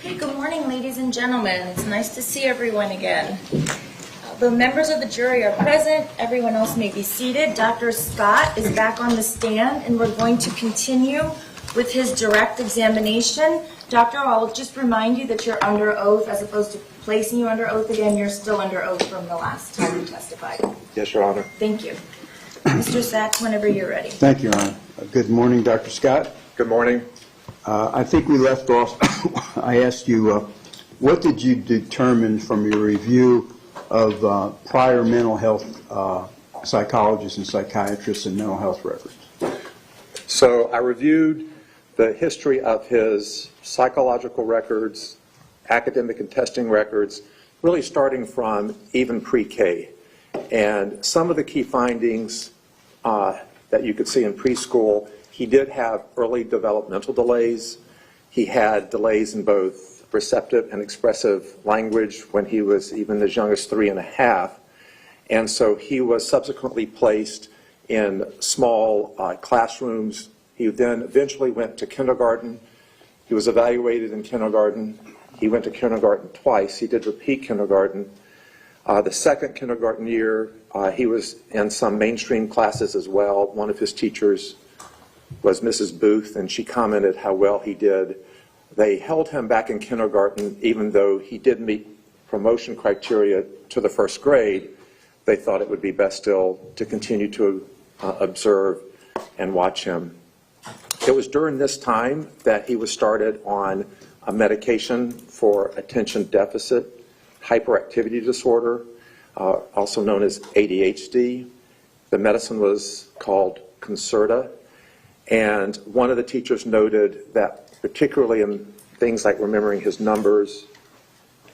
Okay, good morning, ladies and gentlemen. It's nice to see everyone again. The members of the jury are present. Everyone else may be seated. Dr. Scott is back on the stand, and we're going to continue with his direct examination. Doctor, I'll just remind you that you're under oath as opposed to placing you under oath again. You're still under oath from the last time you testified. Yes, Your Honor. Thank you. Mr. Sachs, whenever you're ready. Thank you, Your Honor. Good morning, Dr. Scott. Good morning. I think we left off, I asked you, what did you determine from your review of prior mental health psychologists and psychiatrists and mental health records? So I reviewed the history of his psychological records, academic and testing records, really starting from even pre-K. And some of the key findings that you could see in preschool, he did have early developmental delays. He had delays in both receptive and expressive language when he was even as young as 3.5. And so he was subsequently placed in small classrooms. He then eventually went to kindergarten. He was evaluated in kindergarten. He went to kindergarten twice. He did repeat kindergarten. The second kindergarten year, he was in some mainstream classes as well. One of his teachers was Mrs. Booth, and she commented how well he did. They held him back in kindergarten even though he did meet promotion criteria to the first grade. They thought it would be best still to continue to observe and watch him. It was during this time that he was started on a medication for attention deficit hyperactivity disorder, also known as ADHD. The medicine was called Concerta. And one of the teachers noted that particularly in things like remembering his numbers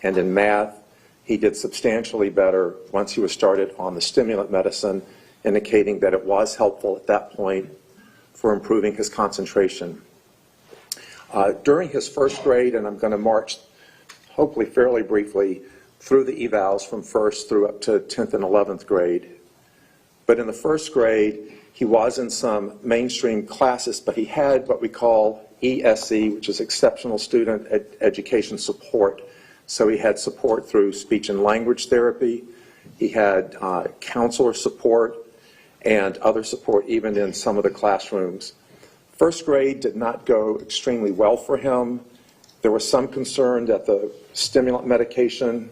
and in math, he did substantially better once he was started on the stimulant medicine, indicating that it was helpful at that point for improving his concentration. During his first grade, and I'm going to march hopefully fairly briefly through the evals from first through up to 10th and 11th grade. But in the first grade, he was in some mainstream classes, but he had what we call ESE, which is Exceptional Student Education Support. So he had support through speech and language therapy. He had counselor support and other support even in some of the classrooms. First grade did not go extremely well for him. There was some concern that the stimulant medication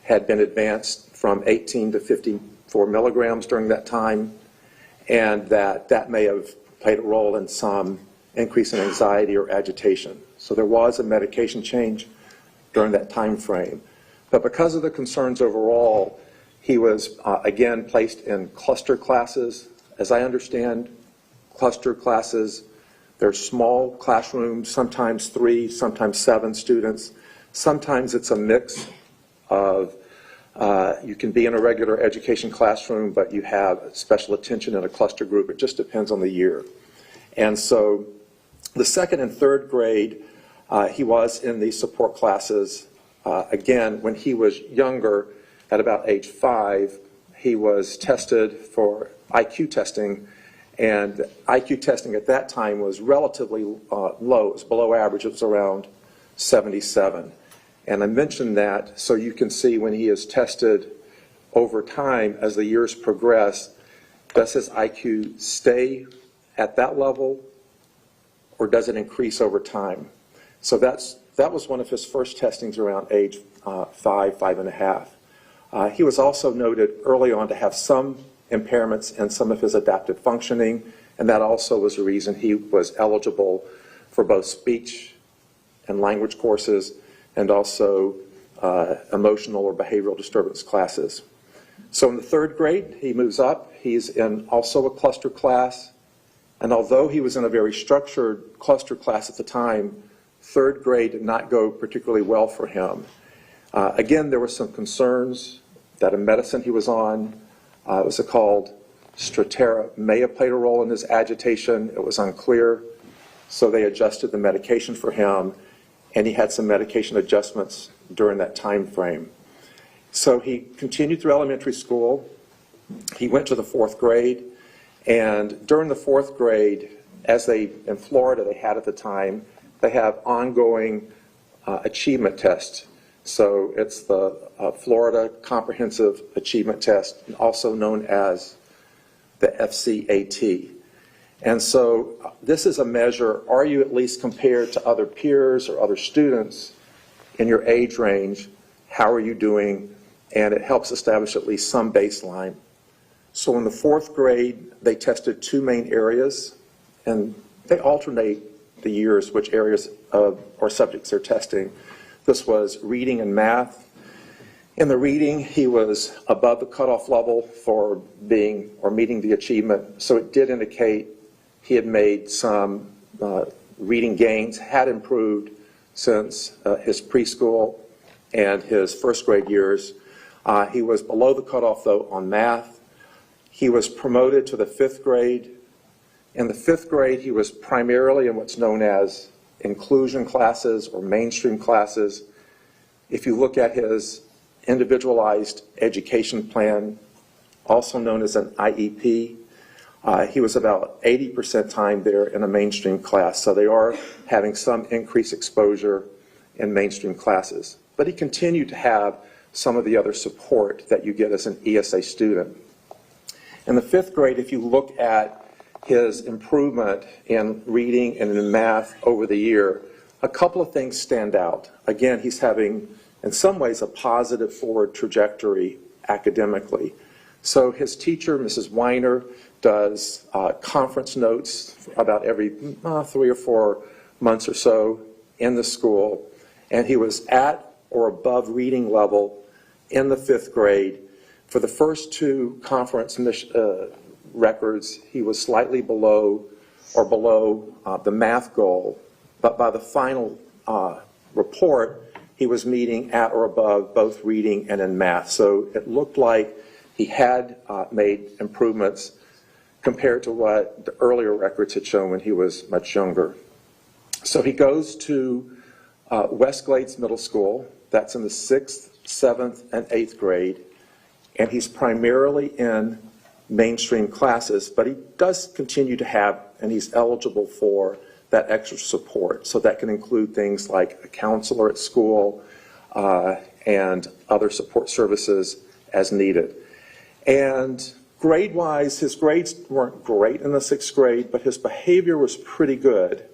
had been advanced from 18 to 54 milligrams during that time, and that may have played a role in some increase in anxiety or agitation. So there was a medication change during that time frame. But because of the concerns overall, he was again placed in cluster classes. As I understand, cluster classes, they're small classrooms, sometimes 3, sometimes 7 students. Sometimes it's a mix of you can be in a regular education classroom, but you have special attention in a cluster group. It just depends on the year. And so the second and third grade, he was in these support classes. Again, when he was younger, at about age 5, he was tested for IQ testing. And IQ testing at that time was relatively low. It was below average. It was around 77. And I mentioned that so you can see when he is tested over time as the years progress, does his IQ stay at that level or does it increase over time? So that was one of his first testings around age 5, 5.5. He was also noted early on to have some impairments in some of his adaptive functioning, and that also was the reason he was eligible for both speech and language courses and also emotional or behavioral disturbance classes. So in the third grade, he moves up. He's in also a cluster class. And although he was in a very structured cluster class at the time, third grade did not go particularly well for him. Again, there were some concerns that a medicine he was on, it was called Strattera, may have played a role in his agitation. It was unclear. So they adjusted the medication for him, and he had some medication adjustments during that time frame. So he continued through elementary school. He went to the 4th grade, and during the 4th grade, as in Florida they had at the time, they have ongoing achievement test. So it's the Florida Comprehensive Achievement Test, also known as the FCAT. And so this is a measure, are you at least compared to other peers or other students in your age range? How are you doing? And it helps establish at least some baseline. So in the 4th grade, they tested 2 main areas, and they alternate the years which areas or subjects they're testing. This was reading and math. In the reading, he was above the cutoff level for being or meeting the achievement, so it did indicate he had made some reading gains, had improved since his preschool and his 1st grade years. He was below the cutoff, though, on math. He was promoted to the 5th grade. In the 5th grade, he was primarily in what's known as inclusion classes or mainstream classes. If you look at his individualized education plan, also known as an IEP, he was about 80% time there in a mainstream class. So they are having some increased exposure in mainstream classes. But he continued to have some of the other support that you get as an ESA student. In the 5th grade, if you look at his improvement in reading and in math over the year, a couple of things stand out. Again, he's having, in some ways, a positive forward trajectory academically. So his teacher, Mrs. Weiner, does conference notes about every 3 or 4 months or so in the school, and he was at or above reading level in the 5th grade. For the first 2 conference records, he was slightly below the math goal, but by the final report, he was meeting at or above both reading and in math. So it looked like he had made improvements compared to what the earlier records had shown when he was much younger. So he goes to West Glades Middle School. That's in the 6th, 7th, and 8th grade, and he's primarily in mainstream classes, but he does continue to have, and he's eligible for, that extra support. So that can include things like a counselor at school and other support services as needed. And grade-wise, his grades weren't great in the 6th grade, but his behavior was pretty good.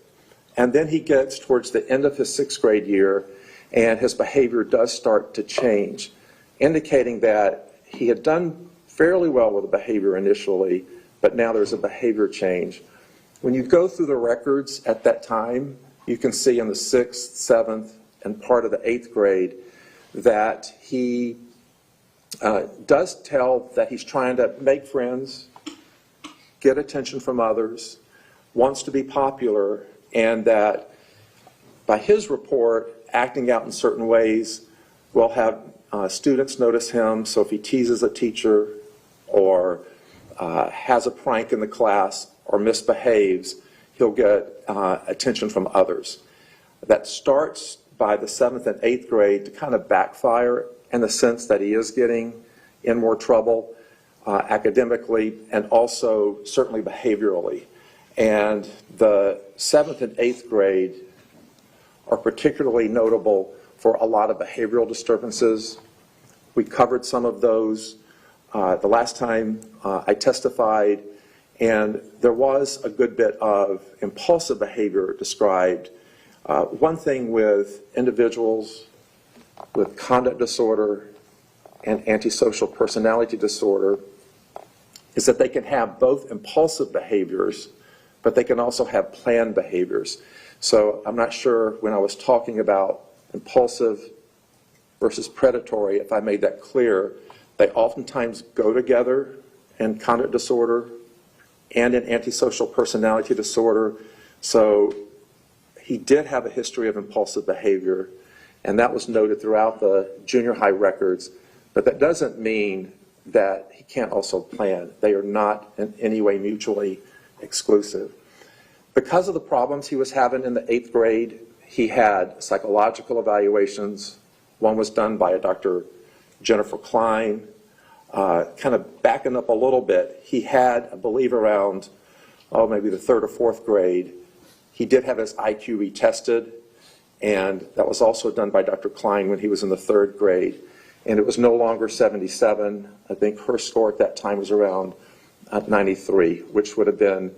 And then he gets towards the end of his 6th grade year, and his behavior does start to change, indicating that he had done fairly well with the behavior initially, but now there's a behavior change. When you go through the records at that time, you can see in the 6th, 7th, and part of the 8th grade that he does tell that he's trying to make friends, get attention from others, wants to be popular, and that by his report, acting out in certain ways will have students notice him. So if he teases a teacher or has a prank in the class or misbehaves, he'll get attention from others. That starts by the 7th and 8th grade to kind of backfire in the sense that he is getting in more trouble academically and also certainly behaviorally. And the 7th and 8th grade are particularly notable for a lot of behavioral disturbances. We covered some of those the last time I testified, and there was a good bit of impulsive behavior described. One thing with individuals with conduct disorder and antisocial personality disorder is that they can have both impulsive behaviors, but they can also have planned behaviors. So I'm not sure when I was talking about impulsive versus predatory, if I made that clear. They oftentimes go together in conduct disorder and in antisocial personality disorder. So he did have a history of impulsive behavior, and that was noted throughout the junior high records. But that doesn't mean that he can't also plan. They are not in any way mutually exclusive. Because of the problems he was having in the 8th grade, he had psychological evaluations. One was done by a Dr. Jennifer Klein. Kind of backing up a little bit, he had, I believe, around, maybe the 3rd or 4th grade, he did have his IQ retested, and that was also done by Dr. Klein when he was in the 3rd grade. And it was no longer 77. I think her score at that time was around 93, which would have been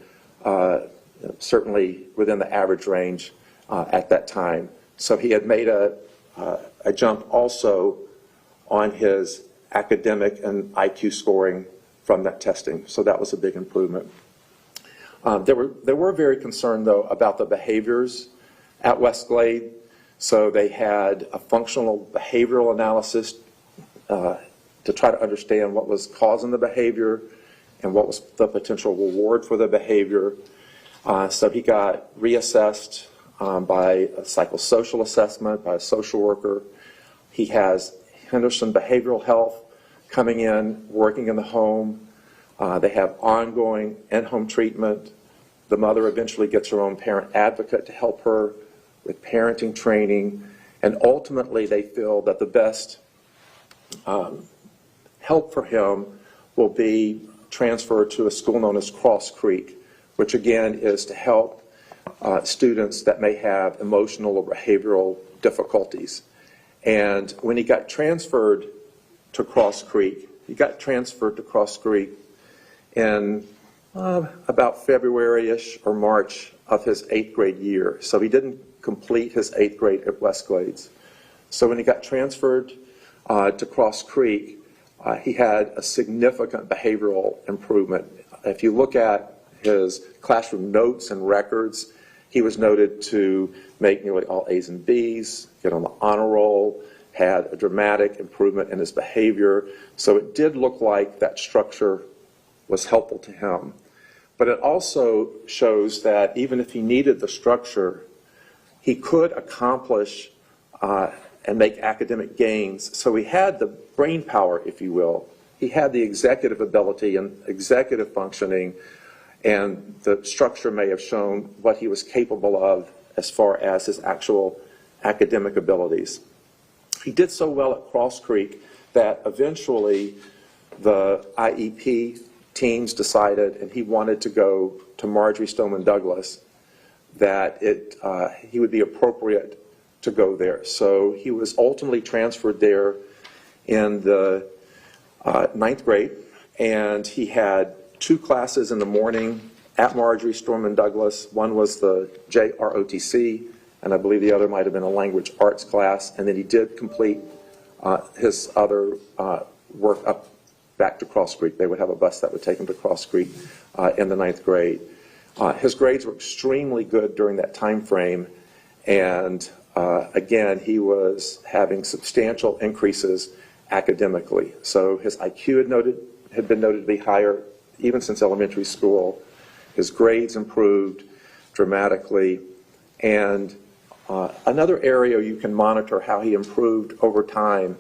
certainly within the average range at that time. So he had made a jump also on his academic and IQ scoring from that testing. So that was a big improvement. They were very concerned, though, about the behaviors at Westglade. So they had a functional behavioral analysis to try to understand what was causing the behavior and what was the potential reward for the behavior. So he got reassessed by a psychosocial assessment, by a social worker. He has Henderson Behavioral Health coming in, working in the home. They have ongoing in-home treatment. The mother eventually gets her own parent advocate to help her with parenting training. And ultimately, they feel that the best help for him will be transferred to a school known as Cross Creek, which again is to help students that may have emotional or behavioral difficulties. And when he got transferred to Cross Creek, in about February-ish or March of his 8th grade year. So he didn't complete his 8th grade at Westglades. So when he got transferred to Cross Creek, he had a significant behavioral improvement. If you look at his classroom notes and records, he was noted to make nearly all A's and B's, get on the honor roll, had a dramatic improvement in his behavior. So it did look like that structure was helpful to him. But it also shows that even if he needed the structure, he could accomplish and make academic gains. So he had the brain power, if you will. He had the executive ability and executive functioning, and the structure may have shown what he was capable of as far as his actual academic abilities. He did so well at Cross Creek that eventually the IEP teams decided, and he wanted to go to Marjorie Stoneman Douglas, that he would be appropriate to go there. So he was ultimately transferred there in the 9th grade, and he had 2 classes in the morning at Marjorie Stoneman Douglas. One was the JROTC, and I believe the other might have been a language arts class, and then he did complete his other work up back to Cross Creek. They would have a bus that would take him to Cross Creek in the 9th grade. His grades were extremely good during that time frame, and again, he was having substantial increases academically. So his IQ had been noted to be higher even since elementary school. His grades improved dramatically. And another area you can monitor how he improved over time,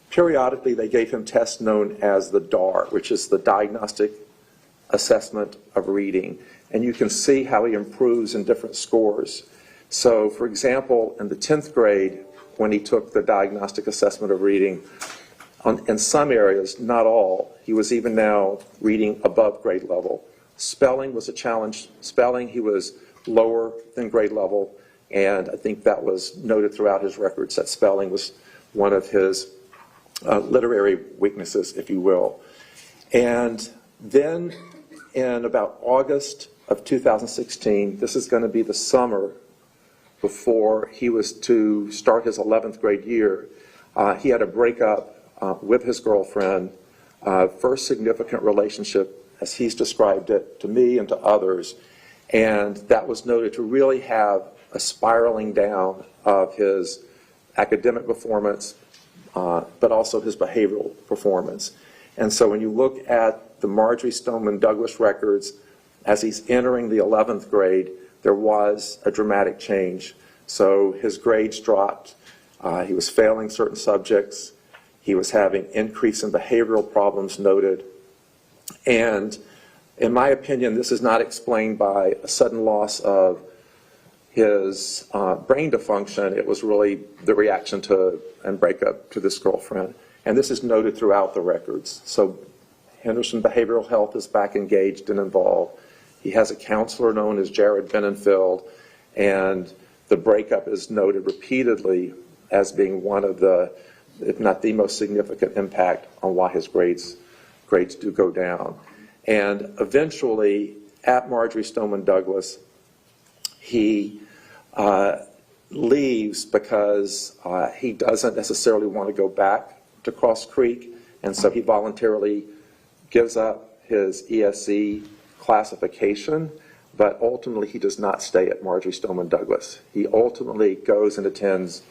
periodically they gave him tests known as the DAR, which is the Diagnostic Assessment of Reading. And you can see how he improves in different scores. So, for example, in the 10th grade, when he took the Diagnostic Assessment of Reading, in some areas, not all, he was even now reading above grade level. Spelling was a challenge. Spelling, he was lower than grade level, and I think that was noted throughout his records, that spelling was one of his literary weaknesses, if you will. And then in about August of 2016, this is going to be the summer before he was to start his 11th grade year, he had a breakup with his girlfriend, first significant relationship, as he's described it to me and to others, and that was noted to really have a spiraling down of his academic performance, but also his behavioral performance. And so when you look at the Marjorie Stoneman Douglas records, as he's entering the 11th grade, there was a dramatic change. So his grades dropped. He was failing certain subjects. He was having increase in behavioral problems noted. And in my opinion, this is not explained by a sudden loss of his brain dysfunction. It was really the reaction to and breakup to this girlfriend. And this is noted throughout the records. So Henderson Behavioral Health is back engaged and involved. He has a counselor known as Jared Benenfield, and The breakup is noted repeatedly as being one of the, if not the most significant impact on why his grades do go down. And eventually, at Marjory Stoneman Douglas, he leaves because he doesn't necessarily want to go back to Cross Creek, and so he voluntarily gives up his ESE classification, but ultimately he does not stay at Marjory Stoneman Douglas. He ultimately goes and attends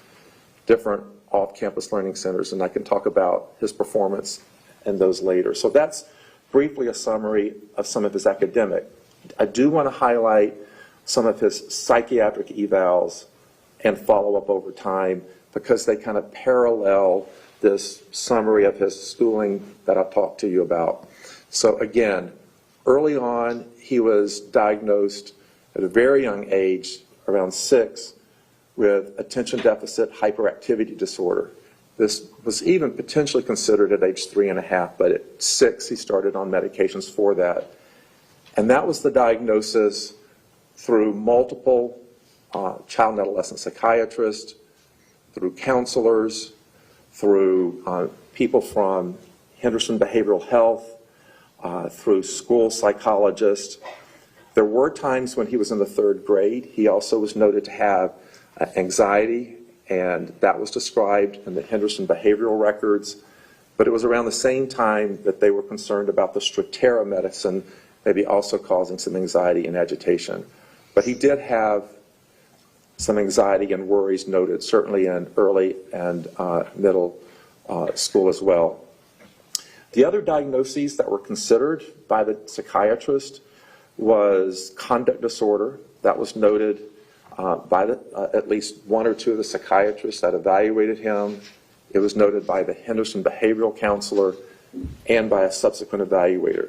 different off-campus learning centers, and I can talk about his performance in those later. So that's briefly a summary of some of his academic. I do want to highlight some of his psychiatric evals and follow-up over time because they kind of parallel this summary of his schooling that I've talked to you about. So again, early on, he was diagnosed at a very young age, around 6, with attention deficit hyperactivity disorder. This was even potentially considered at age 3.5, but at 6, he started on medications for that. And that was the diagnosis through multiple child and adolescent psychiatrists, through counselors, through people from Henderson Behavioral Health, through school psychologists. There were times when he was in the 3rd grade. He also was noted to have anxiety, and that was described in the Henderson behavioral records. But it was around the same time that they were concerned about the Strattera medicine maybe also causing some anxiety and agitation. But he did have some anxiety and worries noted, certainly in early and middle school as well. The other diagnoses that were considered by the psychiatrist was conduct disorder. That was noted by at least 1 or 2 of the psychiatrists that evaluated him. It was noted by the Henderson behavioral counselor and by a subsequent evaluator,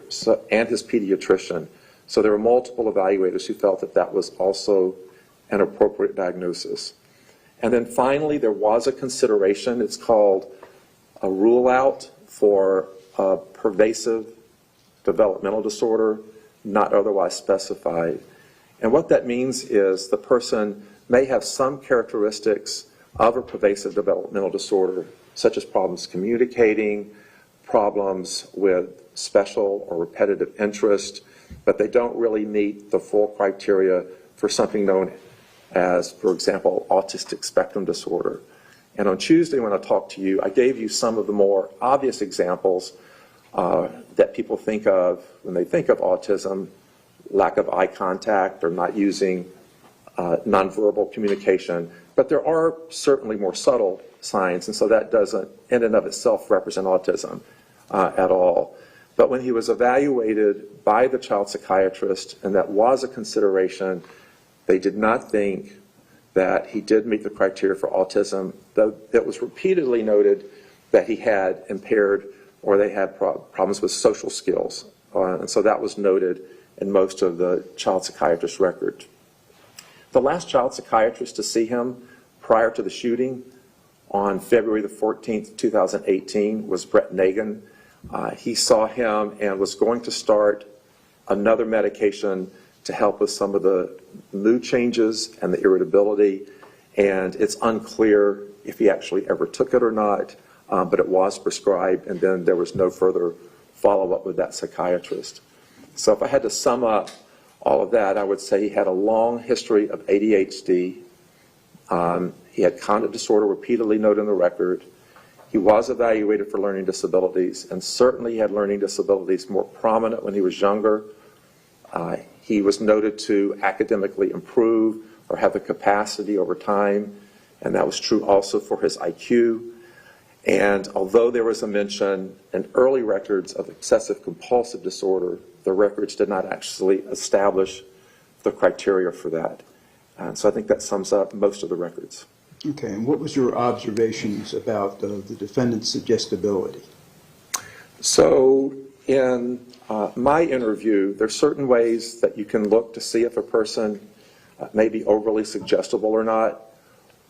and his pediatrician. So there were multiple evaluators who felt that that was also an appropriate diagnosis. And then finally, there was a consideration. It's called a rule out for a pervasive developmental disorder, not otherwise specified. And what that means is the person may have some characteristics of a pervasive developmental disorder, such as problems communicating, problems with special or repetitive interest, but they don't really meet the full criteria for something known as, for example, autistic spectrum disorder. And on Tuesday when I talked to you, I gave you some of the more obvious examples that people think of when they think of autism: lack of eye contact or not using nonverbal communication. But there are certainly more subtle signs, and so that doesn't in and of itself represent autism at all. But when he was evaluated by the child psychiatrist, and that was a consideration, they did not think that he did meet the criteria for autism, though it was repeatedly noted that he had impaired or they had problems with social skills. And so that was noted in most of the child psychiatrist's record. The last child psychiatrist to see him prior to the shooting on February the 14th, 2018 was Brett Nagin. He saw him and was going to start another medication to help with some of the mood changes and the irritability, and it's unclear if he actually ever took it or not, but it was prescribed, and then there was no further follow-up with that psychiatrist. So if I had to sum up all of that, I would say he had a long history of ADHD. He had conduct disorder repeatedly noted in the record. He was evaluated for learning disabilities, and certainly he had learning disabilities more prominent when he was younger. He was noted to academically improve or have the capacity over time, and that was true also for his IQ. And although there was a mention in early records of obsessive compulsive disorder, the records did not actually establish the criteria for that. And so I think that sums up most of the records. Okay, and what was your observations about the defendant's suggestibility? So in my interview, there's certain ways that you can look to see if a person may be overly suggestible or not.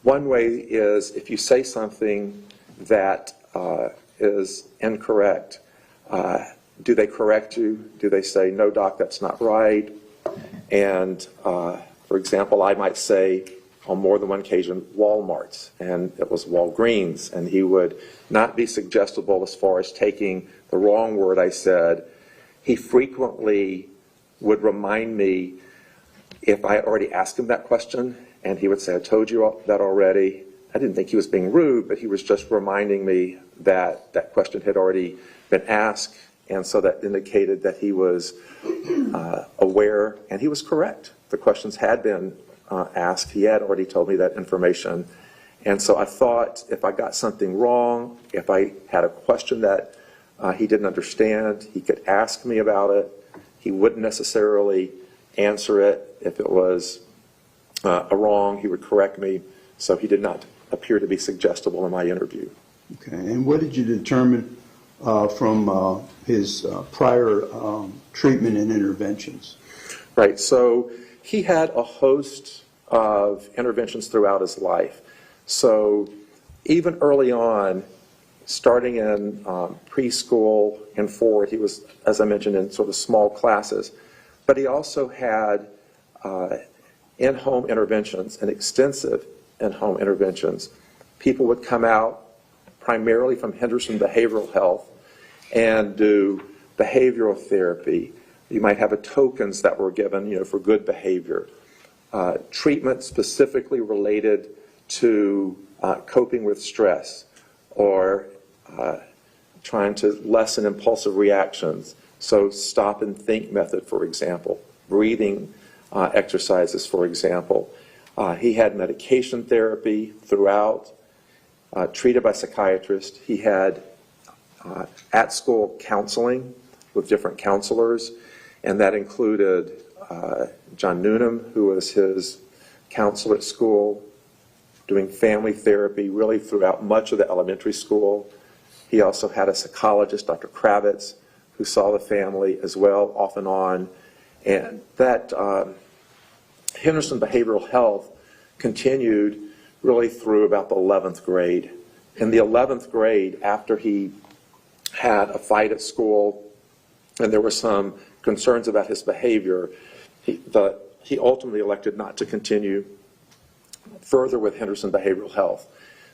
One way is if you say something that is incorrect, do they correct you? Do they say, "No, doc, that's not right"? And for example, I might say, on more than one occasion, Walmarts, and it was Walgreens, and he would not be suggestible as far as taking the wrong word I said. He frequently would remind me if I had already asked him that question, and he would say, I told you that already. I didn't think he was being rude, but he was just reminding me that that question had already been asked, and so that indicated that he was aware, and he was correct. The questions had been asked. He had already told me that information. And so I thought if I got something wrong, if I had a question that he didn't understand, he could ask me about it. He wouldn't necessarily answer it. If it was a wrong, he would correct me. So he did not appear to be suggestible in my interview. Okay, and what did you determine from his prior treatment and interventions? Right, so he had a host of interventions throughout his life. So even early on, starting in preschool and forward, he was, as I mentioned, in sort of small classes. But he also had in-home interventions and extensive in-home interventions. People would come out primarily from Henderson Behavioral Health and do behavioral therapy. You might have tokens that were given, for good behavior. Treatment specifically related to coping with stress or trying to lessen impulsive reactions. So stop and think method, for example. Breathing exercises, for example. He had medication therapy throughout, treated by psychiatrists. He had at-school counseling with different counselors, and that included John Noonan, who was his counselor at school, doing family therapy really throughout much of the elementary school. He also had a psychologist, Dr. Kravitz, who saw the family as well, off and on. And that Henderson Behavioral Health continued really through about the 11th grade. In the 11th grade, after he had a fight at school and there were some concerns about his behavior, he ultimately elected not to continue further with Henderson Behavioral Health.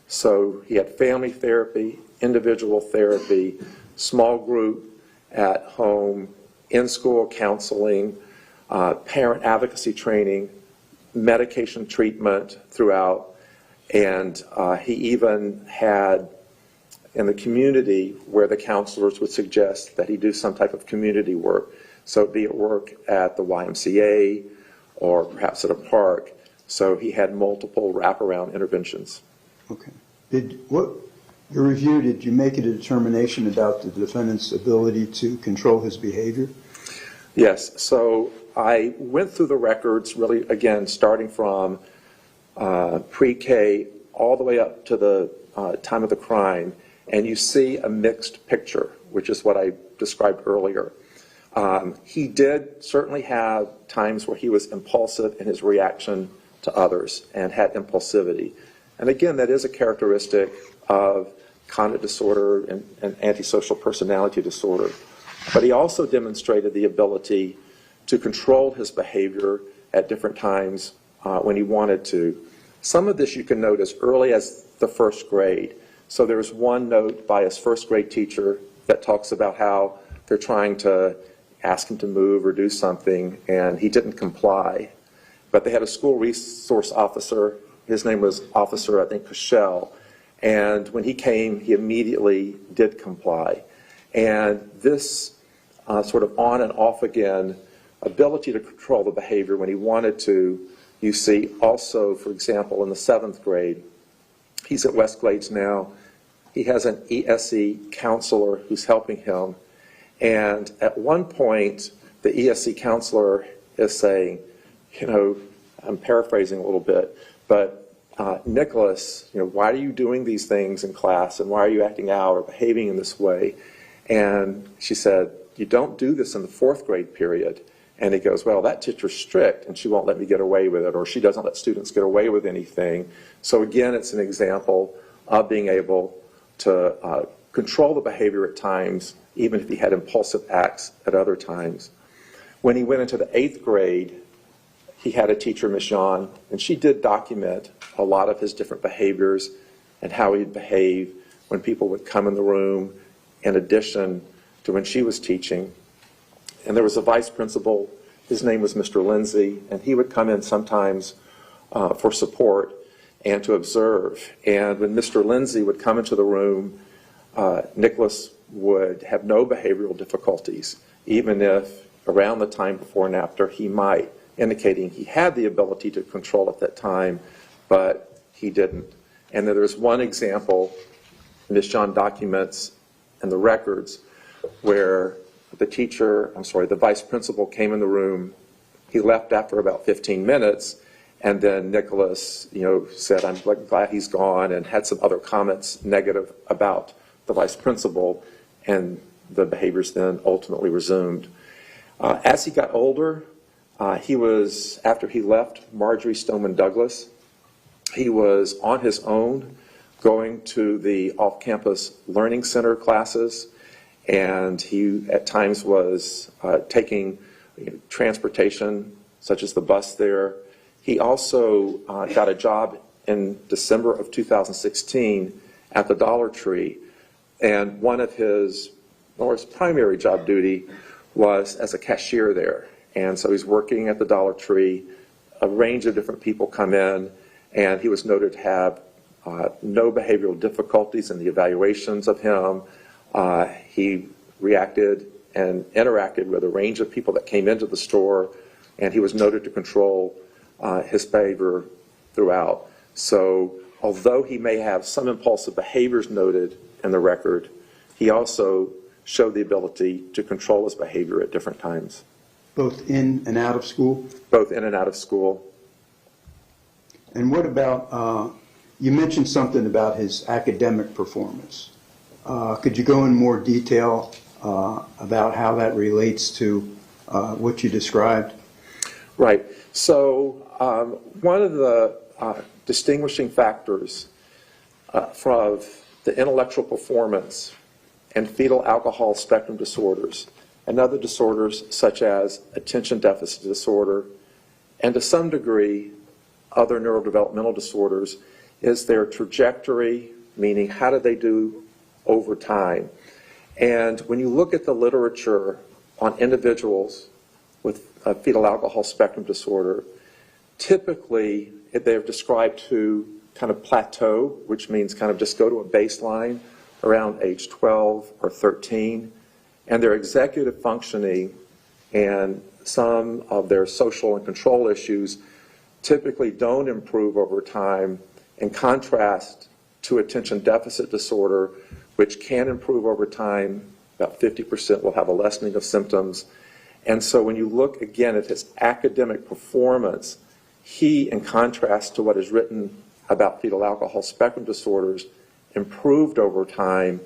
So he had family therapy, individual therapy, small group at home, in-school counseling, parent advocacy training, medication treatment throughout, and he even had in the community where the counselors would suggest that he do some type of community work. So be it work at the YMCA or perhaps at a park. So he had multiple wraparound interventions. Okay. Your review, did you make a determination about the defendant's ability to control his behavior? Yes. So I went through the records really, again, starting from pre-K all the way up to the time of the crime, and you see a mixed picture, which is what I described earlier. He did certainly have times where he was impulsive in his reaction to others and had impulsivity. And again, that is a characteristic of conduct disorder and antisocial personality disorder. But he also demonstrated the ability to control his behavior at different times when he wanted to. Some of this you can note as early as the first grade. So there's one note by his first grade teacher that talks about how they're trying to ask him to move or do something, and he didn't comply. But they had a school resource officer. His name was Officer, I think, Cushell. And when he came, he immediately did comply. And this sort of on and off again ability to control the behavior when he wanted to, you see also, for example, in the 7th grade, he's at West Glades now. He has an ESE counselor who's helping him. And at one point, the ESE counselor is saying, I'm paraphrasing a little bit, but Nikolas, why are you doing these things in class, and why are you acting out or behaving in this way? And she said, you don't do this in the 4th grade period. And he goes, well, that teacher's strict, and she won't let me get away with it, or she doesn't let students get away with anything. So again, it's an example of being able to control the behavior at times, even if he had impulsive acts at other times. When he went into the 8th grade, he had a teacher, Miss Jean, and she did document a lot of his different behaviors and how he'd behave when people would come in the room, in addition to when she was teaching. And there was a vice principal, his name was Mr. Lindsay, and he would come in sometimes for support and to observe. And when Mr. Lindsay would come into the room, Nikolas would have no behavioral difficulties, even if around the time before and after he might, indicating he had the ability to control at that time, but he didn't. And then there's one example, Ms. John documents in the records, where the vice principal came in the room. He left after about 15 minutes, and then Nikolas, said, "I'm glad he's gone," and had some other comments negative about the vice principal, and the behaviors then ultimately resumed. As he got older, after he left Marjorie Stoneman Douglas, he was on his own going to the off-campus learning center classes, and he at times was taking transportation, such as the bus there. He also got a job in December of 2016 at the Dollar Tree, and one of his primary job duty was as a cashier there. And so he's working at the Dollar Tree. A range of different people come in, and he was noted to have no behavioral difficulties in the evaluations of him. He reacted and interacted with a range of people that came into the store, and he was noted to control his behavior throughout. So although he may have some impulsive behaviors noted in the record, he also showed the ability to control his behavior at different times. Both in and out of school? Both in and out of school. And what about, you mentioned something about his academic performance. Could you go in more detail about how that relates to what you described? Right. So one of the distinguishing factors from the intellectual performance and fetal alcohol spectrum disorders and other disorders such as attention deficit disorder and to some degree other neurodevelopmental disorders is their trajectory, meaning how do they do over time. And when you look at the literature on individuals with fetal alcohol spectrum disorder, typically they're described to kind of plateau, which means kind of just go to a baseline around age 12 or 13, and their executive functioning and some of their social and control issues typically don't improve over time, in contrast to attention deficit disorder, which can improve over time. About 50% will have a lessening of symptoms. And so when you look again at his academic performance, he, in contrast to what is written about fetal alcohol spectrum disorders, improved over time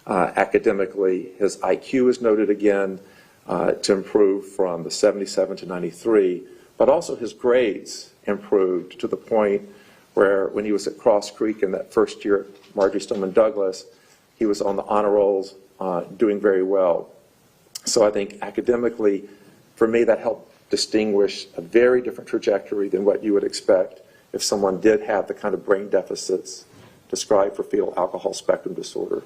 academically. His IQ is noted again to improve from the 77 to 93, but also his grades improved to the point where when he was at Cross Creek in that first year at Marjorie Stoneman Douglas, he was on the honor rolls doing very well. So I think academically, for me, that helped distinguish a very different trajectory than what you would expect if someone did have the kind of brain deficits described for fetal alcohol spectrum disorder.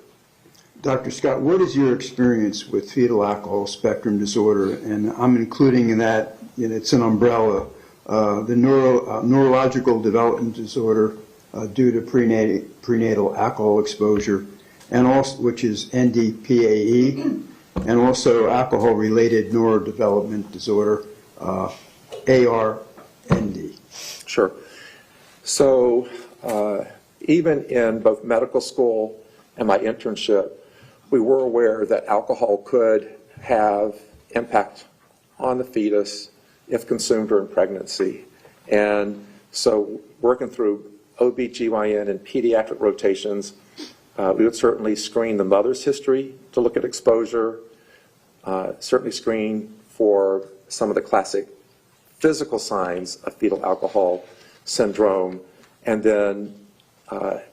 Dr. Scott, what is your experience with fetal alcohol spectrum disorder? And I'm including in that, it's an umbrella, the neurological development disorder due to prenatal alcohol exposure, and also, which is NDPAE, and also alcohol-related neurodevelopment disorder, ARND. Sure. So even in both medical school and my internship, we were aware that alcohol could have impact on the fetus if consumed during pregnancy. And so working through OB/GYN and pediatric rotations, we would certainly screen the mother's history to look at exposure, certainly screen for some of the classic physical signs of fetal alcohol syndrome. And then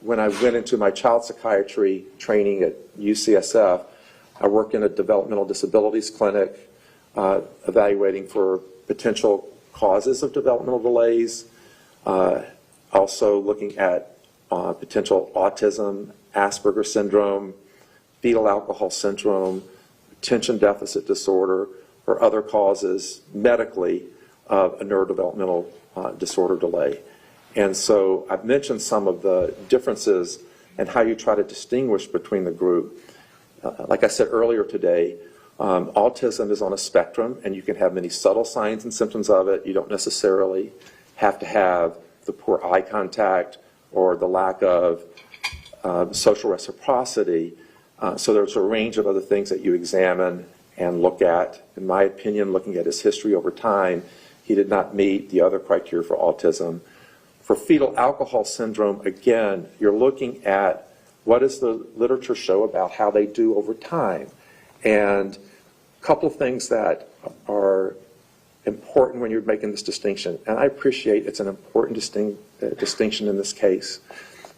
when I went into my child psychiatry training at UCSF, I worked in a developmental disabilities clinic evaluating for potential causes of developmental delays, also looking at potential autism, Asperger's syndrome, fetal alcohol syndrome, attention deficit disorder, or other causes medically of a neurodevelopmental disorder delay. And so I've mentioned some of the differences and how you try to distinguish between the group. Like I said earlier today, autism is on a spectrum, and you can have many subtle signs and symptoms of it. You don't necessarily have to have the poor eye contact or the lack of social reciprocity. So there's a range of other things that you examine and look at. In my opinion, looking at his history over time, he did not meet the other criteria for autism. For fetal alcohol syndrome, again, you're looking at what does the literature show about how they do over time. And a couple of things that are important when you're making this distinction, and I appreciate it's an important distinction in this case.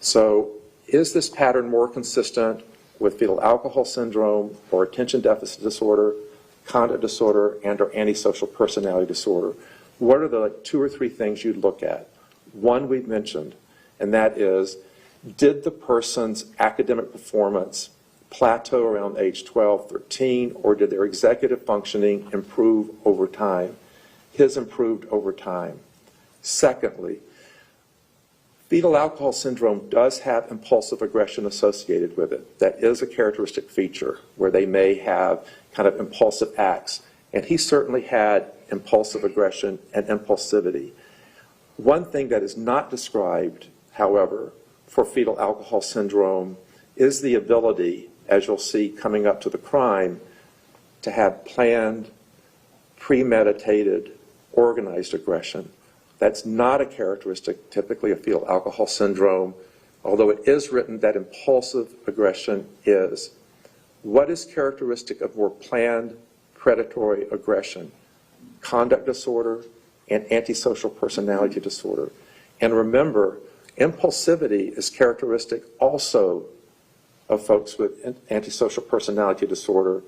So is this pattern more consistent with fetal alcohol syndrome or attention deficit disorder, conduct disorder, and or antisocial personality disorder? What are the 2 or 3 things you'd look at? One we've mentioned, and that is, did the person's academic performance plateau around age 12, 13, or did their executive functioning improve over time? His improved over time. Secondly, fetal alcohol syndrome does have impulsive aggression associated with it. That is a characteristic feature where they may have kind of impulsive acts. And he certainly had impulsive aggression and impulsivity. One thing that is not described, however, for fetal alcohol syndrome is the ability, as you'll see coming up to the crime, to have planned, premeditated, organized aggression. That's not a characteristic typically of fetal alcohol syndrome, although it is written that impulsive aggression is. What is characteristic of more planned predatory aggression? Conduct disorder and antisocial personality disorder. And remember, impulsivity is characteristic also of folks with antisocial personality disorder,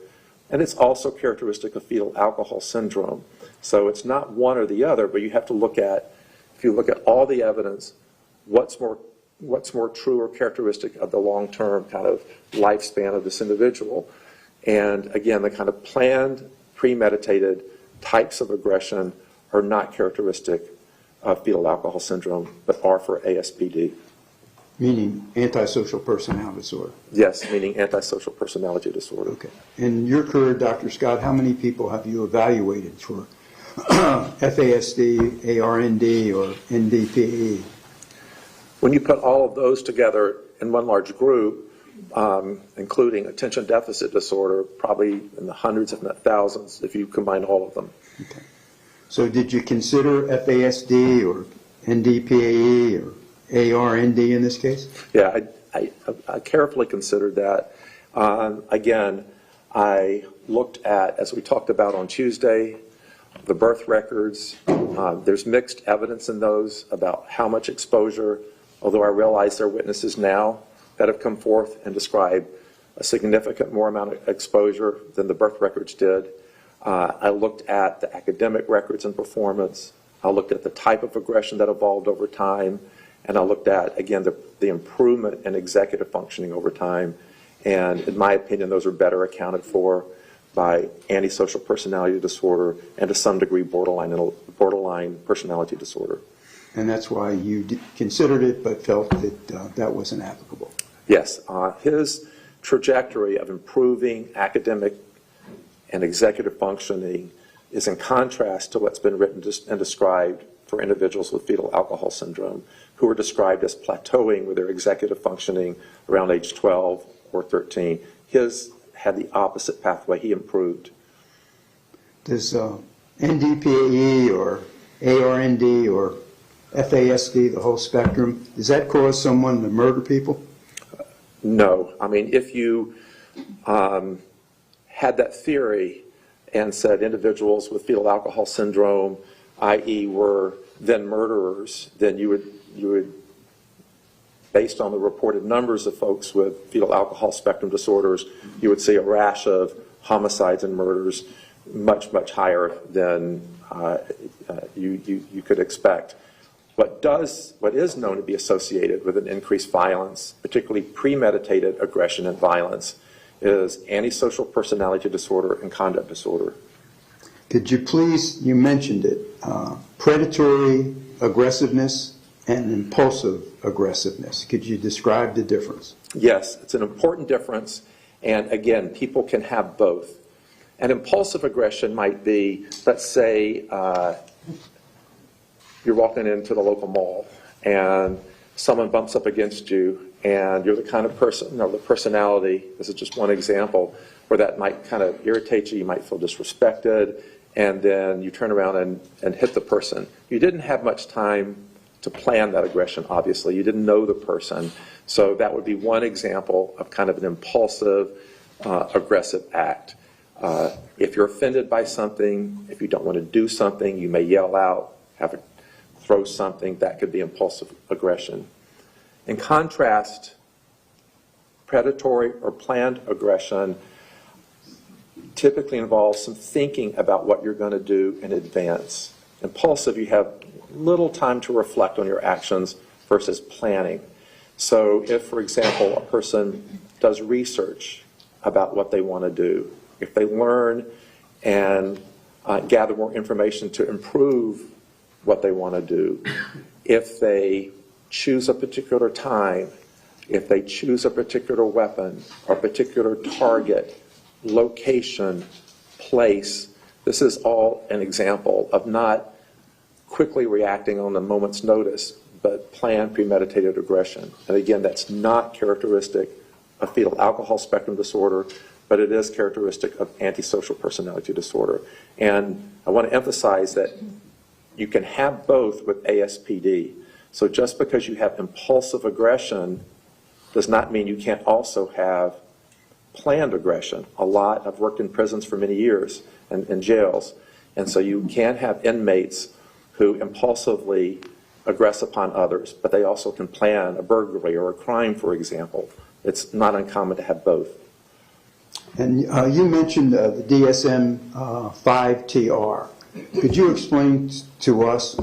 and it's also characteristic of fetal alcohol syndrome. So it's not one or the other, but you have to look at, if you look at all the evidence, what's more true or characteristic of the long-term kind of lifespan of this individual. And again, the kind of planned, premeditated types of aggression are not characteristic of fetal alcohol syndrome, but are for ASPD. Meaning antisocial personality disorder? Yes, meaning antisocial personality disorder. Okay. In your career, Dr. Scott, how many people have you evaluated for FASD, ARND, or NDPE? When you put all of those together in one large group, including attention deficit disorder, probably in the hundreds if not thousands if you combine all of them. Okay. So did you consider FASD or NDPE or ARND in this case? Yeah, I carefully considered that. Again, I looked at, as we talked about on Tuesday, the birth records. There's mixed evidence in those about how much exposure, although I realize there are witnesses now that have come forth and described a significant more amount of exposure than the birth records did. I looked at the academic records and performance. I looked at the type of aggression that evolved over time. And I looked at, again, the improvement in executive functioning over time. And in my opinion, those are better accounted for by antisocial personality disorder and to some degree borderline personality disorder. And that's why you considered it but felt that that wasn't applicable. Yes. His trajectory of improving academic and executive functioning is in contrast to what's been written and described for individuals with fetal alcohol syndrome, who are described as plateauing with their executive functioning around age 12 or 13. His had the opposite pathway. He improved. Does NDPE or ARND or FASD, the whole spectrum, does that cause someone to murder people? No. I mean, if you had that theory and said individuals with fetal alcohol syndrome, i.e. were then murderers, then you would, based on the reported numbers of folks with fetal alcohol spectrum disorders, you would see a rash of homicides and murders much, much higher than you could expect. What is known to be associated with an increased violence, particularly premeditated aggression and violence, is antisocial personality disorder and conduct disorder. Could you please, you mentioned it, predatory aggressiveness and impulsive aggressiveness. Could you describe the difference? Yes, it's an important difference, and again, people can have both. An impulsive aggression might be, let's say, you're walking into the local mall and someone bumps up against you, and you're the kind of person, or the personality, this is just one example, where that might kind of irritate you, you might feel disrespected, and then you turn around and hit the person. You didn't have much time to plan that aggression, obviously. You didn't know the person. So that would be one example of kind of an impulsive, aggressive act. If you're offended by something, if you don't want to do something, you may yell out, throw something. That could be impulsive aggression. In contrast, predatory or planned aggression typically involves some thinking about what you're going to do in advance. Impulsive, you have little time to reflect on your actions versus planning. So if, for example, a person does research about what they want to do, if they learn and gather more information to improve what they want to do, if they choose a particular time, if they choose a particular weapon, or a particular target, location, place, this is all an example of not quickly reacting on a moment's notice, but planned, premeditated aggression. And again, that's not characteristic of fetal alcohol spectrum disorder, but it is characteristic of antisocial personality disorder. And I want to emphasize that you can have both with ASPD. So just because you have impulsive aggression does not mean you can't also have planned aggression. I've worked in prisons for many years and in jails, and so you can have inmates who impulsively aggress upon others, but they also can plan a burglary or a crime, for example. It's not uncommon to have both. And you mentioned the DSM-5-TR. Could you explain to us,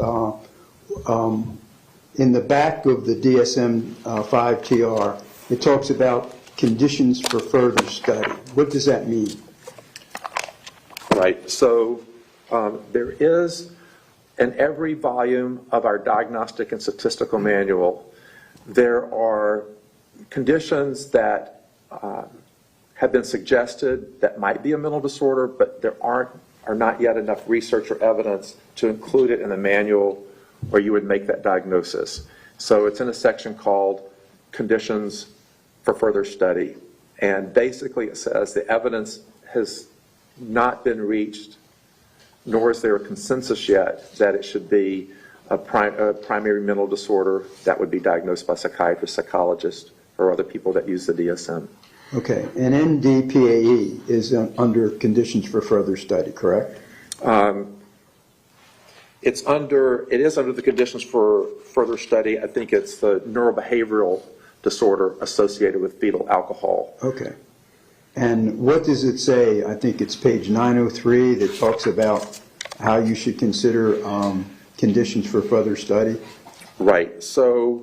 in the back of the DSM-5-TR, it talks about conditions for further study. What does that mean? Right. So there is, in every volume of our diagnostic and statistical manual, there are conditions that have been suggested that might be a mental disorder, but there are not yet enough research or evidence to include it in the manual where you would make that diagnosis. So it's in a section called Conditions for Further Study. And basically it says the evidence has not been reached, nor is there a consensus yet that it should be a primary mental disorder that would be diagnosed by psychiatrists, psychologists, or other people that use the DSM. Okay, and NDPAE is under conditions for further study, correct? It is under the conditions for further study. I think it's the neurobehavioral disorder associated with fetal alcohol. Okay. And what does it say? I think it's page 903 that talks about how you should consider conditions for further study. Right. So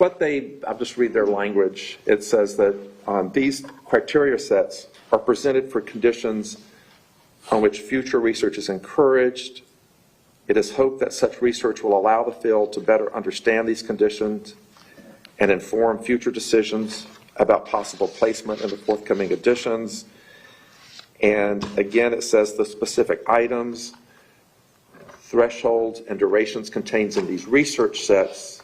I'll just read their language. It says that these criteria sets are presented for conditions on which future research is encouraged. It is hoped that such research will allow the field to better understand these conditions and inform future decisions about possible placement in the forthcoming editions. And again, it says the specific items, thresholds, and durations contained in these research sets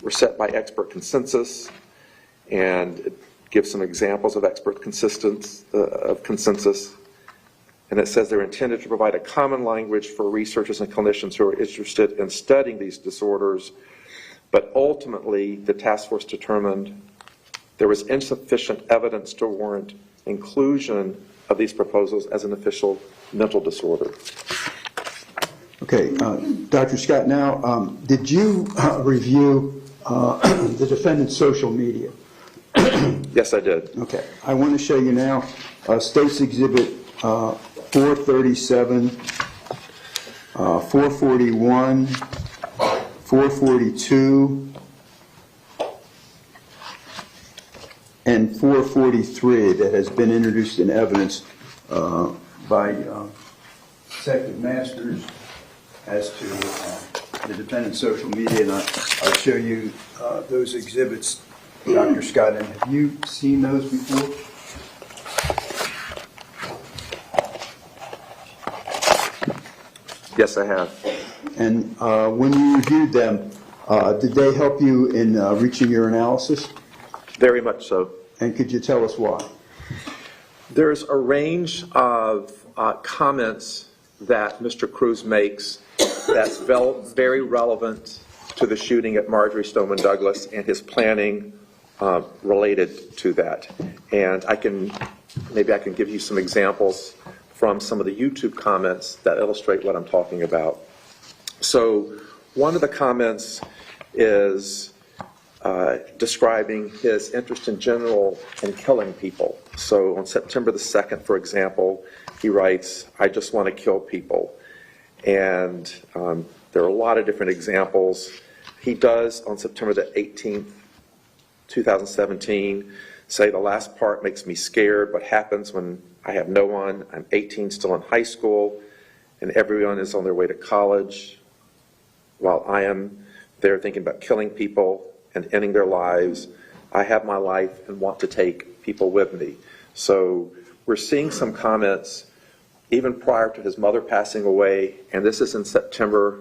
were set by expert consensus, and it gives some examples of expert consensus. And it says they're intended to provide a common language for researchers and clinicians who are interested in studying these disorders. But ultimately, the task force determined there was insufficient evidence to warrant inclusion of these proposals as an official mental disorder. Okay, Dr. Scott, now, did you review the defendant's social media? Yes, I did. Okay, I want to show you now State's Exhibit 437. 441, 442, and 443 that has been introduced in evidence by Detective Masters as to the defendant's social media, and I'll show you those exhibits, Dr. Scott. And have you seen those before? Yes, I have. And when you reviewed them, did they help you in reaching your analysis? Very much so. And could you tell us why? There's a range of comments that Mr. Cruz makes that's very relevant to the shooting at Marjory Stoneman Douglas and his planning related to that. And maybe I can give you some examples from some of the YouTube comments that illustrate what I'm talking about. So one of the comments is describing his interest in general in killing people. So on September the 2nd, for example, he writes, "I just want to kill people." And there are a lot of different examples. He does, on September the 18th, 2017, say, "The last part makes me scared. What happens when I have no one? I'm 18, still in high school, and everyone is on their way to college, while I am there thinking about killing people and ending their lives. I have my life and want to take people with me." So we're seeing some comments even prior to his mother passing away, and this is in September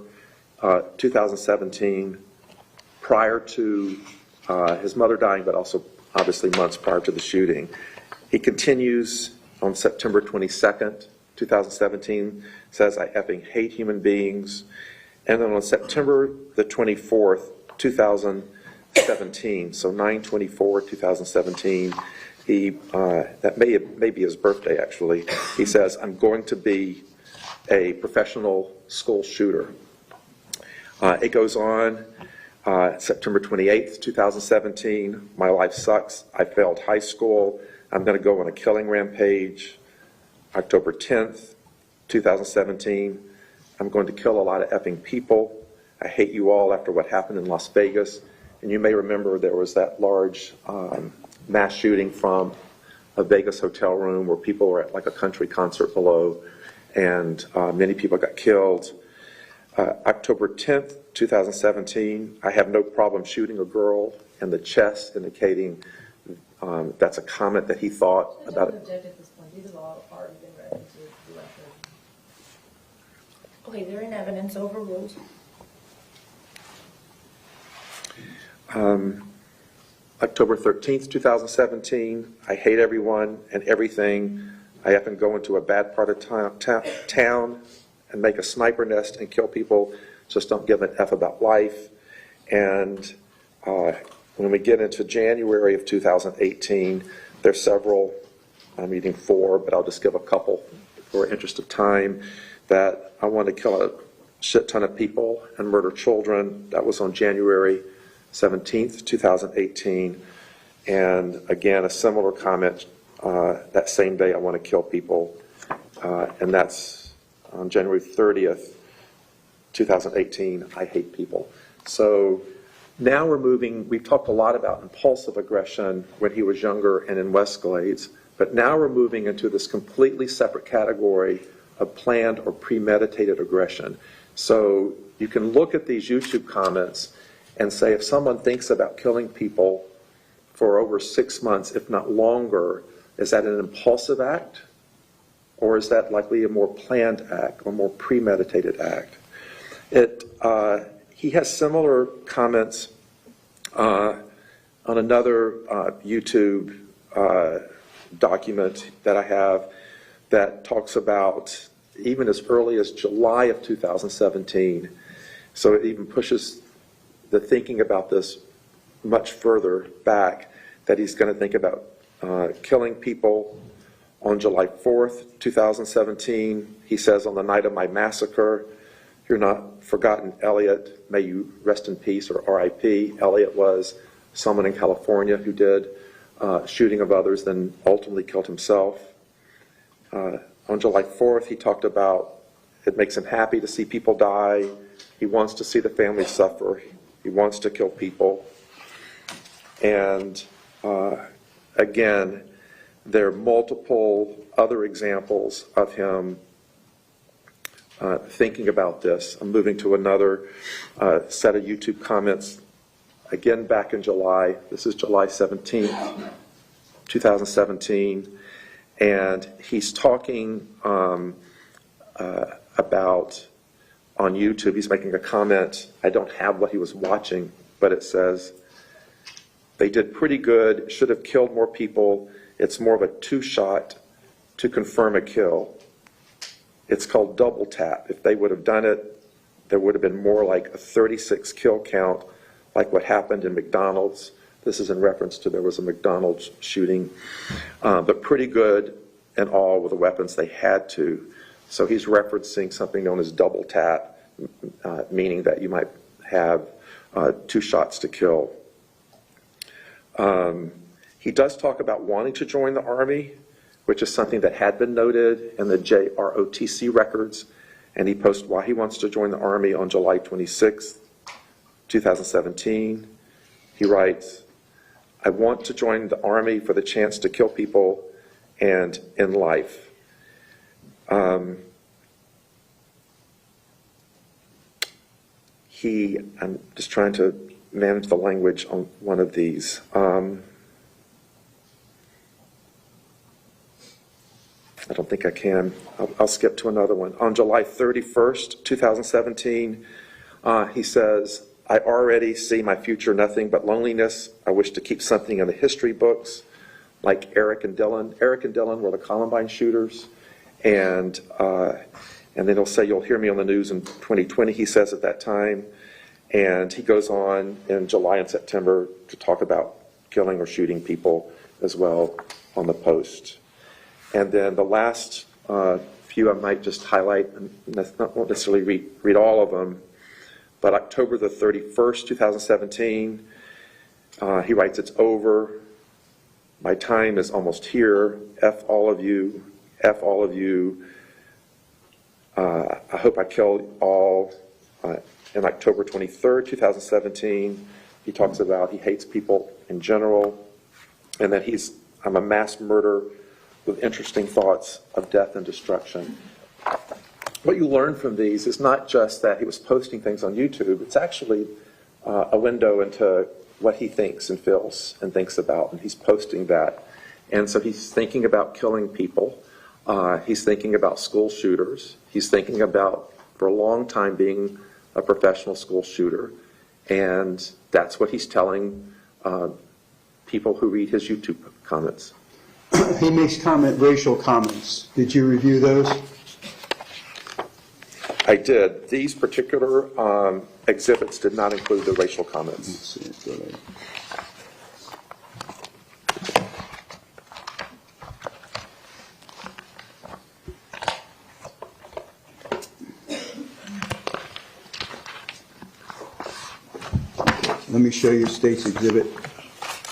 2017, prior to his mother dying, but also obviously months prior to the shooting. He continues on September 22nd, 2017, says, "I effing hate human beings." And then on September the 24th, 2017, so 9/24/2017, that may be his birthday actually, he says, "I'm going to be a professional school shooter." It goes on, September 28th, 2017, "My life sucks. I failed high school. I'm going to go on a killing rampage." October 10th, 2017, "I'm going to kill a lot of effing people. I hate you all after what happened in Las Vegas." And you may remember there was that large mass shooting from a Vegas hotel room where people were at like a country concert below, and many people got killed. October 10th, 2017, "I have no problem shooting a girl in the chest," indicating that's a comment that he thought about it. Object at this point. These have all already been read into the record. Okay, they're in evidence, overruled. October 13th, 2017, "I hate everyone and everything. I have to go into a bad part of town and make a sniper nest and kill people. Just don't give an F about life." And when we get into January of 2018, there's several, I'm reading 4, but I'll just give a couple for interest of time, that "I want to kill a shit ton of people and murder children." That was on January 17th, 2018. And again, a similar comment that same day, "I want to kill people." And that's on January 30th, 2018, "I hate people." So now we've talked a lot about impulsive aggression when he was younger and in Westglades, but now we're moving into this completely separate category of planned or premeditated aggression. So you can look at these YouTube comments and say, if someone thinks about killing people for over 6 months, if not longer, is that an impulsive act? Or is that likely a more planned act or more premeditated act? He has similar comments on another YouTube document that I have that talks about even as early as July of 2017. So it even pushes the thinking about this much further back, that he's going to think about killing people. On July 4th, 2017, he says, "On the night of my massacre, you're not forgotten, Elliot. May you rest in peace," or RIP. Elliot was someone in California who did shooting of others, then ultimately killed himself. On July 4th, he talked about It makes him happy to see people die. He wants to see the family suffer. He wants to kill people. And again, there are multiple other examples of him thinking about this. I'm moving to another set of YouTube comments. Again, back in July. This is July 17th, 2017. And he's talking about, on YouTube, he's making a comment. I don't have what he was watching, but it says, they did pretty good, should have killed more people. It's more of a two-shot to confirm a kill. It's called double tap. If they would have done it, there would have been more like a 36 kill count, like what happened in McDonald's. This is in reference to there was a McDonald's shooting, but pretty good and all with the weapons they had to. So he's referencing something known as double tap, meaning that you might have 2 shots to kill. He does talk about wanting to join the Army, which is something that had been noted in the JROTC records, and he posts why he wants to join the Army on July 26, 2017. He writes, I want to join the Army for the chance to kill people and in life. I'm just trying to manage the language on one of these. I don't think I can. I'll skip to another one. On July 31st, 2017, he says, I already see my future nothing but loneliness. I wish to keep something in the history books, like Eric and Dylan. Eric and Dylan were the Columbine shooters. And then he'll say, you'll hear me on the news in 2020, he says at that time. And he goes on in July and September to talk about killing or shooting people as well on the Post. And then the last few I might just highlight, and won't necessarily read all of them, but October the 31st, 2017, he writes, it's over. My time is almost here. F all of you. F all of you. I hope I kill all. In October 23rd, 2017, he talks about he hates people in general, and that I'm a mass murderer with interesting thoughts of death and destruction. What you learn from these is not just that he was posting things on YouTube, it's actually a window into what he thinks and feels and thinks about, and he's posting that. And so he's thinking about killing people. He's thinking about school shooters. He's thinking about, for a long time, being a professional school shooter. And that's what he's telling people who read his YouTube comments. He makes racial comments. Did you review those? I did. These particular exhibits did not include the racial comments. Let's see, go ahead. Let me show you State's Exhibit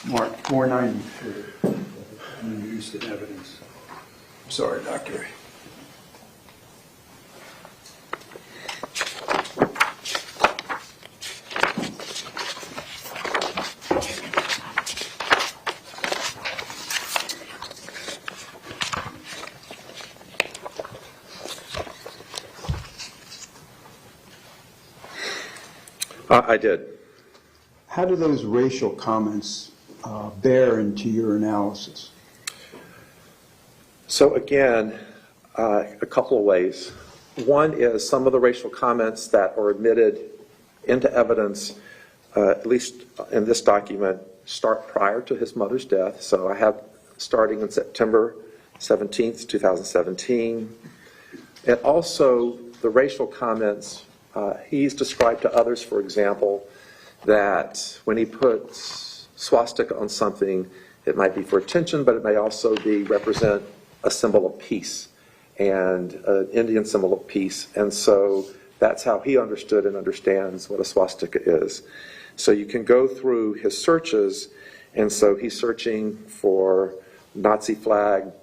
Mark 493. Used in evidence. Sorry, Doctor. I did. How do those racial comments bear into your analysis? So again, a couple of ways. One is some of the racial comments that are admitted into evidence, at least in this document, start prior to his mother's death. So I have starting in September 17th, 2017. And also the racial comments, he's described to others, for example, that when he puts swastika on something, it might be for attention, but it may also represent a symbol of peace and an Indian symbol of peace. And so that's how he understood and understands what a swastika is. So you can go through his searches, and so he's searching for Nazi flag,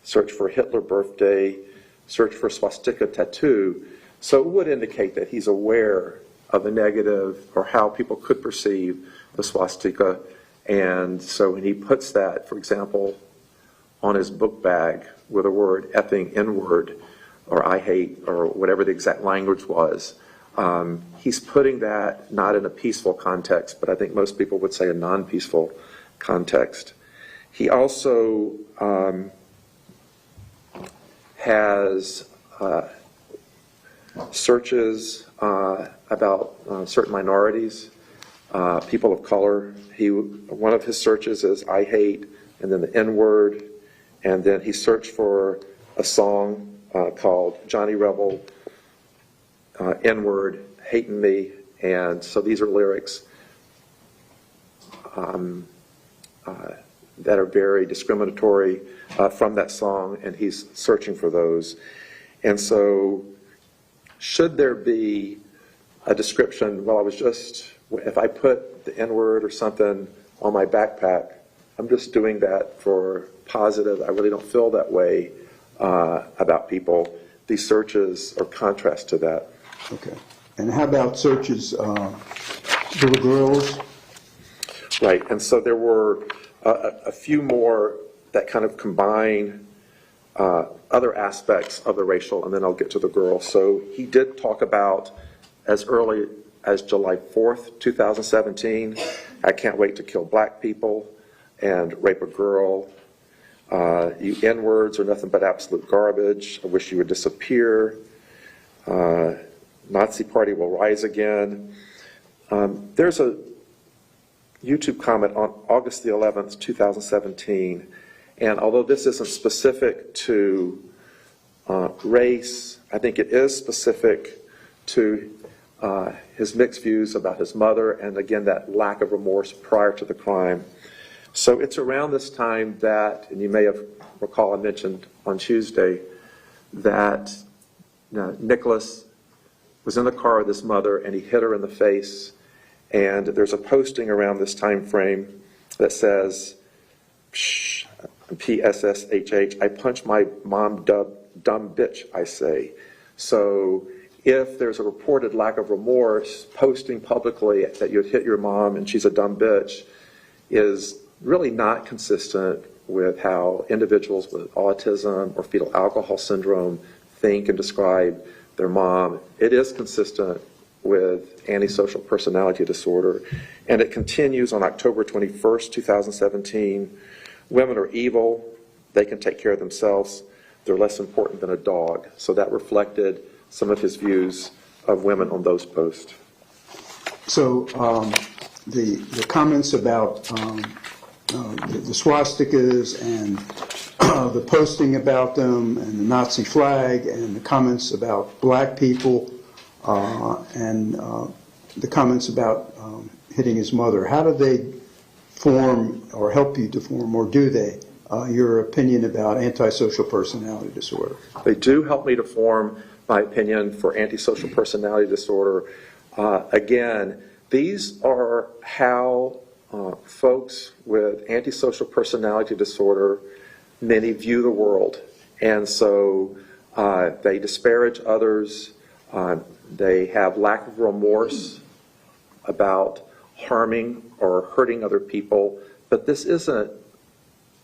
search for Hitler birthday, search for swastika tattoo. So it would indicate that he's aware of the negative or how people could perceive the swastika. And so when he puts that, for example, on his book bag with a word effing N-word or I hate or whatever the exact language was, he's putting that not in a peaceful context, but I think most people would say a non-peaceful context. He also has searches about certain minorities, people of color. One of his searches is I hate, and then the N-word, and then he searched for a song called Johnny Rebel, N-word, hating me, and so these are lyrics that are very discriminatory from that song, and he's searching for those. And so should there be a description, well, if I put the N-word or something on my backpack, I'm just doing that for positive, I really don't feel that way about people. These searches are contrast to that. Okay. And how about searches for the girls? Right, and so there were a few more that kind of combine other aspects of the racial, and then I'll get to the girl. So he did talk about as early as July 4th, 2017, I can't wait to kill black people and rape a girl. You N-words are nothing but absolute garbage. I wish you would disappear. Nazi party will rise again. There's a YouTube comment on August the 11th, 2017, and although this isn't specific to race, I think it is specific to his mixed views about his mother, and again, that lack of remorse prior to the crime. So it's around this time that, and you may have recall I mentioned on Tuesday, that Nikolas was in the car with his mother and he hit her in the face. And there's a posting around this time frame that says, PSSHH, I punch my mom, dumb bitch, I say. So if there's a reported lack of remorse, posting publicly that you hit your mom and she's a dumb bitch is really not consistent with how individuals with autism or fetal alcohol syndrome think and describe their mom. It is consistent with antisocial personality disorder, and it continues on October 21st, 2017. Women are evil, they can take care of themselves, they're less important than a dog. So that reflected some of his views of women on those posts. So the comments about the swastikas and the posting about them and the Nazi flag and the comments about black people and the comments about hitting his mother, how do they form or help you to form, or do they, your opinion about antisocial personality disorder? They do help me to form my opinion for antisocial personality disorder. Again, these are how folks with antisocial personality disorder, many view the world. And so they disparage others. They have lack of remorse about harming or hurting other people. But this isn't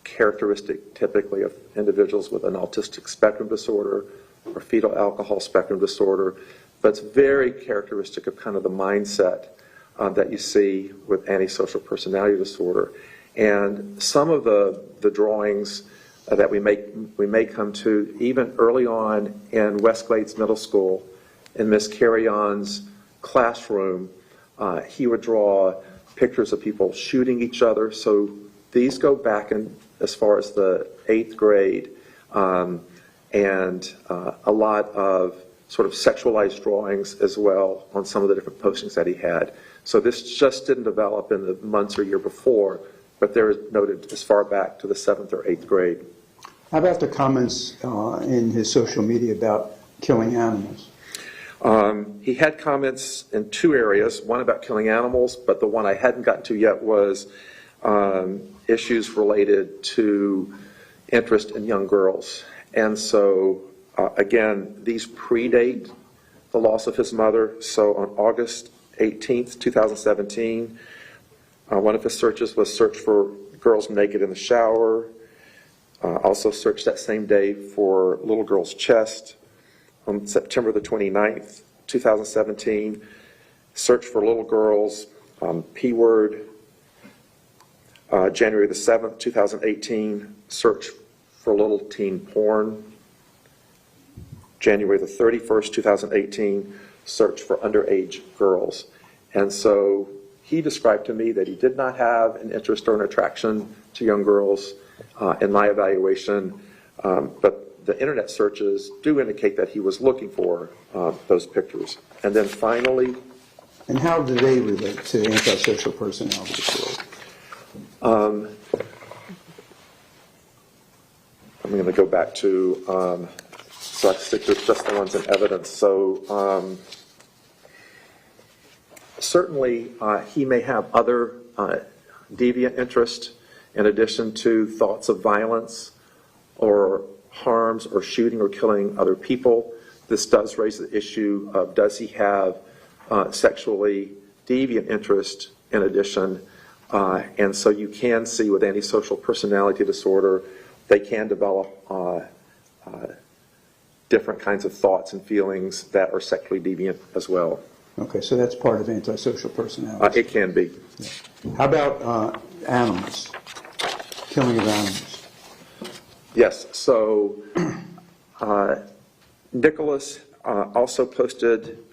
characteristic typically of individuals with an autistic spectrum disorder or fetal alcohol spectrum disorder, but it's very characteristic of kind of the mindset that you see with antisocial personality disorder. And some of the drawings that we may come to even early on in Westglades Middle School, in Miss Carry-On's classroom, he would draw pictures of people shooting each other. So these go back in as far as the 8th grade, and a lot of sort of sexualized drawings as well on some of the different postings that he had. So this just didn't develop in the months or year before, but they're noted as far back to the 7th or 8th grade. How about the comments in his social media about killing animals? He had comments in two areas, one about killing animals, but the one I hadn't gotten to yet was issues related to interest in young girls. And so Again, these predate the loss of his mother. So on August 18th, 2017, one of his searches was search for girls naked in the shower. Also searched that same day for little girl's chest. On September the 29th, 2017, search for little girls, P-word. January the 7th, 2018, search for little teen porn. January the 31st, 2018, search for underage girls. And so he described to me that he did not have an interest or an attraction to young girls in my evaluation, but the internet searches do indicate that he was looking for those pictures. And then finally... And how do they relate to antisocial personality disorder? I'm going to go back to, so I stick to just the ones in evidence. So certainly he may have other deviant interest in addition to thoughts of violence or harms or shooting or killing other people. This does raise the issue of does he have sexually deviant interest in addition. And so you can see with antisocial personality disorder, they can develop different kinds of thoughts and feelings that are sexually deviant as well. Okay, so that's part of antisocial personality. It can be. Yeah. How about animals? Killing of animals? Yes, so Nikolas also posted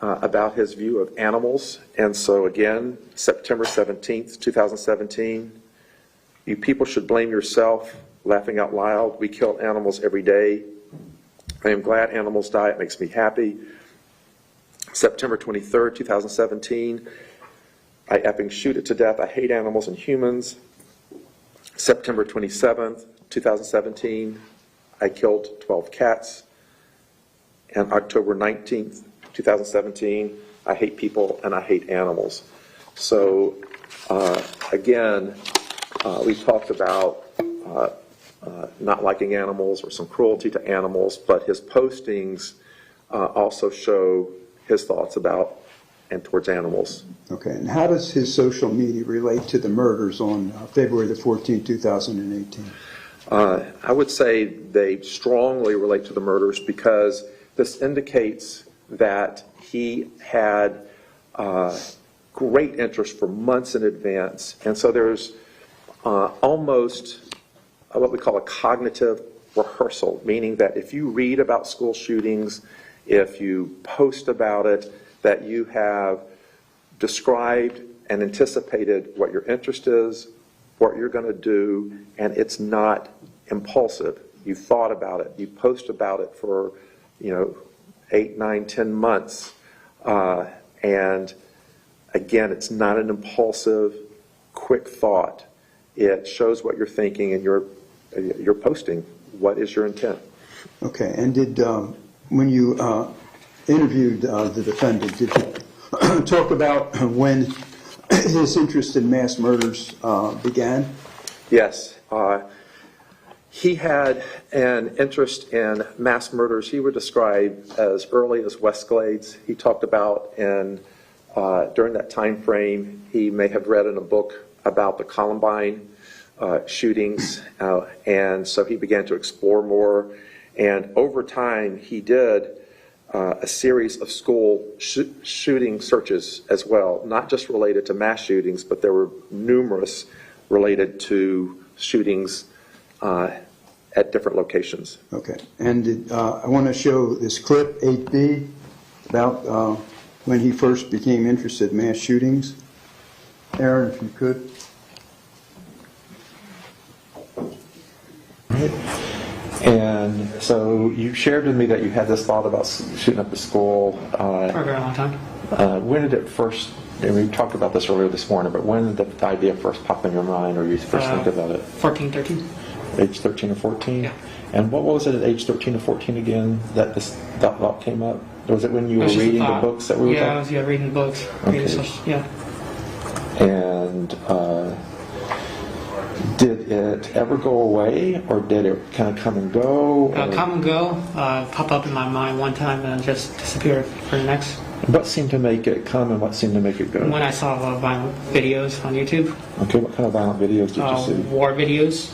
about his view of animals. And so again, September 17th, 2017, you people should blame yourself, laughing out loud. We kill animals every day. I am glad animals die. It makes me happy. September 23rd, 2017, I effing shoot it to death. I hate animals and humans. September 27th, 2017, I killed 12 cats. And October 19th, 2017, I hate people and I hate animals. So again, we talked about not liking animals or some cruelty to animals, but his postings also show his thoughts about and towards animals. Okay, and how does his social media relate to the murders on February the 14th, 2018? I would say they strongly relate to the murders because this indicates that he had great interest for months in advance. And so there's almost what we call a cognitive rehearsal, meaning that if you read about school shootings, if you post about it, that you have described and anticipated what your interest is, what you're going to do, and it's not impulsive. You thought about it. You post about it for, 8, 9, 10 months. And again, it's not an impulsive, quick thought. It shows what you're thinking and you're posting. What is your intent? Okay, and did, when you interviewed the defendant, did you talk about when his interest in mass murders began? Yes. He had an interest in mass murders he would describe as early as Westglades. He talked about during that time frame, he may have read in a book about the Columbine shootings, and so he began to explore more. And over time, he did a series of school shooting searches as well, not just related to mass shootings, but there were numerous related to shootings at different locations. Okay, and I want to show this clip, 8B, about when he first became interested in mass shootings. Aaron, if you could. And so you shared with me that you had this thought about shooting up the school. For a very long time. When did it first, and we talked about this earlier this morning, but when did the idea first pop in your mind or you first think about it? 14, 13. Age 13 or 14? Yeah. And what was it at age 13 or 14 again that this thought came up? Was it when you were It was just a reading the thought. books that we were Yeah, talking? reading the books. Okay. Yeah. And Did it ever go away, or did it kind of come and go? Come and go, pop up in my mind one time and then just disappear for the next. What seemed to make it come and what seemed to make it go? When I saw violent videos on YouTube, Okay, what kind of violent videos did you see? war videos,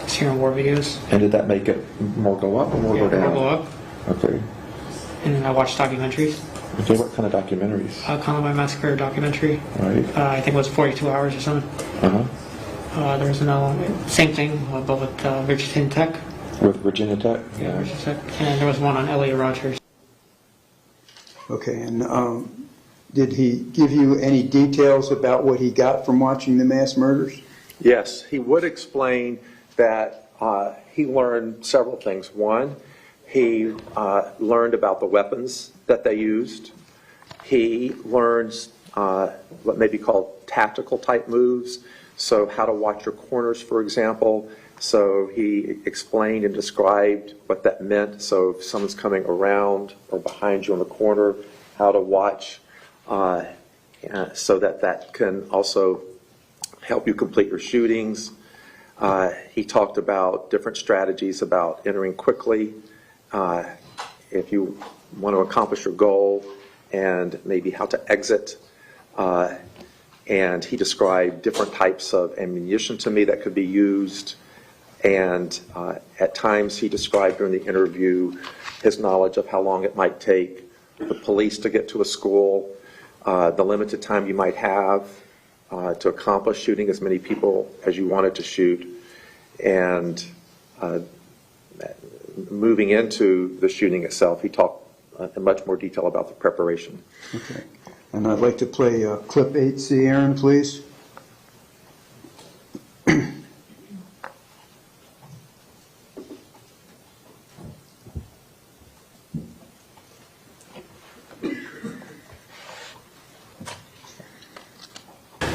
Syrian war videos. And did that make it more go up or more go down? Go up. Okay. And then I watched documentaries. Okay, what kind of documentaries? Columbine Massacre documentary. Right. I think it was 42 hours or something. Uh-huh. There was same thing, but with Virginia Tech. With Virginia Tech? Yeah, Virginia Tech. And there was one on Elliot Rogers. Okay, and did he give you any details about what he got from watching the mass murders? Yes, he would explain that he learned several things. One, he learned about the weapons that they used. He learns what may be called tactical type moves, so how to watch your corners, for example. So he explained and described what that meant. So if someone's coming around or behind you in the corner, how to watch so that can also help you complete your shootings. He talked about different strategies about entering quickly if you want to accomplish your goal, and maybe how to exit. And he described different types of ammunition to me that could be used. And at times he described during the interview his knowledge of how long it might take the police to get to a school, the limited time you might have to accomplish shooting as many people as you wanted to shoot, and moving into the shooting itself, he talked in much more detail about the preparation. Okay. And I'd like to play clip 8C, Aaron, please.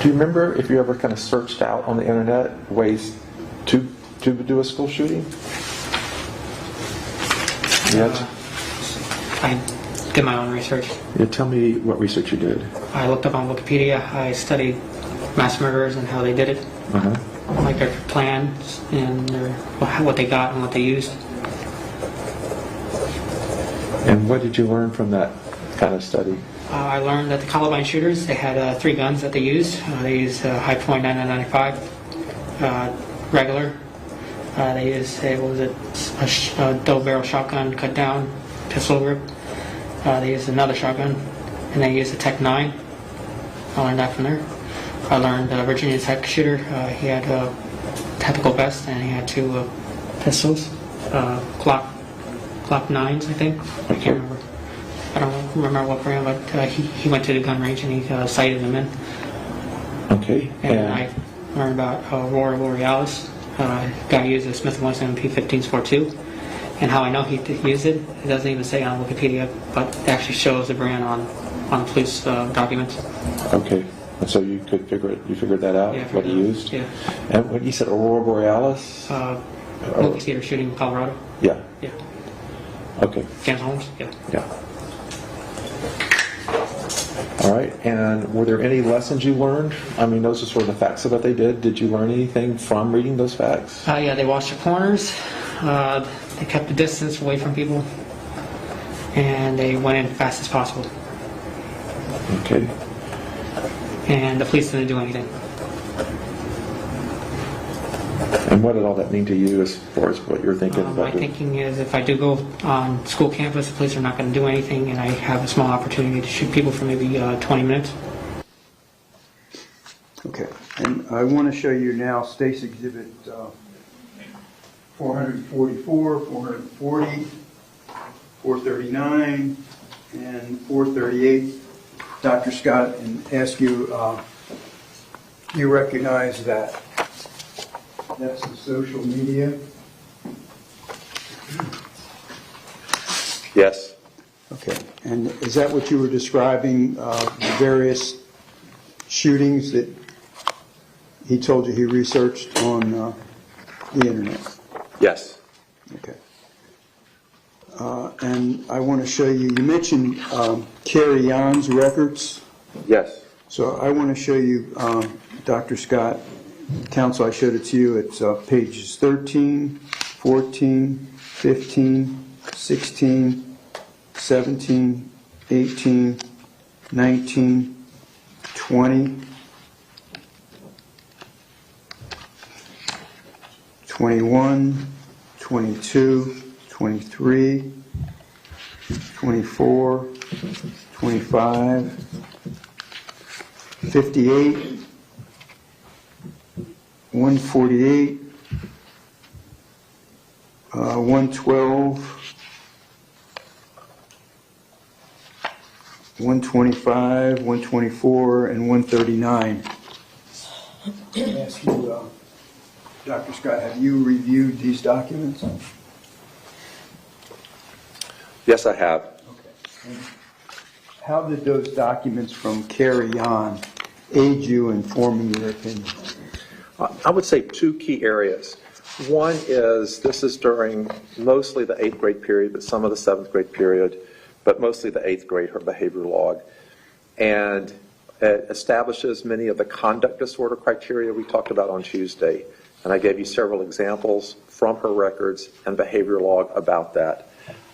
Do you remember if you ever kind of searched out on the internet ways to do a school shooting? Yet? I did my own research. Yeah, tell me what research you did. I looked up on Wikipedia. I studied mass murderers and how they did it, Uh-huh. like their plans and what they got and what they used. And what did you learn from that kind of study? I learned that the Columbine shooters, they had 3 guns that they used. They used high point 995, regular. They used a double barrel shotgun cut down, pistol grip. They used another shotgun, and they used a Tech 9. I learned that from there. I learned Virginia Tech shooter, he had a tactical vest and he had 2 pistols, Glock 9s, I think. I can't remember. I don't remember what brand, but he went to the gun range and he sighted them in. Okay. And I learned about Aurora Borealis. Guy used a Smith & Wesson MP15-42. And how I know he used it, it doesn't even say on Wikipedia, but it actually shows the brand on police documents. Okay. And so you figured that out, Yeah, what he used? Yeah. And when you said Aurora Borealis? Movie theater shooting in Colorado. Yeah. Yeah. Okay. James Holmes. Yeah. Yeah. All right. And were there any lessons you learned? I mean, those are sort of the facts of what they did. Did you learn anything from reading those facts? Yeah, they watched the corners. They kept the distance away from people. And they went in as fast as possible. Okay. And the police didn't do anything. And what did all that mean to you as far as what you're thinking My about doing? thinking is if I do go on school campus, the police are not going to do anything, and I have a small opportunity to shoot people for maybe 20 minutes. Okay, and I want to show you now State's Exhibit 444, 440, 439, and 438. Dr. Scott, and ask you, you recognize that that's the social media? Yes. Okay, and is that what you were describing, the various shootings that he told you he researched on the internet? Yes. Okay. And I want to show you, you mentioned Carrie Jan's records. Yes. So I want to show you, Dr. Scott, Counsel, I showed it to you. It's pages 13, 14, 15, 16, 17, 18, 19, 20, 21, 22, 23, 24, 25, 58, 148, 112, 125, 124, and 139. I ask you, Dr. Scott, have you reviewed these documents? Yes, I have. Okay. How did those documents from Carry On aid you in forming your opinion? I would say two key areas. One is, this is during mostly the 8th grade period, but some of the 7th grade period, but mostly the 8th grade, her behavior log. And it establishes many of the conduct disorder criteria we talked about on Tuesday. And I gave you several examples from her records and behavior log about that.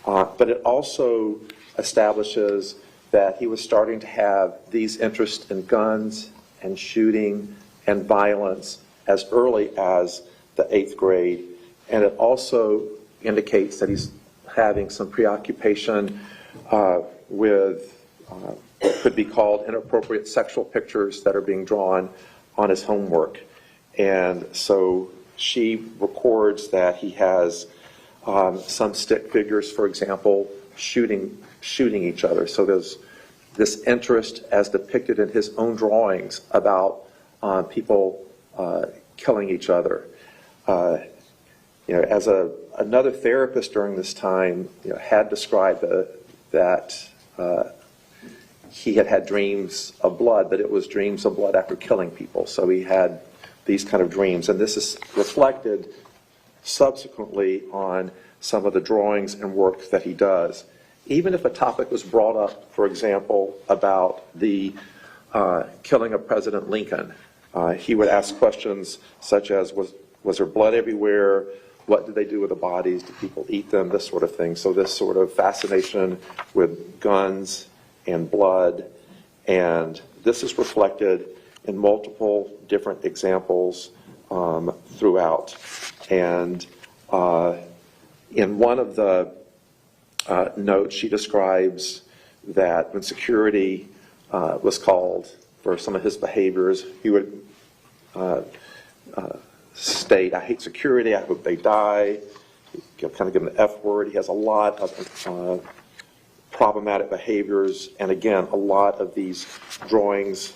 But it also establishes that he was starting to have these interests in guns and shooting and violence as early as the 8th grade. And it also indicates that he's having some preoccupation with what could be called inappropriate sexual pictures that are being drawn on his homework. And so she records that he has some stick figures, for example, shooting each other. So there's this interest, as depicted in his own drawings, about people killing each other. As another therapist during this time, had described that he had had dreams of blood, but it was dreams of blood after killing people. So he had these kind of dreams, and this is reflected subsequently on some of the drawings and work that he does. Even if a topic was brought up, for example, about the killing of President Lincoln, he would ask questions such as, was there blood everywhere? What did they do with the bodies? Did people eat them? This sort of thing. So this sort of fascination with guns and blood, and this is reflected in multiple different examples throughout. And in one of the notes, she describes that when security was called for some of his behaviors, he would state, "I hate security, I hope they die." He'll kind of give them the F word. He has a lot of problematic behaviors, and again, a lot of these drawings,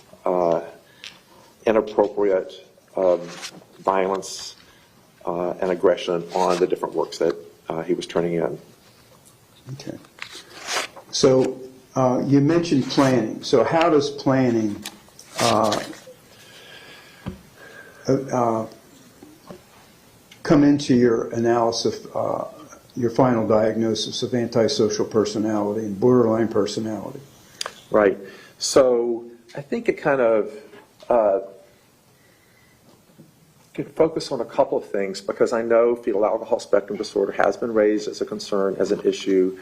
inappropriate violence and aggression on the different works that he was turning in. Okay. So you mentioned planning. So how does planning come into your analysis, your final diagnosis of antisocial personality and borderline personality? Right. So I think it kind of can focus on a couple of things, because I know fetal alcohol spectrum disorder has been raised as a concern, as an issue.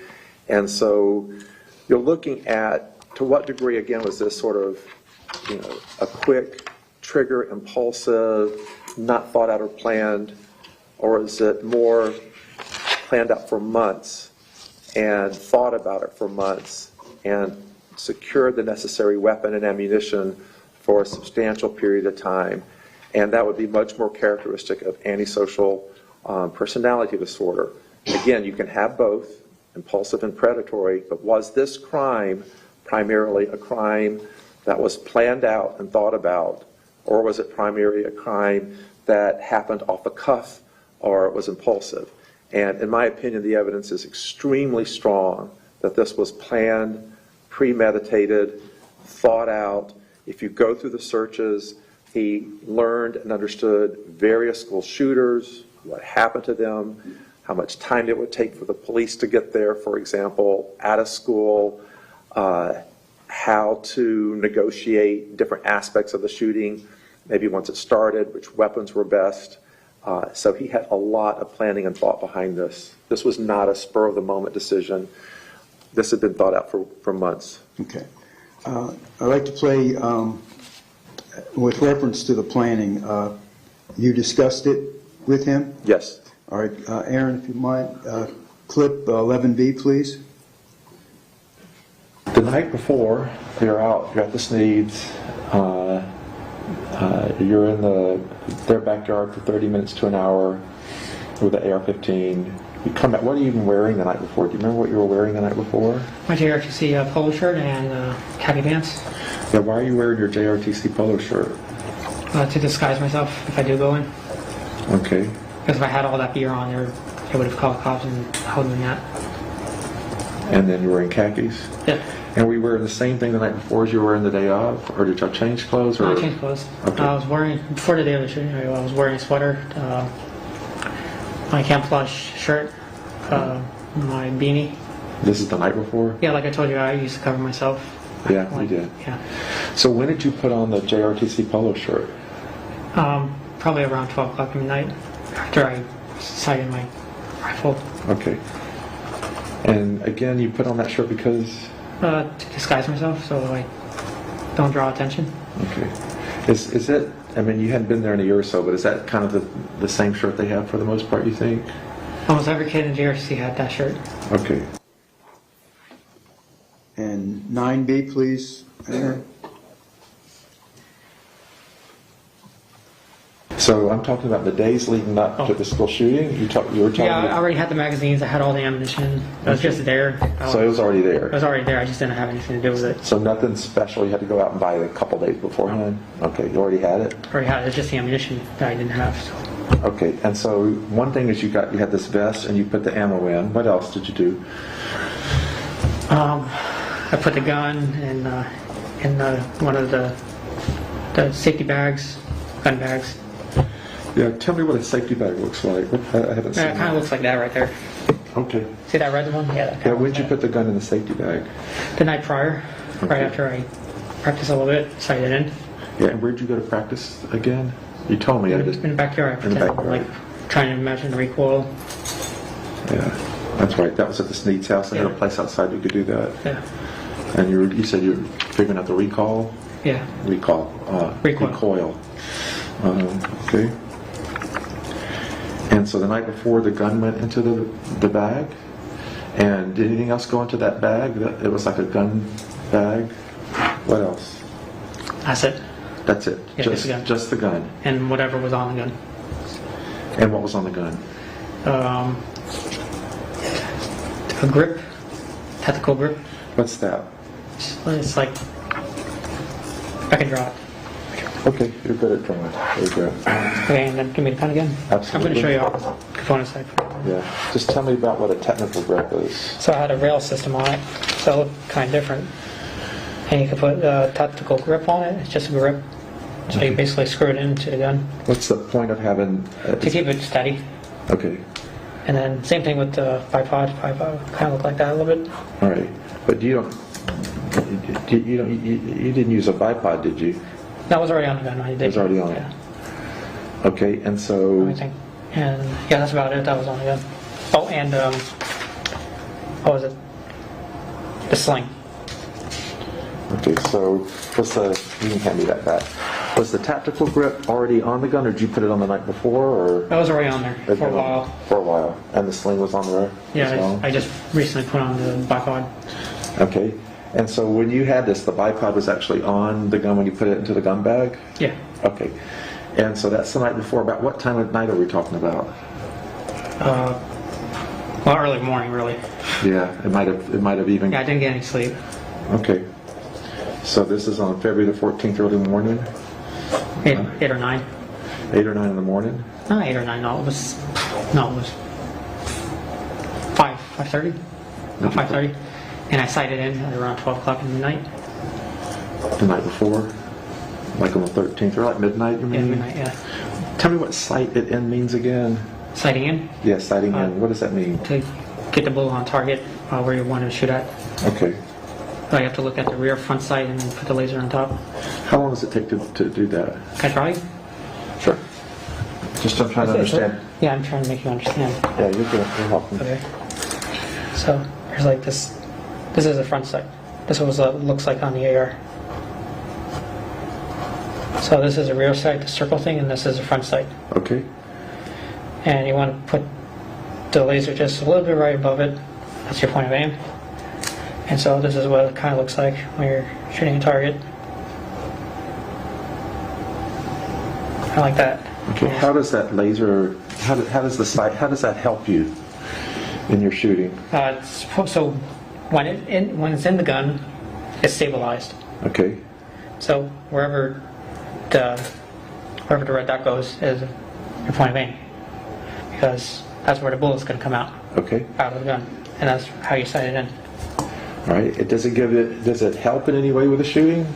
And so you're looking at, to what degree, again, was this sort of, a quick trigger, impulsive, not thought out or planned, or is it more planned out for months and thought about it for months and secured the necessary weapon and ammunition for a substantial period of time? And that would be much more characteristic of antisocial personality disorder. Again, you can have both, impulsive and predatory, but was this crime primarily a crime that was planned out and thought about, or was it primarily a crime that happened off the cuff, or it was impulsive? And in my opinion, the evidence is extremely strong that this was planned, premeditated, thought out. If you go through the searches, he learned and understood various school shooters, what happened to them, how much time it would take for the police to get there, for example, out of school, how to negotiate different aspects of the shooting, maybe once it started, which weapons were best. So he had a lot of planning and thought behind this. This was not a spur-of-the-moment decision. This had been thought out for months. Okay. I'd like to play, with reference to the planning, you discussed it with him? Yes. All right, Aaron, if you mind, clip 11B, please. The night before, you're out, you're at the Sneeds, you're in their backyard for 30 minutes to an hour with the AR-15. You come back, what are you even wearing the night before? Do you remember what you were wearing the night before? My JRTC polo shirt and khaki pants Yeah, why are you wearing your JRTC polo shirt? to disguise myself if I do go in. Okay. Because if I had all that gear on there, they would have called cops and held me that. And then you're wearing khakis? Yeah. And were you wearing the same thing the night before as you were wearing the day of? Or did y'all change clothes? Or? No, I changed clothes. Okay. I was wearing, before the day of the shooting, I was wearing a sweater, my camouflage shirt, my beanie. This is the night before? Yeah, like I told you, I used to cover myself. Yeah, Like, you did. Yeah. So when did you put on the JRTC polo shirt? Probably around 12 o'clock at night after I sighted my rifle Okay. And again, you put on that shirt because? to disguise myself so I don't draw attention. Okay. Is it, I mean, you hadn't been there in a year or so, but is that kind of the same shirt they have for the most part, you think? Almost every kid in JRC had that shirt. Okay. And 9B, please, Aaron. So I'm talking about the days leading up to the school shooting. You were telling Yeah, me. I already had the magazines. I had all the ammunition. It was just there. So it was already It there. was already there. I just didn't have anything to do with it. So nothing special. You had to go out and buy it a couple days beforehand. Okay, you already had it. Already had it. It's just the ammunition that I didn't have. So. Okay, and so one thing is you had this vest and you put the ammo in. What else did you do? I put the gun in one of the safety bags, gun bags. Yeah, tell me what a safety bag looks like. I haven't seen It kind of looks like that right there. Okay. See that red one? Yeah. That Yeah, kinda when looks did you like put the gun in the safety bag? that. The night prior, right Okay. after I practiced a little bit, sighted in. Yeah, and where'd you go to practice again? You told me. I just, In the backyard, I In the pretended, backyard. like trying to imagine the recoil. yeah, that's right. That was at the Sneed's house. They had a Yeah. place outside you could do that. Yeah. And you said you were figuring out the recoil? Yeah. Recoil. Recoil. Okay. And so the night before, the gun went into the bag. And did anything else go into that bag? It was like a gun bag. What else? That's it. That's it. Yeah, just the gun. Just the gun. And whatever was on the gun. And what was on the gun? A grip, tactical grip. What's that? It's like I can draw it. Okay, you're good at drawing. Very good. Okay, and then give me the pen again. Absolutely. I'm going to show you all the components. Yeah. Just tell me about what a technical grip is. So I had a rail system on it, so it looked kind of different. And you could put a tactical grip on it. It's just a grip. So you basically screw it into the gun What's the point of having? to keep it steady. Okay. And then same thing with the bipod. Bipod kind of looked like that a little bit. All right. But you didn't use a bipod, did you? That was already on the gun. I did. It was already on it. Yeah. Okay. And so. Everything. And yeah, that's about it. That was on the gun. Oh, and what was it? The sling. Okay. So what's the? You can hand me that back. Was the tactical grip already on the gun, or did you put it on the night before, or? That was already on there It's for a been on while. For a while. And the sling was on there as Yeah, well? I just recently put on the bipod. Okay. And so when you had this, the bipod was actually on the gun when you put it into the gun bag? Yeah. Okay. And so that's the night before. About what time of night are we talking about? Well, early morning, really. Yeah, it might have even. Yeah, I didn't get any sleep. Okay. So this is on February the 14th, early morning, 8 or 9. 8 or 9 in the morning. Not 8 or 9. No, it was 5:30. No, 5:30. And I sighted in at around 12 o'clock in the night. The night before, like on the 13th, or like midnight. You Yeah, mean? midnight. Yeah. Tell me what sight it in means again. Sighting in Yeah, sighting in. What does that mean? to get the bullet on target where you want to shoot at. Okay. I have to look at the rear front sight and then put the laser on top. How long does it take to do that? Can I try? Sure. Just I'm trying to understand. Yeah, I'm trying to make you understand. Yeah, you're good. You're welcome. Okay. So here's like this. This is the front sight. This is what it looks like on the AR. So this is a rear sight, the circle thing, and this is a front sight. Okay. And you want to put the laser just a little bit right above it. That's your point of aim. And so this is what it kind of looks like when you're shooting a target. Kind of like that. Okay. How does that laser? How does the sight? How does that help you in your shooting? So when it's in the gun, it's stabilized. Okay. So wherever the red dot goes is your point of aim, because that's where the bullet's going to come out Okay. of the gun, and that's how you sight it in. All right. Does it help in any way with the shooting?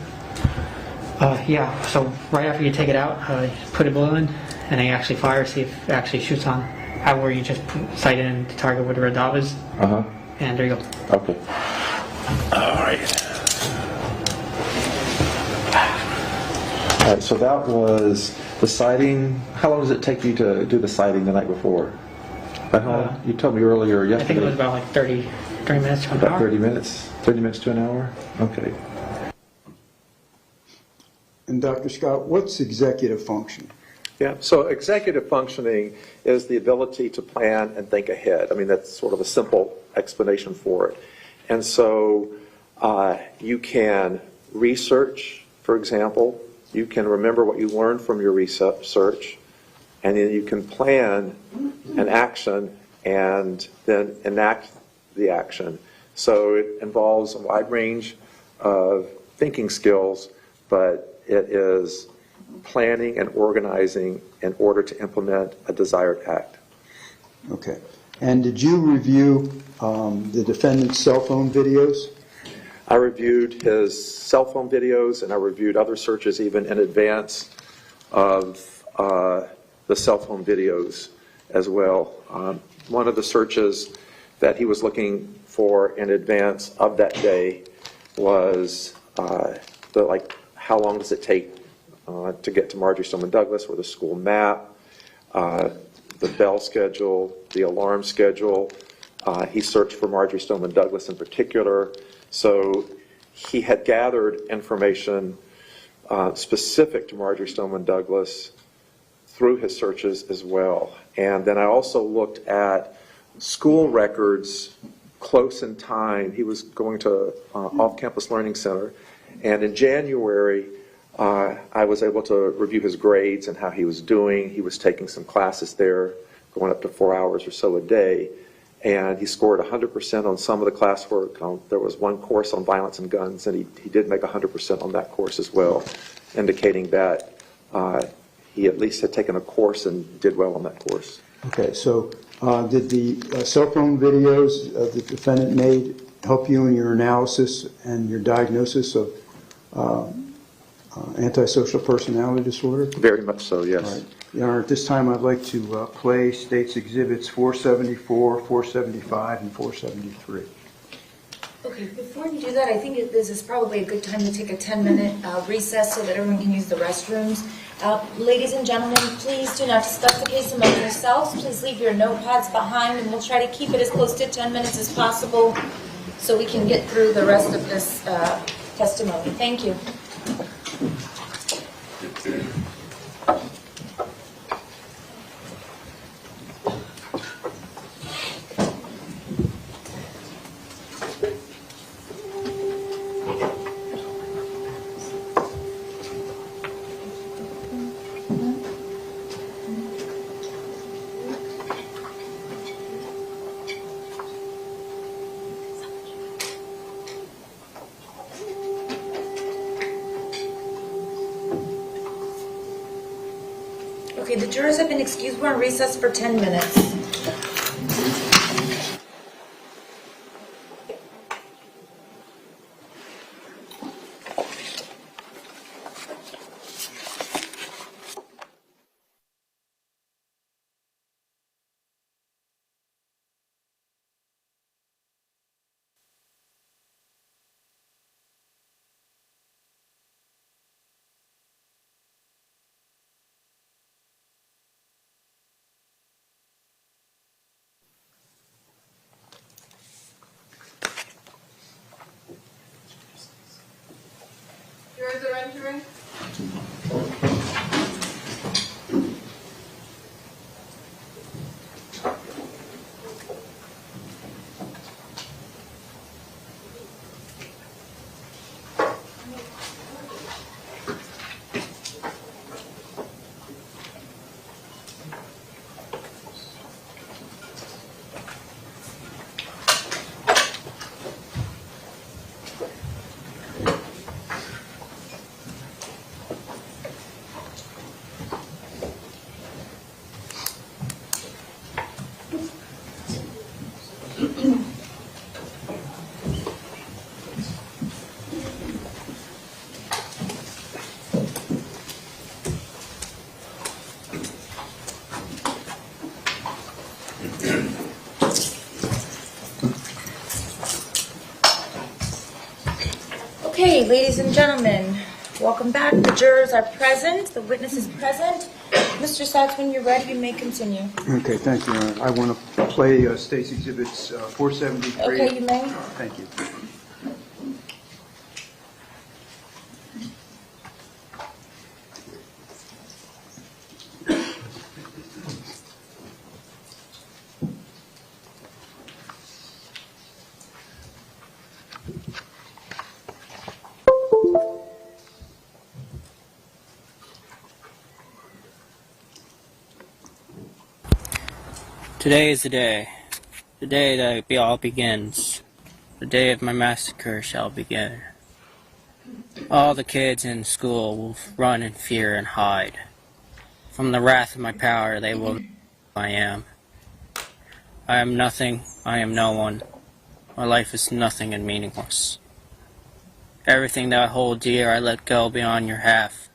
Yeah. So right after you take it out, you put a bullet in, and then you actually fire, see if it actually shoots on. Where you just sight in the target where the red dot is, and there you go. Okay. All right. All right, so that was the sighting. How long does it take you to do the sighting the night before? You told me earlier I yesterday. think it was about like 30 minutes to an About hour. 30 minutes? 30 minutes to an hour? Okay. And Dr. Scott, what's executive function? Yeah, so executive functioning is the ability to plan and think ahead. I mean, that's sort of a simple explanation for it. And so you can research, for example, you can remember what you learned from your research, and then you can plan an action and then enact the action. So it involves a wide range of thinking skills, but it is planning and organizing in order to implement a desired act. Okay. And did you review the defendant's cell phone videos? I reviewed his cell phone videos, and I reviewed other searches even in advance of the cell phone videos as well. One of the searches that he was looking for in advance of that day was how long does it take to get to Marjory Stoneman Douglas, or the school map, the bell schedule, the alarm schedule. He searched for Marjory Stoneman Douglas in particular. So he had gathered information specific to Marjory Stoneman Douglas through his searches as well. And then I also looked at school records close in time. He was going to Off-Campus Learning Center. And in January, I was able to review his grades and how he was doing. He was taking some classes there, going up to 4 hours or so a day. And he scored 100% on some of the classwork. There was one course on violence and guns, and he did make 100% on that course as well, indicating that he at least had taken a course and did well on that course. Okay, so did the cell phone videos the defendant made help you in your analysis and your diagnosis of antisocial personality disorder? Very much so, yes. All right. Your Honor, at this time I'd like to play State's Exhibits 474, 475, and 473. Okay, before you do that, I think this is probably a good time to take a 10-minute recess so that everyone can use the restrooms. Ladies and gentlemen, please do not discuss the case among yourselves. Please leave your notepads behind, and we'll try to keep it as close to 10 minutes as possible so we can get through the rest of this testimony. Thank you. Okay, the jurors have been excused. We're on recess for 10 minutes. Okay, ladies and gentlemen, welcome back. The jurors are present, the witness is present. Mr. Sachs, when you're ready, you may continue. Okay, thank you, Your Honor. I want to play State's Exhibits 473. Okay, you may. Thank you. Today is the day that it all begins. The day of my massacre shall begin. All the kids in school will run in fear and hide. From the wrath of my power they will know who I am. I am nothing, I am no one. My life is nothing and meaningless. Everything that I hold dear I let go beyond your half.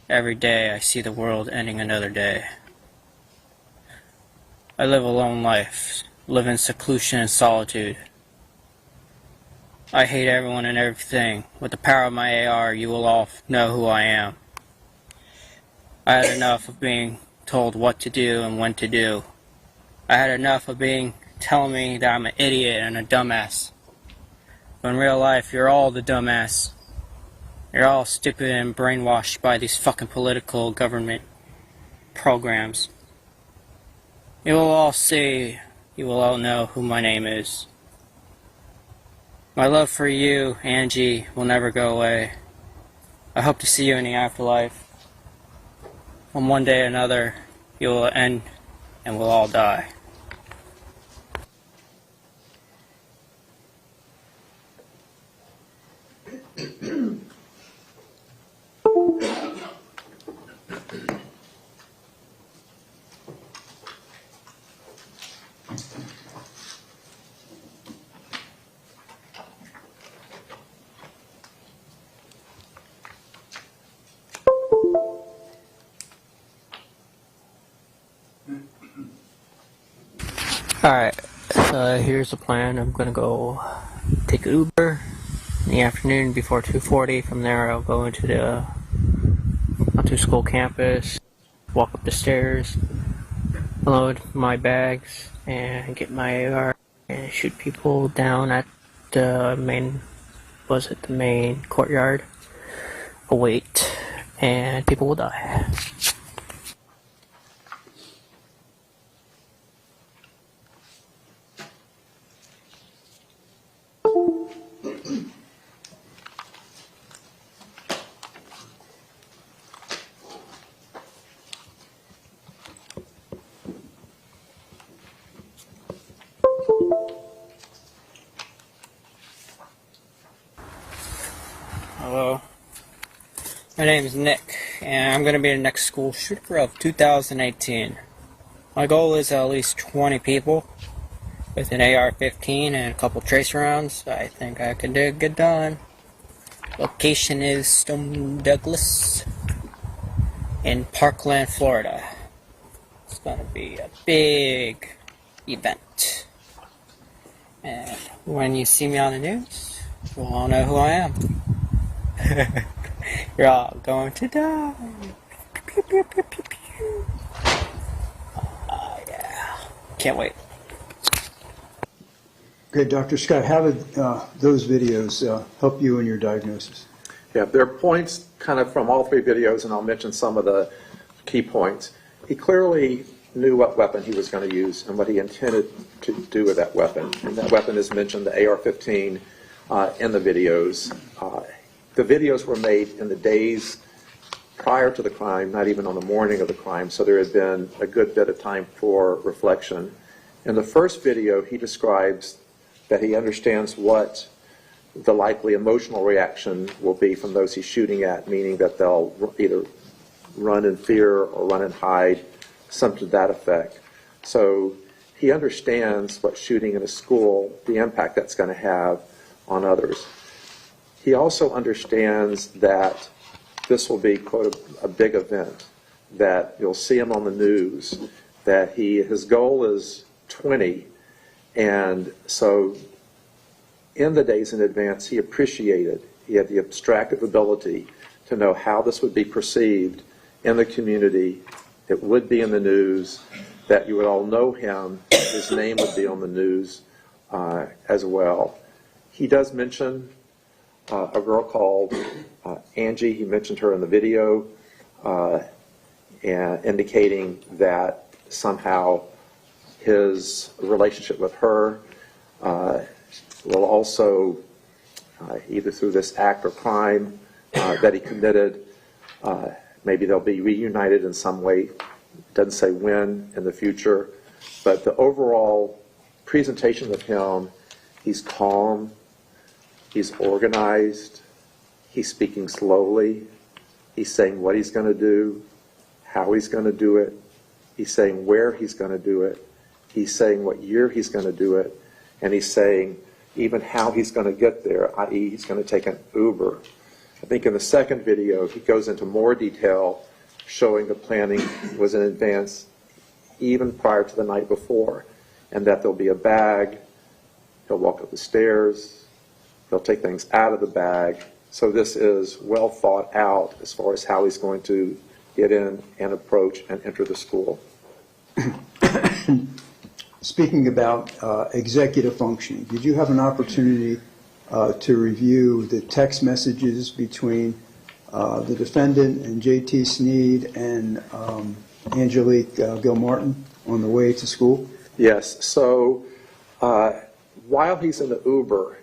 Every day I see the world ending another day. I live a lone life, live in seclusion and solitude. I hate everyone and everything. With the power of my AR, you will all know who I am. I had enough of being told what to do and when to do. I had enough of telling me that I'm an idiot and a dumbass. But in real life, you're all the dumbass. You're all stupid and brainwashed by these fucking political government programs. You will all see, you will all know who my name is. My love for you, Angie, will never go away. I hope to see you in the afterlife. On one day or another, you will end and we'll all die. Alright, so here's the plan. I'm gonna go take Uber in the afternoon before 2:40. From there I'll go onto school campus, walk up the stairs, load my bags, and get my AR and shoot people down at the main courtyard. Await, and people will die. Hello, my name is Nick, and I'm going to be the next school shooter of 2018. My goal is at least 20 people with an AR-15 and a couple tracer rounds. I think I can get done. Location is Stone Douglas in Parkland, Florida. It's going to be a big event. And when you see me on the news, you'll all know who I am. You're all going to die. Pew, pew, pew, pew, pew. Yeah. Can't wait. Okay, Dr. Scott, how did those videos help you in your diagnosis? Yeah, there are points kind of from all three videos, and I'll mention some of the key points. He clearly knew what weapon he was going to use and what he intended to do with that weapon. And that weapon is mentioned, the AR-15, in the videos. The videos were made in the days prior to the crime, not even on the morning of the crime, so there had been a good bit of time for reflection. In the first video, he describes that he understands what the likely emotional reaction will be from those he's shooting at, meaning that they'll either run in fear or run and hide, something to that effect. So he understands what shooting in a school, the impact that's going to have on others. He also understands that this will be, quote, a big event, that you'll see him on the news, that his goal is 20, and so in the days in advance, he appreciated, he had the abstractive ability to know how this would be perceived in the community. It would be in the news, that you would all know him, his name would be on the news as well. He does mention a girl called Angie. He mentioned her in the video, and indicating that somehow his relationship with her will also, either through this act or crime that he committed, maybe they'll be reunited in some way. Doesn't say when in the future, but the overall presentation of him, he's calm, he's organized, he's speaking slowly, he's saying what he's going to do, how he's going to do it, he's saying where he's going to do it, he's saying what year he's going to do it, and he's saying even how he's going to get there, i.e. he's going to take an Uber. I think in the second video he goes into more detail, showing the planning was in advance even prior to the night before, and that there'll be a bag, he'll walk up the stairs, he'll take things out of the bag. So this is well thought out as far as how he's going to get in and approach and enter the school. Speaking about executive functioning, did you have an opportunity to review the text messages between the defendant and J.T. Sneed and Angelique Gilmartin on the way to school? Yes. So while he's in the Uber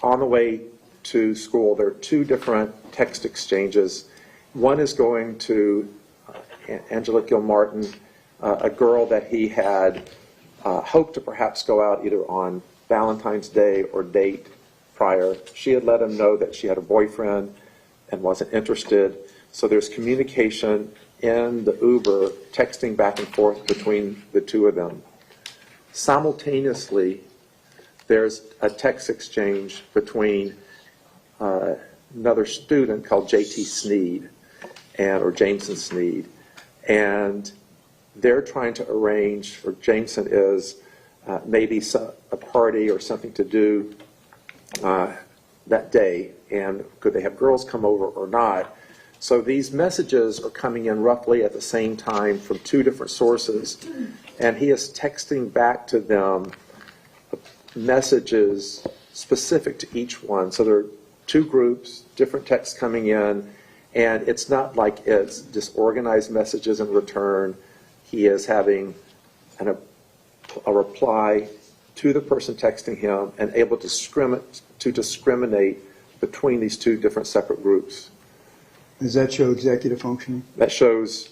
on the way to school, there are two different text exchanges. One is going to Angelique Gilmartin, a girl that he had hoped to perhaps go out either on Valentine's Day or date prior. She had let him know that she had a boyfriend and wasn't interested. So there's communication in the Uber, texting back and forth between the two of them. Simultaneously, there's a text exchange between another student called J.T. Sneed, or Jameson Sneed, and they're trying to arrange, or Jameson is, maybe a party or something to do that day, and could they have girls come over or not. So these messages are coming in roughly at the same time from two different sources, and he is texting back to them messages specific to each one. So there are two groups, different texts coming in, and it's not like it's disorganized messages in return. He is having a reply to the person texting him and able to discriminate between these two different separate groups. Does that show executive functioning? That shows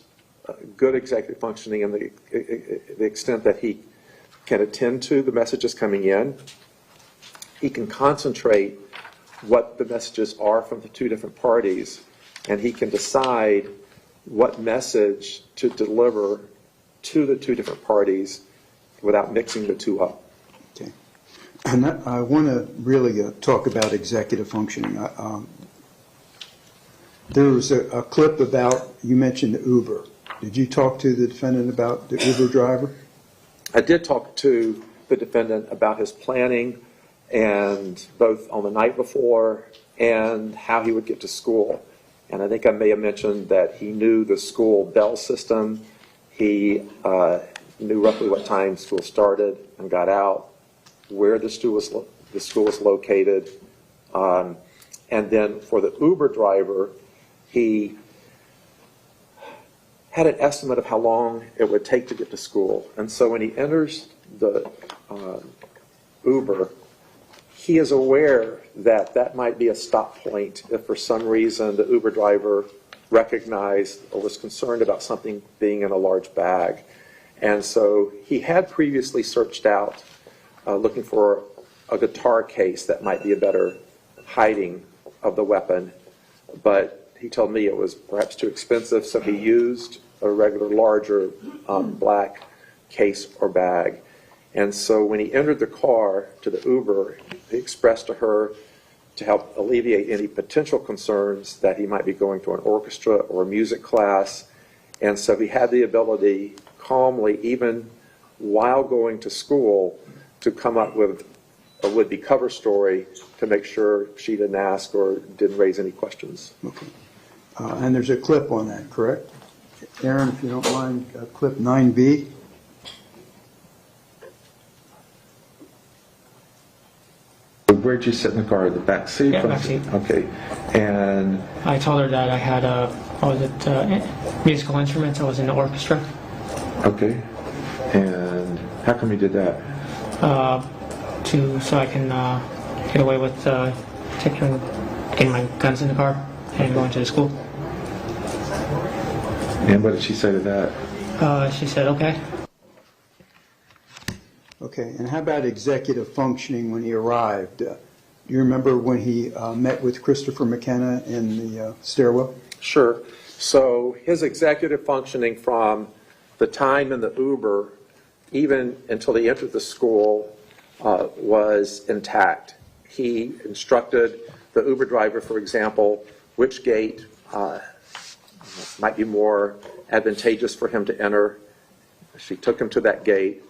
good executive functioning in the extent that he can attend to the messages coming in. He can concentrate what the messages are from the two different parties, and he can decide what message to deliver to the two different parties without mixing the two up. Okay. And I want to really talk about executive functioning. There was a clip about, you mentioned the Uber. Did you talk to the defendant about the Uber driver? I did talk to the defendant about his planning, and both on the night before and how he would get to school. And I think I may have mentioned that he knew the school bell system. He knew roughly what time school started and got out, where the school was located. And then for the Uber driver, he had an estimate of how long it would take to get to school. And so when he enters the Uber, he is aware that that might be a stop point if for some reason the Uber driver recognized or was concerned about something being in a large bag. And so he had previously searched out looking for a guitar case that might be a better hiding of the weapon, but he told me it was perhaps too expensive, so he used a regular larger black case or bag. And so when he entered the car to the Uber, he expressed to her to help alleviate any potential concerns that he might be going to an orchestra or a music class. And so he had the ability calmly, even while going to school, to come up with a would-be cover story to make sure she didn't ask or didn't raise any questions. Okay. And there's a clip on that, correct? Aaron, if you don't mind, clip 9B. Where'd you sit in the car? The back seat? Yeah, back seat. Okay. And I told her that I had musical instruments. I was in the orchestra. okay. And how come you did that? So I can get away with getting my guns in the car and going to the school. And what did she say to that? She said, okay. Okay, and how about executive functioning when he arrived? Do you remember when he met with Christopher McKenna in the stairwell? Sure. So his executive functioning from the time in the Uber, even until he entered the school, was intact. He instructed the Uber driver, for example, which gate might be more advantageous for him to enter. She took him to that gate.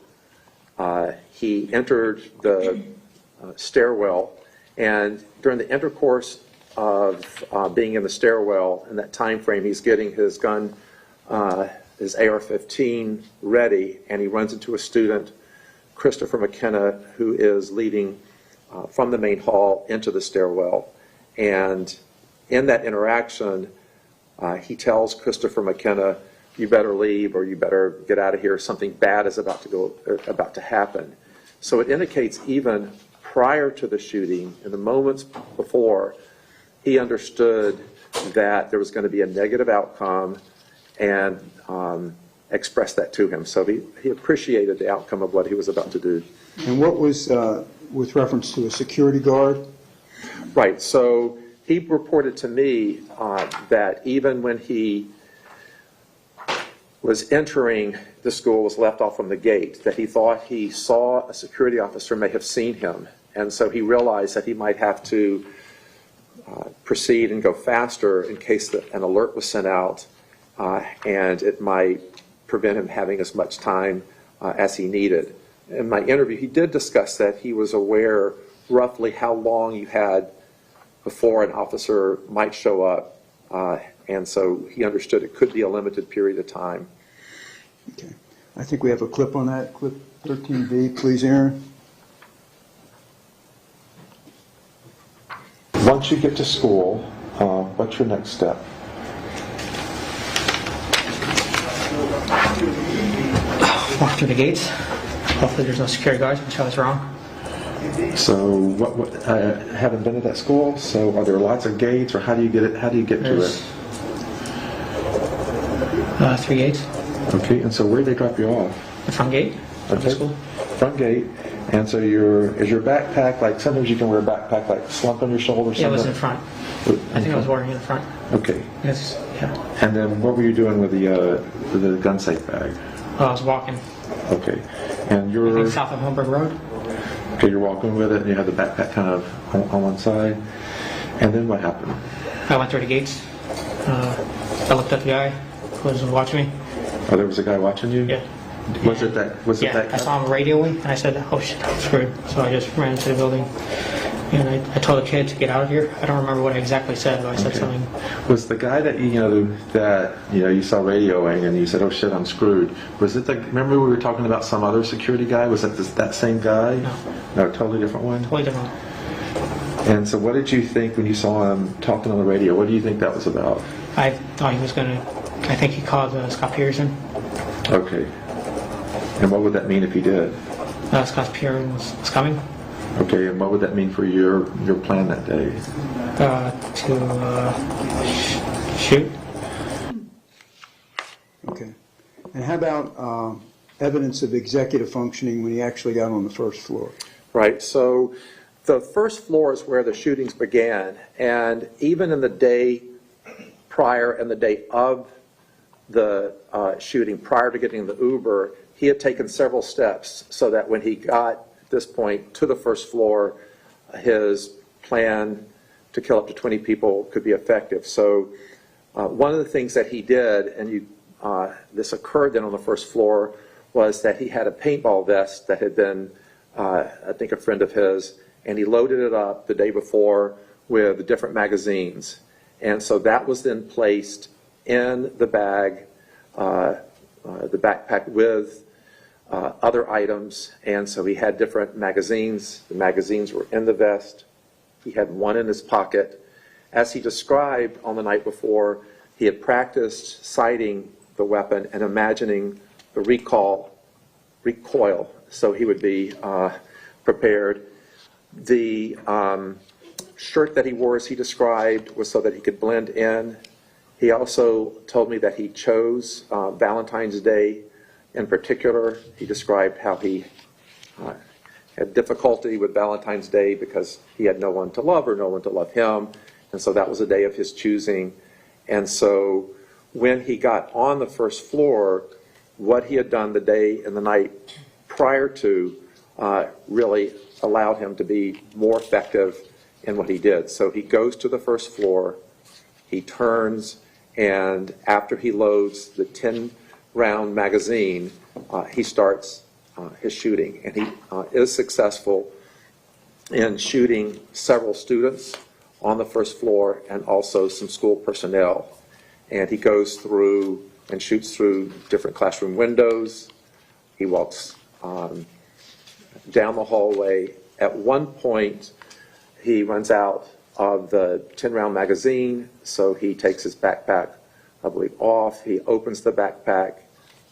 He entered the stairwell, and during the intercourse of being in the stairwell, in that time frame, he's getting his gun, his AR-15 ready, and he runs into a student, Christopher McKenna, who is leading from the main hall into the stairwell. And in that interaction, he tells Christopher McKenna, "You better leave, or you better get out of here. Something bad is about to happen." So it indicates even prior to the shooting, in the moments before, he understood that there was going to be a negative outcome and expressed that to him. So he appreciated the outcome of what he was about to do. And what was, with reference to a security guard? Right. So he reported to me that even when he was entering the school, was left off from the gate, that he thought he saw a security officer may have seen him. And so he realized that he might have to proceed and go faster in case an alert was sent out, and it might prevent him having as much time as he needed. In my interview, he did discuss that he was aware roughly how long you had before an officer might show up, and so he understood it could be a limited period of time. Okay. I think we have a clip on that. Clip 13B, please, Aaron. Once you get to school, what's your next step? Walk through the gates. Hopefully there's no security guards, which I was wrong. So I haven't been to that school, so are there lots of gates, or how do you get it? How do you get to There's it? 3 gates. Okay, and so where do they drop you off? The front gate of the Okay. school. Front gate. And so is your backpack, like sometimes you can wear a backpack like slump on your shoulder or something? Yeah, it was in front. I think I was wearing it in front. Okay. Yes, yeah. And then what were you doing with the gun safe bag? I was walking. Okay. And I you're think south of Holmberg Road. okay. You're walking with it, and you have the backpack kind of on one side. And then what happened? I went through the gates. I looked at the guy who was watching me. Oh, there was a guy watching you. Yeah. Was it that? Was it Yeah, that? I saw him radioing, and I said, "Oh shit, I'm screwed." So I just ran into the building, and I told the kid to get out of here. I don't remember what I exactly said, but I said Okay. something. Was the guy that you saw radioing and you said, "Oh shit, I'm screwed"? Was it remember we were talking about some other security guy? Was that that same guy? No. No, totally different one. Totally different. And so, what did you think when you saw him talking on the radio? What do you think that was about? I thought he was gonna. I think he called Scott Peterson. Okay. And what would that mean if he did? Scott Peterson was coming Okay, and what would that mean for your plan that day? to shoot. Okay. And how about evidence of executive functioning when he actually got on the first floor? Right. So the first floor is where the shootings began, and even in the day prior and the day of the shooting, prior to getting the Uber, he had taken several steps so that when he got at this point to the first floor, his plan to kill up to 20 people could be effective. So one of the things that he did, and this occurred then on the first floor, was that he had a paintball vest that had been I think a friend of his, and he loaded it up the day before with different magazines. And so that was then placed in the bag, the backpack with other items. And so he had different magazines. The magazines were in the vest. He had one in his pocket. As he described on the night before, he had practiced sighting the weapon and imagining the recoil, so he would be prepared. The shirt that he wore, as he described, was so that he could blend in. He also told me that he chose Valentine's Day in particular. He described how he had difficulty with Valentine's Day because he had no one to love or no one to love him, and so that was a day of his choosing. And so when he got on the first floor, what he had done the day and the night prior to really allowed him to be more effective in what he did. So he goes to the first floor, he turns, and after he loads the 10-round magazine, he starts his shooting. And he is successful in shooting several students on the first floor and also some school personnel. And he goes through and shoots through different classroom windows. He walks down the hallway. At one point, he runs out of the 10-round magazine, so he takes his backpack, I believe, off. He opens the backpack.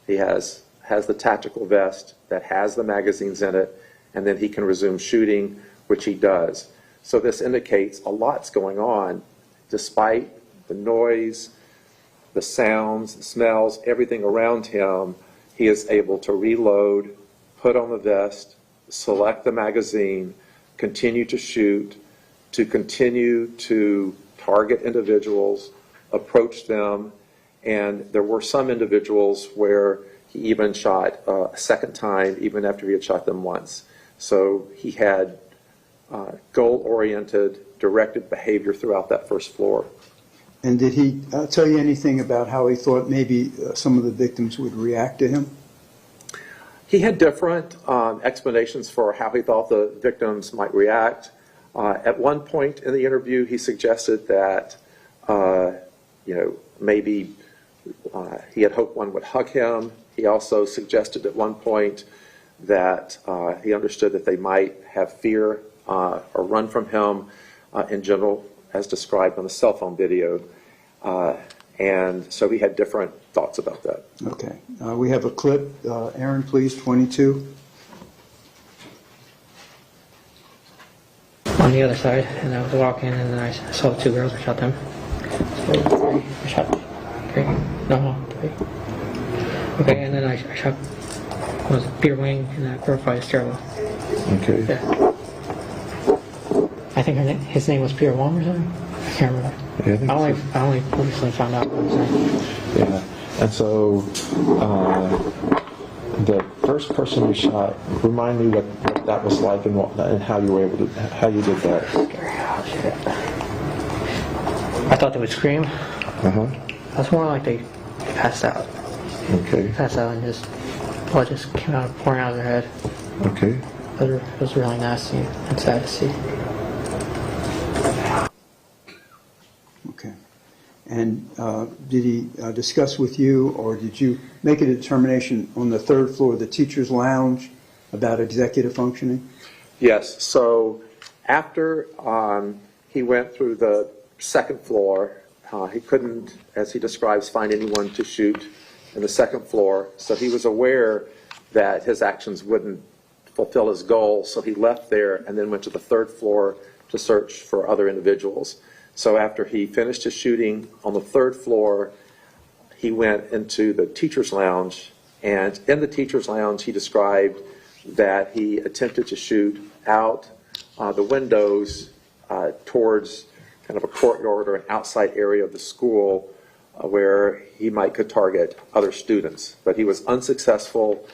He has the tactical vest that has the magazines in it, and then he can resume shooting, which he does. So this indicates a lot's going on, despite the noise, the sounds, the smells, everything around him. He is able to reload, put on the vest, select the magazine, continue to shoot, to continue to target individuals, approach them, and there were some individuals where he even shot a second time, even after he had shot them once. So he had goal-oriented, directed behavior throughout that first floor. And did he tell you anything about how he thought maybe some of the victims would react to him? He had different explanations for how he thought the victims might react. At one point in the interview, he suggested that, maybe he had hoped one would hug him. He also suggested at one point that he understood that they might have fear or run from him in general, as described on the cell phone video. And so he had different thoughts about that. Okay. We have a clip. Aaron, please, 22. On the other side, and I was walking, and then I saw the two girls. I shot them. So I shot three. No, three. Okay, and then I shot Peter Wing and that girl by the stairwell. Okay. Yeah. I think his name was Peter Wong or something. I can't remember. Yeah, I only recently found out what his name. Yeah, and so the first person you shot, remind me what that was like and how you were able to, how you did that. Oh, shit. I thought they would scream. That's more like they passed out. Okay. Passed out and just blood just came out, pouring out of their head. Okay. It was really nasty and sad to see. Okay. And did he discuss with you, or did you make a determination on the third floor of the teacher's lounge about executive functioning? Yes. So after he went through the second floor, he couldn't, as he describes, find anyone to shoot in the second floor. So he was aware that his actions wouldn't fulfill his goal. So he left there and then went to the third floor to search for other individuals. So after he finished his shooting on the third floor, he went into the teacher's lounge. And in the teacher's lounge, he described that he attempted to shoot out the windows towards kind of a courtyard or an outside area of the school where he could target other students. But he was unsuccessful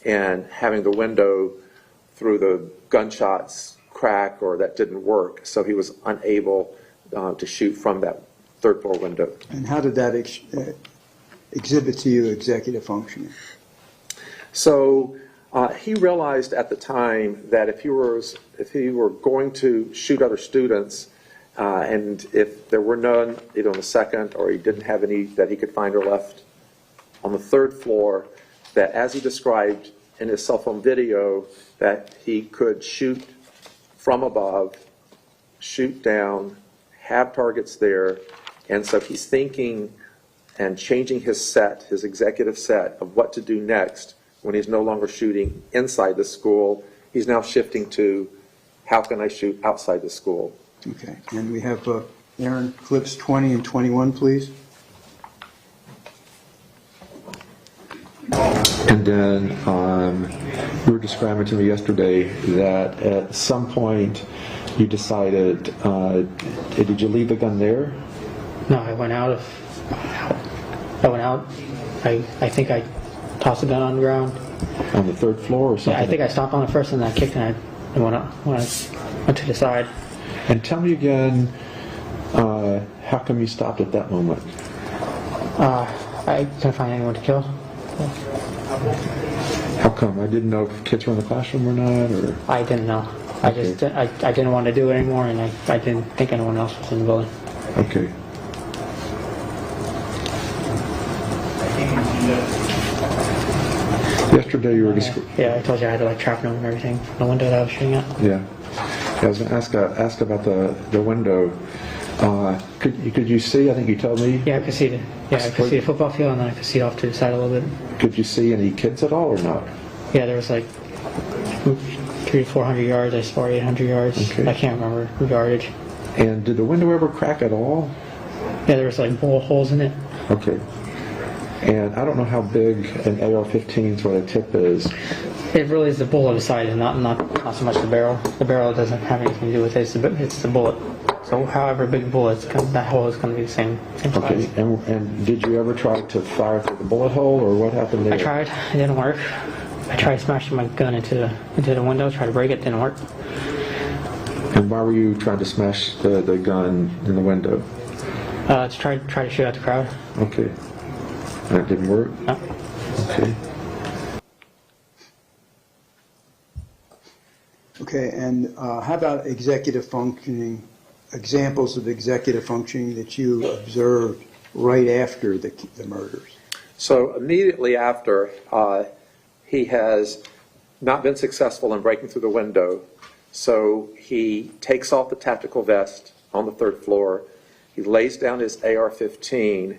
in having the window through the gunshots crack, or that didn't work. So he was unable to shoot from that third floor window. And how did that exhibit to you executive functioning? So He realized at the time that if he were going to shoot other students, and if there were none either on the second or he didn't have any that he could find or left on the third floor, that as he described in his cell phone video, that he could shoot from above, shoot down, have targets there, and so he's thinking and changing his set, his executive set of what to do next when he's no longer shooting inside the school. He's now shifting to how can I shoot outside the school. Okay, and we have Aaron, clips 20 and 21, please. And then you were describing to me yesterday that at some point you decided, did you leave the gun there? No, I went out. I think I tossed the gun on the ground. On the third floor or something? Yeah, I think I stopped on it first and then I kicked and I went to the side. And tell me again, how come you stopped at that moment? I couldn't find anyone to kill. How come? I didn't know if kids were in the classroom or not, or? I didn't know. I just I didn't want to do it anymore, and I didn't think anyone else was in the building. Okay. Yesterday you were Yeah, I told you I had to like trap them and everything from the window that I was shooting at. Yeah. I was going to ask about the window. Could you see? I think you told me. Yeah, I could see the football field, and then I could see off to the side a little bit. Could you see any kids at all or not? Yeah, there was like 300 to 400 yards. I saw 800 yards. Okay. I can't remember the yardage. And did the window ever crack at all? Yeah, there was like bullet holes in it. Okay. And I don't know how big an AR-15 is, what a tip is. It really is the bullet inside, and not so much the barrel. The barrel doesn't have anything to do with it. It's the bullet. So however big the bullet, that hole is going to be the same size. Okay. And did you ever try to fire through the bullet hole, or what happened there? I tried. It didn't work. I tried smashing my gun into the window, tried to break it. Didn't work. And why were you trying to smash the gun in the window? To try to shoot out the crowd. Okay. And it didn't work? No. Okay. Okay, and how about executive functioning, examples of executive functioning that you observed right after the murders? So immediately after, he has not been successful in breaking through the window, so he takes off the tactical vest on the third floor, he lays down his AR-15,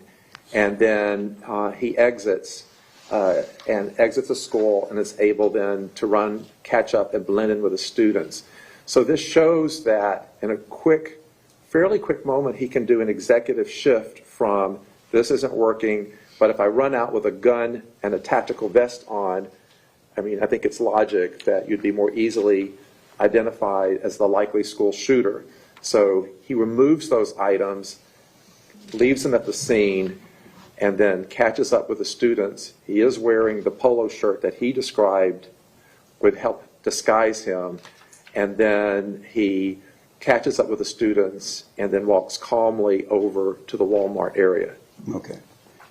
and then he exits the school and is able then to run, catch up, and blend in with the students. So this shows that in a fairly quick moment, he can do an executive shift from this isn't working, but if I run out with a gun and a tactical vest on, I mean, I think it's logic that you'd be more easily identified as the likely school shooter. So he removes those items, leaves them at the scene, and then catches up with the students. He is wearing the polo shirt that he described would help disguise him, and then he catches up with the students and then walks calmly over to the Walmart area. Okay.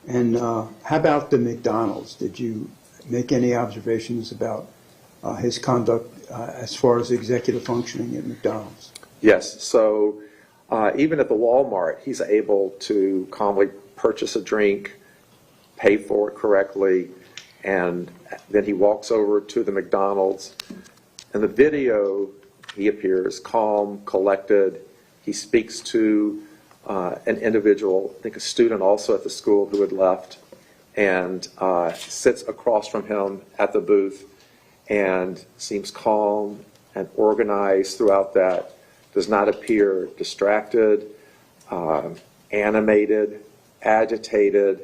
And how about the McDonald's? Did you make any observations about his conduct as far as executive functioning at McDonald's? Yes, so even at the Walmart, he's able to calmly purchase a drink, pay for it correctly, and then he walks over to the McDonald's. In the video, he appears calm, collected. He speaks to an individual, I think a student also at the school who had left, and sits across from him at the booth and seems calm and organized throughout that, does not appear distracted, animated, agitated,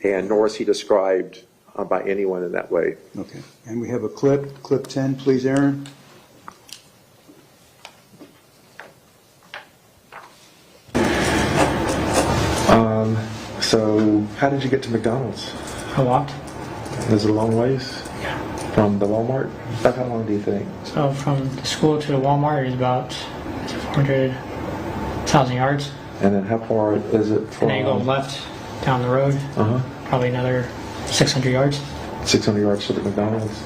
and nor is he described by anyone in that way. Okay. And we have a clip 10, please, Aaron. So how did you get to McDonald's? I walked. Is it a long ways? Yeah. From the Walmart? About how long do you think? So from the school to the Walmart is about 400,000 yards. And then how far is it from? And then you go left down the road, probably another 600 yards. 600 yards to the McDonald's.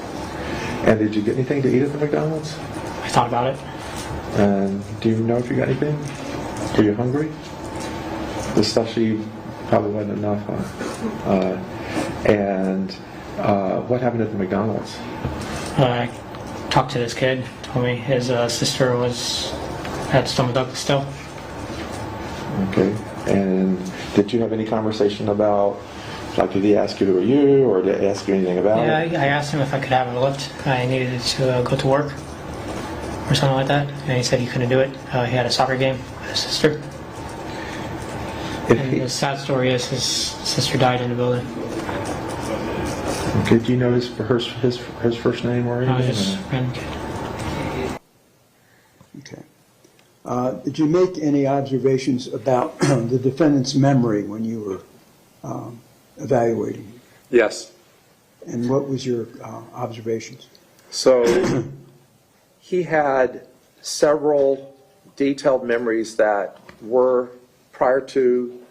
And did you get anything to eat at the McDonald's? I thought about it. And do you know if you got anything? Were you hungry? The sushi probably wasn't enough, huh? What happened at the McDonald's? I talked to this kid. Told me his sister had stomach bug still. Okay. And did you have any conversation about, like, did he ask you who are you, or did he ask you anything about Yeah, it? I asked him if I could have a lift. I needed to go to work or something like that, and he said he couldn't do it. He had a soccer game with his sister. If And he- the sad story is his sister died in the building. Okay, do you know his first name or I anything? was just a random kid. Okay. Did you make any observations about the defendant's memory when you were evaluating him? Yes. And what was your observations? So he had several detailed memories that were prior to,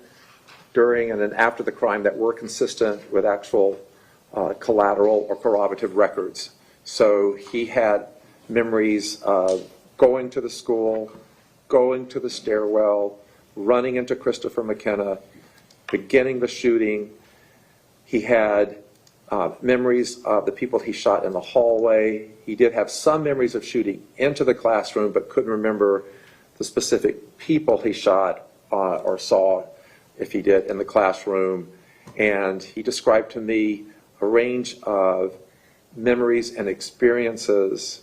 during, and then after the crime that were consistent with actual collateral or corroborative records. So he had memories of going to the school, going to the stairwell, running into Christopher McKenna, beginning the shooting. He had memories of the people he shot in the hallway. He did have some memories of shooting into the classroom, but couldn't remember the specific people he shot or saw, if he did, in the classroom. And he described to me a range of memories and experiences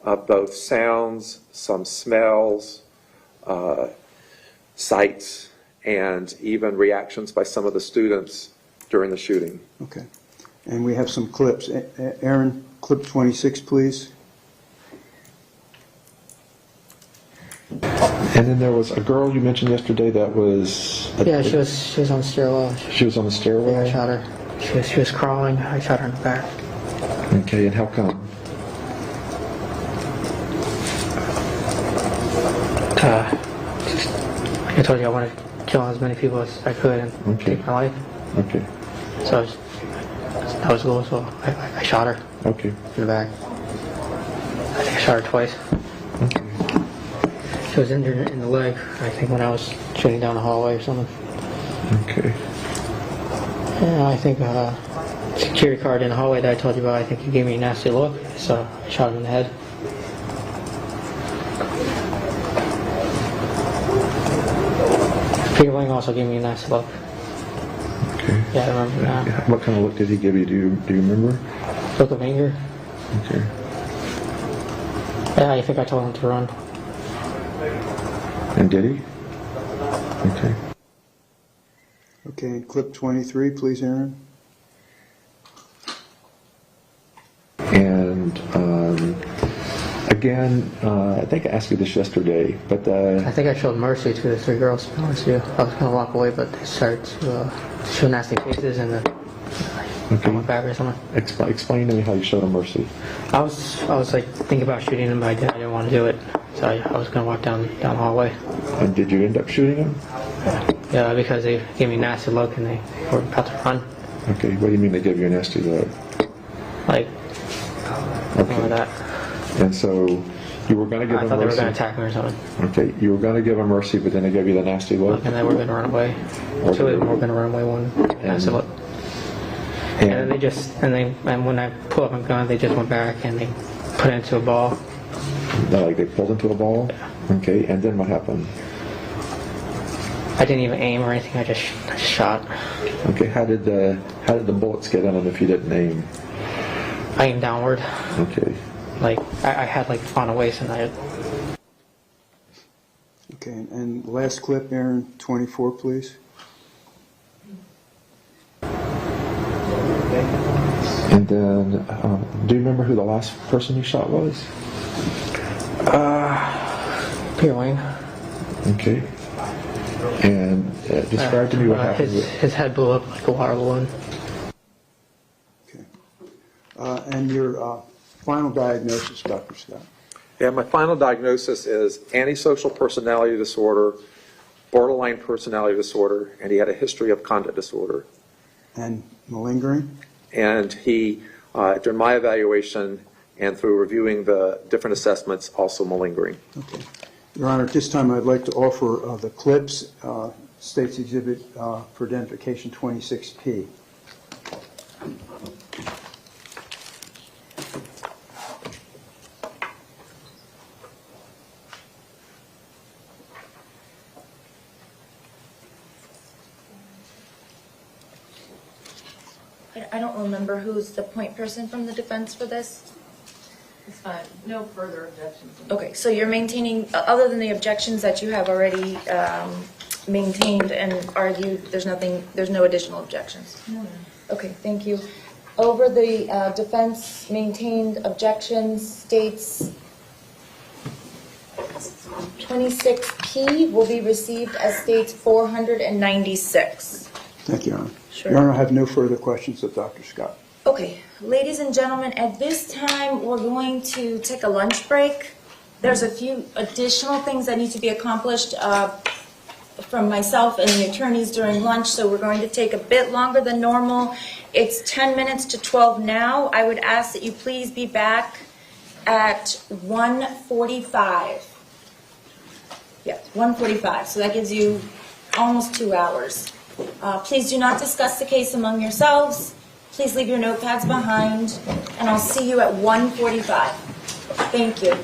of both sounds, some smells, sights, and even reactions by some of the students during the shooting. Okay. And we have some clips. Aaron, clip 26, please. And then there was a girl you mentioned yesterday that was... Yeah, she was on the stairwell. She was on the stairwell? I shot her. She was crawling. I shot her in the back. Okay, and how come? Like I told you, I wanted to kill as many people as I could and take my life. Okay, So that was the goal. So I shot her okay. in the back. I think I shot her twice. She was injured in the leg, I think, when I was shooting down the hallway or something. Okay. Yeah, I think security guard in the hallway that I told you about, I think he gave me a nasty look, so I shot him in the head. Peter Wing also gave me a nasty look. Okay. Yeah, I remember that. What kind of look did he give you? Do you remember? Look of anger. Okay. Yeah, I think I told him to run. And did he? Okay. Okay, and clip 23, please, Aaron. And again, I think I asked you this yesterday, but I think I showed mercy to the three girls, to be honest with you. I was going to walk away, but they started to show nasty faces and okay. went back or something. Explain to me how you showed them mercy. I was like thinking about shooting them, but I didn't want to do it. So I was going to walk down the hallway. And did you end up shooting them? Yeah, because they gave me a nasty look and they were about to run. Okay, what do you mean they gave you a nasty look? Like, something like that. And so you were going to give I them thought they were mercy. going to attack me or something. Okay, you were going to give them mercy, but then they gave you the nasty look. And they were going to run away. Two of them were going to run away, one nasty look. And then they just, and when I pulled up my gun, they just went back and they put it into a ball. Like they pulled into a ball? Yeah. Okay, and then what happened? I didn't even aim or anything, I just shot. Okay, how did the bullets get in them if you didn't aim? I aimed downward. Okay. Like, I had like on a waist and I... Okay, and last clip, Aaron, 24, please. And then, do you remember who the last person you shot was? Peter Wayne. Okay. And describe to me what happened. His head blew up like a water balloon. Okay. And your final diagnosis, Dr. Scott. Yeah, my final diagnosis is antisocial personality disorder, borderline personality disorder, and he had a history of conduct disorder. And malingering? And he, during my evaluation, and through reviewing the different assessments, also malingering. Okay. Your Honor, at this time, I'd like to offer the clips, State's Exhibit for Identification 26P. I don't remember who's the point person from the defense for this. It's fine, no further objections. Okay, so you're maintaining, other than the objections that you have already maintained and argued, there's no additional objections? No, no. Okay, thank you. Over the defense maintained objections, states 26P will be received as states 496. Thank you, Your Honor. Sure. Your Honor, I have no further questions of Dr. Scott. Okay, ladies and gentlemen, at this time, we're going to take a lunch break. There's a few additional things that need to be accomplished from myself and the attorneys during lunch, so we're going to take a bit longer than normal. It's 10 minutes to 12 now. I would ask that you please be back at 1:45. Yes, 1:45, so that gives you almost 2 hours. Please do not discuss the case among yourselves. Please leave your notepads behind, and I'll see you at 1:45. Thank you.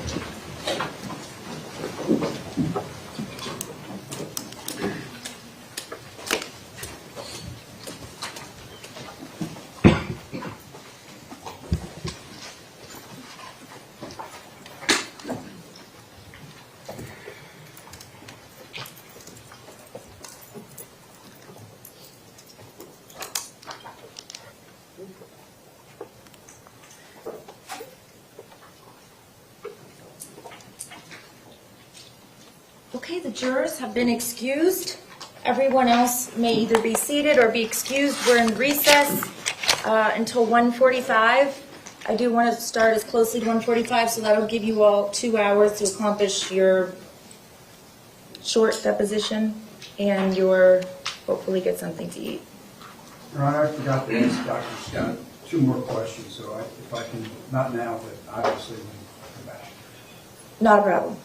Okay, the jurors have been excused. Everyone else may either be seated or be excused. We're in recess until 1:45. I do want to start as closely to 1:45, so that'll give you all 2 hours to accomplish your short deposition and your, hopefully get something to eat. Your Honor, I forgot to ask Dr. Scott 2 more questions, so if I can, not now, but obviously when I come back. Not a problem.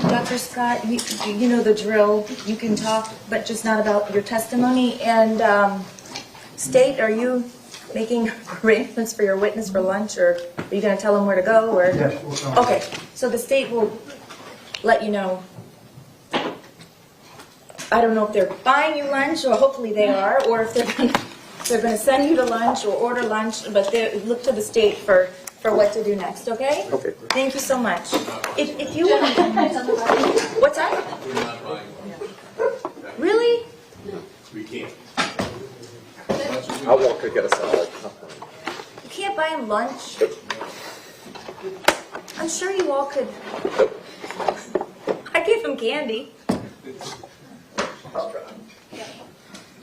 Dr. Scott, you know the drill. You can talk, but just not about your testimony. And State, are you making arrangements for your witness for lunch, or are you going to tell him where to go? Or? Yes, we'll tell him. Okay, so the State will let you know. I don't know if they're buying you lunch, or hopefully they are, or if they're going to send you to lunch or order lunch, but look to the State for what to do next, okay? Okay. Thank you so much. If you want to... What's that? We're not buying. Really? We can't. I'll walk to get a salad. You can't buy him lunch? I'm sure you all could... I gave him candy.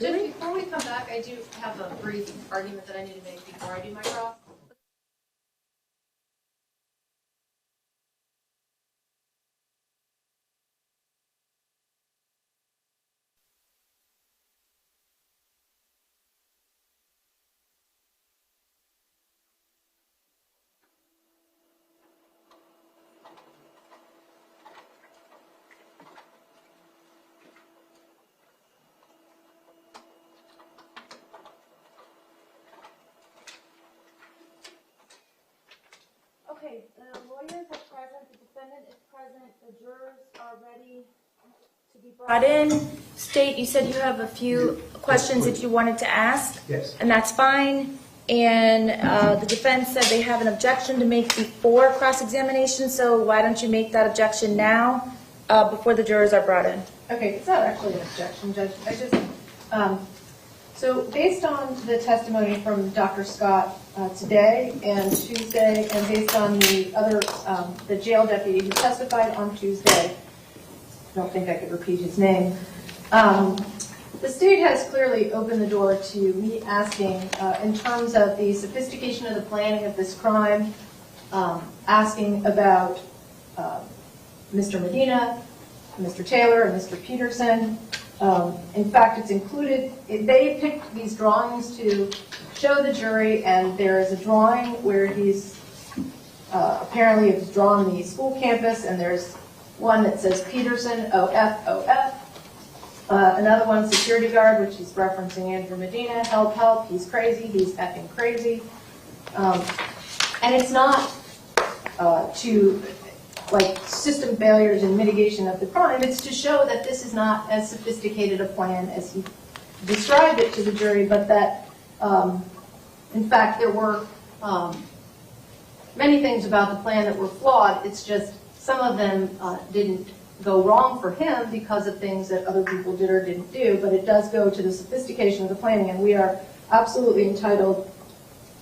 Just before we come back, I do have a brief argument that I need to make before I do my cross. Okay, the lawyers are present, the defendant is present, the jurors are ready to be brought in. State, you said you have a few questions that you wanted to ask? Yes. And that's fine. And the defense said they have an objection to make before cross-examination, so why don't you make that objection now, before the jurors are brought in? Okay, it's not actually an objection, Judge. I just, so based on the testimony from Dr. Scott today and Tuesday, and based on the other, the jail deputy who testified on Tuesday, I don't think I could repeat his name, the state has clearly opened the door to me asking, in terms of the sophistication of the planning of this crime, asking about Mr. Medina, Mr. Taylor, and Mr. Peterson, In fact, it's included, they picked these drawings to show the jury, and there is a drawing where he's apparently has drawn the school campus, and there's one that says Peterson, OF, OF. Another one, security guard, which he's referencing Andrew Medina, help, help, he's crazy, he's effing crazy. And it's not to like system failures and mitigation of the crime, it's to show that this is not as sophisticated a plan as he described it to the jury, but that in fact there were many things about the plan that were flawed. It's just some of them didn't go wrong for him because of things that other people did or didn't do, but it does go to the sophistication of the planning, and we are absolutely entitled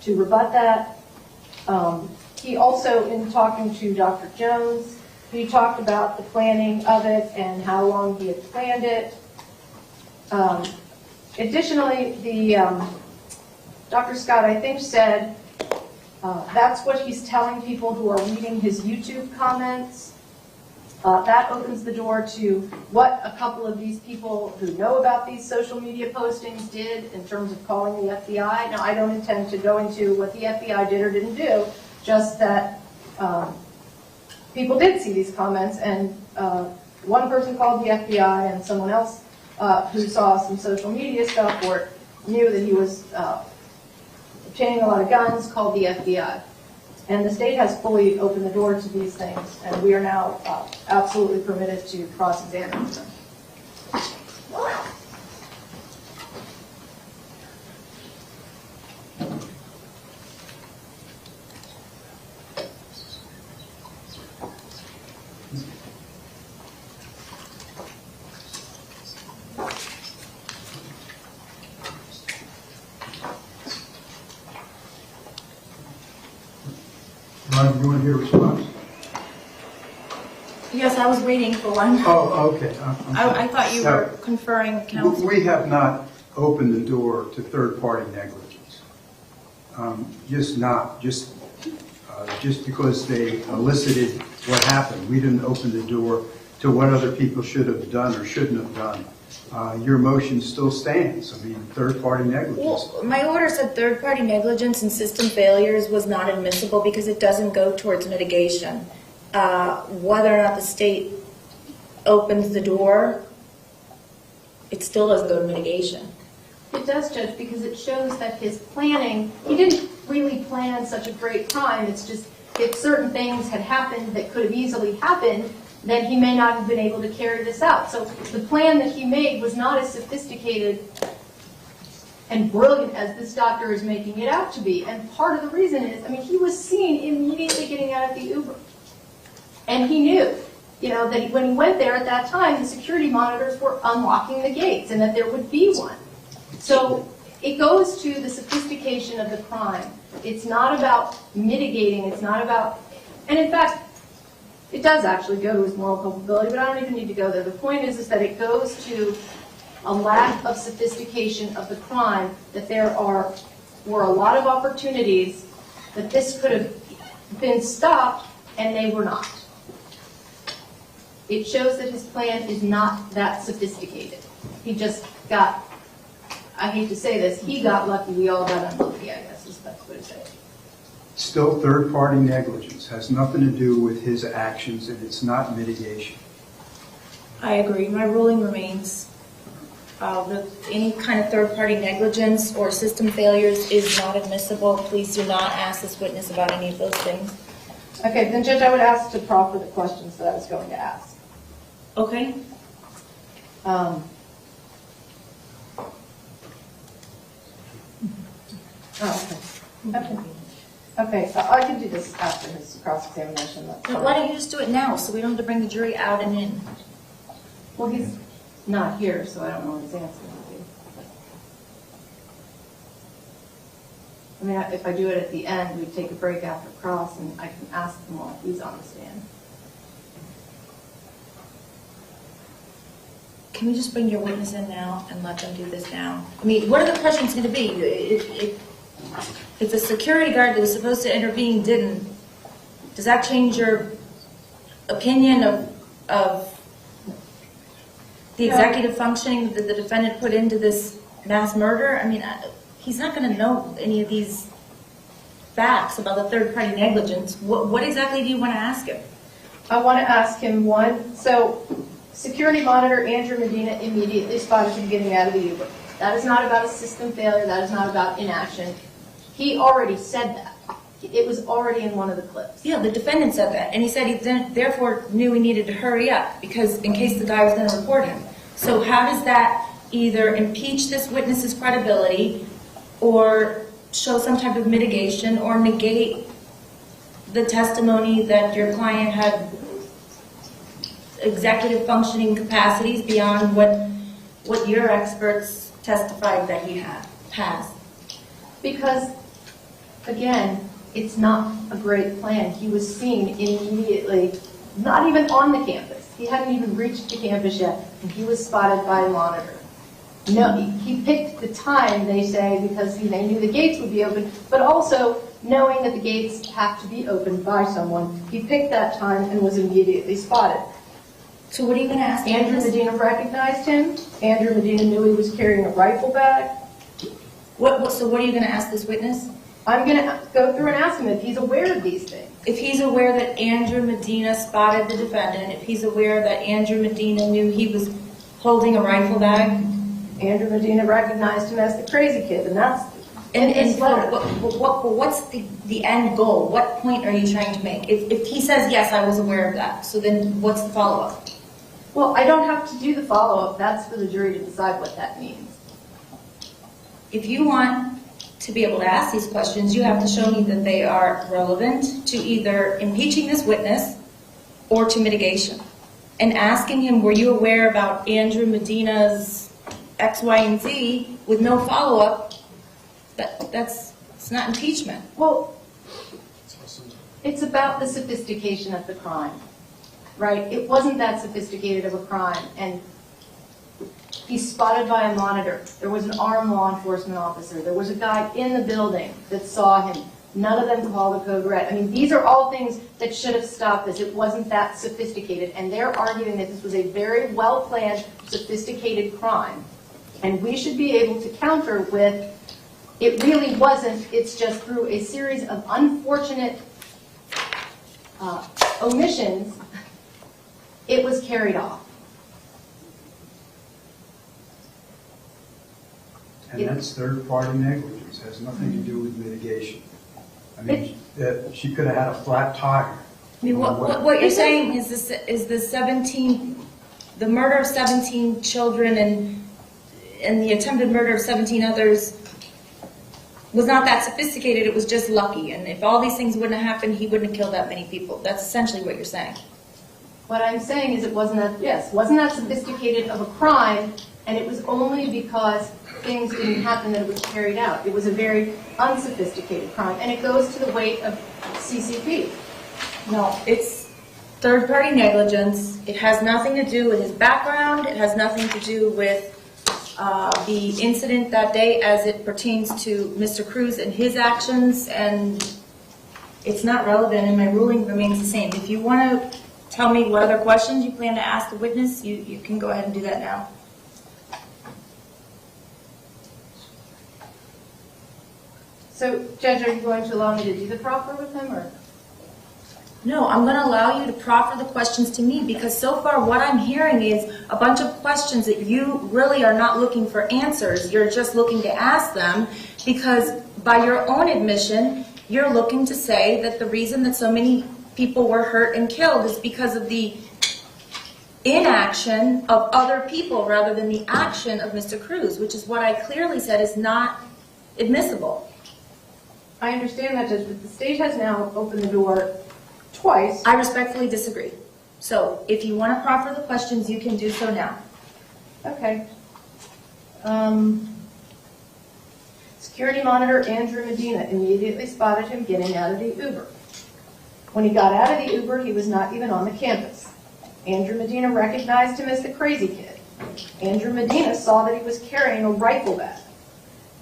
to rebut that. He also, in talking to Dr. Jones, he talked about the planning of it and how long he had planned it. Additionally, Dr. Scott, I think, said that's what he's telling people who are reading his YouTube comments. That opens the door to what a couple of these people who know about these social media postings did in terms of calling the FBI. Now, I don't intend to go into what the FBI did or didn't do, just that people did see these comments, and one person called the FBI, and someone else who saw some social media stuff or knew that he was obtaining a lot of guns called the FBI. And the state has fully opened the door to these things, and we are now absolutely permitted to cross-examine them. Ron, you want to hear a response? Yes, I was waiting for one. Oh, okay. I thought you were conferring with counsel. We have not opened the door to third-party negligence. Just because they elicited what happened. We didn't open the door to what other people should have done or shouldn't have done. Your motion still stands. I mean, third-party negligence. Well, my order said third-party negligence and system failures was not admissible because it doesn't go towards mitigation. Whether or not the state opens the door, it still doesn't go to mitigation. It does, Judge, because it shows that his planning, he didn't really plan such a great crime. It's just if certain things had happened that could have easily happened, then he may not have been able to carry this out. So the plan that he made was not as sophisticated and brilliant as this doctor is making it out to be. And part of the reason is, I mean, he was seen immediately getting out of the Uber. And he knew, that when he went there at that time, the security monitors were unlocking the gates and that there would be one. So it goes to the sophistication of the crime. It's not about mitigating. It's not about, and in fact, it does actually go to his moral culpability, but I don't even need to go there. The point is that it goes to a lack of sophistication of the crime, that there were a lot of opportunities that this could have been stopped, and they were not. It shows that his plan is not that sophisticated. He just got, I hate to say this, he got lucky, we all got unlucky, I guess is the best way to say it. Still, third-party negligence has nothing to do with his actions, and it's not mitigation. I agree. My ruling remains. Any kind of third-party negligence or system failures is not admissible. Please do not ask this witness about any of those things. Okay, then Judge, I would ask to proffer the questions that I was going to ask. Okay. Oh, okay. Okay, so I can do this after his cross-examination. Why don't you just do it now so we don't have to bring the jury out and in? Well, he's not here, so I don't know what his answer will be. I mean, if I do it at the end, we take a break after cross, and I can ask him while he's on the stand. Can we just bring your witness in now and let them do this now? I mean, what are the questions going to be? If the security guard that was supposed to intervene didn't, does that change your opinion of the executive functioning that the defendant put into this mass murder? I mean, he's not going to know any of these facts about the third-party negligence. What exactly do you want to ask him? I want to ask him one. So, security monitor Andrew Medina immediately spotted him getting out of the Uber. That is not about a system failure. That is not about inaction. He already said that. It was already in one of the clips. Yeah, the defendant said that, and he said he then therefore knew he needed to hurry up because in case the guy was going to report him. So how does that either impeach this witness's credibility or show some type of mitigation or negate the testimony that your client had executive functioning capacities beyond what your experts testified that he has? Because, again, it's not a great plan. He was seen immediately, not even on the campus. He hadn't even reached the campus yet, and he was spotted by a monitor. No, he picked the time, they say, because they knew the gates would be open, but also knowing that the gates have to be opened by someone, he picked that time and was immediately spotted. So what are you going to ask him? Andrew Medina recognized him. Andrew Medina knew he was carrying a rifle bag. So what are you going to ask this witness? I'm going to go through and ask him if he's aware of these things. If he's aware that Andrew Medina spotted the defendant, if he's aware that Andrew Medina knew he was holding a rifle bag. Andrew Medina recognized him as the crazy kid, and that's And his letter. what's the end goal? What point are you trying to make? If he says, yes, I was aware of that, so then what's the follow-up? Well, I don't have to do the follow-up. That's for the jury to decide what that means. If you want to be able to ask these questions, you have to show me that they are relevant to either impeaching this witness or to mitigation. And asking him, were you aware about Andrew Medina's X, Y, and Z with no follow-up, it's not impeachment. Well, it's about the sophistication of the crime, right? It wasn't that sophisticated of a crime, and he's spotted by a monitor. There was an armed law enforcement officer. There was a guy in the building that saw him. None of them called the code red. I mean, these are all things that should have stopped this. It wasn't that sophisticated, and they're arguing that this was a very well-planned, sophisticated crime. And we should be able to counter with, it really wasn't, it's just through a series of unfortunate omissions, it was carried off. And that's third-party negligence, has nothing to do with mitigation. I mean, she could have had a flat tire. I mean, what you're saying is the murder of 17 children and the attempted murder of 17 others was not that sophisticated, it was just lucky. And if all these things wouldn't have happened, he wouldn't have killed that many people. That's essentially what you're saying. What I'm saying is it wasn't that sophisticated of a crime, and it was only because things didn't happen that it was carried out. It was a very unsophisticated crime, and it goes to the weight of CCP. No, it's third-party negligence. It has nothing to do with his background. It has nothing to do with the incident that day as it pertains to Mr. Cruz and his actions, and it's not relevant, and my ruling remains the same. If you want to tell me what other questions you plan to ask the witness, you can go ahead and do that now. So, Judge, are you going to allow me to do the proffer with him, or? No, I'm going to allow you to proffer the questions to me because so far what I'm hearing is a bunch of questions that you really are not looking for answers. You're just looking to ask them because by your own admission, you're looking to say that the reason that so many people were hurt and killed is because of the inaction of other people rather than the action of Mr. Cruz, which is what I clearly said is not admissible. I understand that, Judge, but the state has now opened the door twice. I respectfully disagree. So if you want to proffer the questions, you can do so now. Okay. Security monitor Andrew Medina immediately spotted him getting out of the Uber. When he got out of the Uber, he was not even on the campus. Andrew Medina recognized him as the crazy kid. Andrew Medina saw that he was carrying a rifle bag.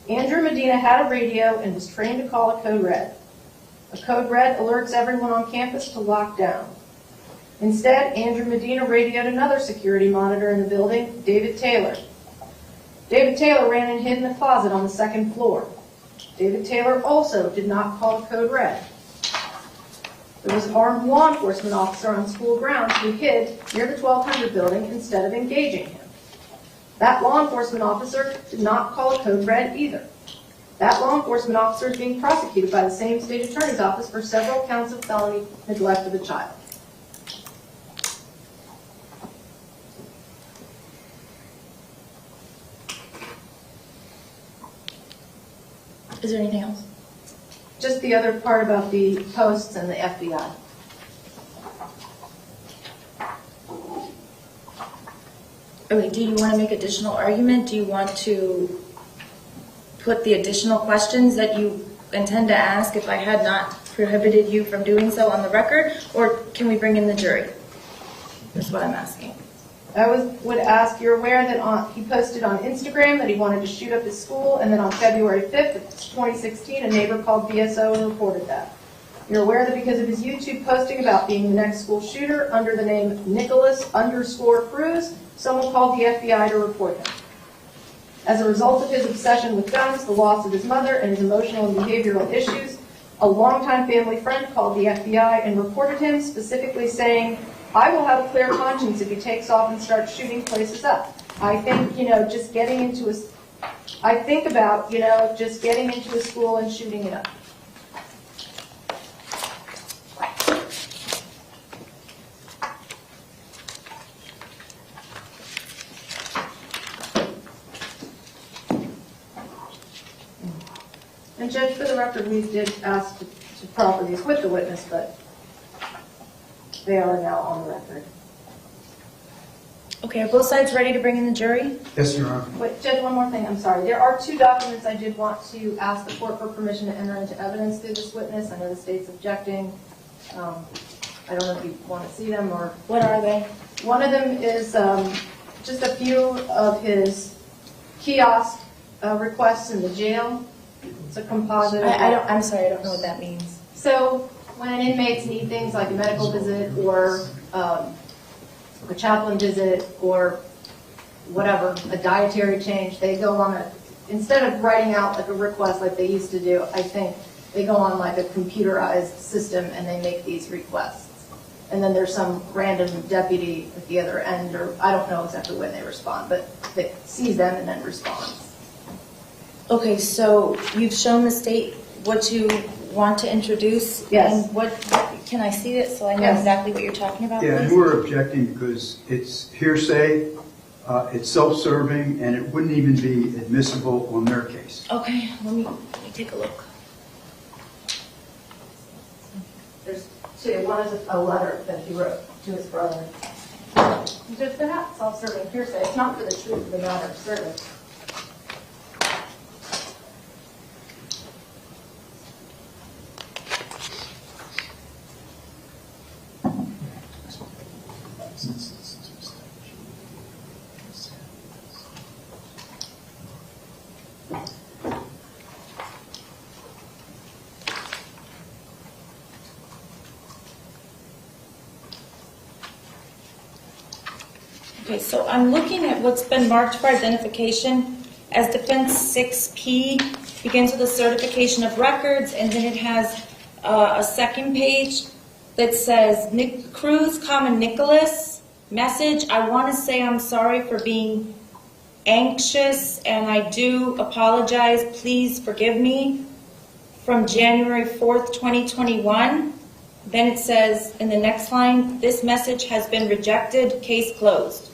Andrew Medina had a radio and was trained to call a code red. A code red alerts everyone on campus to lock down. Instead, Andrew Medina radioed another security monitor in the building, David Taylor. David Taylor ran and hid in the closet on the second floor. David Taylor also did not call code red. There was an armed law enforcement officer on school grounds who hid near the 1200 building instead of engaging him. That law enforcement officer did not call a code red either. That law enforcement officer is being prosecuted by the same state attorney's office for several counts of felony neglect of a child. Is there anything else? Just the other part about the posts and the FBI. Okay, do you want to make additional argument? Do you want to put the additional questions that you intend to ask if I had not prohibited you from doing so on the record? Or can we bring in the jury? That's what I'm asking. I would ask, you're aware that he posted on Instagram that he wanted to shoot up his school, and then on February 5th of 2016, a neighbor called BSO and reported that. You're aware that because of his YouTube posting about being the next school shooter under the name Nikolas_Cruz, someone called the FBI to report him. As a result of his obsession with guns, the loss of his mother, and his emotional and behavioral issues, a longtime family friend called the FBI and reported him, specifically saying, "I will have a clear conscience if he takes off and starts shooting places up." I think, just getting into a school and shooting it up. And Judge, for the record, we did ask to proffer these with the witness, but they are now on the record. Okay, are both sides ready to bring in the jury? Yes, Your Honor. Wait, Judge, one more thing, I'm sorry. There are two documents I did want to ask the court for permission to enter into evidence through this witness. I know the state's objecting. I don't know if you want to see them or... What are they? One of them is just a few of his kiosk requests in the jail. It's a composite. I'm sorry, I don't know what that means. So when inmates need things like a medical visit or a chaplain visit or whatever, a dietary change, they go on instead of writing out like a request like they used to do, I think they go on like a computerized system and they make these requests. And then there's some random deputy at the other end, or I don't know exactly when they respond, but they sees them and then responds. Okay, so you've shown the state what you want to introduce? Yes. And what, can I see it so I know Yes. exactly what you're talking about, Yeah, and please? we're objecting because it's hearsay, it's self-serving, and it wouldn't even be admissible on their case. Okay, let me take a look. There's two. One is a letter that he wrote to his brother. Just they're not self-serving hearsay. It's not for the truth of the matter asserted. Okay, so I'm looking at what's been marked for identification as Defense 6P, begins with a certification of records, and then it has a second page that says, Cruz, Nikolas, message, I want to say I'm sorry for being anxious, and I do apologize, please forgive me, from January 4th, 2021. Then it says in the next line, this message has been rejected, case closed.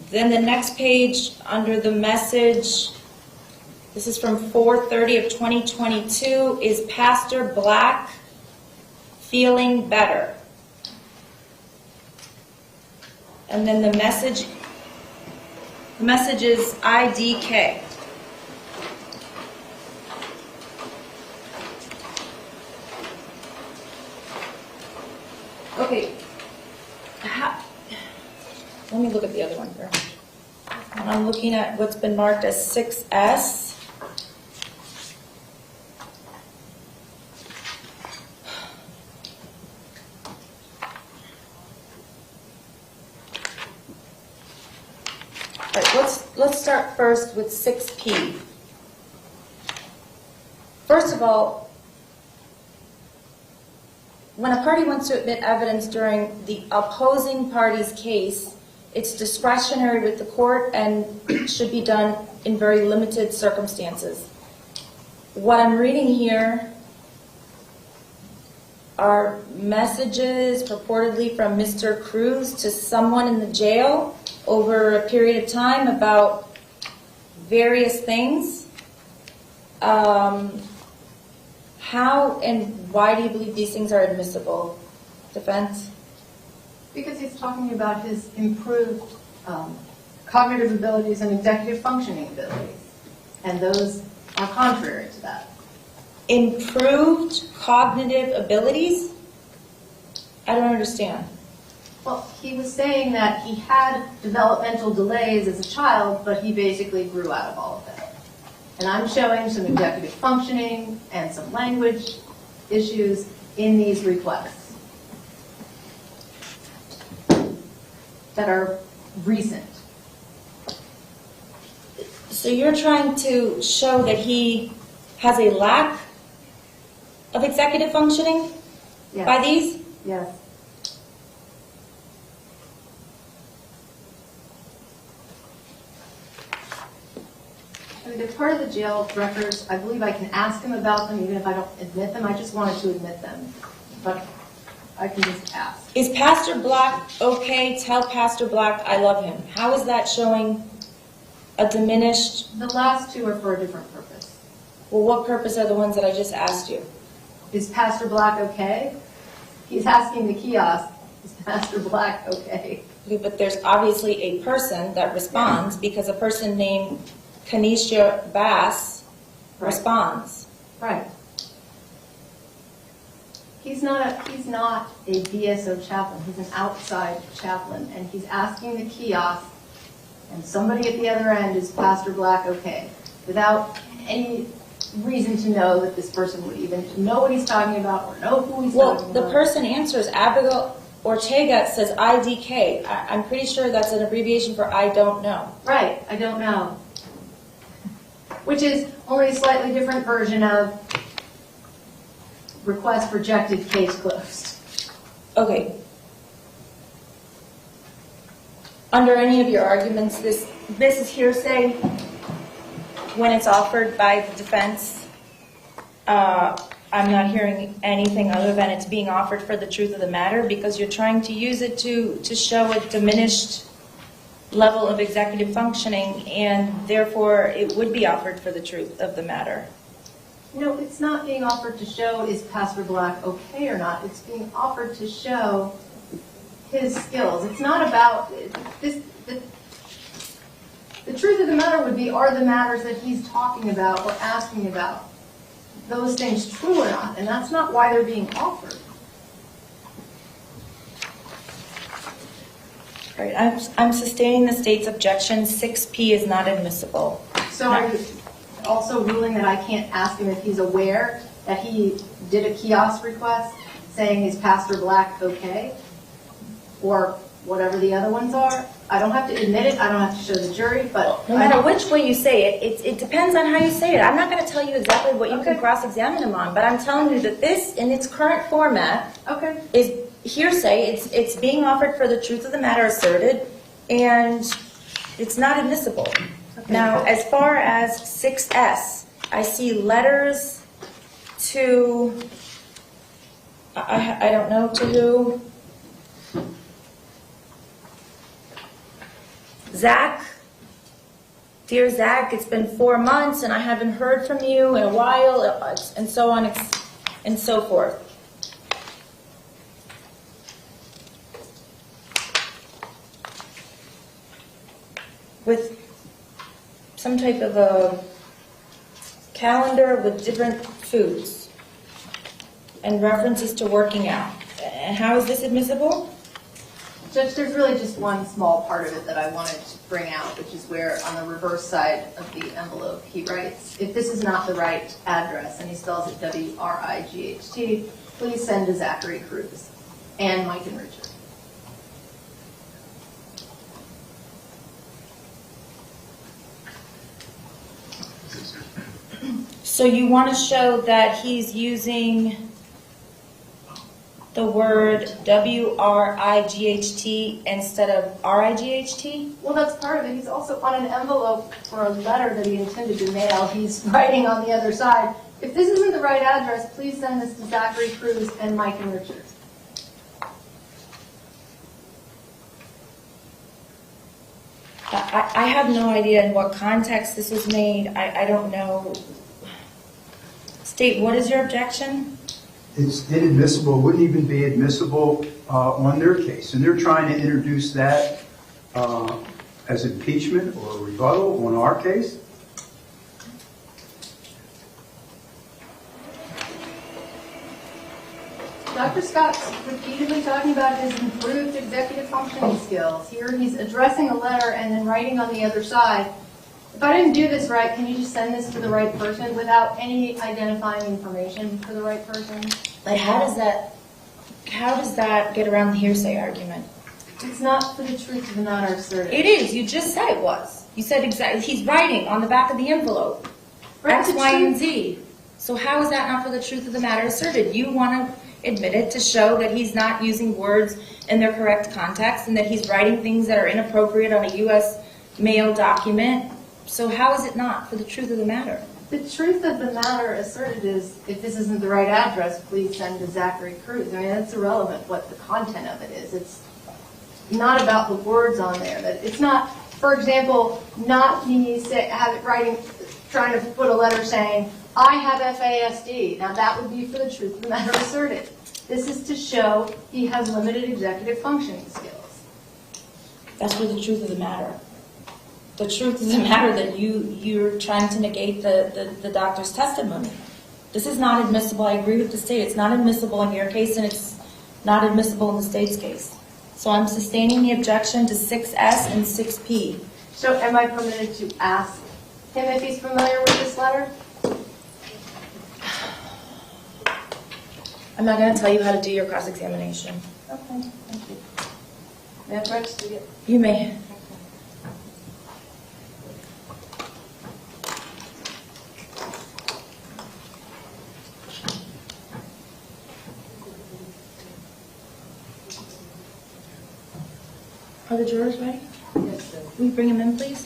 Then the next page, under the message, this is from 4/30 of 2022, is Pastor Black feeling better? And then the message is IDK. Okay, let me look at the other one here. I'm looking at what's been marked as 6S. All right, let's start first with 6P. First of all, when a party wants to admit evidence during the opposing party's case, it's discretionary with the court and should be done in very limited circumstances. What I'm reading here are messages purportedly from Mr. Cruz to someone in the jail over a period of time about various things. How and why do you believe these things are admissible? Defense? Because he's talking about his improved cognitive abilities and executive functioning abilities, and those are contrary to that. Improved cognitive abilities? I don't understand. Well, he was saying that he had developmental delays as a child, but he basically grew out of all of that. And I'm showing some executive functioning and some language issues in these requests that are recent. So you're trying to show that he has a lack of executive functioning by these? Yes. I mean, they're part of the jail records. I believe I can ask him about them, even if I don't admit them. I just wanted to admit them, but I can just ask. Is Pastor Black okay? Tell Pastor Black I love him. How is that showing a diminished? The last two are for a different purpose. Well, what purpose are the ones that I just asked you? Is Pastor Black okay? He's asking the kiosk, is Pastor Black okay? Okay, but there's obviously a person that responds because a person named Kanisha Bass responds. Right. He's not a BSO chaplain. He's an outside chaplain, and he's asking the kiosk, and somebody at the other end is Pastor Black okay, without any reason to know that this person would even know what he's talking about or know who he's talking Well, about. the person answers, Abigail Ortega says IDK. I'm pretty sure that's an abbreviation for I don't know. Right, I don't know. Which is only a slightly different version of request rejected, case closed. Okay. Under any of your arguments, this is hearsay when it's offered by the defense. I'm not hearing anything other than it's being offered for the truth of the matter because you're trying to use it to show a diminished level of executive functioning, and therefore it would be offered for the truth of the matter. No, it's not being offered to show is Pastor Black okay or not. It's being offered to show his skills. It's not about this. The truth of the matter would be, are the matters that he's talking about or asking about, those things true or not? And that's not why they're being offered. All right, I'm sustaining the state's objection. 6P is not admissible. So are you also ruling that I can't ask him if he's aware that he did a kiosk request saying is Pastor Black okay? Or whatever the other ones are? I don't have to admit it, I don't have to show the jury, but... No matter which way you say it, it depends on how you say it. I'm not going to tell you exactly what you can Okay. cross-examine him on, but I'm telling you that this, in its current format, Okay. is hearsay. It's being offered for the truth of the matter asserted, and it's not admissible. Okay. Now, as far as 6S, I see letters to, I don't know to who. Zach, dear Zach, it's been 4 months and I haven't heard from you in a while, and so on and so forth. With some type of a calendar with different foods and references to working out. And how is this admissible? Judge, there's really just one small part of it that I wanted to bring out, which is where on the reverse side of the envelope he writes, if this is not the right address, and he spells it W-R-I-G-H-T, please send to Zachary Cruz and Mike and Richard. So you want to show that he's using the word W-R-I-G-H-T instead of R-I-G-H-T? Well, that's part of it. He's also on an envelope for a letter that he intended to mail. He's writing on the other side, if this isn't the right address, please send this to Zachary Cruz and Mike and Richard. I have no idea in what context this was made. I don't know. State, what is your objection? It's inadmissible, wouldn't even be admissible on their case. And they're trying to introduce that as impeachment or rebuttal on our case. Dr. Scott's repeatedly talking about his improved executive functioning skills. Here he's addressing a letter and then writing on the other side, if I didn't do this right, can you just send this to the right person without any identifying information for the right person? Like, how does that get around the hearsay argument? It's not for the truth of the matter asserted. It is. You just said it was. You said exactly. He's writing on the back of the envelope. Right, X, the Y, and truth- Z. So how is that not for the truth of the matter asserted? You want to admit it to show that he's not using words in their correct context and that he's writing things that are inappropriate on a U.S. mail document. So how is it not for the truth of the matter? The truth of the matter asserted is, if this isn't the right address, please send to Zachary Cruz. I mean, that's irrelevant what the content of it is. It's not about the words on there. That it's not, for example, not me trying to put a letter saying, I have FASD. Now that would be for the truth of the matter asserted. This is to show he has limited executive functioning skills. That's for the truth of the matter. The truth of the matter that you're trying to negate the doctor's testimony. This is not admissible. I agree with the state. It's not admissible in your case, and it's not admissible in the state's case. So I'm sustaining the objection to 6S and 6P. So am I permitted to ask him if he's familiar with this letter? I'm not going to tell you how to do your cross-examination. Okay, thank you. May I have rights to get? You may. Are the jurors ready? Yes, sir. Will you bring them in, please?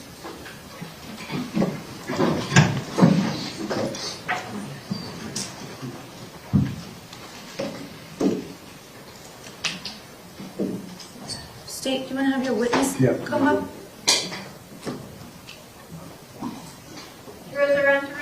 State, do you want to have your witness come up? Jurors are entering.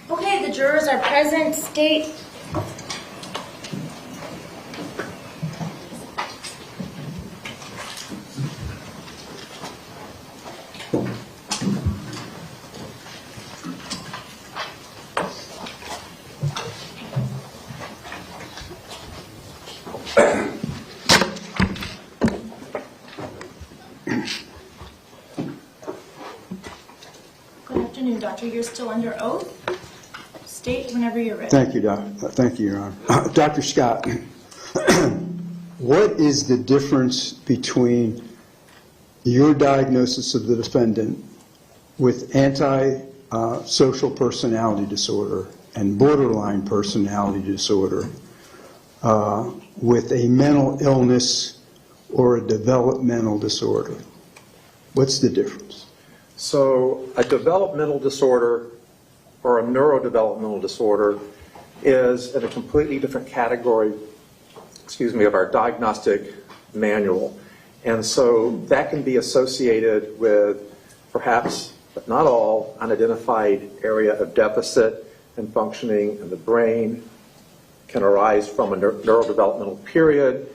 Okay, the jurors are present. State. Good afternoon, Doctor. You're still under oath. State whenever you're ready. Thank you, Thank you, Your Honor. Dr. Scott, what is the difference between your diagnosis of the defendant with anti-social personality disorder and borderline personality disorder with a mental illness or a developmental disorder? What's the difference? So a developmental disorder or a neurodevelopmental disorder is in a completely different category, of our diagnostic manual. And so that can be associated with perhaps, but not all, unidentified area of deficit in functioning in the brain, can arise from a neurodevelopmental period,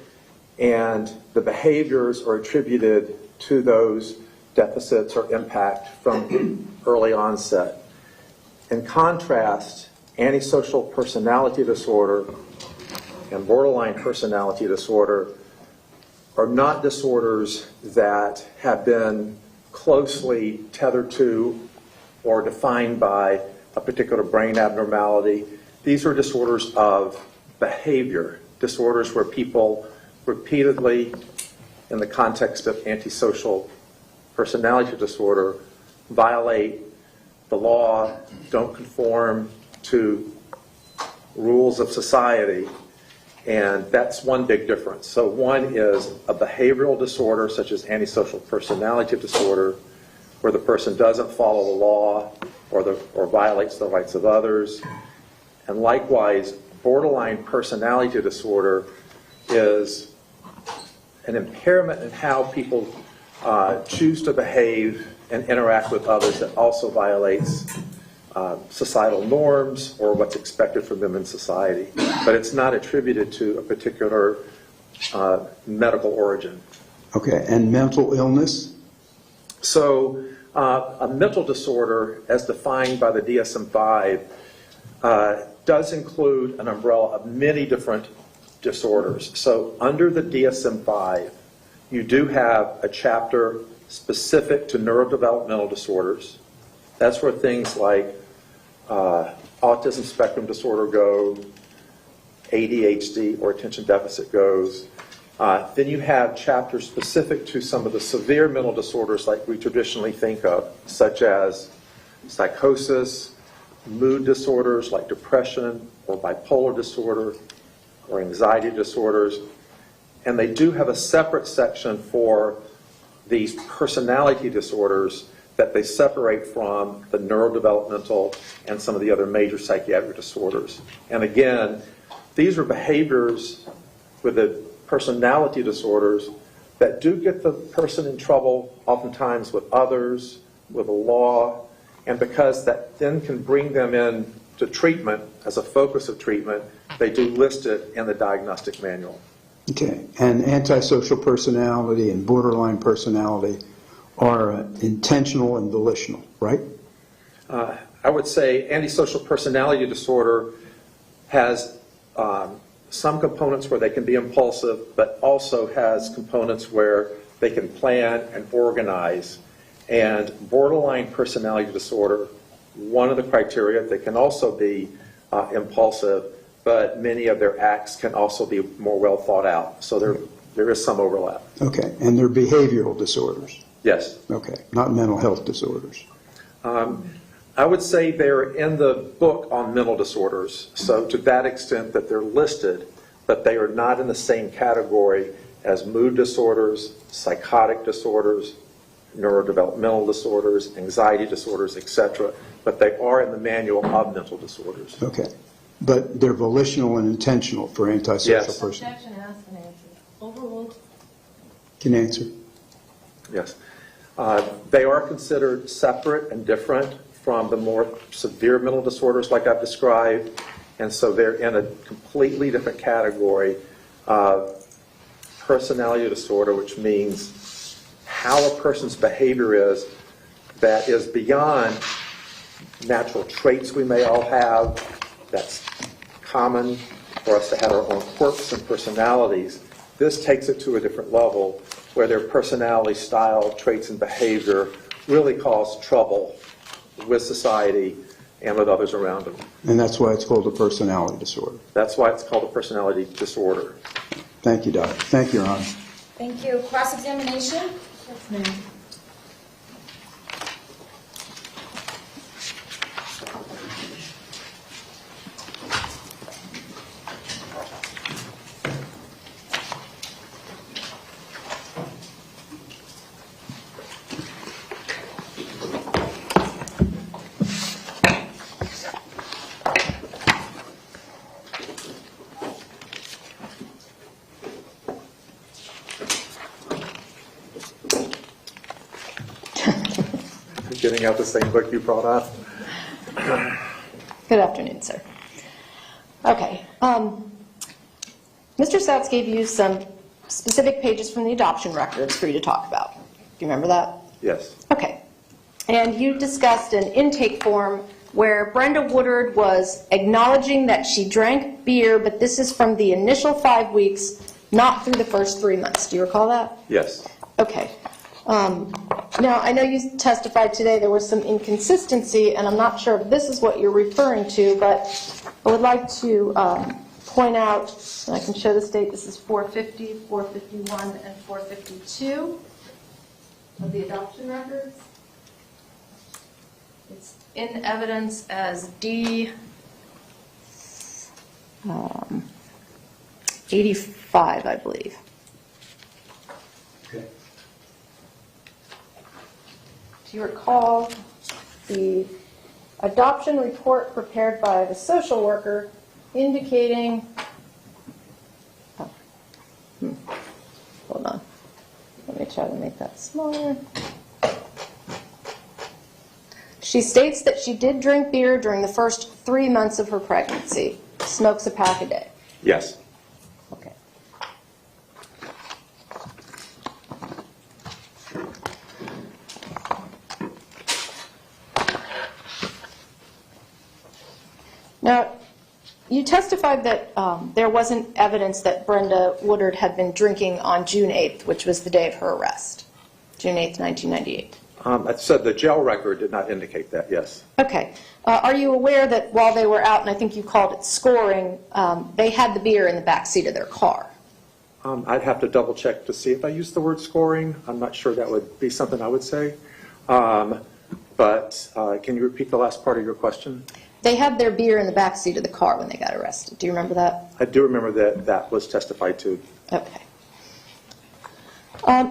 and the behaviors are attributed to those deficits or impact from early onset. In contrast, antisocial personality disorder and borderline personality disorder are not disorders that have been closely tethered to or defined by a particular brain abnormality. These are disorders of behavior, disorders where people repeatedly, in the context of antisocial personality disorder, violate the law, don't conform to rules of society, and that's one big difference. So one is a behavioral disorder such as antisocial personality disorder, where the person doesn't follow the law or violates the rights of others. And likewise, borderline personality disorder is an impairment in how people choose to behave and interact with others that also violates societal norms or what's expected from them in society. But it's not attributed to a particular medical origin. Okay, and mental illness? So a mental disorder, as defined by the DSM-5, does include an umbrella of many different disorders. So under the DSM-5, you do have a chapter specific to neurodevelopmental disorders. That's where things like autism spectrum disorder go, ADHD or attention deficit goes. Then you have chapters specific to some of the severe mental disorders like we traditionally think of, such as psychosis, mood disorders like depression or bipolar disorder or anxiety disorders. And they do have a separate section for these personality disorders that they separate from the neurodevelopmental and some of the other major psychiatric disorders. And again, these are behaviors with the personality disorders that do get the person in trouble oftentimes with others, with the law, and because that then can bring them in to treatment as a focus of treatment, they do list it in the diagnostic manual. Okay, and antisocial personality and borderline personality are intentional and volitional, right? I would say antisocial personality disorder has some components where they can be impulsive, but also has components where they can plan and organize. And borderline personality disorder, one of the criteria, they can also be impulsive, but many of their acts can also be more well thought out. So there is some overlap. Okay, and they're behavioral disorders? Yes. Okay, not mental health disorders. I would say they're in the book on mental disorders, so to that extent that they're listed, but they are not in the same category as mood disorders, psychotic disorders, neurodevelopmental disorders, anxiety disorders, etc. But they are in the manual of mental disorders. Okay, but they're volitional and intentional for antisocial Yes. person. Objection asked and answered. Overruled. Can you answer? Yes. They are considered separate and different from the more severe mental disorders like I've described, and so they're in a completely different category of personality disorder, which means how a person's behavior is that is beyond natural traits we may all have. That's common for us to have our own quirks and personalities. This takes it to a different level where their personality, style, traits, and behavior really cause trouble with society and with others around them. And that's why it's called a personality disorder. That's why it's called a personality disorder. Thank you, Doctor. Thank you, Your Honor. Thank you. Cross-examination? Yes, ma'am. getting out the same book you brought up. Good afternoon, sir. Okay. Mr. Stouts gave you some specific pages from the adoption records for you to talk about. Do you remember that? Yes. Okay. And you discussed an intake form where Brenda Woodard was acknowledging that she drank beer, but this is from the initial 5 weeks, not through the first 3 months. Do you recall that? Yes. Okay. Now, I know you testified today there was some inconsistency, and I'm not sure if this is what you're referring to, but I would like to point out, and I can show the date, this is 450, 451, and 452 of the adoption records. It's in evidence as D 85, I believe. Okay. Do you recall the adoption report prepared by the social worker indicating, hold on, let me try to make that smaller. She states that she did drink beer during the first 3 months of her pregnancy, smokes a pack a day. Yes. Okay. Now, you testified that there wasn't evidence that Brenda Woodard had been drinking on June 8th, which was the day of her arrest, June 8th, 1998. I said the jail record did not indicate that, yes. Okay. Are you aware that while they were out, and I think you called it scoring, they had the beer in the back seat of their car? I'd have to double check to see if I used the word scoring. I'm not sure that would be something I would say. But can you repeat the last part of your question? They had their beer in the back seat of the car when they got arrested. Do you remember that? I do remember that that was testified to. Okay.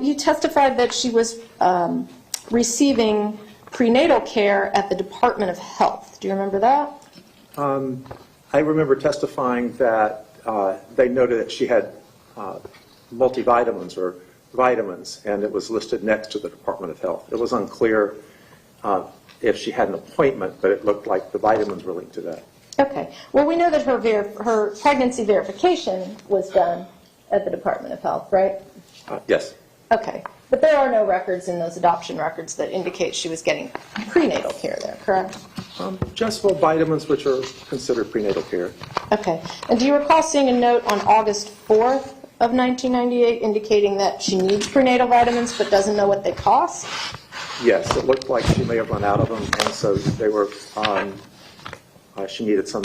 You testified that she was receiving prenatal care at the Department of Health. Do you remember that? I remember testifying that they noted that she had multivitamins or vitamins, and it was listed next to the Department of Health. It was unclear if she had an appointment, but it looked like the vitamins were linked to that. Okay. Well, we know that her pregnancy verification was done at the Department of Health, right? Yes. Okay. But there are no records in those adoption records that indicate she was getting prenatal care there, correct? Just for vitamins, which are considered prenatal care. Okay. And do you recall seeing a note on August 4th of 1998 indicating that she needs prenatal vitamins but doesn't know what they cost? Yes, it looked like she may have run out of them, and so they were, she needed some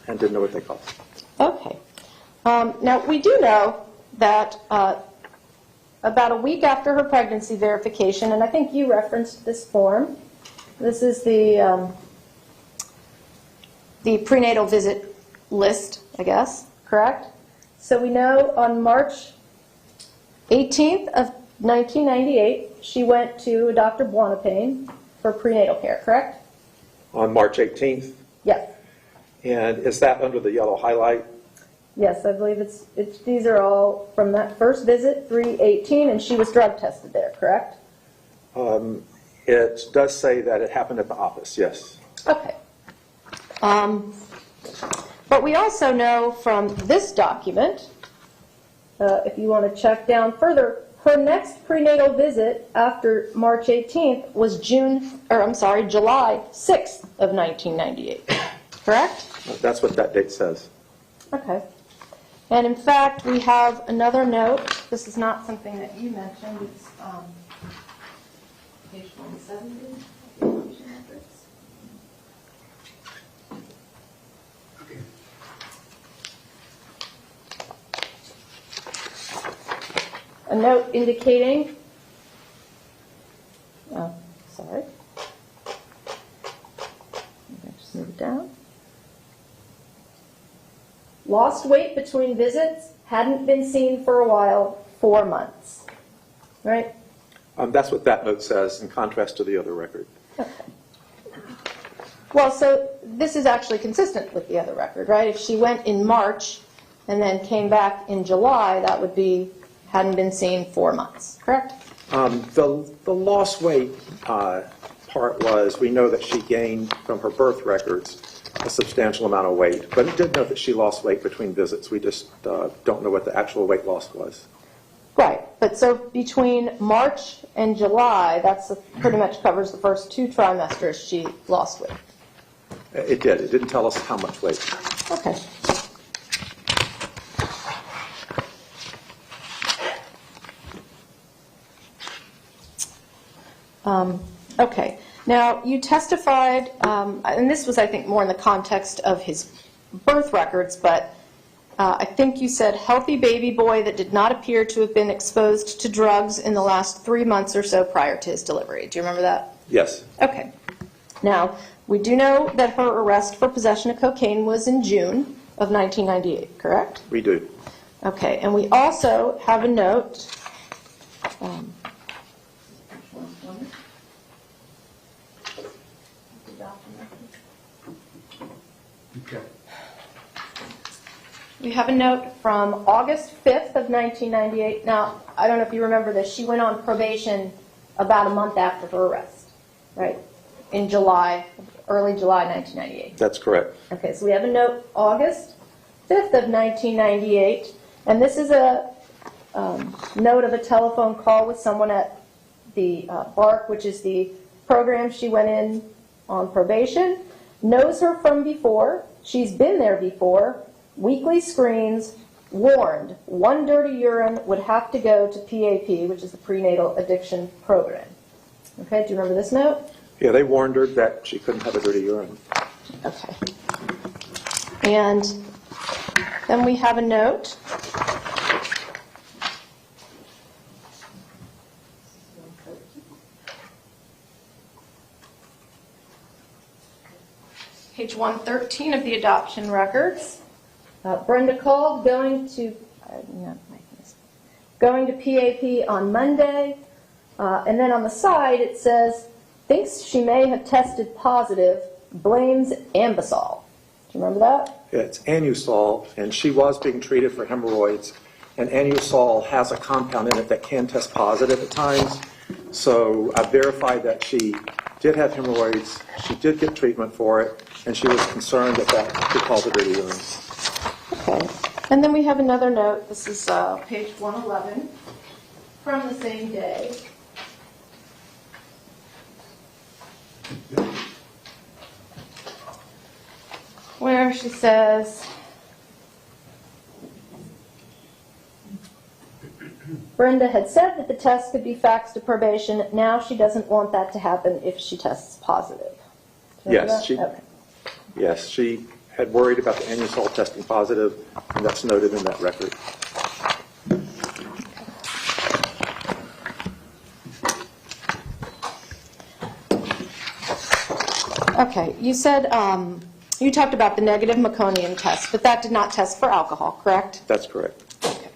and didn't know what they cost. Okay. Now, we do know that about a week after her pregnancy verification, and I think you referenced this form. This is the prenatal visit list, I guess, correct? So we know on March 18th of 1998, she went to Dr. Buonapane for prenatal care, correct? On March 18th, Yes. and is that under the yellow highlight? Yes, I believe it's these are all from that first visit, 3/18, and she was drug tested there, correct? It does say that it happened at the office, yes. Okay. But we also know from this document, if you want to check down further, her next prenatal visit after March 18th was July 6th of 1998, correct? That's what that date says. Okay. And in fact, we have another note. This is not something that you mentioned. It's page 170. A note indicating, sorry. Just move it down. Lost weight between visits, hadn't been seen for a while, 4 months. Right? That's what that note says in contrast to the other record. Okay. Well, so this is actually consistent with the other record, right? If she went in March and then came back in July, that would be hadn't been seen 4 months, correct? The lost weight part was we know that she gained from her birth records a substantial amount of weight, but it did note that she lost weight between visits. We just don't know what the actual weight loss was. Right, but so between March and July, that's pretty much covers the first 2 trimesters she lost weight. It did. It didn't tell us how much weight. Okay. Okay. Now, you testified, and this was, I think, more in the context of his birth records, but I think you said healthy baby boy that did not appear to have been exposed to drugs in the last 3 months or so prior to his delivery. Do you remember that? Yes. Okay. Now, we do know that her arrest for possession of cocaine was in June of 1998, correct? We do. Okay, and we also have a note. We have a note from August 5th of 1998. Now, I don't know if you remember this. She went on probation about a month after her arrest, right? In July, early July 1998. That's correct. Okay, so we have a note August 5th of 1998, and this is a note of a telephone call with someone at the BARC, which is the program she went in on probation, knows her from before, she's been there before, weekly screens, warned, 1 dirty urine would have to go to PAP, which is the prenatal addiction program. Okay, do you remember this note? Yeah, they warned her that she couldn't have a dirty urine. Okay. And then we have a note. Page 113 of the adoption records. Brenda called going to PAP on Monday, and then on the side it says, thinks she may have tested positive, blames Ambisol. Do you remember that? Yeah, it's Anusol, and she was being treated for hemorrhoids, and Anusol has a compound in it that can test positive at times. So I verified that she did have hemorrhoids, she did get treatment for it, and she was concerned that that could cause a dirty urine. Okay. And then we have another note. This is page 111 from the same day. Where she says, Brenda had said that the test could be faxed to probation. Now she doesn't want that to happen if she tests positive. Do you remember that? Yes, she had worried about the Anusol testing positive, and that's noted in that record. Okay, you said, you talked about the negative meconium test, but that did not test for alcohol, correct? That's correct. Okay.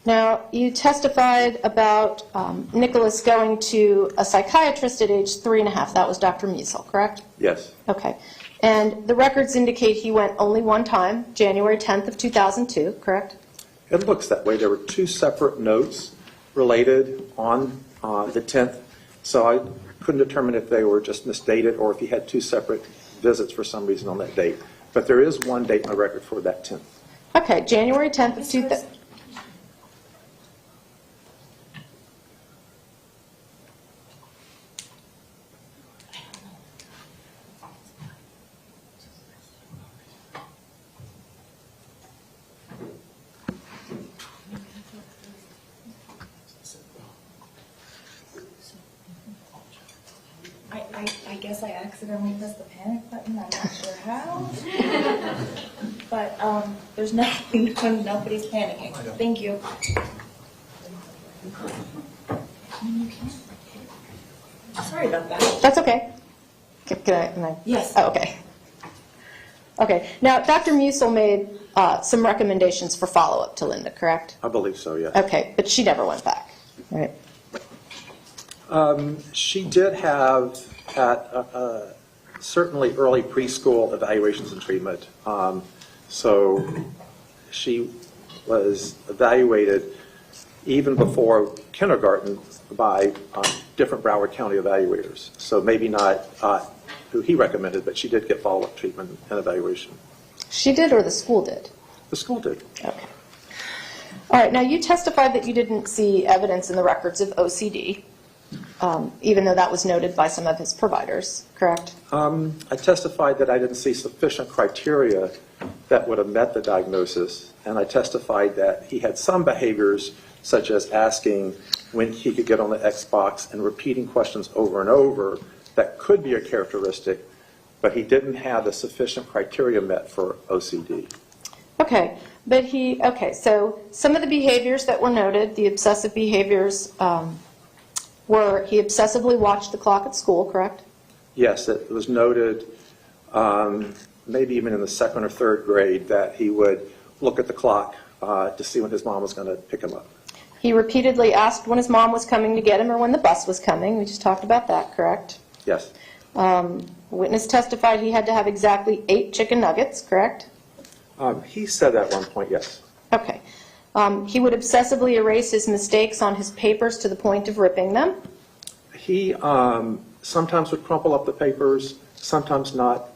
Now, you testified about Nikolas going to a psychiatrist at age 3.5. That was Dr. Musil, correct? Yes. Okay. And the records indicate he went only one time, January 10th of 2002, correct? It looks that way. There were 2 separate notes related on the 10th, so I couldn't determine if they were just misdated or if he had 2 separate visits for some reason on that date. But there is one date in the record for that 10th. Okay, January 10th of 2000. I guess I accidentally pressed the panic button. I'm not sure how. But there's nothing, nobody's panicking. Thank you. Sorry about that. That's okay. Can I? Yes. Oh, okay. Okay. Now, Dr. Musil made some recommendations for follow-up to Linda, correct? I believe so, yes. Okay, but she never went back, right? She did have at certainly early preschool evaluations and treatment. So she was evaluated even before kindergarten by different Broward County evaluators. So maybe not who he recommended, but she did get follow-up treatment and evaluation. She did or the school did? The school did. Okay. All right, now you testified that you didn't see evidence in the records of OCD, even though that was noted by some of his providers, correct? I testified that I didn't see sufficient criteria that would have met the diagnosis, and I testified that he had some behaviors, such as asking when he could get on the Xbox and repeating questions over and over, that could be a characteristic, but he didn't have the sufficient criteria met for OCD. Okay, but so some of the behaviors that were noted, the obsessive behaviors, were he obsessively watched the clock at school, correct? Yes, it was noted, maybe even in the second or third grade, that he would look at the clock to see when his mom was going to pick him up. He repeatedly asked when his mom was coming to get him or when the bus was coming. We just talked about that, correct? Yes. Witness testified he had to have exactly 8 chicken nuggets, correct? He said that at one point, yes. Okay. He would obsessively erase his mistakes on his papers to the point of ripping them. He sometimes would crumple up the papers, sometimes not.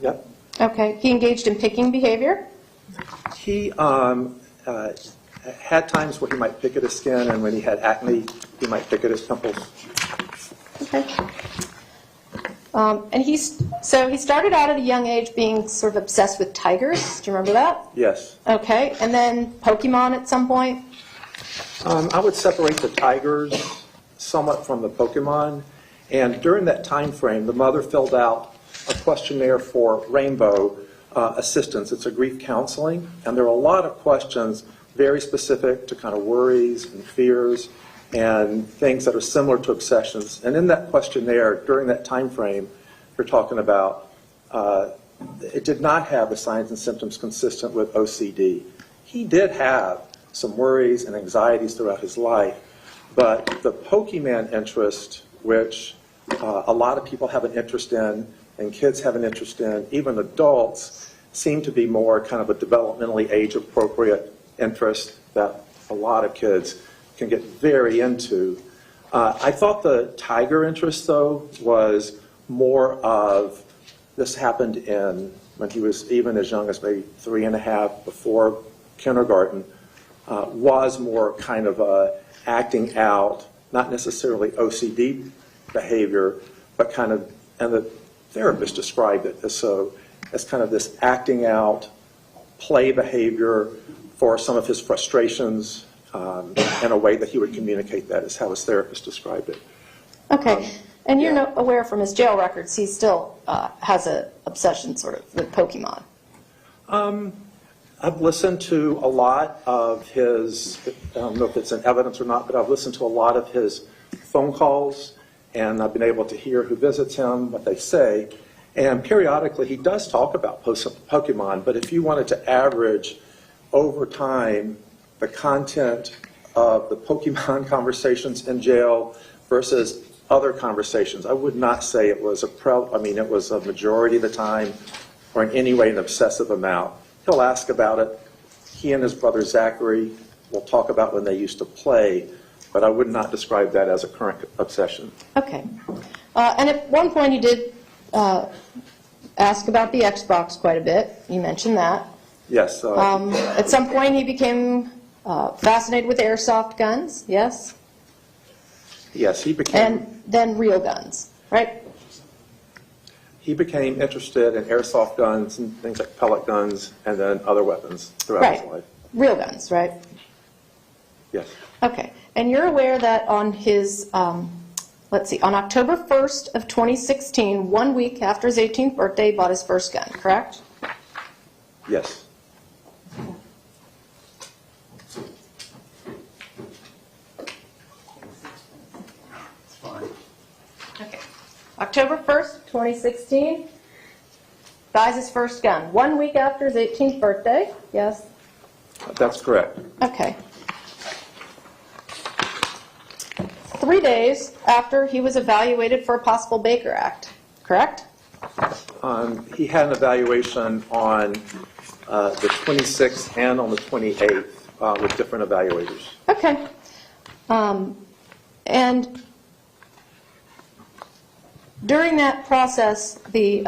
Yep. Okay. He engaged in picking behavior. He had times where he might pick at his skin, and when he had acne, he might pick at his pimples. Okay. And he started out at a young age being sort of obsessed with tigers. Do you remember that? Yes. Okay. And then Pokemon at some point? I would separate the tigers somewhat from the Pokemon. And during that time frame, the mother filled out a questionnaire for Rainbow Assistance. It's a grief counseling. And there are a lot of questions very specific to kind of worries and fears and things that are similar to obsessions. And in that questionnaire, during that time frame you're talking about, it did not have the signs and symptoms consistent with OCD. He did have some worries and anxieties throughout his life, but the Pokemon interest, which a lot of people have an interest in, and kids have an interest in, even adults, seem to be more kind of a developmentally age-appropriate interest that a lot of kids can get very into. I thought the tiger interest, though, was more of, this happened when he was even as young as maybe 3.5 before kindergarten, was more kind of acting out, not necessarily OCD behavior, but kind of, and the therapist described it as kind of this acting out play behavior for some of his frustrations, in a way that he would communicate that, is how his therapist described it. Okay. And you're aware from his jail records he still has an obsession sort of with Pokemon. I've listened to a lot of his, I don't know if it's in evidence or not, but I've listened to a lot of his phone calls, and I've been able to hear who visits him, what they say. And periodically he does talk about Pokemon, but if you wanted to average over time the content of the Pokemon conversations in jail versus other conversations, I would not say it was it was a majority of the time or in any way an obsessive amount. He'll ask about it. He and his brother Zachary will talk about when they used to play, but I would not describe that as a current obsession. Okay. And at one point you did ask about the Xbox quite a bit. You mentioned that. Yes. At some point he became fascinated with airsoft guns, yes? Yes, he became... And then real guns, right? He became interested in airsoft guns and things like pellet guns and then other weapons throughout his life. Real guns, right? Yes. Okay. And you're aware that on his, on October 1st of 2016, 1 week after his 18th birthday, he bought his first gun, correct? Yes. Okay. October 1st, 2016, buys his first gun. 1 week after his 18th birthday, yes? That's correct. Okay. 3 days after he was evaluated for a possible Baker Act, correct? He had an evaluation on the 26th and on the 28th. with different evaluators. Okay. And during that process, the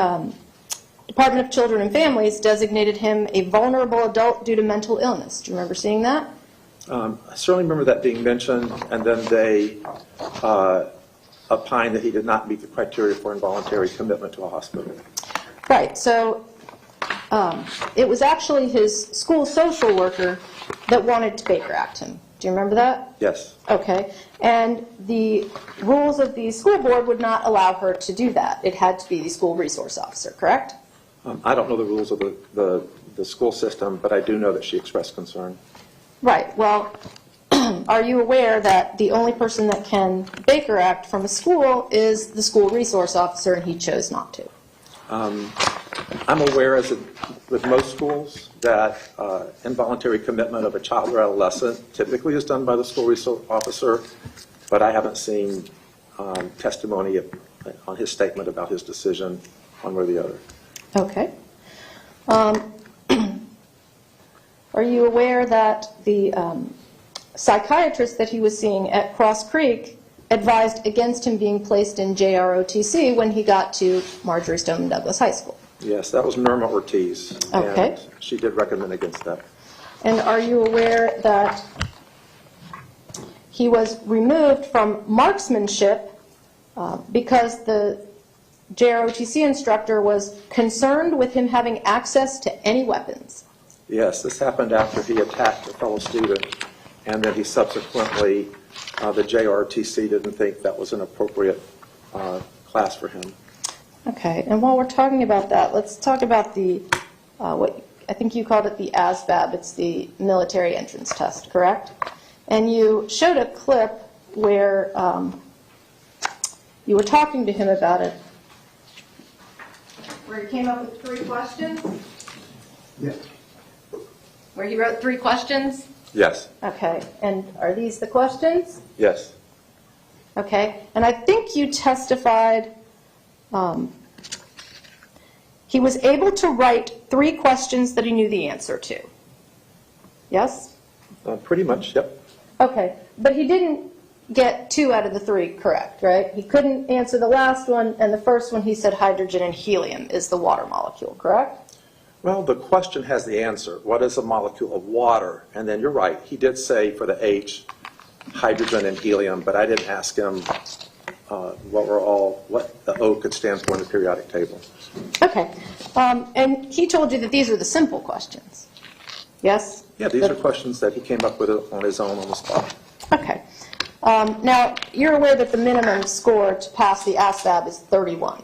Department of Children and Families designated him a vulnerable adult due to mental illness. Do you remember seeing that? I certainly remember that being mentioned, and then they opined that he did not meet the criteria for involuntary commitment to a hospital. Right. So it was actually his school social worker that wanted to Baker Act him. Do you remember that? Yes. Okay. And the rules of the school board would not allow her to do that. It had to be the school resource officer, correct? I don't know the rules of the school system, but I do know that she expressed concern. Right. Well, are you aware that the only person that can Baker Act from a school is the school resource officer, and he chose not to? I'm aware, as with most schools, that involuntary commitment of a child or adolescent typically is done by the school resource officer, but I haven't seen testimony on his statement about his decision one way or the other. Okay. Are you aware that the psychiatrist that he was seeing at Cross Creek advised against him being placed in JROTC when he got to Marjorie Stoneman Douglas High School? Yes, that was Norma Ortiz. Okay. And she did recommend against that. And are you aware that he was removed from marksmanship because the JROTC instructor was concerned with him having access to any weapons? Yes, this happened after he attacked a fellow student, and then he subsequently, the JRTC didn't think that was an appropriate class for him. Okay, and while we're talking about that, let's talk about the, what I think you called it the ASVAB. It's the military entrance test, correct? And you showed a clip where you were talking to him about it, where he came up with 3 questions? Yeah. Where he wrote 3 questions? Yes, Okay, and are these the questions? yes. Okay, and I think you testified he was able to write 3 questions that he knew the answer to. Yes? Pretty much, yep. Okay, but he didn't get 2 out of the 3 correct, right? He couldn't answer the last one, and the first one he said hydrogen and helium is the water molecule, correct? Well, the question has the answer. What is a molecule of water? And then you're right, he did say for the H, hydrogen and helium, but I didn't ask him what the O could stand for in the periodic table. Okay, and he told you that these are the simple questions, yes? Yeah, these are questions that he came up with on his own on the spot. Okay. Now, you're aware that the minimum score to pass the ASVAB is 31.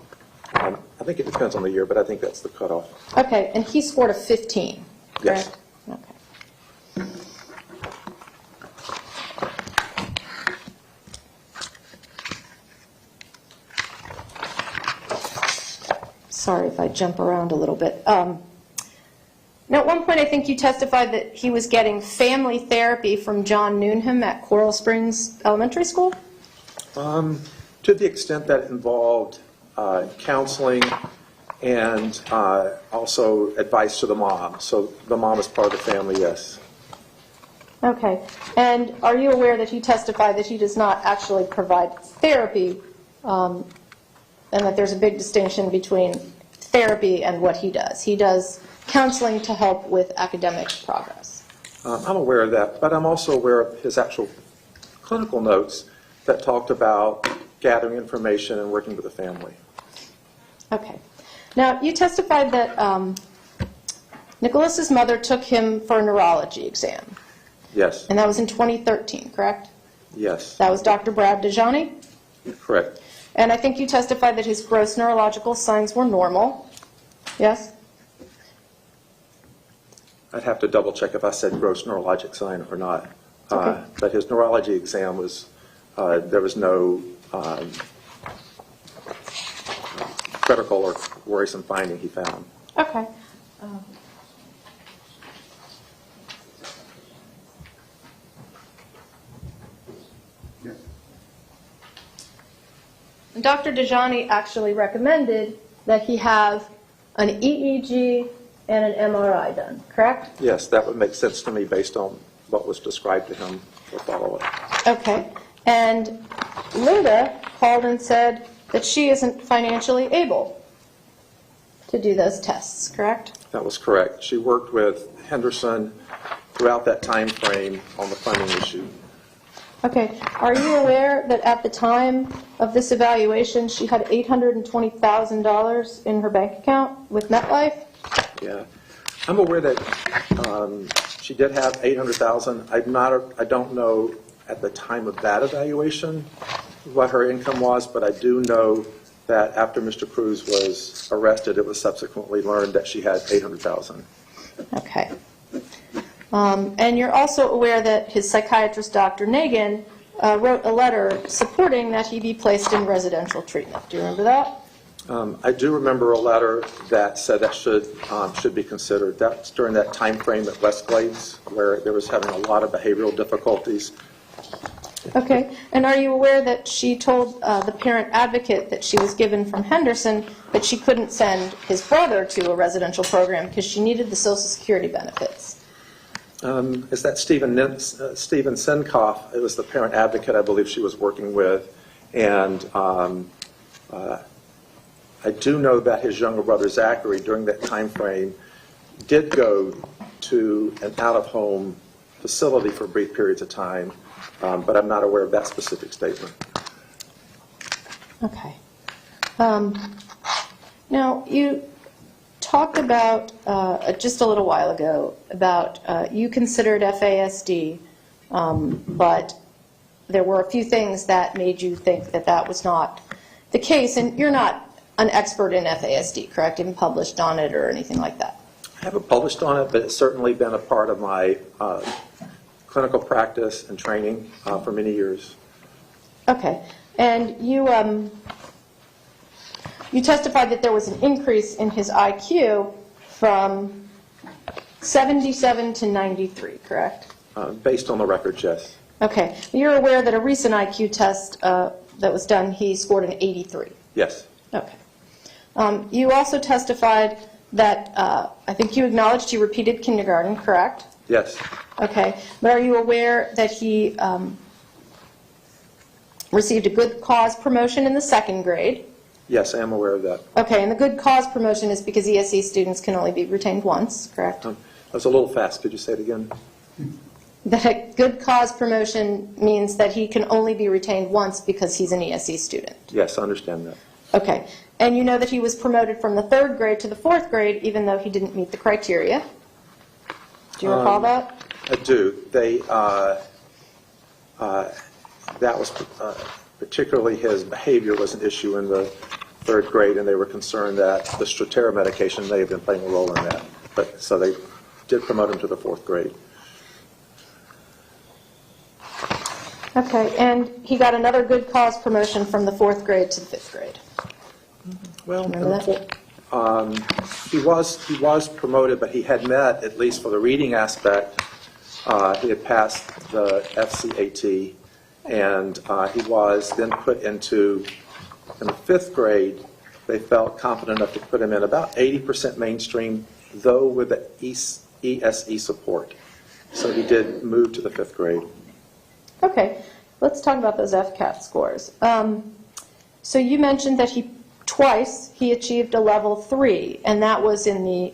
I think it depends on the year, but I think that's the cutoff. Okay, and he scored a 15, Yes. correct? Okay. Sorry if I jump around a little bit. Now, at one point, I think you testified that he was getting family therapy from John Newnham at Coral Springs Elementary School? To the extent that it involved counseling and also advice to the mom. So the mom is part of the family, yes. Okay. And are you aware that he testified that he does not actually provide therapy, and that there's a big distinction between therapy and what he does? He does counseling to help with academic progress. I'm aware of that, but I'm also aware of his actual clinical notes that talked about gathering information and working with the family. Okay. Now, you testified that Nikolas's mother took him for a neurology exam, Yes, and that was in 2013, correct? yes, That was Dr. Brad Dejani? correct. And I think you testified that his gross neurological signs were normal, yes? I'd have to double check if I said gross neurologic sign or not. Okay. But his neurology exam was, there was no critical or worrisome finding he found. Okay. Dr. Dejani actually recommended that he have an EEG and an MRI done, correct? Yes, that would make sense to me based on what was described to him for follow-up. Okay. And Linda called and said that she isn't financially able to do those tests, correct? That was correct. She worked with Henderson throughout that time frame on the funding issue. Okay. Are you aware that at the time of this evaluation, she had $820,000 in her bank account with MetLife? Yeah. I'm aware that she did have $800,000. I don't know at the time of that evaluation what her income was, but I do know that after Mr. Cruz was arrested, it was subsequently learned that she had $800,000. Okay. And you're also aware that his psychiatrist, Dr. Nagin, wrote a letter supporting that he be placed in residential treatment. Do you remember that? I do remember a letter that said that should be considered. That's during that time frame at Westglades where there was having a lot of behavioral difficulties. Okay. And are you aware that she told the parent advocate that she was given from Henderson that she couldn't send his brother to a residential program because she needed the Social Security benefits? Is that Stephen Senkoff? It was the parent advocate I believe she was working with. And I do know that his younger brother, Zachary, during that time frame, did go to an out-of-home facility for brief periods of time, but I'm not aware of that specific statement. Okay. Now, you talked about, just a little while ago, about you considered FASD, but there were a few things that made you think that that was not the case, and you're not an expert in FASD, correct? You haven't published on it or anything like that? I haven't published on it, but it's certainly been a part of my clinical practice and training for many years. Okay. And you testified that there was an increase in his IQ from 77 to 93, correct? Based on the records, yes. Okay. You're aware that a recent IQ test that was done, he scored an 83? Yes. Okay. You also testified that, I think you acknowledged he repeated kindergarten, correct? Yes. Okay. But are you aware that he received a good cause promotion in the second grade? Yes, I am aware of that. Okay, and the good cause promotion is because ESE students can only be retained once, correct? That was a little fast. Could you say it again? That good cause promotion means that he can only be retained once because he's an ESE student. Yes, I understand that. Okay, and you know that he was promoted from the third grade to the fourth grade even though he didn't meet the criteria? Do you recall that? I do. That was particularly his behavior was an issue in the third grade, and they were concerned that the Strattera medication may have been playing a role in that. But so they did promote him to the fourth grade. Okay, and he got another good cause promotion from the fourth grade to the fifth grade. Well, Remember that? he was promoted, but he had met, at least for the reading aspect, he had passed the FCAT, and he was then put into, in the fifth grade, they felt confident enough to put him in about 80% mainstream, though with the ESE support. So he did move to the fifth grade. Okay, let's talk about those FCAT scores. So you mentioned that twice he achieved a level 3, and that was in the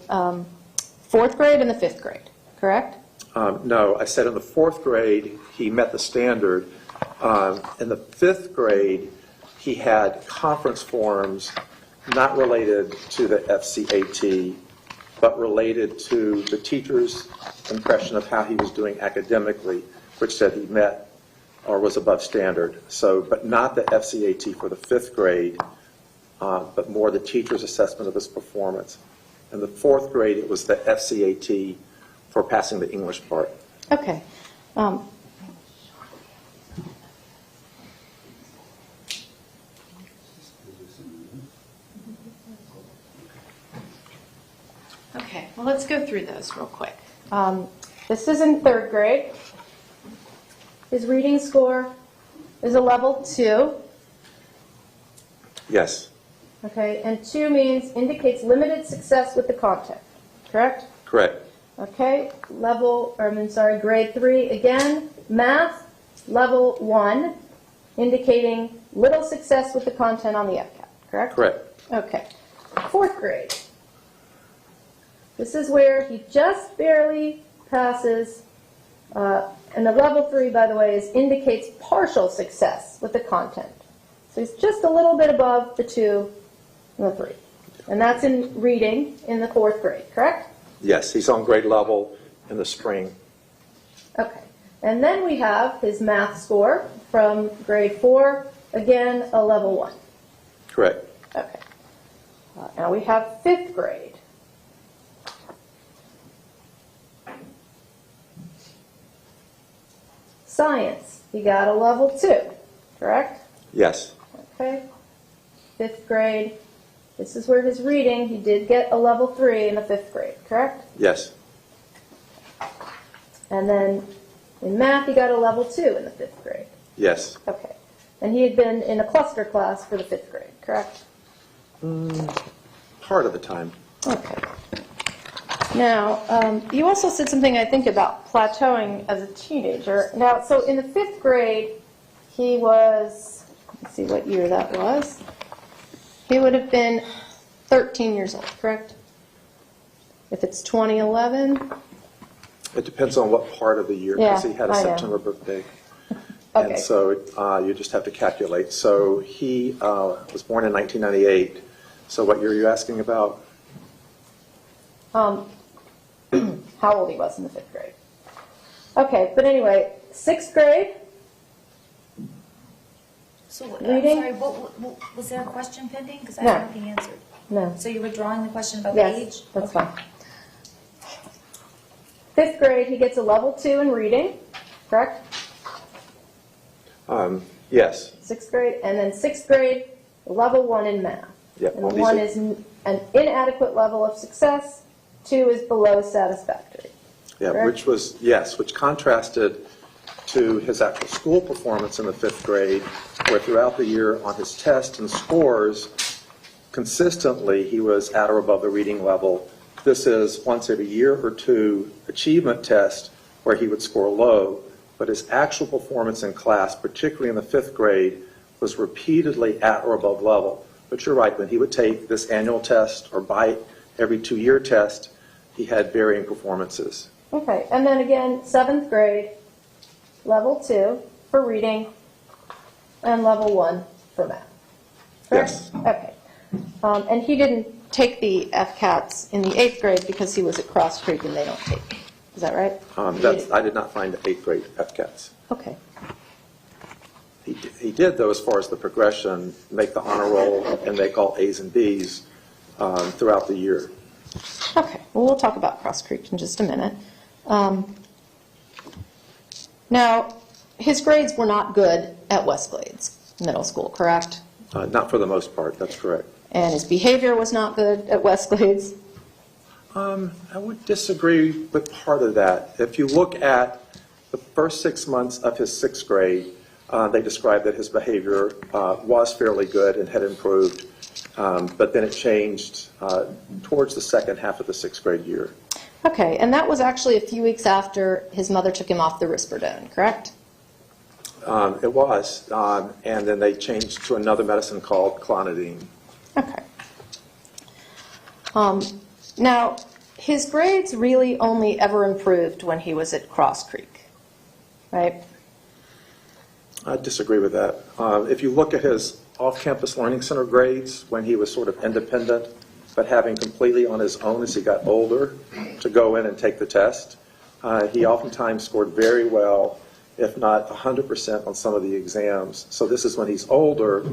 fourth grade and the fifth grade, correct? No, I said in the fourth grade he met the standard. In the fifth grade, he had conference forms not related to the FCAT, but related to the teacher's impression of how he was doing academically, which said he met or was above standard. So, but not the FCAT for the fifth grade, but more the teacher's assessment of his performance. In the fourth grade, it was the FCAT for passing the English part. Okay. Okay, well, let's go through those real quick. This is in third grade. His reading score is a level 2. Yes, Okay, and 2 indicates limited success with the content, correct? correct. Okay, grade 3 again. Math, level 1, indicating little success with the content on the FCAT, correct? Correct. Okay. 4th grade. This is where he just barely passes, and the level 3, by the way, indicates partial success with the content. So he's just a little bit above the 2 and the 3. And that's in reading in the 4th grade, correct? Yes, he's on grade level in the spring. Okay. And then we have his math score from grade 4, again, a level 1. Correct. Okay. Now we have 5th grade. Science, he got a level 2, correct? Yes. Okay. 5th grade. This is where his reading, he did get a level 3 in the 5th grade, correct? Yes. And then in math, he got a level 2 in the 5th grade. Yes. Okay. And he had been in a cluster class for the 5th grade, correct? Part of the time. Okay. Now, you also said something, I think, about plateauing as a teenager. Now, so in the 5th grade, he was, let's see what year that was. He would have been 13 years old, correct? If it's 2011? It depends on what part of the year, because he had a Yeah, I know. September birthday. Okay. And so you just have to calculate. So he was born in 1998. So what year are you asking about? How old he was in the 5th grade. Okay, but anyway, 6th grade, So, Reading? sorry, what, was there a question pending? Because I No. don't know the answer. no, So you were drawing the question about the age? yes, that's Okay. fine. 5th grade, he gets a level 2 in reading, correct? Yes. 6th grade, and then 6th grade, level 1 in math. Yep, And all the these 1 are- is an inadequate level of success, 2 is below satisfactory. Yeah, Correct? which contrasted to his actual school performance in the 5th grade, where throughout the year on his tests and scores, consistently he was at or above the reading level. This is once every year or two achievement test where he would score low, but his actual performance in class, particularly in the 5th grade, was repeatedly at or above level. But you're right, when he would take this annual test or by every 2-year test, he had varying performances. Okay, and then again, 7th grade, level 2 for reading, and level 1 for math. Correct? Yes. Okay. And he didn't take the FCATs in the 8th grade because he was at Cross Creek and they don't take. Is that right? I did not find 8th grade FCATs. Okay. He did, though, as far as the progression, make the honor roll and make all A's and B's throughout the year. Okay, well, we'll talk about Cross Creek in just a minute. Now, his grades were not good at West Glades Middle School, correct? Not for the most part, that's correct. And his behavior was not good at West Glades? I would disagree with part of that. If you look at the first 6 months of his 6th grade, they described that his behavior was fairly good and had improved, but then it changed towards the second half of the 6th grade year. Okay, and that was actually a few weeks after his mother took him off the Risperdal, correct? It was, and then they changed to another medicine called clonidine. Okay. Now, his grades really only ever improved when he was at Cross Creek, right? I disagree with that. If you look at his off-campus learning center grades, when he was sort of independent, but having completely on his own as he got older to go in and take the test, he oftentimes scored very well, if not 100% on some of the exams. So this is when he's older,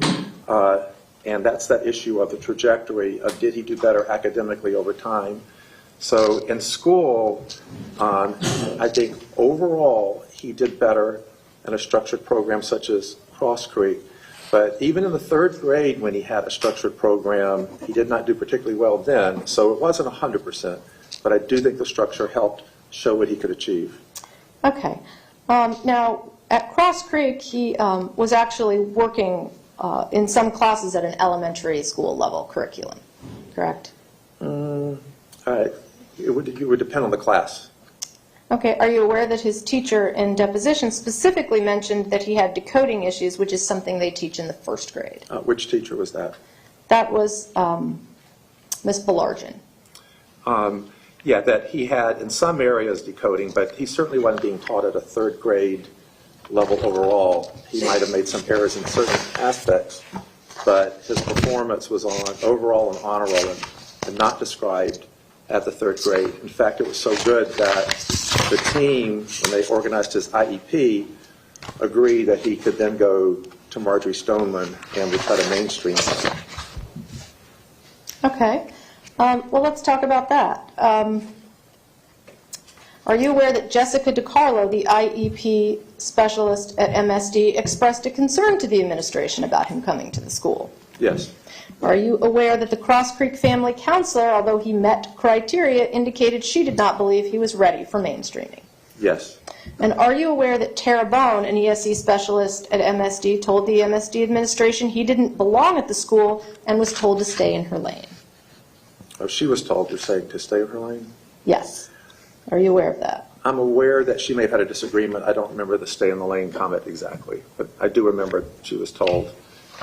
and that's that issue of the trajectory of did he do better academically over time. So in school, I think overall he did better in a structured program such as Cross Creek. But even in the 3rd grade when he had a structured program, he did not do particularly well then. So it wasn't 100%, but I do think the structure helped show what he could achieve. Okay. Now, at Cross Creek, he was actually working in some classes at an elementary school level curriculum, correct? It would depend on the class. Okay, are you aware that his teacher in deposition specifically mentioned that he had decoding issues, which is something they teach in the first grade? Which teacher was that? That was Ms. Belargin. Yeah, that he had in some areas decoding, but he certainly wasn't being taught at a third grade level overall. He might have made some errors in certain aspects, but his performance was on overall and honor roll and not described at the third grade. In fact, it was so good that the team, when they organized his IEP, agreed that he could then go to Marjorie Stoneman and we try to mainstream him. Okay. Well, let's talk about that. Are you aware that Jessica DiCarlo, the IEP specialist at MSD, expressed a concern to the administration about him coming to the school? Yes. Are you aware that the Cross Creek family counselor, although he met criteria, indicated she did not believe he was ready for mainstreaming? Yes. And are you aware that Tara Bone, an ESE specialist at MSD, told the MSD administration he didn't belong at the school and was told to stay in her lane? Oh, she was told, you're saying, to stay in her lane? Yes. Are you aware of that? I'm aware that she may have had a disagreement. I don't remember the stay in the lane comment exactly, but I do remember she was told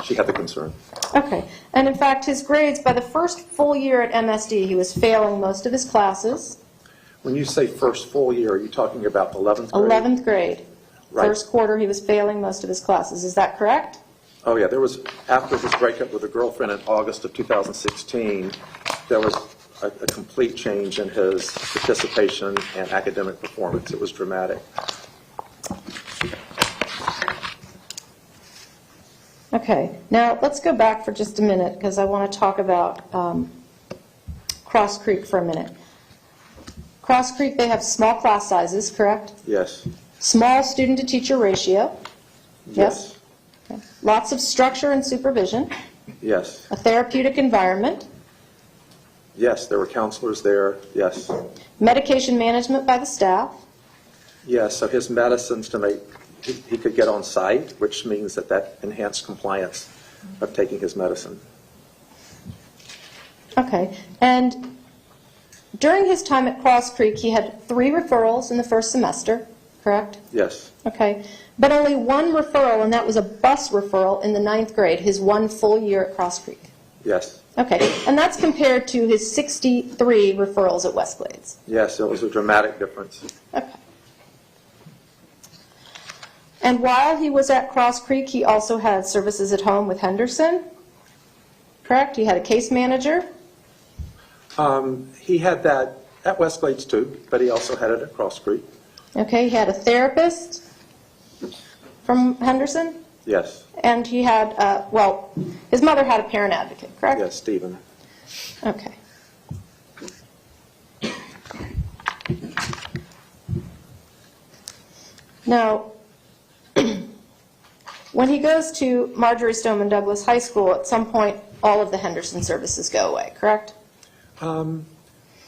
she had the concern. Okay. And in fact, his grades, by the first full year at MSD, he was failing most of his classes. When you say first full year, are you talking about 11th grade? 11th grade. Right. First quarter, he was failing most of his classes. Is that correct? Oh, yeah. There was, after his breakup with a girlfriend in August of 2016, there was a complete change in his participation and academic performance. It was dramatic. Okay. Now, let's go back for just a minute because I want to talk about Cross Creek for a minute. Cross Creek, they have small class sizes, correct? Yes. Small student-to-teacher ratio. Yes. Okay. Lots of structure and supervision. Yes. A therapeutic environment. Yes, there were counselors there. Yes. Medication management by the staff. Yes, so his medicines to make, he could get on site, which means that enhanced compliance of taking his medicine. Okay. And during his time at Cross Creek, he had 3 referrals in the first semester, correct? Yes. Okay. But only 1 referral, and that was a bus referral in the 9th grade, his 1 full year at Cross Creek. Yes. Okay. And that's compared to his 63 referrals at Westglades. Yes, it was a dramatic difference. Okay. And while he was at Cross Creek, he also had services at home with Henderson, correct? He had a case manager. He had that at Westglades too, but he also had it at Cross Creek. Okay, he had a therapist from Henderson. Yes. And he had, well, his mother had a parent advocate, correct? Yes, Stephen. Okay. Now, when he goes to Marjorie Stoneman Douglas High School, at some point, all of the Henderson services go away, correct?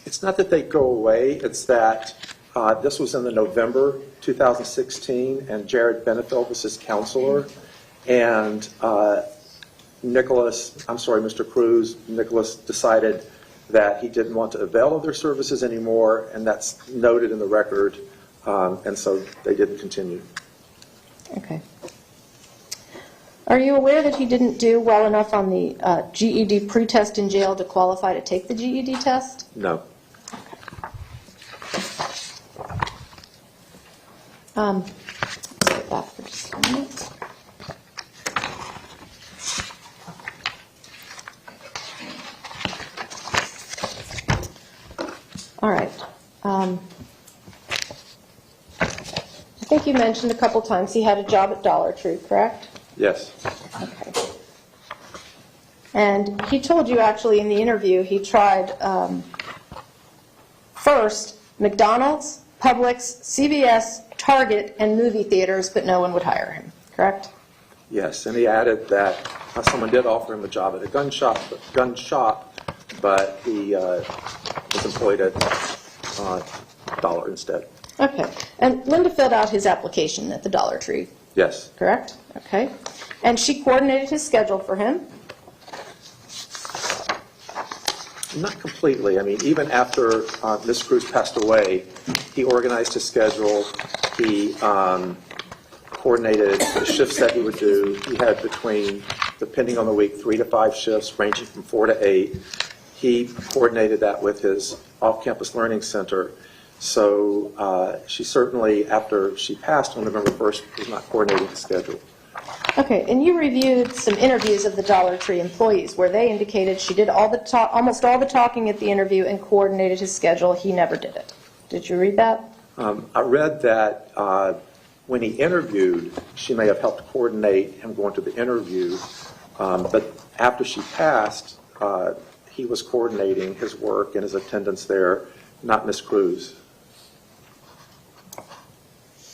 It's not that they go away, it's that this was in the November 2016, and Jared Benefield was his counselor, and Mr. Cruz, Nikolas decided that he didn't want to avail of their services anymore, and that's noted in the record, and so they didn't continue. Okay. Are you aware that he didn't do well enough on the GED pretest in jail to qualify to take the GED test? No. Let's get back for just a minute. All right. I think you mentioned a couple times he had a job at Dollar Tree, correct? Yes. Okay. And he told you actually in the interview he tried first McDonald's, Publix, CVS, Target, and movie theaters, but no one would hire him, correct? Yes, and he added that someone did offer him a job at a gun shop, but he was employed at Dollar instead. Okay. And Linda filled out his application at the Dollar Tree, Yes. correct? Okay. And she coordinated his schedule for him? Not completely. I mean, even after Ms. Cruz passed away, he organized his schedule. He coordinated the shifts that he would do. He had between, depending on the week, 3 to 5 shifts, ranging from 4 to 8. He coordinated that with his off-campus learning center. So she certainly, after she passed on November 1st, was not coordinating the schedule. Okay, and you reviewed some interviews of the Dollar Tree employees where they indicated she did almost all the talking at the interview and coordinated his schedule. He never did it. Did you read that? I read that when he interviewed, she may have helped coordinate him going to the interview, but after she passed, he was coordinating his work and his attendance there, not Ms. Cruz.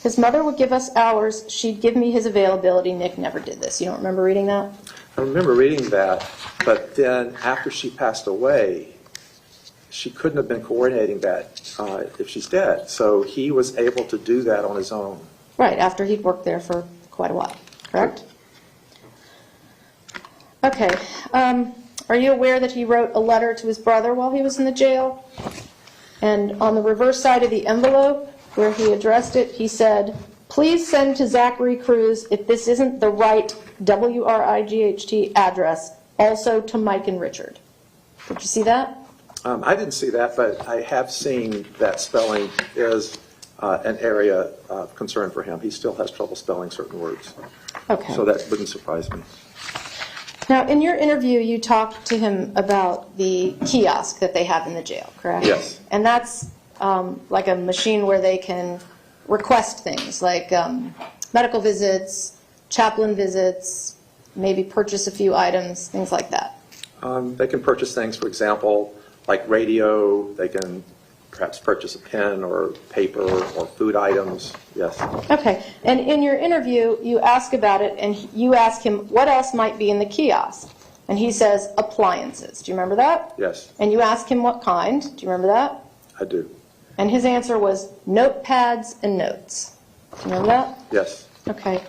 His mother would give us hours. She'd give me his availability. Nick never did this. You don't remember reading that? I remember reading that, but then after she passed away, she couldn't have been coordinating that if she's dead. So he was able to do that on his own. Right, after he'd worked there for quite a while, correct? Okay. Are you aware that he wrote a letter to his brother while he was in the jail? And on the reverse side of the envelope, where he addressed it, he said, "Please send to Zachary Cruz if this isn't the right WRIGHT address, also to Mike and Richard." Did you see that? I didn't see that, but I have seen that spelling is an area of concern for him. He still has trouble spelling certain words. Okay. So that wouldn't surprise me. Now, in your interview, you talked to him about the kiosk that they have in the jail, correct? Yes. And that's like a machine where they can request things, like medical visits, chaplain visits, maybe purchase a few items, things like that. They can purchase things, for example, like radio. They can perhaps purchase a pen or paper or food items. Yes. Okay. And in your interview, you ask about it, and you ask him what else might be in the kiosk. And he says appliances. Do you remember that? Yes, And you ask him what kind. Do you remember that? I do. And his answer was notepads and notes. Do you remember that? Yes. Okay.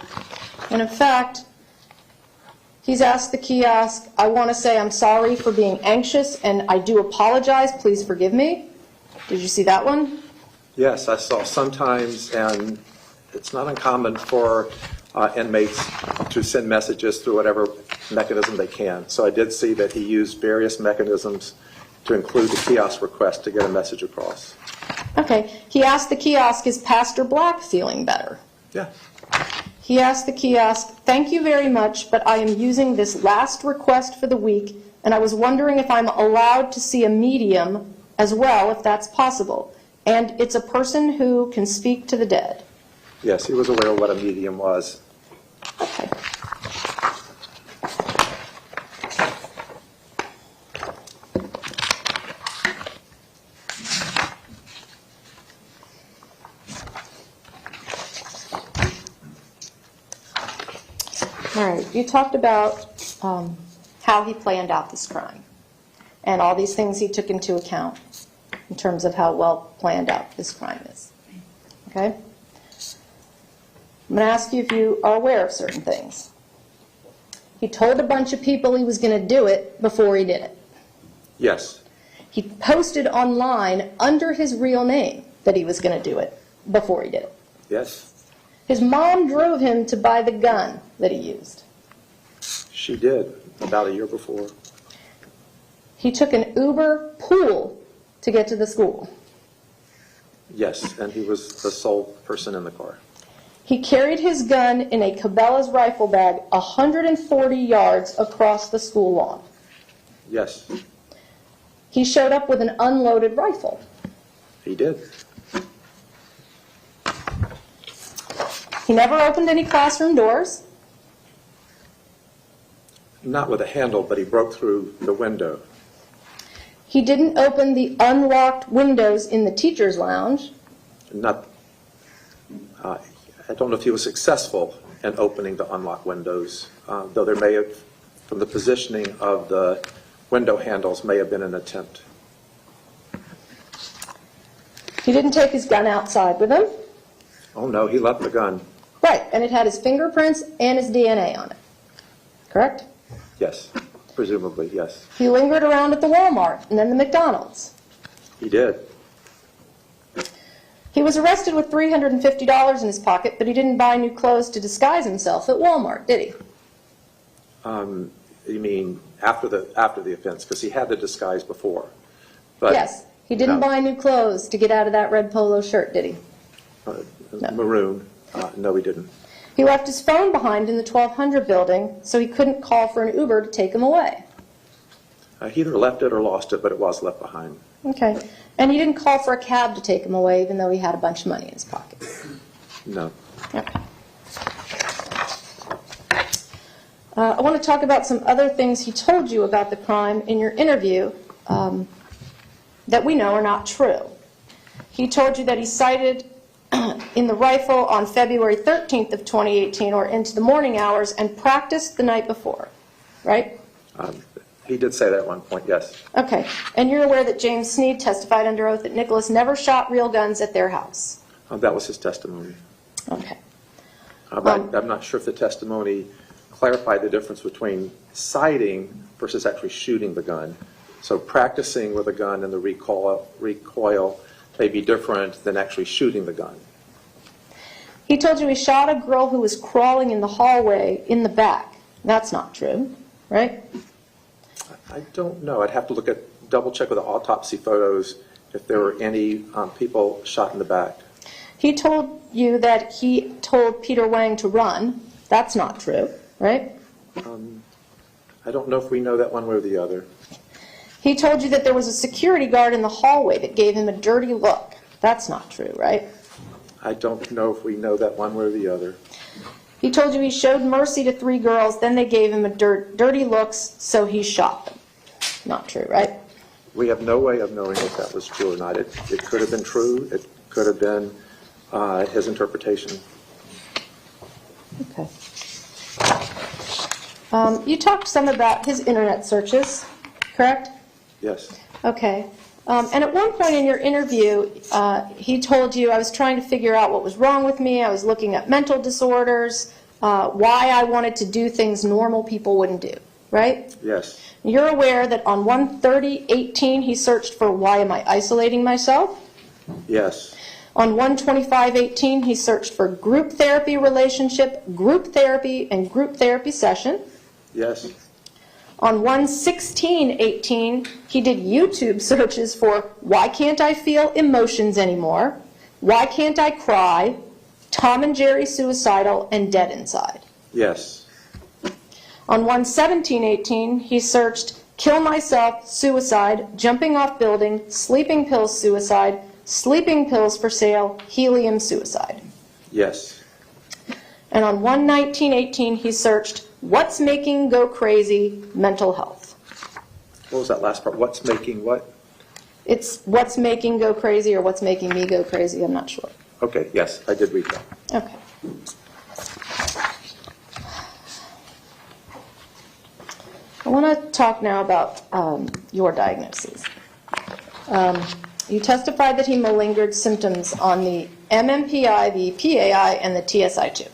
And in fact, he's asked the kiosk, "I want to say I'm sorry for being anxious, and I do apologize. Please forgive me." Did you see that one? Yes, I saw sometimes, and it's not uncommon for inmates to send messages through whatever mechanism they can. So I did see that he used various mechanisms to include the kiosk request to get a message across. Okay. He asked the kiosk, "Is Pastor Black feeling better?" Yeah. He asked the kiosk, "Thank you very much, but I am using this last request for the week, and I was wondering if I'm allowed to see a medium as well, if that's possible. And it's a person who can speak to the dead." Yes, he was aware of what a medium was. Okay. All right, you talked about how he planned out this crime and all these things he took into account in terms of how well planned out this crime is. Okay? I'm going to ask you if you are aware of certain things. He told a bunch of people he was going to do it before he did it. Yes. He posted online under his real name that he was going to do it before he did it. Yes, His mom drove him to buy the gun that he used. she did about a year before. He took an Uber pool to get to the school. Yes, and he was the sole person in the car. He carried his gun in a Cabela's rifle bag 140 yards across the school lawn. Yes, He showed up with an unloaded rifle. he did. He never opened any classroom doors. Not with a handle, but he broke through the window. He didn't open the unlocked windows in the teacher's lounge. Not, I don't know if he was successful in opening the unlocked windows, though there may have, from the positioning of the window handles, may have been an attempt. He didn't take his gun outside with him. Oh no, he left the gun. Right, and it had his fingerprints and his DNA on it. Correct? Yes. Presumably, yes. He lingered around at the Walmart and then the McDonald's. He did. He was arrested with $350 in his pocket, but he didn't buy new clothes to disguise himself at Walmart, did he? You mean after the offense, because he had the disguise before. But, Yes. He didn't No. buy new clothes to get out of that red polo shirt, did he? No. Maroon, no, he didn't. He left his phone behind in the 1200 building, so he couldn't call for an Uber to take him away. He either left it or lost it, but it was left behind. Okay. And he didn't call for a cab to take him away, even though he had a bunch of money in his pocket. No. Okay. I want to talk about some other things he told you about the crime in your interview that we know are not true. He told you that he sighted in the rifle on February 13th of 2018 or into the morning hours and practiced the night before, right? He did say that at one point, yes. Okay. And you're aware that James Sneed testified under oath that Nikolas never shot real guns at their house? That was his testimony. Okay. But I'm not sure if the testimony clarified the difference between sighting versus actually shooting the gun. So practicing with a gun and the recoil may be different than actually shooting the gun. He told you he shot a girl who was crawling in the hallway in the back. That's not true, right? I don't know. I'd have to double check with the autopsy photos if there were any people shot in the back. He told you that he told Peter Wang to run. That's not true, right? I don't know if we know that one way or the other. He told you that there was a security guard in the hallway that gave him a dirty look. That's not true, right? I don't know if we know that one way or the other. He told you he showed mercy to 3 girls, then they gave him dirty looks, so he shot them. Not true, right? We have no way of knowing if that was true or not. It could have been true. It could have been his interpretation. Okay. You talked some about his internet searches, correct? Yes. Okay. And at one point in your interview, he told you, I was trying to figure out what was wrong with me. I was looking at mental disorders, why I wanted to do things normal people wouldn't do, right? Yes. You're aware that on 1/30/18 he searched for why am I isolating myself? Yes. On 1/25/18 he searched for group therapy relationship, group therapy, and group therapy session. Yes. On 1/16/18 he did YouTube searches for why can't I feel emotions anymore, why can't I cry, Tom and Jerry suicidal, and dead inside. Yes. On 1/17/18 he searched kill myself, suicide, jumping off building, sleeping pills suicide, sleeping pills for sale, helium suicide. Yes. And on 1/19/18 he searched what's making go crazy, mental health. What was that last part? What's making what? It's what's making go crazy or what's making me go crazy, I'm not sure. Okay, yes, I did read that. Okay. I want to talk now about your diagnoses. You testified that he malingered symptoms on the MMPI, the PAI, and the TSI-2.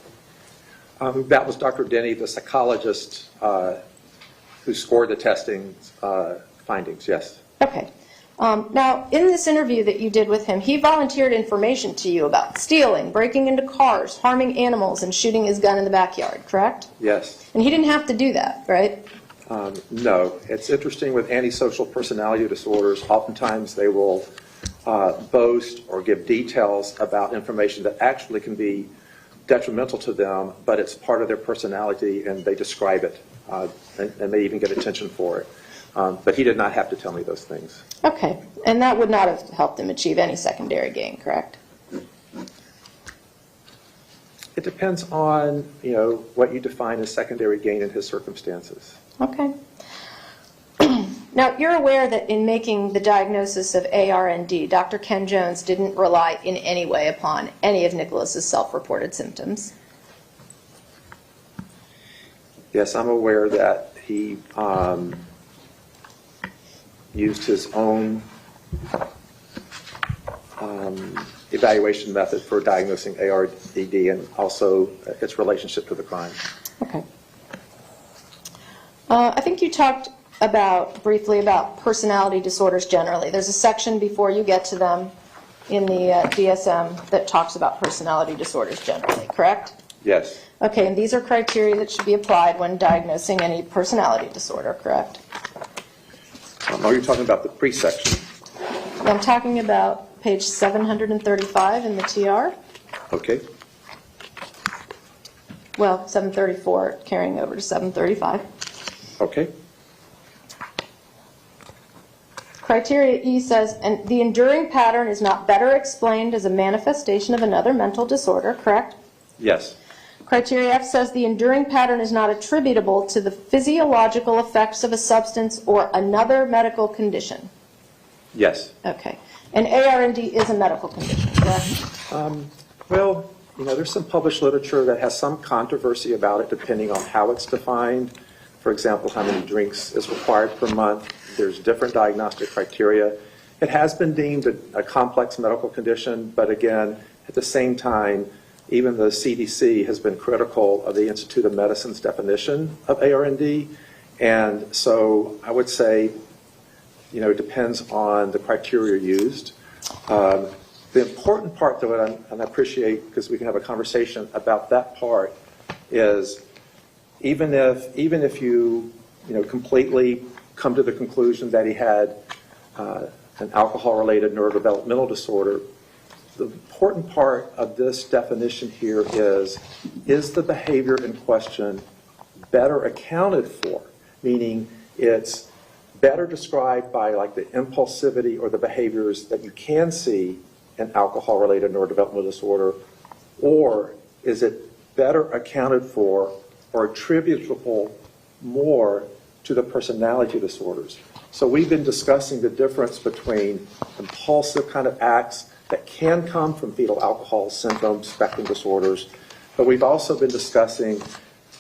That was Dr. Denny, the psychologist who scored the testing findings, yes. Okay. Now, in this interview that you did with him, he volunteered information to you about stealing, breaking into cars, harming animals, and shooting his gun in the backyard, correct? Yes. And he didn't have to do that, right? No. It's interesting with antisocial personality disorders, oftentimes they will boast or give details about information that actually can be detrimental to them, but it's part of their personality and they describe it and they even get attention for it. But he did not have to tell me those things. Okay. And that would not have helped him achieve any secondary gain, correct? It depends on, what you define as secondary gain in his circumstances. Okay. Now, you're aware that in making the diagnosis of ARND, Dr. Ken Jones didn't rely in any way upon any of Nikolas's self-reported symptoms. Yes, I'm aware that he used his own evaluation method for diagnosing ARDD and also its relationship to the crime. Okay. I think you talked briefly about personality disorders generally. There's a section before you get to them in the DSM that talks about personality disorders generally, correct? Yes. Okay, and these are criteria that should be applied when diagnosing any personality disorder, correct? Are you talking about the pre-section? I'm talking about page 735 in the TR. Okay. Well, 734 carrying over to 735. Okay. Criteria E says, and the enduring pattern is not better explained as a manifestation of another mental disorder, correct? Yes. Criteria F says the enduring pattern is not attributable to the physiological effects of a substance or another medical condition. Yes. Okay. And ARND is a medical condition, correct? Well, there's some published literature that has some controversy about it depending on how it's defined. For example, how many drinks is required per month. There's different diagnostic criteria. It has been deemed a complex medical condition, but again, at the same time, even the CDC has been critical of the Institute of Medicine's definition of ARND. And so I would say, it depends on the criteria used. The important part, though, and I appreciate, because we can have a conversation about that part, is even if you completely come to the conclusion that he had an alcohol-related neurodevelopmental disorder, the important part of this definition here is the behavior in question better accounted for? Meaning it's better described by like the impulsivity or the behaviors that you can see in alcohol-related neurodevelopmental disorder, or is it better accounted for or attributable more to the personality disorders? So we've been discussing the difference between impulsive kind of acts that can come from fetal alcohol syndrome spectrum disorders, but we've also been discussing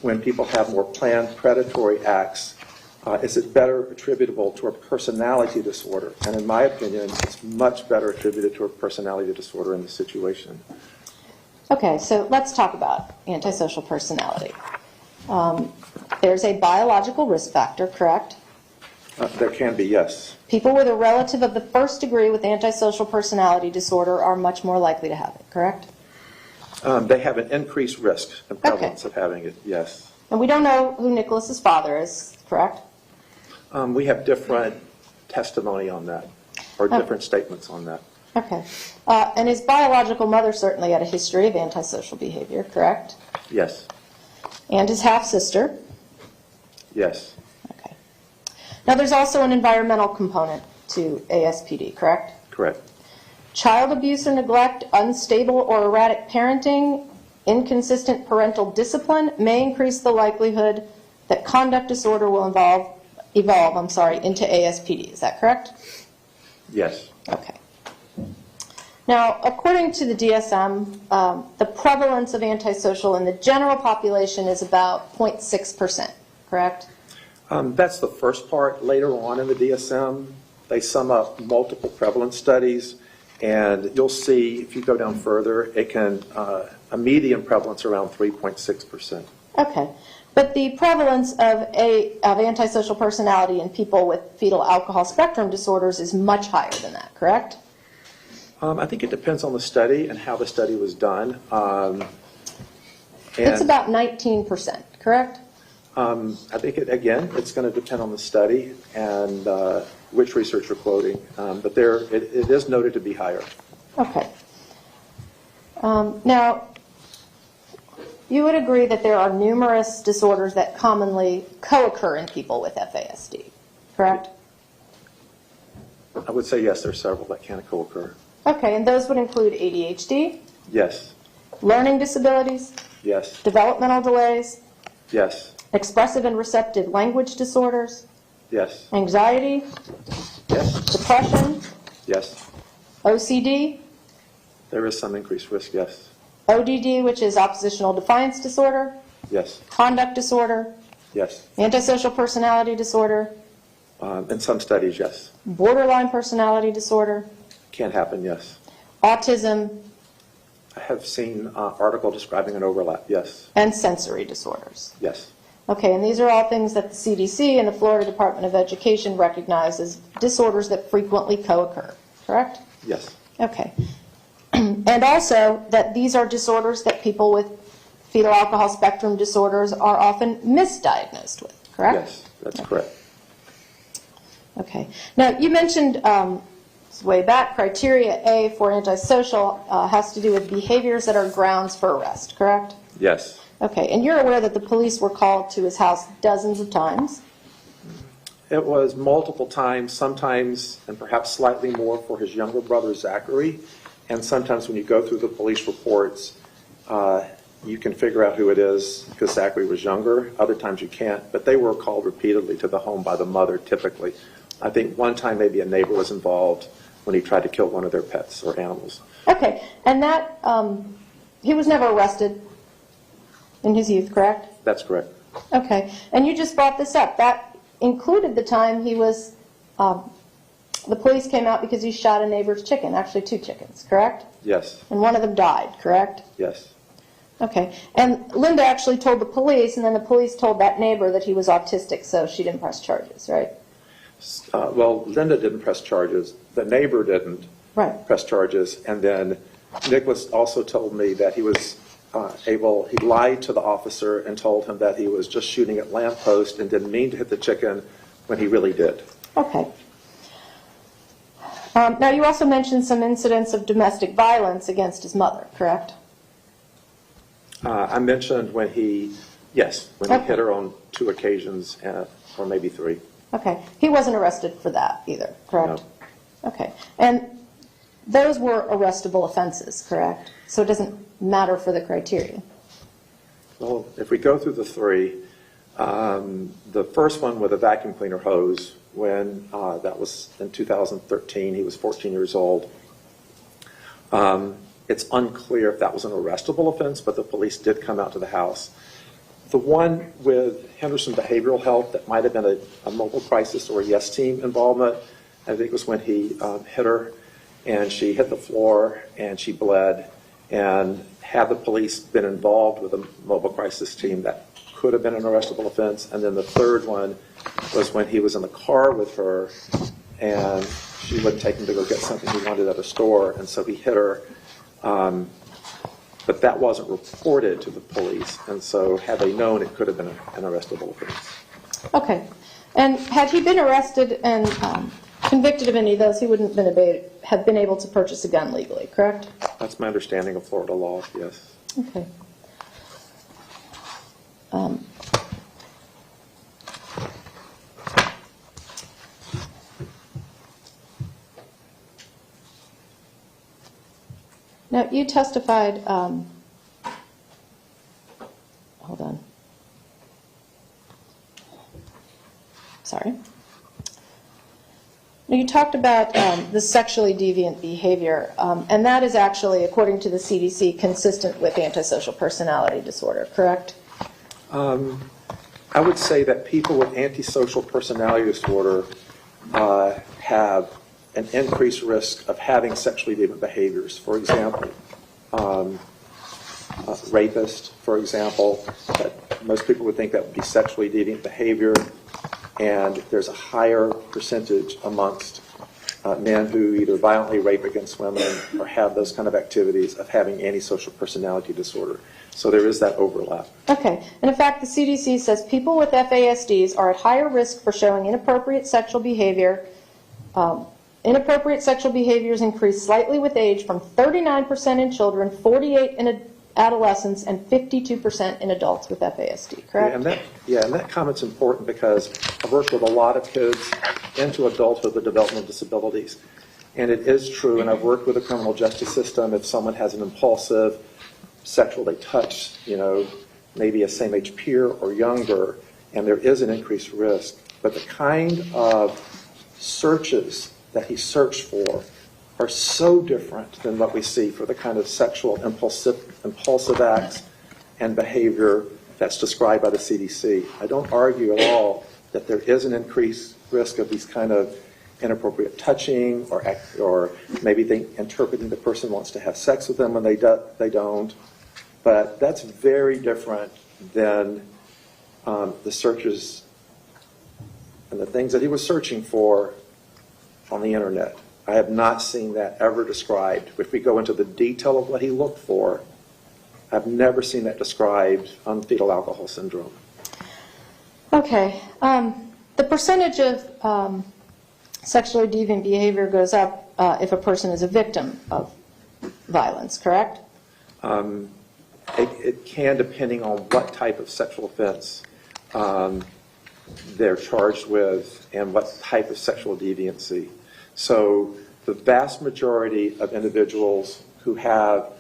when people have more planned predatory acts, is it better attributable to a personality disorder? And in my opinion, it's much better attributed to a personality disorder in this situation. Okay, so let's talk about antisocial personality. There's a biological risk factor, correct? There can be, yes. People with a relative of the first degree with antisocial personality disorder are much more likely to have it, correct? They have an increased risk and prevalence of having it, yes. And we don't know who Nicholas's father is, correct? We have different testimony on that, or different statements on that. Okay. And his biological mother certainly had a history of antisocial behavior, correct? Yes. And his half-sister. Yes. Okay. Now there's also an environmental component to ASPD, correct? Correct. Child abuse or neglect, unstable or erratic parenting, inconsistent parental discipline may increase the likelihood that conduct disorder will evolve into ASPD. Is that correct? Yes. Okay. Now, according to the DSM, the prevalence of antisocial in the general population is about 0.6%, correct? That's the first part. Later on in the DSM, they sum up multiple prevalence studies, and you'll see, if you go down further, it can, a median prevalence around 3.6%. Okay. But the prevalence of antisocial personality in people with fetal alcohol spectrum disorders is much higher than that, correct? I think it depends on the study and how the study was done. It's about 19%, correct? I think, it's going to depend on the study and which research you're quoting. But it is noted to be higher. Okay. Now, you would agree that there are numerous disorders that commonly co-occur in people with FASD, correct? I would say yes, there are several that can co-occur. Okay, and those would include ADHD, Yes. learning disabilities, Yes. developmental delays, Yes. expressive and receptive language disorders, Yes. anxiety, Yes. depression, Yes. OCD, There is some increased risk, yes. ODD, which is oppositional defiance disorder, Yes. conduct disorder, Yes. antisocial personality disorder, In some studies, yes. borderline personality disorder, Can happen, yes. autism, I have seen article describing an overlap, yes. and sensory disorders. Yes. Okay, and these are all things that the CDC and the Florida Department of Education recognize as disorders that frequently co-occur, correct? Yes. Okay. And also that these are disorders that people with fetal alcohol spectrum disorders are often misdiagnosed with, correct? Yes, that's correct. Okay. Now, you mentioned way back, criteria A for antisocial has to do with behaviors that are grounds for arrest, correct? Yes. Okay, and you're aware that the police were called to his house dozens of times? It was multiple times, sometimes, and perhaps slightly more for his younger brother, Zachary. And sometimes when you go through the police reports, you can figure out who it is because Zachary was younger. Other times you can't. But they were called repeatedly to the home by the mother, typically. I think one time maybe a neighbor was involved when he tried to kill one of their pets or animals. Okay, and that, he was never arrested in his youth, correct? That's correct. Okay, and you just brought this up. That included the time he was, the police came out because he shot a neighbor's chicken, actually 2 chickens, correct? Yes. And one of them died, correct? Yes. Okay, and Linda actually told the police, and then the police told that neighbor that he was autistic, so she didn't press charges, right? Well, Linda didn't press charges. The neighbor didn't Right. press charges. And then Nikolas also told me that he was he lied to the officer and told him that he was just shooting at lamppost and didn't mean to hit the chicken when he really did. Okay. Now, you also mentioned some incidents of domestic violence against his mother, correct? I mentioned when he Okay. hit her on 2 occasions, or maybe 3. Okay. He wasn't arrested for that either, correct? No. Okay. And those were arrestable offenses, correct? So it doesn't matter for the criteria. Well, if we go through the 3, the first one with a vacuum cleaner hose, when that was in 2013, he was 14 years old. It's unclear if that was an arrestable offense, but the police did come out to the house. The one with Henderson Behavioral Health that might have been a mobile crisis or a YES team involvement, I think it was when he hit her and she hit the floor and she bled. And had the police been involved with a mobile crisis team, that could have been an arrestable offense. And then the third one was when he was in the car with her and she wouldn't take him to go get something he wanted at a store, and so he hit her. But that wasn't reported to the police, and so had they known, it could have been an arrestable offense. Okay. And had he been arrested and convicted of any of those, he wouldn't have been able to purchase a gun legally, correct? That's my understanding of Florida law, yes. Okay. Now, you testified, hold on. Sorry. Now, you talked about the sexually deviant behavior, and that is actually, according to the CDC, consistent with antisocial personality disorder, correct? I would say that people with antisocial personality disorder have an increased risk of having sexually deviant behaviors. For example, rapists, for example, that most people would think that would be sexually deviant behavior, and there's a higher percentage amongst men who either violently rape against women or have those kind of activities of having antisocial personality disorder. So there is that overlap. Okay. And in fact, the CDC says people with FASDs are at higher risk for showing inappropriate sexual behavior. Inappropriate sexual behaviors increase slightly with age from 39% in children, 48% in adolescents, and 52% in adults with FASD, correct? And that comment's important because I've worked with a lot of kids into adulthood with developmental disabilities. And it is true, and I've worked with the criminal justice system, if someone has an impulsive sexual, they touch, maybe a same-age peer or younger, and there is an increased risk. But the kind of searches that he searched for are so different than what we see for the kind of sexual impulsive acts and behavior that's described by the CDC. I don't argue at all that there is an increased risk of these kind of inappropriate touching or maybe interpreting the person wants to have sex with them when they don't. But that's very different than the searches and the things that he was searching for on the internet. I have not seen that ever described. If we go into the detail of what he looked for, I've never seen that described on fetal alcohol syndrome. Okay. The percentage of sexually deviant behavior goes up if a person is a victim of violence, correct? It can, depending on what type of sexual offense they're charged with and what type of sexual deviancy. So the vast majority of individuals who have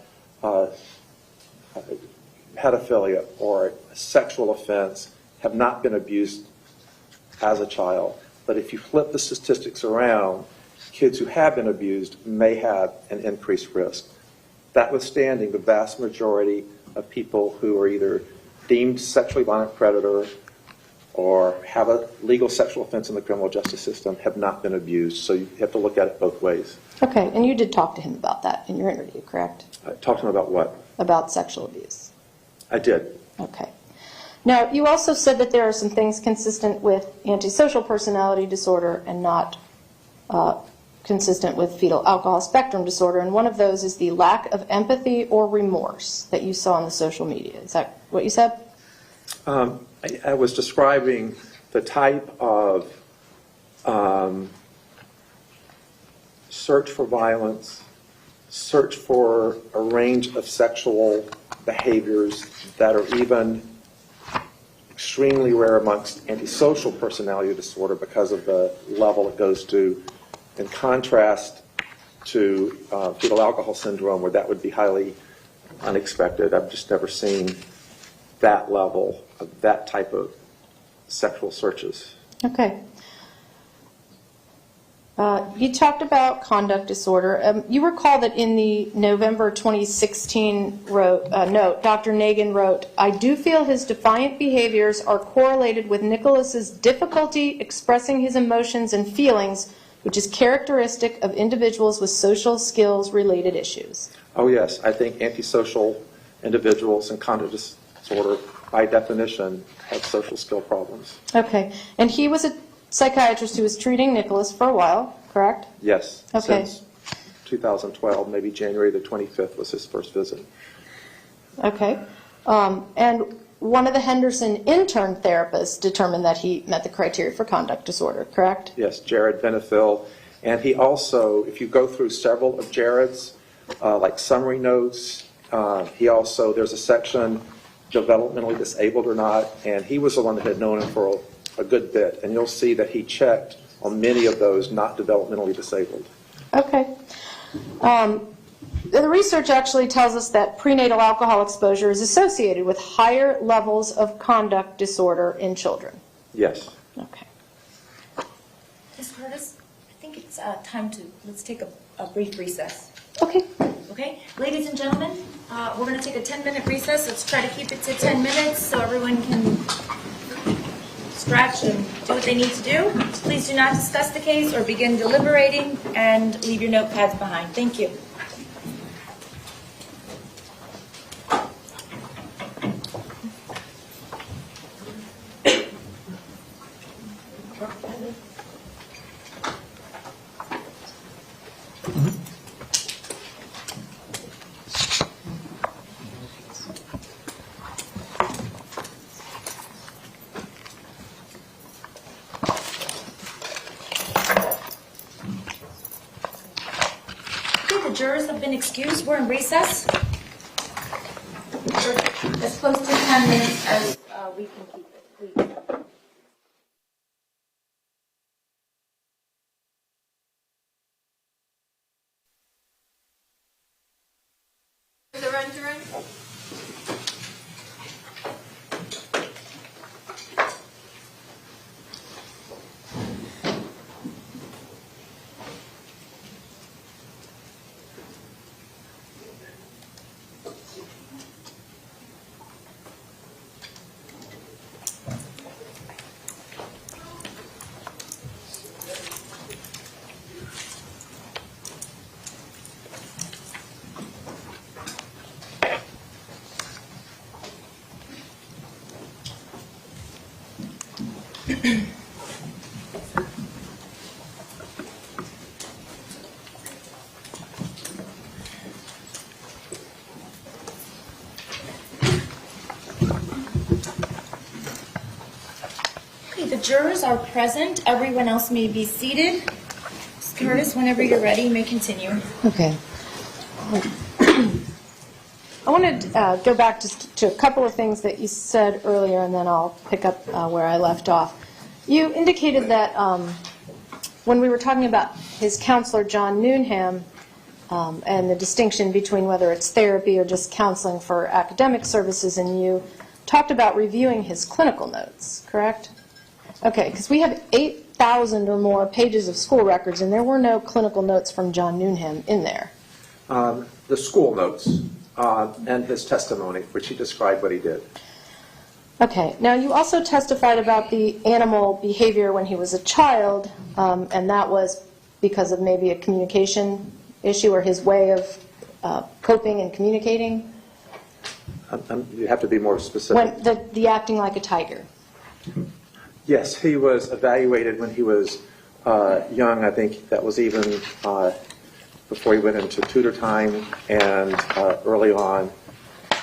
pedophilia or a sexual offense have not been abused as a child. But if you flip the statistics around, kids who have been abused may have an increased risk. Notwithstanding, the vast majority of people who are either deemed sexually violent predator or have a legal sexual offense in the criminal justice system have not been abused. So you have to look at it both ways. Okay, and you did talk to him about that in your interview, correct? Talk to him about what? About sexual abuse. I did. Okay. Now, you also said that there are some things consistent with antisocial personality disorder and not consistent with fetal alcohol spectrum disorder, and one of those is the lack of empathy or remorse that you saw on the social media. Is that what you said? I was describing the type of search for violence, search for a range of sexual behaviors that are even extremely rare amongst antisocial personality disorder because of the level it goes to, in contrast to fetal alcohol syndrome, where that would be highly unexpected. I've just never seen that level of that type of sexual searches. Okay. You talked about conduct disorder. You recall that in the November 2016 note, Dr. Nagin wrote, "I do feel his defiant behaviors are correlated with Nikolas's difficulty expressing his emotions and feelings, which is characteristic of individuals with social skills related issues." Oh yes, I think antisocial individuals and conduct disorder, by definition, have social skill problems. Okay. And he was a psychiatrist who was treating Nikolas for a while, correct? Yes, Okay. since 2012, maybe January the 25th was his first visit. Okay. And one of the Henderson intern therapists determined that he met the criteria for conduct disorder, correct? Yes, Jared Benefiel. And he also, if you go through several of Jared's, like summary notes, he also, there's a section, developmentally disabled or not, and he was the one that had known him for a good bit. And you'll see that he checked on many of those not developmentally disabled. Okay. The research actually tells us that prenatal alcohol exposure is associated with higher levels of conduct disorder in children. Yes. Okay. Ms. Curtis, I think it's time to, let's take a brief recess. Okay. Okay, ladies and gentlemen, we're going to take a 10-minute recess. Let's try to keep it to 10 minutes so everyone can stretch and do what they need to do. Please do not discuss the case or begin deliberating, and leave your notepads behind. Thank you. The jurors have been excused. We're in recess. As close to 10 minutes as we can keep it, please. Okay, the jurors are present. Everyone else may be seated. Ms. Curtis, whenever you're ready, you may continue. Okay. I want to go back just to a couple of things that you said earlier, and then I'll pick up where I left off. You indicated that when we were talking about his counselor, John Newnham, and the distinction between whether it's therapy or just counseling for academic services, and you talked about reviewing his clinical notes, correct? Okay, because we have 8,000 or more pages of school records, and there were no clinical notes from John Newnham in there. The school notes and his testimony, which he described what he did. Okay, now you also testified about the animal behavior when he was a child, and that was because of maybe a communication issue or his way of coping and communicating? You have to be more specific. When the acting like a tiger. Yes, he was evaluated when he was young. I think that was even before he went into tutor time and early on.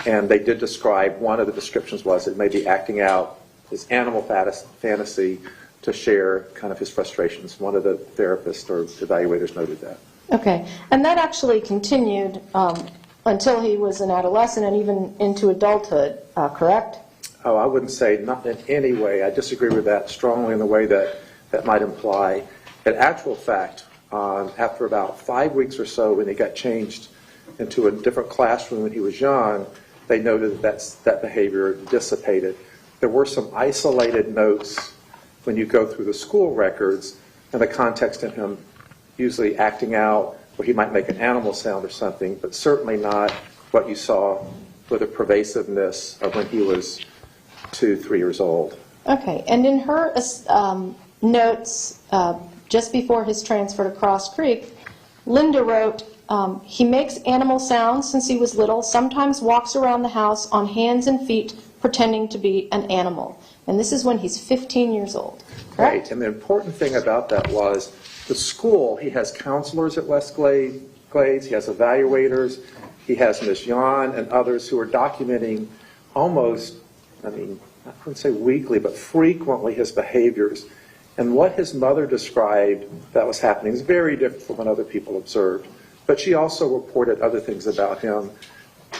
And they did describe, one of the descriptions was it may be acting out his animal fantasy to share kind of his frustrations. One of the therapists or evaluators noted that. Okay, and that actually continued until he was an adolescent and even into adulthood, correct? Oh, I wouldn't say not in any way. I disagree with that strongly in the way that that might imply. In actual fact, after about 5 weeks or so, when he got changed into a different classroom when he was young, they noted that behavior dissipated. There were some isolated notes when you go through the school records and the context of him usually acting out, where he might make an animal sound or something, but certainly not what you saw with the pervasiveness of when he was 2, 3 years old. Okay, and in her notes just before his transfer to Cross Creek, Linda wrote, he makes animal sounds since he was little, sometimes walks around the house on hands and feet pretending to be an animal. And this is when he's 15 years old, correct? Right, and the important thing about that was the school, he has counselors at West Glades, he has evaluators, he has Ms. Yan and others who are documenting almost, I wouldn't say weekly, but frequently his behaviors. And what his mother described that was happening is very different from what other people observed. But she also reported other things about him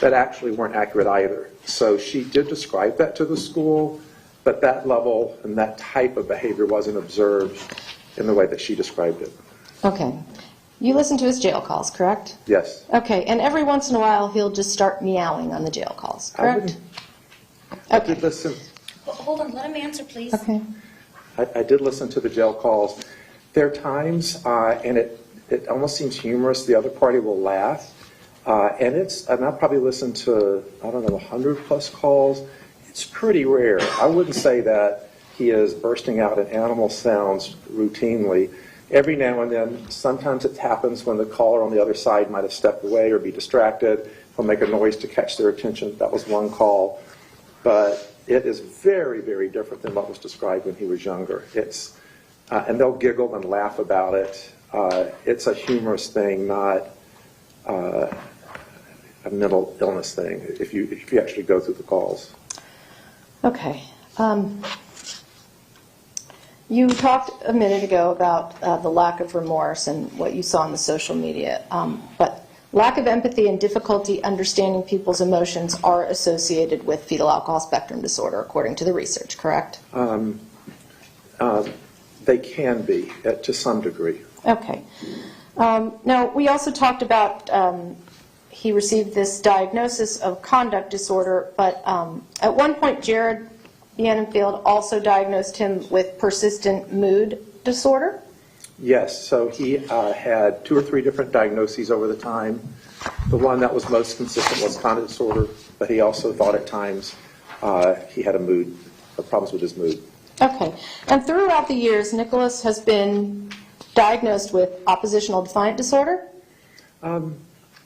that actually weren't accurate either. So she did describe that to the school, but that level and that type of behavior wasn't observed in the way that she described it. Okay. You listen to his jail calls, correct? Yes. Okay, and every once in a while he'll just start meowing on the jail calls, correct? I did listen. Hold on, let him answer, please. Okay. I did listen to the jail calls. There are times, and it almost seems humorous, the other party will laugh. And I've probably listened to, 100 plus calls. It's pretty rare. I wouldn't say that he is bursting out in animal sounds routinely. Every now and then, sometimes it happens when the caller on the other side might have stepped away or be distracted. He'll make a noise to catch their attention. That was one call. But it is very, very different than what was described when he was younger. And they'll giggle and laugh about it. It's a humorous thing, not a mental illness thing, if you actually go through the calls. Okay. You talked a minute ago about the lack of remorse and what you saw on the social media, but lack of empathy and difficulty understanding people's emotions are associated with fetal alcohol spectrum disorder, according to the research, correct? They can be, to some degree. Okay. Now, we also talked about he received this diagnosis of conduct disorder, but at one point Jared Bienenfeld also diagnosed him with persistent mood disorder? Yes, so he had 2 or 3 different diagnoses over the time. The one that was most consistent was conduct disorder, but he also thought at times he had problems with his mood. Okay. And throughout the years, Nikolas has been diagnosed with oppositional defiant disorder?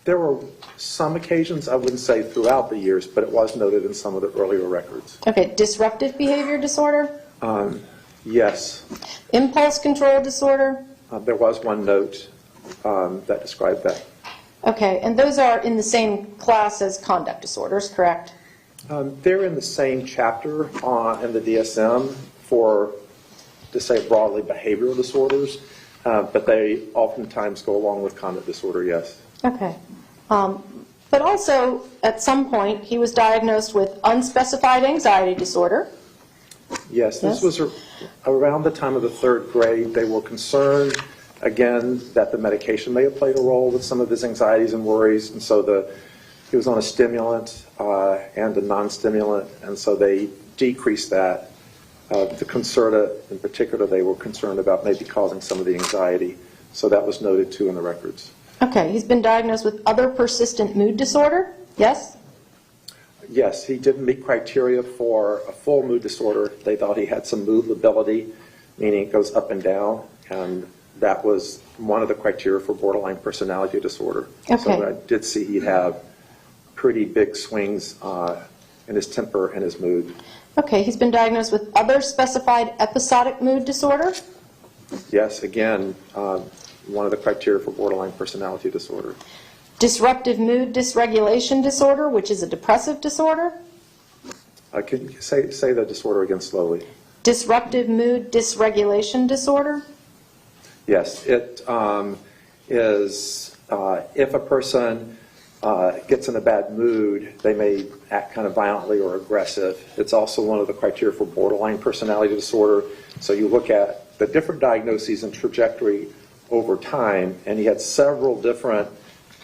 There were some occasions, I wouldn't say throughout the years, but it was noted in some of the earlier records. Okay. Disruptive behavior disorder? Yes. Impulse control disorder? There was one note that described that. Okay, and those are in the same class as conduct disorders, correct? They're in the same chapter in the DSM for, to say broadly, behavioral disorders, but they oftentimes go along with conduct disorder, yes. Okay. But also, at some point, he was diagnosed with unspecified anxiety disorder. Yes, this Yes. was around the time of the 3rd grade. They were concerned, again, that the medication may have played a role with some of his anxieties and worries, and so he was on a stimulant and a non-stimulant, and so they decreased that. The Concerta, in particular, they were concerned about maybe causing some of the anxiety, so that was noted too in the records. Okay, he's been diagnosed with other persistent mood disorder, yes? Yes, he didn't meet criteria for a full mood disorder. They thought he had some movability, meaning it goes up and down, and that was one of the criteria for borderline personality disorder. Okay. So I did see he'd have pretty big swings in his temper and his mood. Okay, he's been diagnosed with other specified episodic mood disorder? Yes, again, one of the criteria for borderline personality disorder. Disruptive mood dysregulation disorder, which is a depressive disorder? Can you say the disorder again slowly? Disruptive mood dysregulation disorder? Yes, it is if a person gets in a bad mood, they may act kind of violently or aggressive. It's also one of the criteria for borderline personality disorder. So you look at the different diagnoses and trajectory over time, and he had several different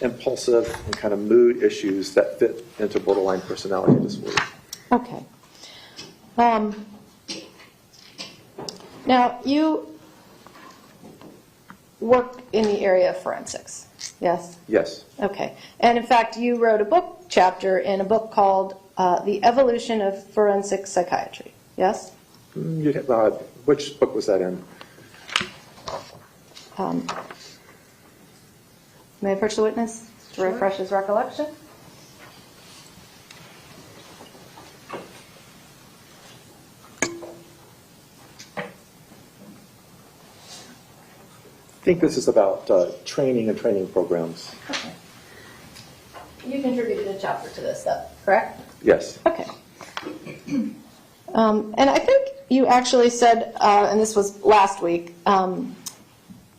impulsive and kind of mood issues that fit into borderline personality disorder. Okay. Now, you work in the area of forensics, yes? Yes. Okay. And in fact, you wrote a book chapter in a book called The Evolution of Forensic Psychiatry, yes? Which book was that in? May I approach the witness to refresh his recollection? I think this is about training and training programs. Okay. You contributed a chapter to this, though, correct? Yes. Okay. And I think you actually said, and this was last week,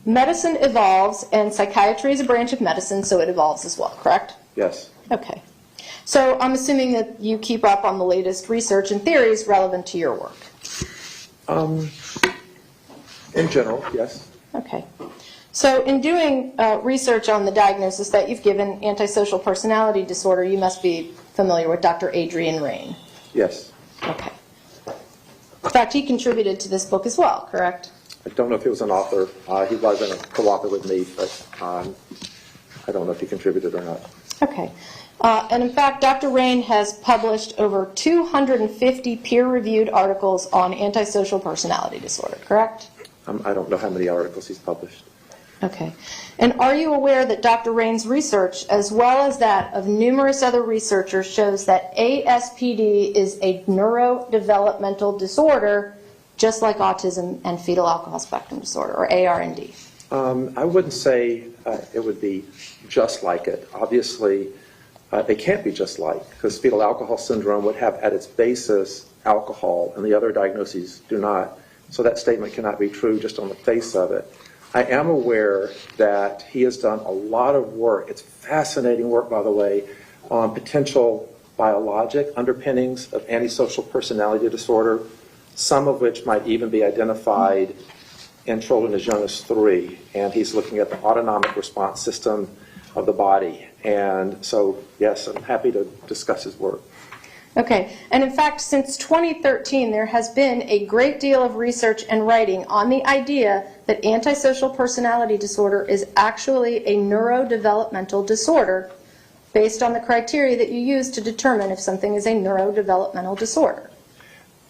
medicine evolves and psychiatry is a branch of medicine, so it evolves as well, correct? Yes. Okay. So I'm assuming that you keep up on the latest research and theories relevant to your work. In general, yes. Okay. So in doing research on the diagnosis that you've given, antisocial personality disorder, you must be familiar with Dr. Adrian Rain. Yes. Okay. In fact, he contributed to this book as well, correct? I don't know if he was an author. He wasn't a co-author with me, but I don't know if he contributed or not. Okay. And in fact, Dr. Rain has published over 250 peer-reviewed articles on antisocial personality disorder, correct? I don't know how many articles he's published. Okay. And are you aware that Dr. Rain's research, as well as that of numerous other researchers, shows that ASPD is a neurodevelopmental disorder, just like autism and fetal alcohol spectrum disorder, or ARND? I wouldn't say it would be just like it. Obviously, they can't be just like, because fetal alcohol syndrome would have at its basis alcohol, and the other diagnoses do not. So that statement cannot be true just on the face of it. I am aware that he has done a lot of work. It's fascinating work, by the way, on potential biologic underpinnings of antisocial personality disorder, some of which might even be identified in children as young as 3. And he's looking at the autonomic response system of the body. And so, yes, I'm happy to discuss his work. Okay, and in fact, since 2013, there has been a great deal of research and writing on the idea that antisocial personality disorder is actually a neurodevelopmental disorder based on the criteria that you use to determine if something is a neurodevelopmental disorder.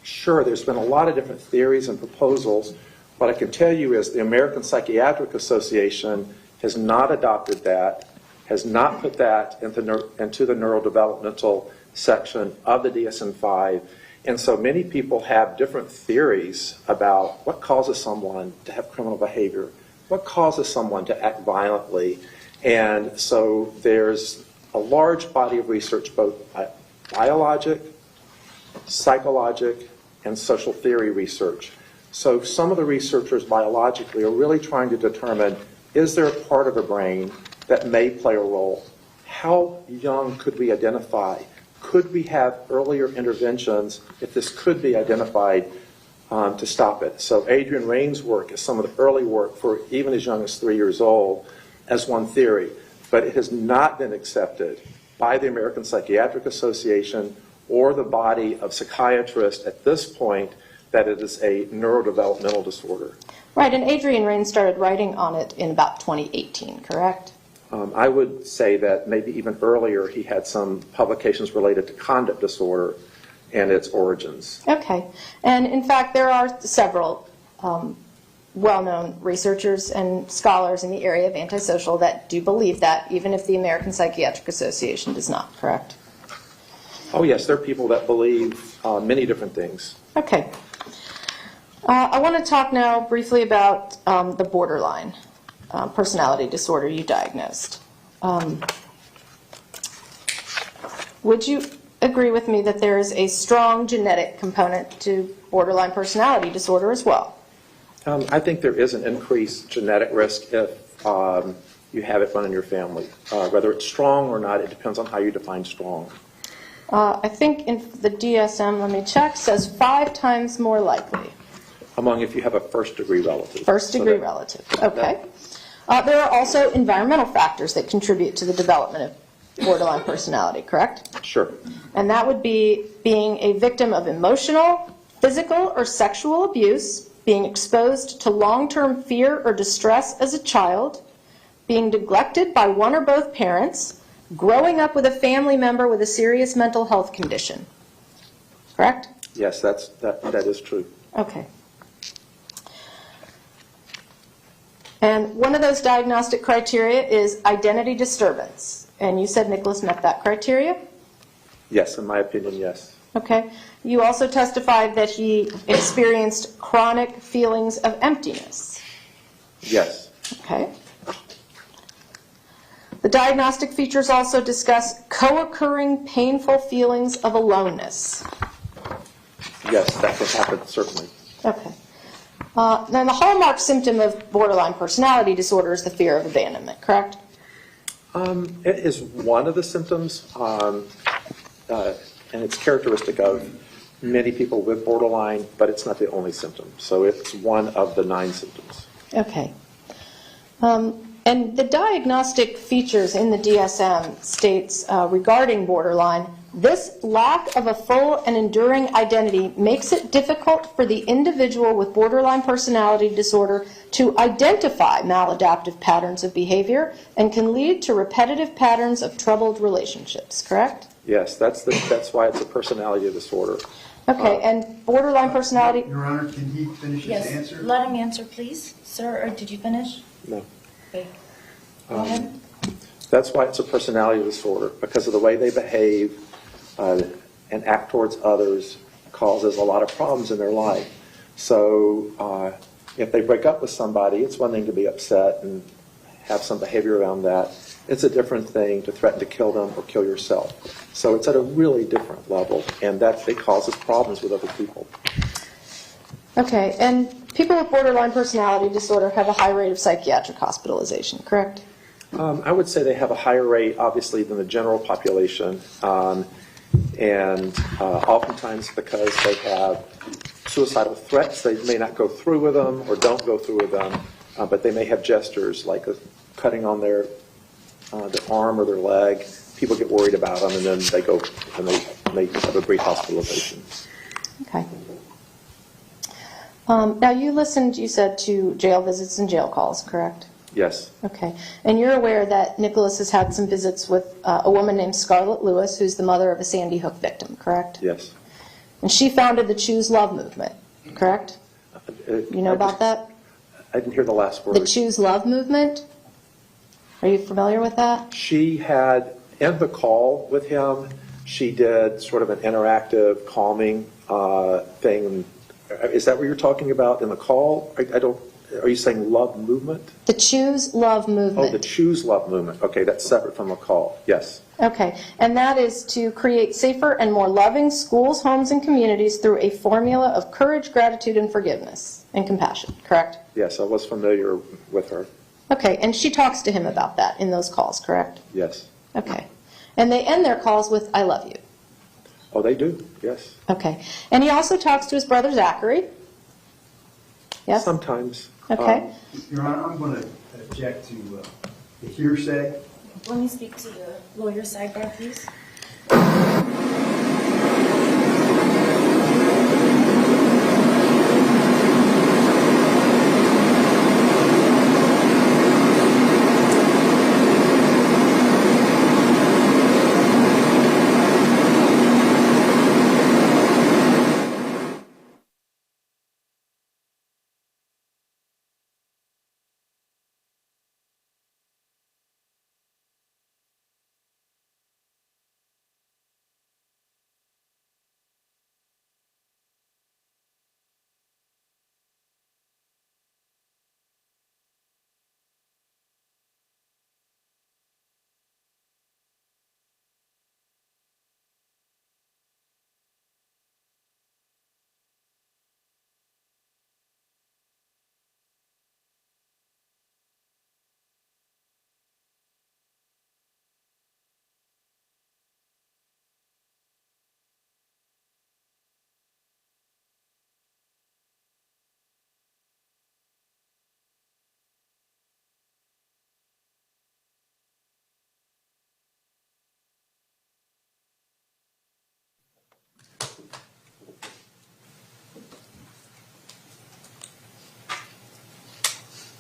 Sure, there's been a lot of different theories and proposals. What I can tell you is the American Psychiatric Association has not adopted that, has not put that into the neurodevelopmental section of the DSM-5, And so many people have different theories about what causes someone to have criminal behavior, what causes someone to act violently. And so there's a large body of research, both biologic, psychologic, and social theory research. So some of the researchers biologically are really trying to determine, is there a part of the brain that may play a role? How young could we identify? Could we have earlier interventions if this could be identified to stop it? So Adrian Rain's work is some of the early work for even as young as 3 years old as one theory, but it has not been accepted by the American Psychiatric Association or the body of psychiatrists at this point that it is a neurodevelopmental disorder. Right, and Adrian Rain started writing on it in about 2018, correct? I would say that maybe even earlier he had some publications related to conduct disorder and its origins. Okay, and in fact, there are several well-known researchers and scholars in the area of antisocial that do believe that, even if the American Psychiatric Association does not, correct? Oh yes, there are people that believe many different things. Okay. I want to talk now briefly about the borderline personality disorder you diagnosed. Would you agree with me that there is a strong genetic component to borderline personality disorder as well? I think there is an increased genetic risk if you have it run in your family. Whether it's strong or not, it depends on how you define strong. I think in the DSM, let me check, says 5 times more likely. Among if you have a first-degree relative. First-degree relative, okay. There are also environmental factors that contribute to the development of borderline personality, correct? Sure. And that would be being a victim of emotional, physical, or sexual abuse, being exposed to long-term fear or distress as a child, being neglected by one or both parents, growing up with a family member with a serious mental health condition. Correct? Yes, that is true. Okay. And one of those diagnostic criteria is identity disturbance. And you said Nikolas met that criteria? Yes, in my opinion, yes. Okay. You also testified that he experienced chronic feelings of emptiness. Yes. Okay. The diagnostic features also discuss co-occurring painful feelings of aloneness. Yes, that can happen, certainly. Okay. Now, the hallmark symptom of borderline personality disorder is the fear of abandonment, correct? It is one of the symptoms, and it's characteristic of many people with borderline, but it's not the only symptom. So it's one of the 9 symptoms. Okay. And the diagnostic features in the DSM states regarding borderline, this lack of a full and enduring identity makes it difficult for the individual with borderline personality disorder to identify maladaptive patterns of behavior and can lead to repetitive patterns of troubled relationships, correct? Yes, that's why it's a personality disorder. Okay, and borderline personality... Your Honor, can he finish his Yes, answer? let him answer, please. Sir, or did you finish? No. Okay. Go ahead. That's why it's a personality disorder, because of the way they behave and act towards others causes a lot of problems in their life. So if they break up with somebody, it's one thing to be upset and have some behavior around that. It's a different thing to threaten to kill them or kill yourself. So it's at a really different level, and that it causes problems with other people. Okay, and people with borderline personality disorder have a high rate of psychiatric hospitalization, correct? I would say they have a higher rate, obviously, than the general population, and oftentimes because they have suicidal threats, they may not go through with them or don't go through with them, but they may have gestures like cutting on their arm or their leg. People get worried about them, and then they go and they have a brief hospitalization. Okay. Now, you listened, you said, to jail visits and jail calls, correct? Yes. Okay. And you're aware that Nikolas has had some visits with a woman named Scarlett Lewis, who's the mother of a Sandy Hook victim, correct? Yes. And she founded the Choose Love movement, correct? You know about that? I didn't hear the last word. The Choose Love movement? Are you familiar with that? She had, in the call with him, she did sort of an interactive calming thing. Is that what you're talking about in the call? I don't, are you saying love movement? The Choose Love Oh, movement. the Choose Love movement. Okay, that's separate from the call. Yes. Okay, and that is to create safer and more loving schools, homes, and communities through a formula of courage, gratitude, and forgiveness and compassion, correct? Yes, I was familiar with her. Okay, and she talks to him about that in those calls, correct? Yes. Okay. And they end their calls with, I love you. Oh, they do. Yes. Okay. And he also talks to his brother Zachary. Yes? Sometimes. Okay. Your Honor, I'm going to object to the hearsay. Let me speak to the lawyer sidebar, please.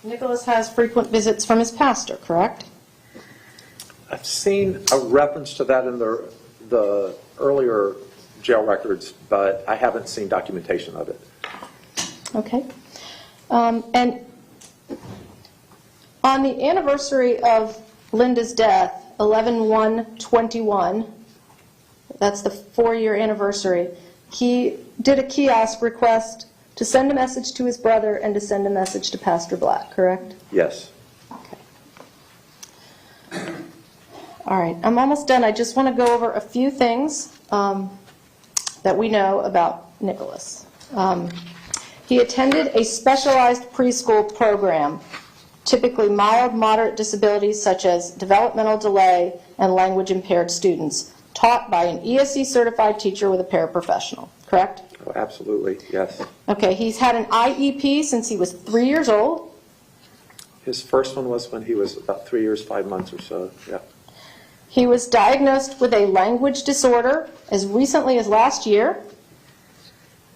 Nikolas has frequent visits from his pastor, correct? I've seen a reference to that in the earlier jail records, but I haven't seen documentation of it. Okay. And on the anniversary of Linda's death, 11/1/21, that's the 4-year anniversary, he did a kiosk request to send a message to his brother and to send a message to Pastor Black, correct? Yes. Okay. All right, I'm almost done. I just want to go over a few things that we know about Nikolas. He attended a specialized preschool program, typically mild, moderate disabilities such as developmental delay and language impaired students, taught by an ESE certified teacher with a paraprofessional, correct? Oh, absolutely. Yes. Okay, he's had an IEP since he was 3 years old. His first one was when he was about 3 years, 5 months or so. Yeah. He was diagnosed with a language disorder as recently as last year.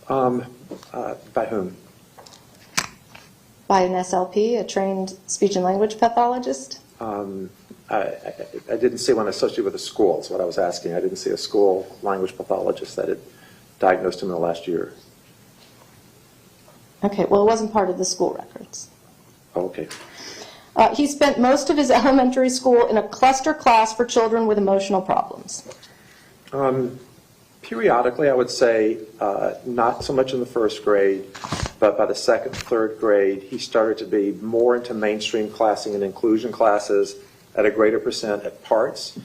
By whom? By an SLP, a trained speech and language pathologist. I didn't see one associated with a school, is what I was asking. I didn't see a school language pathologist that had diagnosed him in the last year. Okay, well, it wasn't part of the school records. Oh, okay. He spent most of his elementary school in a cluster class for children with emotional problems. Periodically, I would say not so much in the first grade, but by the second, third grade, he started to be more into mainstream classing and inclusion classes at a greater percent at parts.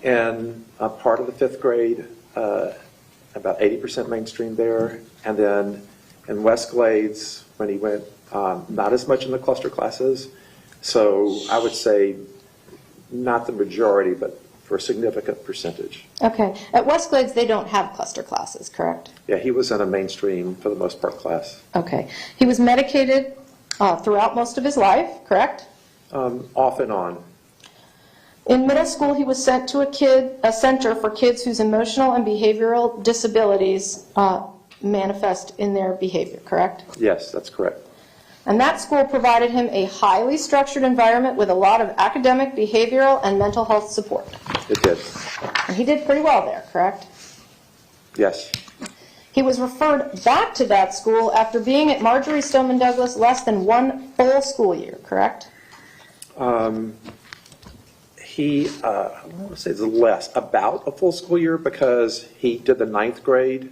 And part of the fifth grade, about 80% mainstream there. And then in West Glades, when he went, not as much in the cluster classes. So I would say not the majority, but for a significant percentage. Okay, at West Glades, they don't have cluster classes, correct? Yeah, he was in a mainstream, for the most part, class. Okay. He was medicated throughout most of his life, correct? Off and on. In middle school, he was sent to a center for kids whose emotional and behavioral disabilities manifest in their behavior, correct? Yes, that's correct. And that school provided him a highly structured environment with a lot of academic, behavioral, and mental health support. It did. And he did pretty well there, correct? Yes. He was referred back to that school after being at Marjorie Stoneman Douglas less than 1 full school year, correct? He, I want to say it's less, about a full school year, because he did the 9th grade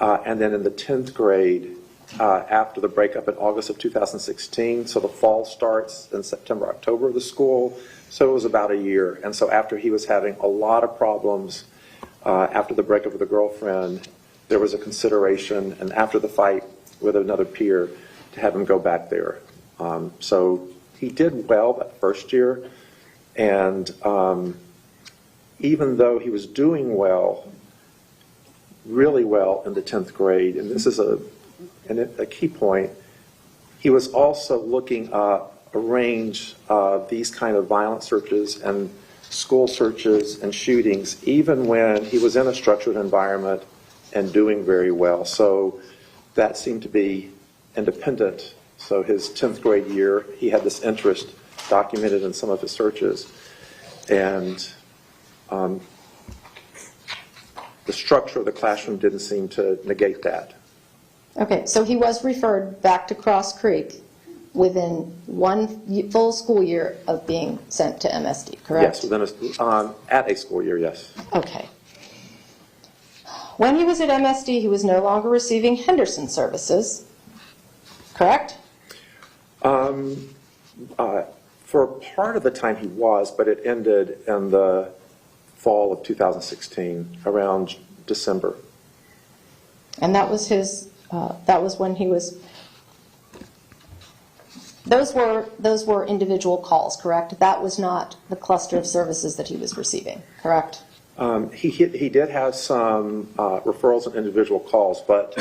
and then in the 10th grade, after the breakup in August of 2016, so the fall starts in September, October of the school, so it was about a year. And so after he was having a lot of problems after the breakup with a girlfriend, there was a consideration, and after the fight with another peer, to have him go back there. So he did well that first year, and even though he was doing well, really well in the 10th grade, and this is a key point, he was also looking up a range of these kind of violent searches and school searches and shootings, even when he was in a structured environment and doing very well. So that seemed to be independent. So his 10th grade year, he had this interest documented in some of his searches. And the structure of the classroom didn't seem to negate that. Okay, so he was referred back to Cross Creek within one full school year of being sent to MSD, correct? Yes, at a school year, yes. Okay. When he was at MSD, he was no longer receiving Henderson services, correct? For part of the time he was, but it ended in the fall of 2016, around December. And that was his, that was when he was, those were individual calls, correct? That was not the cluster of services that he was receiving, correct? He did have some referrals and individual calls, but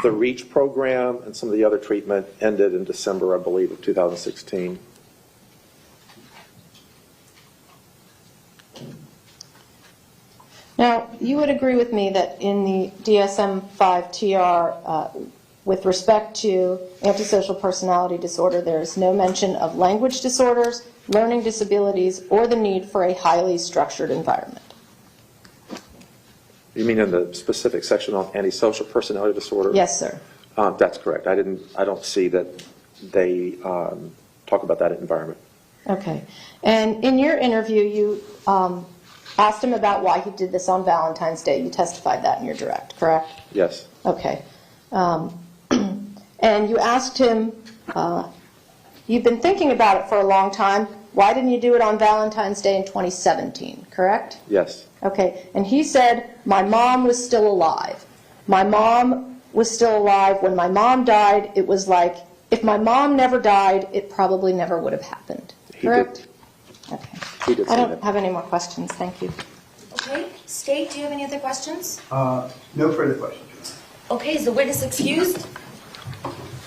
the REACH program and some of the other treatment ended in December, I believe, of 2016. Now, you would agree with me that in the DSM-5-TR, with respect to antisocial personality disorder, there is no mention of language disorders, learning disabilities, or the need for a highly structured environment. You mean in the specific section on antisocial personality disorder? Yes, sir. That's correct. I don't see that they talk about that environment. Okay. And in your interview, you asked him about why he did this on Valentine's Day. You testified that in your direct, correct? Yes. Okay. And you asked him, you've been thinking about it for a long time. Why didn't you do it on Valentine's Day in 2017, correct? Yes. Okay. And he said, my mom was still alive. My mom was still alive. When my mom died, it was like, if my mom never died, it probably never would have happened. Correct? Okay. He did I say don't that. have any more questions. Thank you. Okay, State, do you have any other questions? No further questions. Okay, is the witness excused?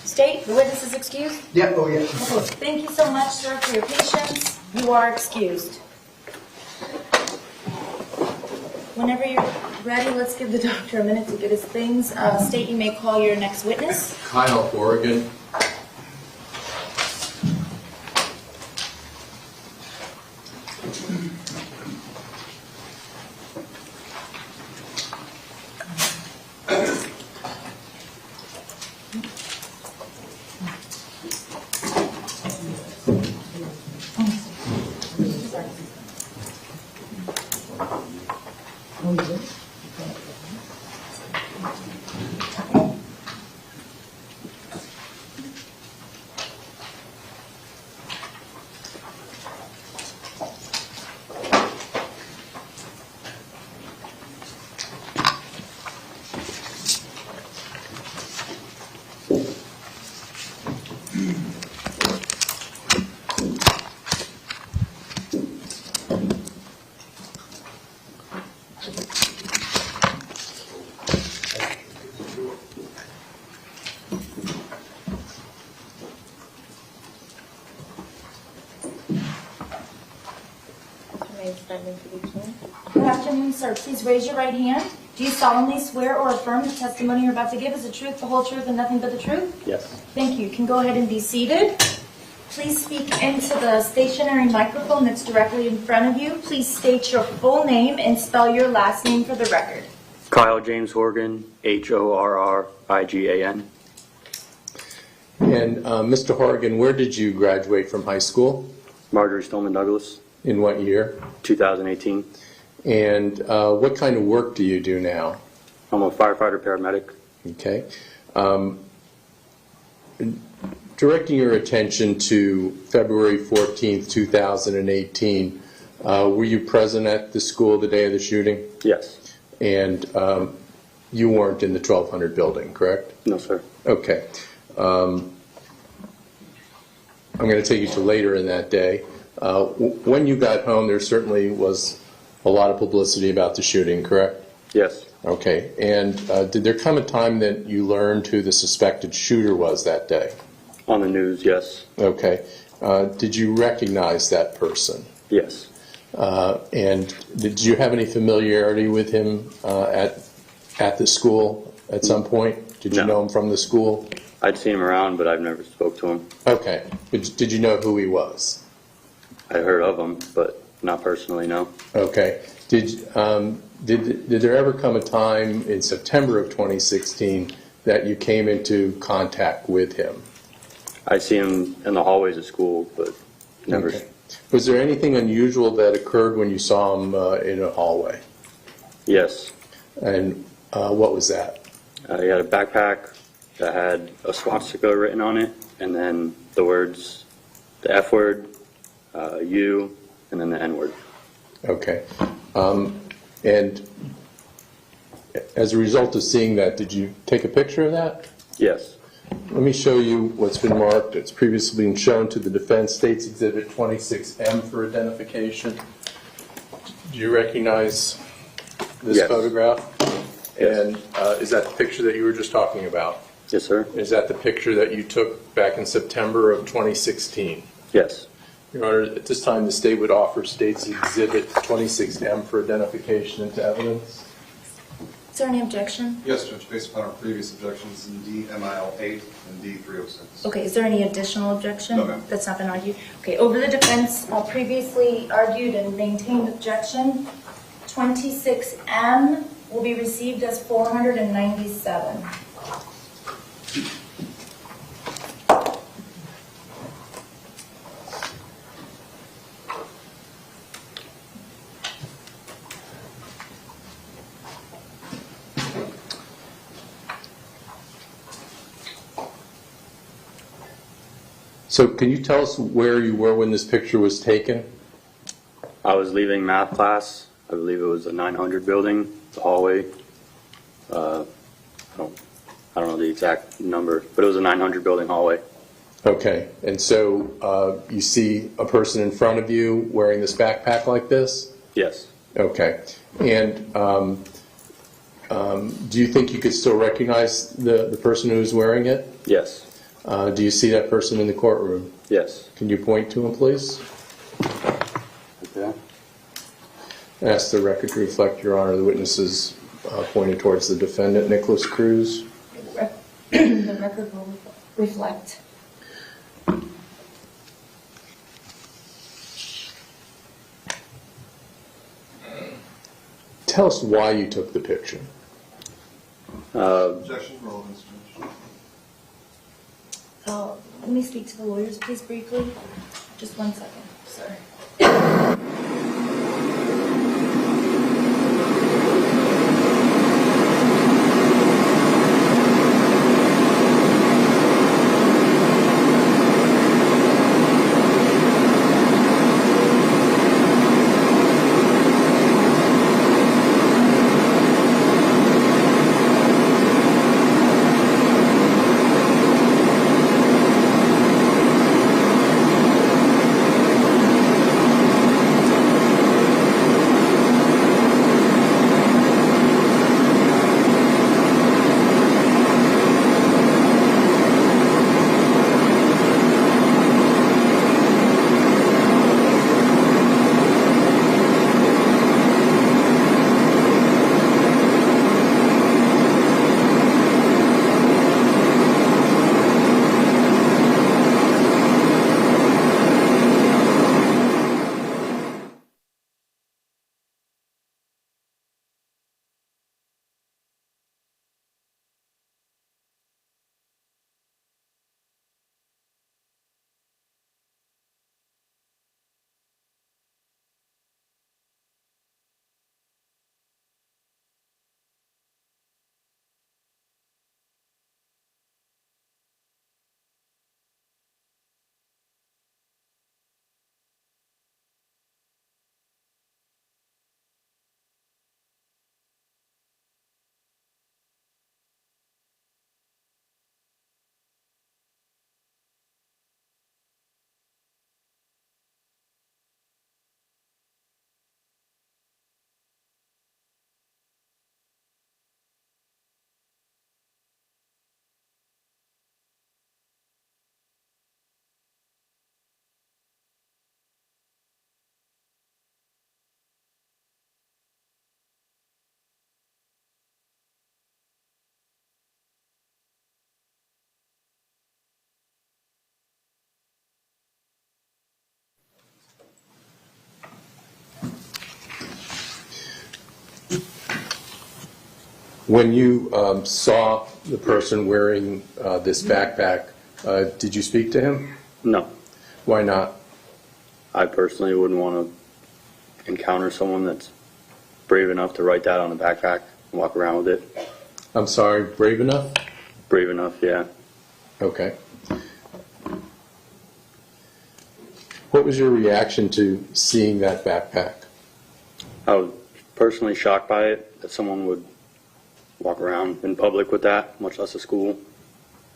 State, the witness is excused? Yeah, oh yeah. Okay, thank you so much, sir, for your patience. You are excused. Whenever you're ready, let's give the doctor a minute to get his things. State, you may call your next witness. Kyle Corrigan. Good afternoon, sir. Please raise your right hand. Do you solemnly swear or affirm the testimony you're about to give is the truth, the whole truth, and nothing but the truth? Yes. Thank you. You can go ahead and be seated. Please speak into the stationary microphone that's directly in front of you. Please state your full name and spell your last name for the record. Kyle James Horgan, Horrigan. And Mr. Horrigan, where did you graduate from high school? Marjorie Stoneman Douglas, In what year? 2018. And what kind of work do you do now? I'm a firefighter paramedic. Okay. Directing your attention to February 14th, 2018, were you present at the school the day of the shooting? Yes. And you weren't in the 1200 building, correct? No, sir. Okay. I'm going to take you to later in that day. When you got home, there certainly was a lot of publicity about the shooting, correct? Yes. Okay. And did there come a time that you learned who the suspected shooter was that day? On the news, yes. Okay. Did you recognize that person? Yes. And did you have any familiarity with him at the school at some point? Did you No. know him from the school? I'd seen him around, but I've never spoke to him. Okay. But did you know who he was? I heard of him, but not personally, no. Okay. Did there ever come a time in September of 2016 that you came into contact with him? I see him in the hallways of school, but never. Okay. Was there anything unusual that occurred when you saw him in a hallway? Yes. And what was that? He had a backpack that had a swastika written on it, and then the words, the F word, you, and then the N word. Okay. And as a result of seeing that, did you take a picture of that? Yes. Let me show you what's been marked. It's previously been shown to the defense, States Exhibit 26M for identification. Do you recognize this Yes. photograph? Yes. And is that the picture that you were just talking about? Yes, sir. Is that the picture that you took back in September of 2016? Yes. Your Honor, at this time, the state would offer States Exhibit 26M for identification into evidence. Is there any objection? Yes, Judge, based upon our previous objections in DMIL 8 and D306. Okay, is there any additional objection? No, ma'am. That's not been argued? Okay, over the defense previously argued and maintained objection, 26M will be received as 497. So can you tell us where you were when this picture was taken? I was leaving math class. I believe it was the 900 building, the hallway. I don't know the exact number, but it was a 900 building hallway. Okay, and so you see a person in front of you wearing this backpack like this? Yes. Okay, and do you think you could still recognize the person who's wearing it? Yes. Do you see that person in the courtroom? Yes. Can you point to him, please? Okay. Ask the record to reflect, Your Honor, the witnesses pointed towards the defendant, Nikolas Cruz. The record will reflect. Tell us why you took the picture. Objection, relevance, Judge. Let me speak to the lawyers, please, briefly. Just 1 second, sir. When you saw the person wearing this backpack, did you speak to him? No, Why not? I personally wouldn't want to encounter someone that's brave enough to write that on a backpack and walk around with it. I'm sorry, brave enough? Brave enough, yeah. Okay. What was your reaction to seeing that backpack? I was personally shocked by it, that someone would walk around in public with that, much less a school.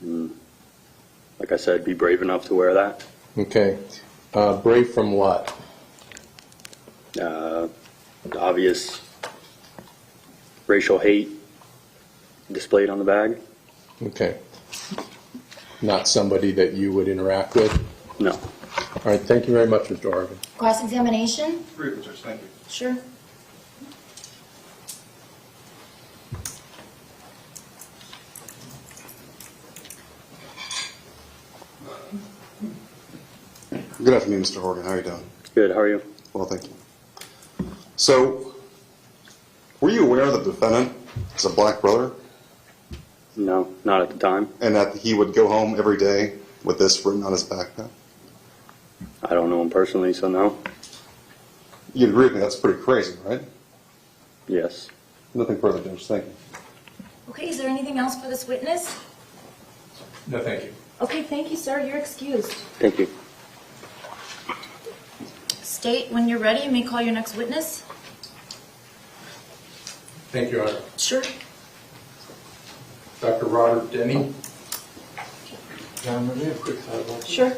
And like I said, be brave enough to wear that. Okay. Brave from what? The obvious racial hate displayed on the bag? Okay. Not somebody that you would interact with? No. All right, thank you very much, Mr. Harvin. Cross-examination? Briefly, Judge, thank you. Sure. Good afternoon, Mr. Horgan. How are you doing? Good, how are you? Well, thank you. So, were you aware that the defendant is a black brother No, not at the time. and that he would go home every day with this written on his backpack? I don't know him personally, so no. You'd agree with me, that's pretty crazy, right? Yes. Nothing further, Judge. Thank you. Okay, is there anything else for this witness? No, thank you. Okay, thank you, sir. You're excused. Thank you. State, when you're ready, you may call your next witness. Thank you, Your Honor. Sure. Dr. Robert Denny. Sure.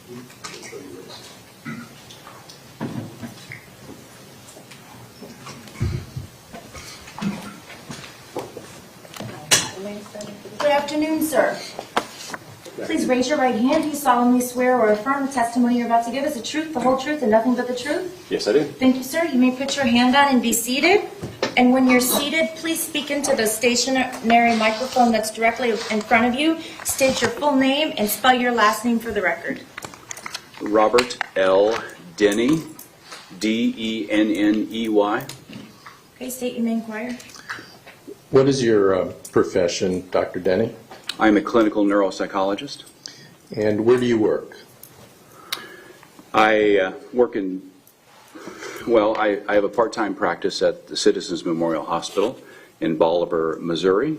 Good afternoon, sir. Please raise your right hand. Do you solemnly swear or affirm the testimony you're about to give is the truth, the whole truth, and nothing but the truth? Yes, I do. Thank you, sir. You may put your hand down and be seated. And when you're seated, please speak into the stationary microphone that's directly in front of you. State your full name and spell your last name for the record. Robert L. Denny, D-E-N-N-E-Y. Okay, state your name, choir. What is your profession, Dr. Denny? I'm a clinical neuropsychologist. And where do you work? I work in, well, I have a part-time practice at the Citizens Memorial Hospital in Bolivar, Missouri,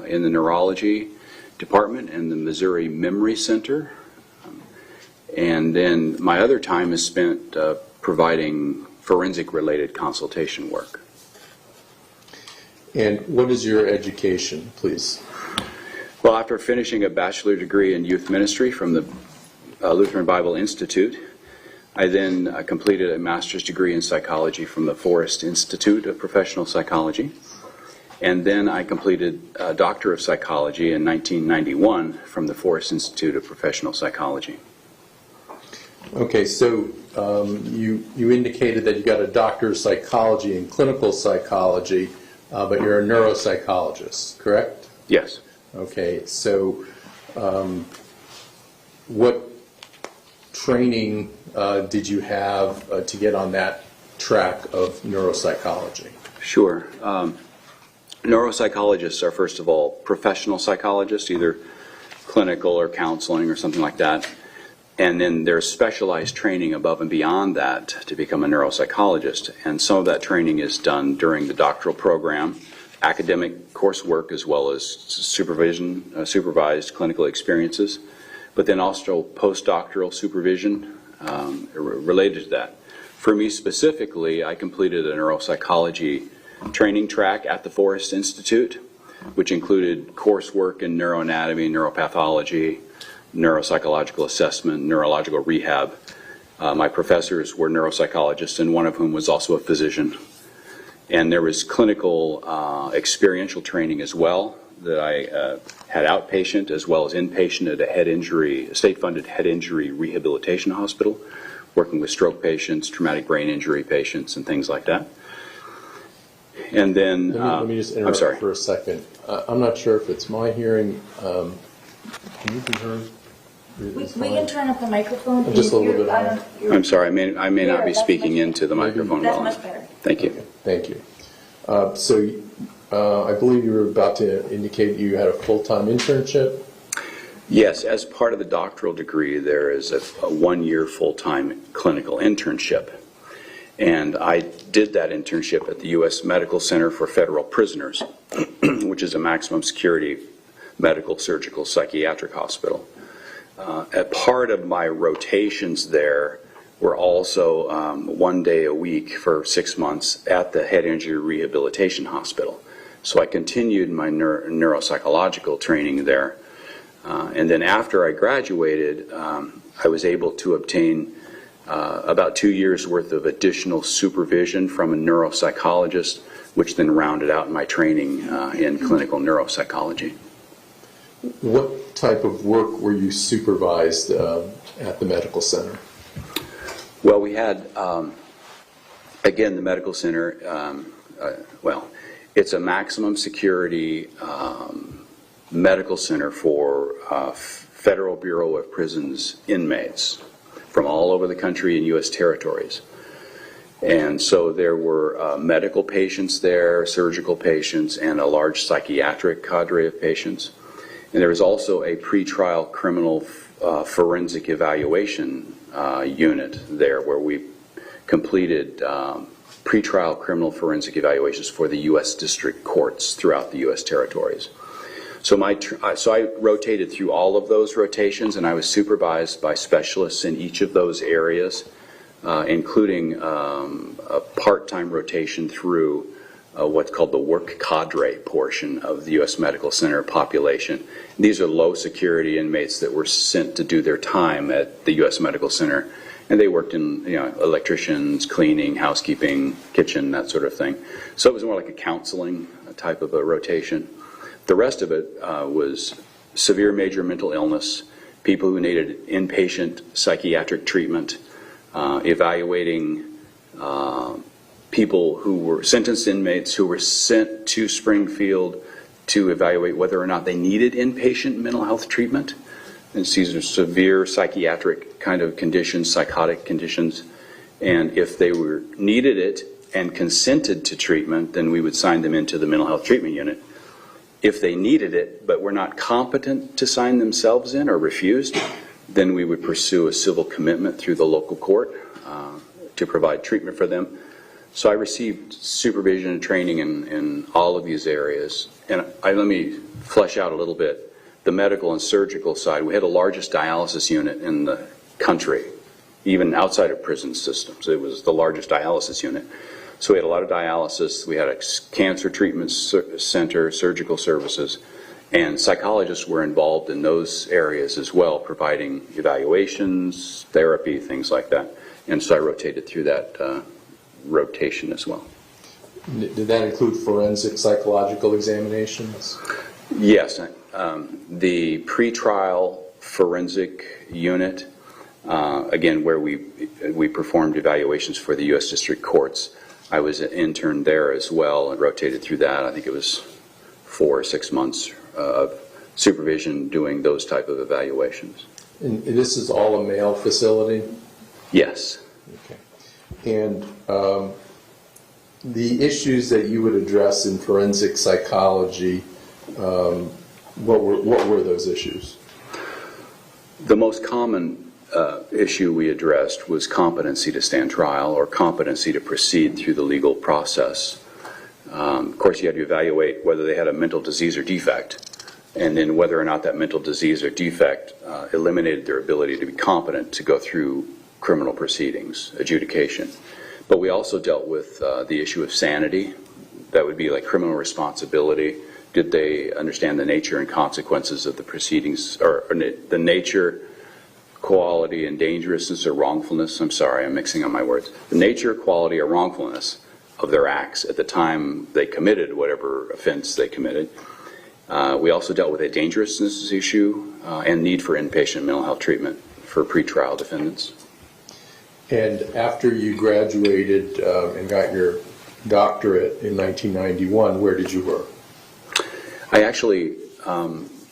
in the neurology department and the Missouri Memory Center. And then my other time is spent providing forensic-related consultation work. And what is your education, please? Well, after finishing a bachelor degree in youth ministry from the Lutheran Bible Institute, I then completed a master's degree in psychology from the Forrest Institute of Professional Psychology. And then I completed a Doctor of Psychology in 1991 from the Forrest Institute of Professional Psychology. Okay, so you indicated that you got a Doctor of Psychology in clinical psychology, but you're a neuropsychologist, correct? Yes. Okay, so what training did you have to get on that track of neuropsychology? Sure. Neuropsychologists are, first of all, professional psychologists, either clinical or counseling or something like that. And then there's specialized training above and beyond that to become a neuropsychologist. And some of that training is done during the doctoral program, academic coursework, as well as supervised clinical experiences, but then also postdoctoral supervision related to that. For me specifically, I completed a neuropsychology training track at the Forrest Institute, which included coursework in neuroanatomy, neuropathology, neuropsychological assessment, neurological rehab. My professors were neuropsychologists, and one of whom was also a physician. And there was clinical experiential training as well that I had outpatient as well as inpatient at a state-funded head injury rehabilitation hospital, working with stroke patients, traumatic brain injury patients, and things like that. And then, let me just interrupt for a second. I'm not sure if it's my hearing. Can you be heard? We can turn up the microphone. Just a little bit higher. I'm sorry, I may not be speaking into the microphone That's well much enough. better. Thank you. Thank you. I believe you were about to indicate you had a full-time internship. Yes, as part of the doctoral degree, there is a one-year full-time clinical internship. And I did that internship at the U.S. Medical Center for Federal Prisoners, which is a maximum security medical, surgical, psychiatric hospital. A part of my rotations there were also 1 day a week for 6 months at the head injury rehabilitation hospital. So I continued my neuropsychological training there. And then after I graduated, I was able to obtain about 2 years worth of additional supervision from a neuropsychologist, which then rounded out my training in clinical neuropsychology. What type of work were you supervised at the medical center? Well, we had, again, the medical center, it's a maximum security medical center for Federal Bureau of Prisons inmates from all over the country and U.S. territories. And so there were medical patients there, surgical patients, and a large psychiatric cadre of patients. And there was also a pretrial criminal forensic evaluation unit there where we completed pretrial criminal forensic evaluations for the U.S. district courts throughout the U.S. territories. So I rotated through all of those rotations, and I was supervised by specialists in each of those areas, including a part-time rotation through what's called the work cadre portion of the U.S. Medical Center population. These are low security inmates that were sent to do their time at the U.S. Medical Center, and they worked in electricians, cleaning, housekeeping, kitchen, that sort of thing. So it was more like a counseling type of a rotation. The rest of it was severe major mental illness, people who needed inpatient psychiatric treatment, evaluating people who were sentenced inmates who were sent to Springfield to evaluate whether or not they needed inpatient mental health treatment. And these are severe psychiatric kind of conditions, psychotic conditions. And if they needed it and consented to treatment, then we would sign them into the mental health treatment unit. If they needed it but were not competent to sign themselves in or refused, then we would pursue a civil commitment through the local court to provide treatment for them. So I received supervision and training in all of these areas. And let me flesh out a little bit the medical and surgical side. We had the largest dialysis unit in the country, even outside of prison systems. It was the largest dialysis unit. So we had a lot of dialysis. We had a cancer treatment center, surgical services, and psychologists were involved in those areas as well, providing evaluations, therapy, things like that. And so I rotated through that rotation as well. Did that include forensic psychological examinations? Yes. The pretrial forensic unit, again, where we performed evaluations for the U.S. District Courts. I was an intern there as well and rotated through that. I think it was 4 or 6 months of supervision doing those type of evaluations. And this is all a male facility? Yes. Okay. And the issues that you would address in forensic psychology, what were those issues? The most common issue we addressed was competency to stand trial or competency to proceed through the legal process. Of course, you had to evaluate whether they had a mental disease or defect, and then whether or not that mental disease or defect eliminated their ability to be competent to go through criminal proceedings, adjudication. But we also dealt with the issue of sanity. That would be like criminal responsibility. Did they understand the nature and consequences of the proceedings, or the nature, quality, and dangerousness or wrongfulness? I'm sorry, I'm mixing up my words. The nature, quality, or wrongfulness of their acts at the time they committed whatever offense they committed. We also dealt with a dangerousness issue and need for inpatient mental health treatment for pretrial defendants. And after you graduated and got your doctorate in 1991, where did you work? I actually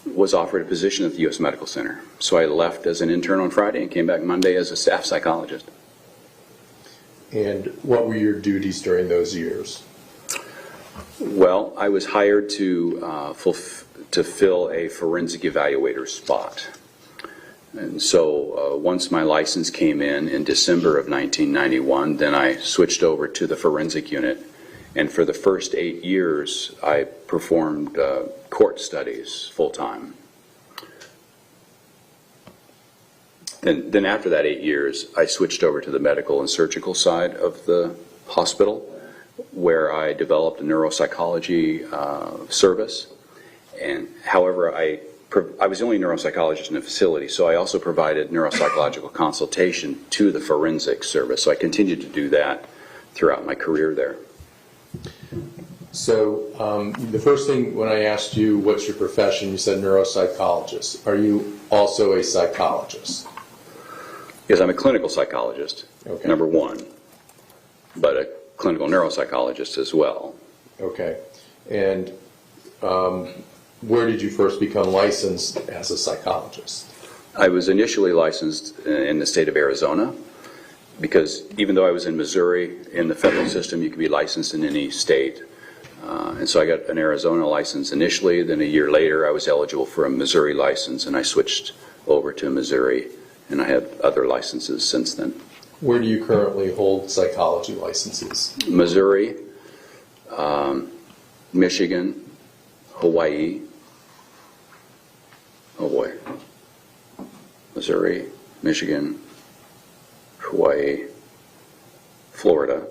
was offered a position at the U.S. Medical Center. So I left as an intern on Friday and came back Monday as a staff psychologist. And what were your duties during those years? Well, I was hired to fill a forensic evaluator spot. And so once my license came in December of 1991, then I switched over to the forensic unit. And for the first 8 years, I performed court studies full-time. Then after that 8 years, I switched over to the medical and surgical side of the hospital, where I developed a neuropsychology service. And however, I was the only neuropsychologist in the facility, so I also provided neuropsychological consultation to the forensic service. So I continued to do that throughout my career there. So the first thing when I asked you what's your profession, you said neuropsychologist. Are you also a psychologist? Yes, I'm a clinical psychologist, okay. Number one, but a clinical neuropsychologist as well. Okay. And where did you first become licensed as a psychologist? I was initially licensed in the state of Arizona, because even though I was in Missouri, in the federal system, you could be licensed in any state. And so I got an Arizona license initially, then a year later I was eligible for a Missouri license, and I switched over to Missouri, and I have other licenses since then. Where do you currently hold psychology licenses? Missouri, Michigan, Hawaii. Oh boy. Missouri, Michigan, Hawaii, Florida,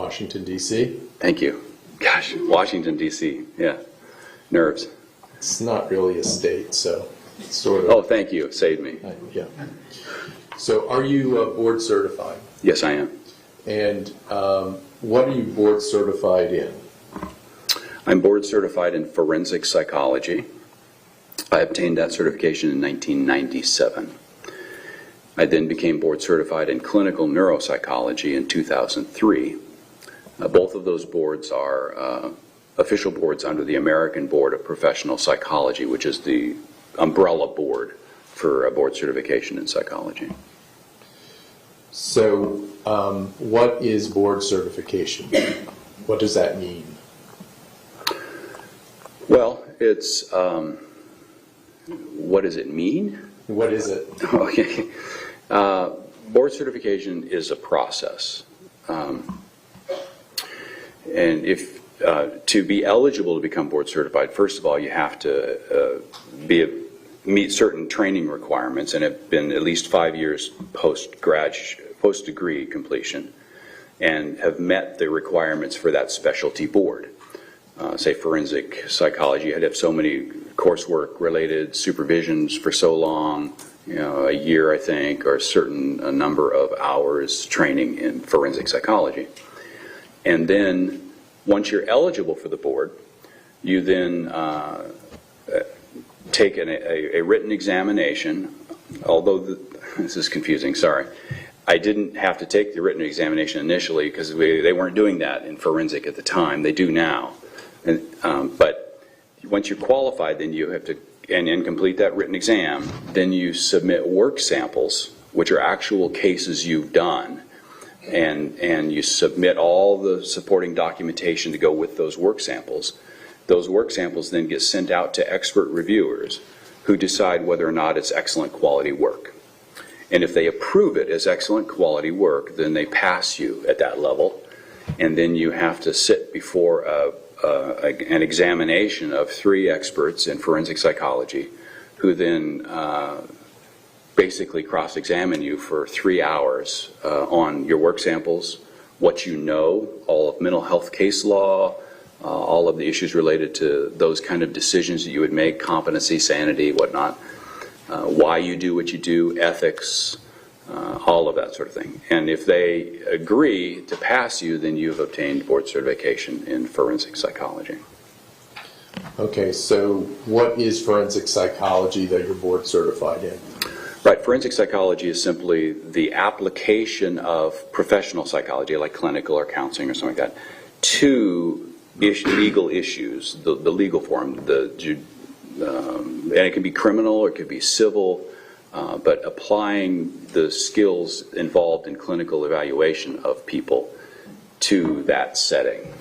Washington, D.C.? Thank you. Gosh, Washington, D.C., yeah. Nerves. It's not really a state, so it's sort of. Oh, thank you. Saved me. Yeah. So are you board certified? Yes, I am. And what are you board certified in? I'm board certified in forensic psychology. I obtained that certification in 1997. I then became board certified in clinical neuropsychology in 2003. Both of those boards are official boards under the American Board of Professional Psychology, which is the umbrella board for board certification in psychology. So what is board certification? What does that mean? Well, it's, what does it mean? What is it? Okay. Board certification is a process. And if to be eligible to become board certified, first of all, you have to meet certain training requirements and have been at least 5 years post-degree completion and have met the requirements for that specialty board. Say forensic psychology, you had to have so many coursework related supervisions for so long, a year I think, or a number of hours training in forensic psychology. And then once you're eligible for the board, you then take a written examination, although this is confusing, sorry. I didn't have to take the written examination initially because they weren't doing that in forensic at the time. They do now. But once you're qualified, then you have to and complete that written exam. Then you submit work samples, which are actual cases you've done, and you submit all the supporting documentation to go with those work samples. Those work samples then get sent out to expert reviewers who decide whether or not it's excellent quality work. And if they approve it as excellent quality work, then they pass you at that level, and then you have to sit before an examination of 3 experts in forensic psychology who then basically cross-examine you for 3 hours on your work samples, what you know, all of mental health case law, all of the issues related to those kind of decisions that you would make, competency, sanity, whatnot, why you do what you do, ethics, all of that sort of thing. And if they agree to pass you, then you've obtained board certification in forensic psychology. Okay, so what is forensic psychology that you're board certified in? Right, forensic psychology is simply the application of professional psychology, like clinical or counseling or something like that, to legal issues, the legal form, and it can be criminal or it could be civil, but applying the skills involved in clinical evaluation of people to that setting.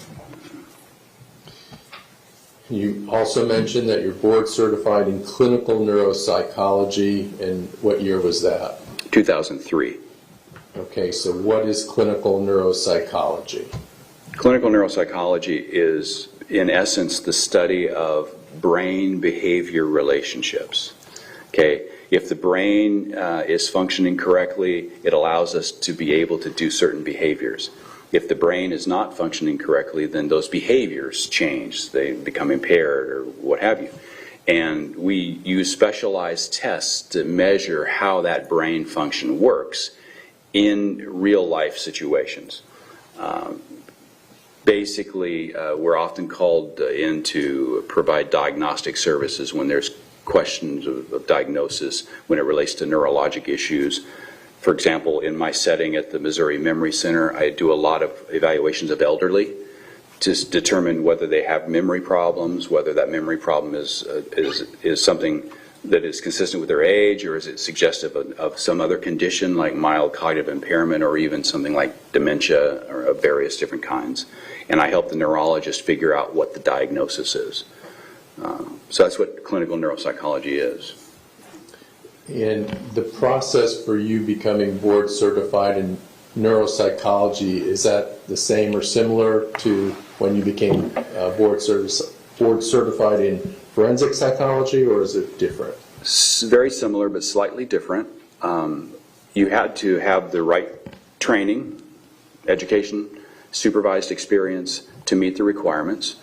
You also mentioned that you're board certified in clinical neuropsychology, and what year was that? 2003. Okay, so what is clinical neuropsychology? Clinical neuropsychology is, in essence, the study of brain-behavior relationships. Okay, if the brain is functioning correctly, it allows us to be able to do certain behaviors. If the brain is not functioning correctly, then those behaviors change. They become impaired or what have you. And we use specialized tests to measure how that brain function works in real-life situations. Basically, we're often called in to provide diagnostic services when there's questions of diagnosis when it relates to neurologic issues. For example, in my setting at the Missouri Memory Center, I do a lot of evaluations of elderly to determine whether they have memory problems, whether that memory problem is something that is consistent with their age, or is it suggestive of some other condition like mild cognitive impairment or even something like dementia or of various different kinds. And I help the neurologist figure out what the diagnosis is. So that's what clinical neuropsychology is. And the process for you becoming board certified in neuropsychology, is that the same or similar to when you became board certified in forensic psychology, or is it different? Very similar, but slightly different. You had to have the right training, education, supervised experience to meet the requirements.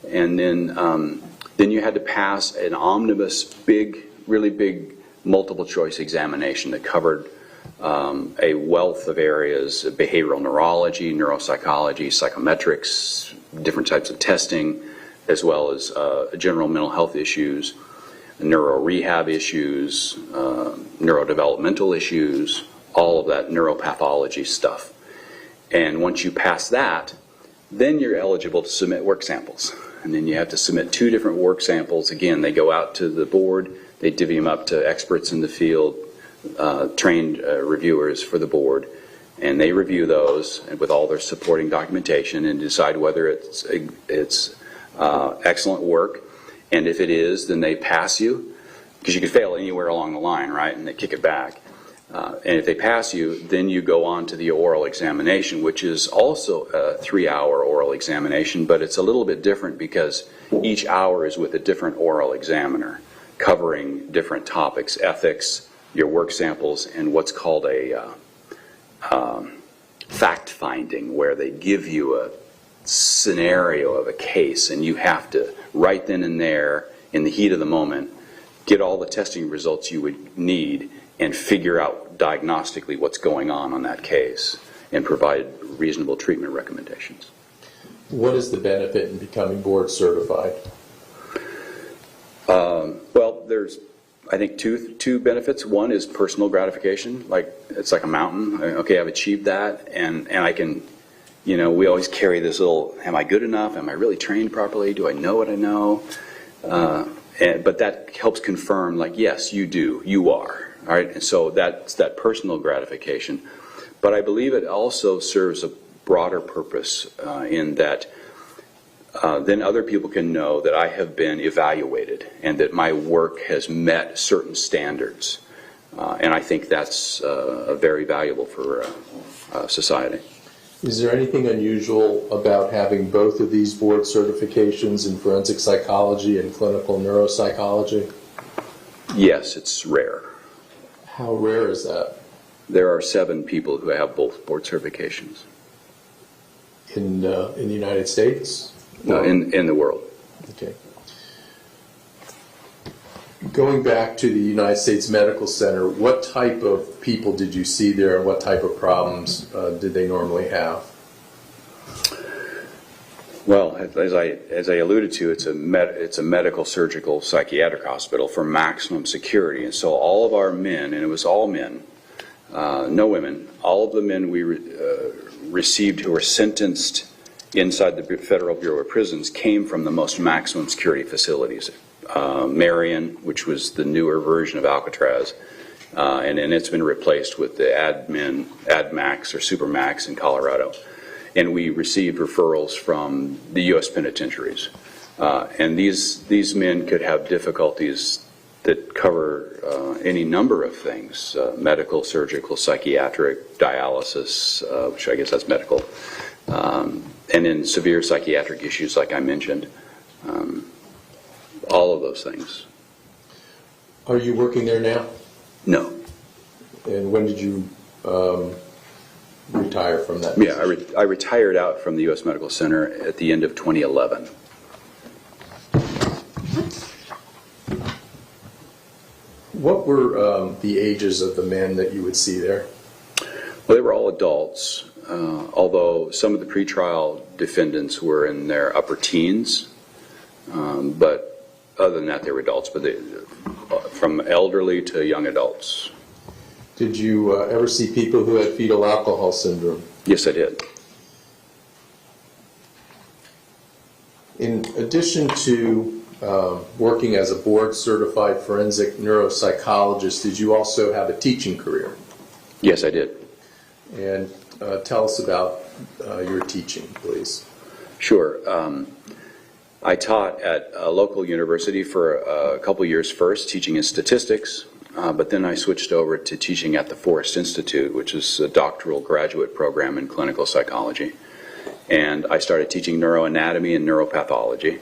And then you had to pass an omnibus, really big multiple choice examination that covered a wealth of areas: behavioral neurology, neuropsychology, psychometrics, different types of testing, as well as general mental health issues, neuro rehab issues, neurodevelopmental issues, all of that neuropathology stuff. And once you pass that, then you're eligible to submit work samples. And then you have to submit 2 different work samples. Again, they go out to the board, they divvy them up to experts in the field, trained reviewers for the board, and they review those with all their supporting documentation and decide whether it's excellent work. And if it is, then they pass you, because you could fail anywhere along the line, right? And they kick it back. And if they pass you, then you go on to the oral examination, which is also a 3-hour oral examination, but it's a little bit different because each hour is with a different oral examiner covering different topics: ethics, your work samples, and what's called a fact-finding, where they give you a scenario of a case, and you have to, right then and there, in the heat of the moment, get all the testing results you would need and figure out diagnostically what's going on that case and provide reasonable treatment recommendations. What is the benefit in becoming board certified? Well, there's, I think, two benefits. One is personal gratification. Like, it's like a mountain. Okay, I've achieved that, and I can, we always carry this little, am I good enough? Am I really trained properly? Do I know what I know? But that helps confirm, like, yes, you do, you are. All right, and so that's that personal gratification. But I believe it also serves a broader purpose in that then other people can know that I have been evaluated and that my work has met certain standards. And I think that's very valuable for society. Is there anything unusual about having both of these board certifications in forensic psychology and clinical neuropsychology? Yes, it's rare. How rare is that? There are 7 people who have both board certifications. In the United States? No, in the world. Okay. Going back to the United States Medical Center, what type of people did you see there, and what type of problems did they normally have? Well, as I alluded to, it's a medical, surgical, psychiatric hospital for maximum security, and so all of our men, and it was all men, no women, all of the men we received who were sentenced inside the Federal Bureau of Prisons came from the most maximum security facilities. Marion, which was the newer version of Alcatraz, and then it's been replaced with the AdMax or Supermax in Colorado. And we received referrals from the U.S. penitentiaries. And these men could have difficulties that cover any number of things: medical, surgical, psychiatric, dialysis, which I guess that's medical, and then severe psychiatric issues like I mentioned. All of those things. Are you working there now? No. And when did you retire from that Yeah, position? I retired out from the U.S. Medical Center at the end of 2011. What were the ages of the men that you would see there? Well, they were all adults, although some of the pretrial defendants were in their upper teens. But other than that, they were adults, but from elderly to young adults. Did you ever see people who had fetal alcohol syndrome? Yes, I did. In addition to working as a board-certified forensic neuropsychologist, did you also have a teaching career? Yes, I did. And tell us about your teaching, please. Sure. I taught at a local university for a couple years first, teaching in statistics, but then I switched over to teaching at the Forrest Institute, which is a doctoral graduate program in clinical psychology. And I started teaching neuroanatomy and neuropathology.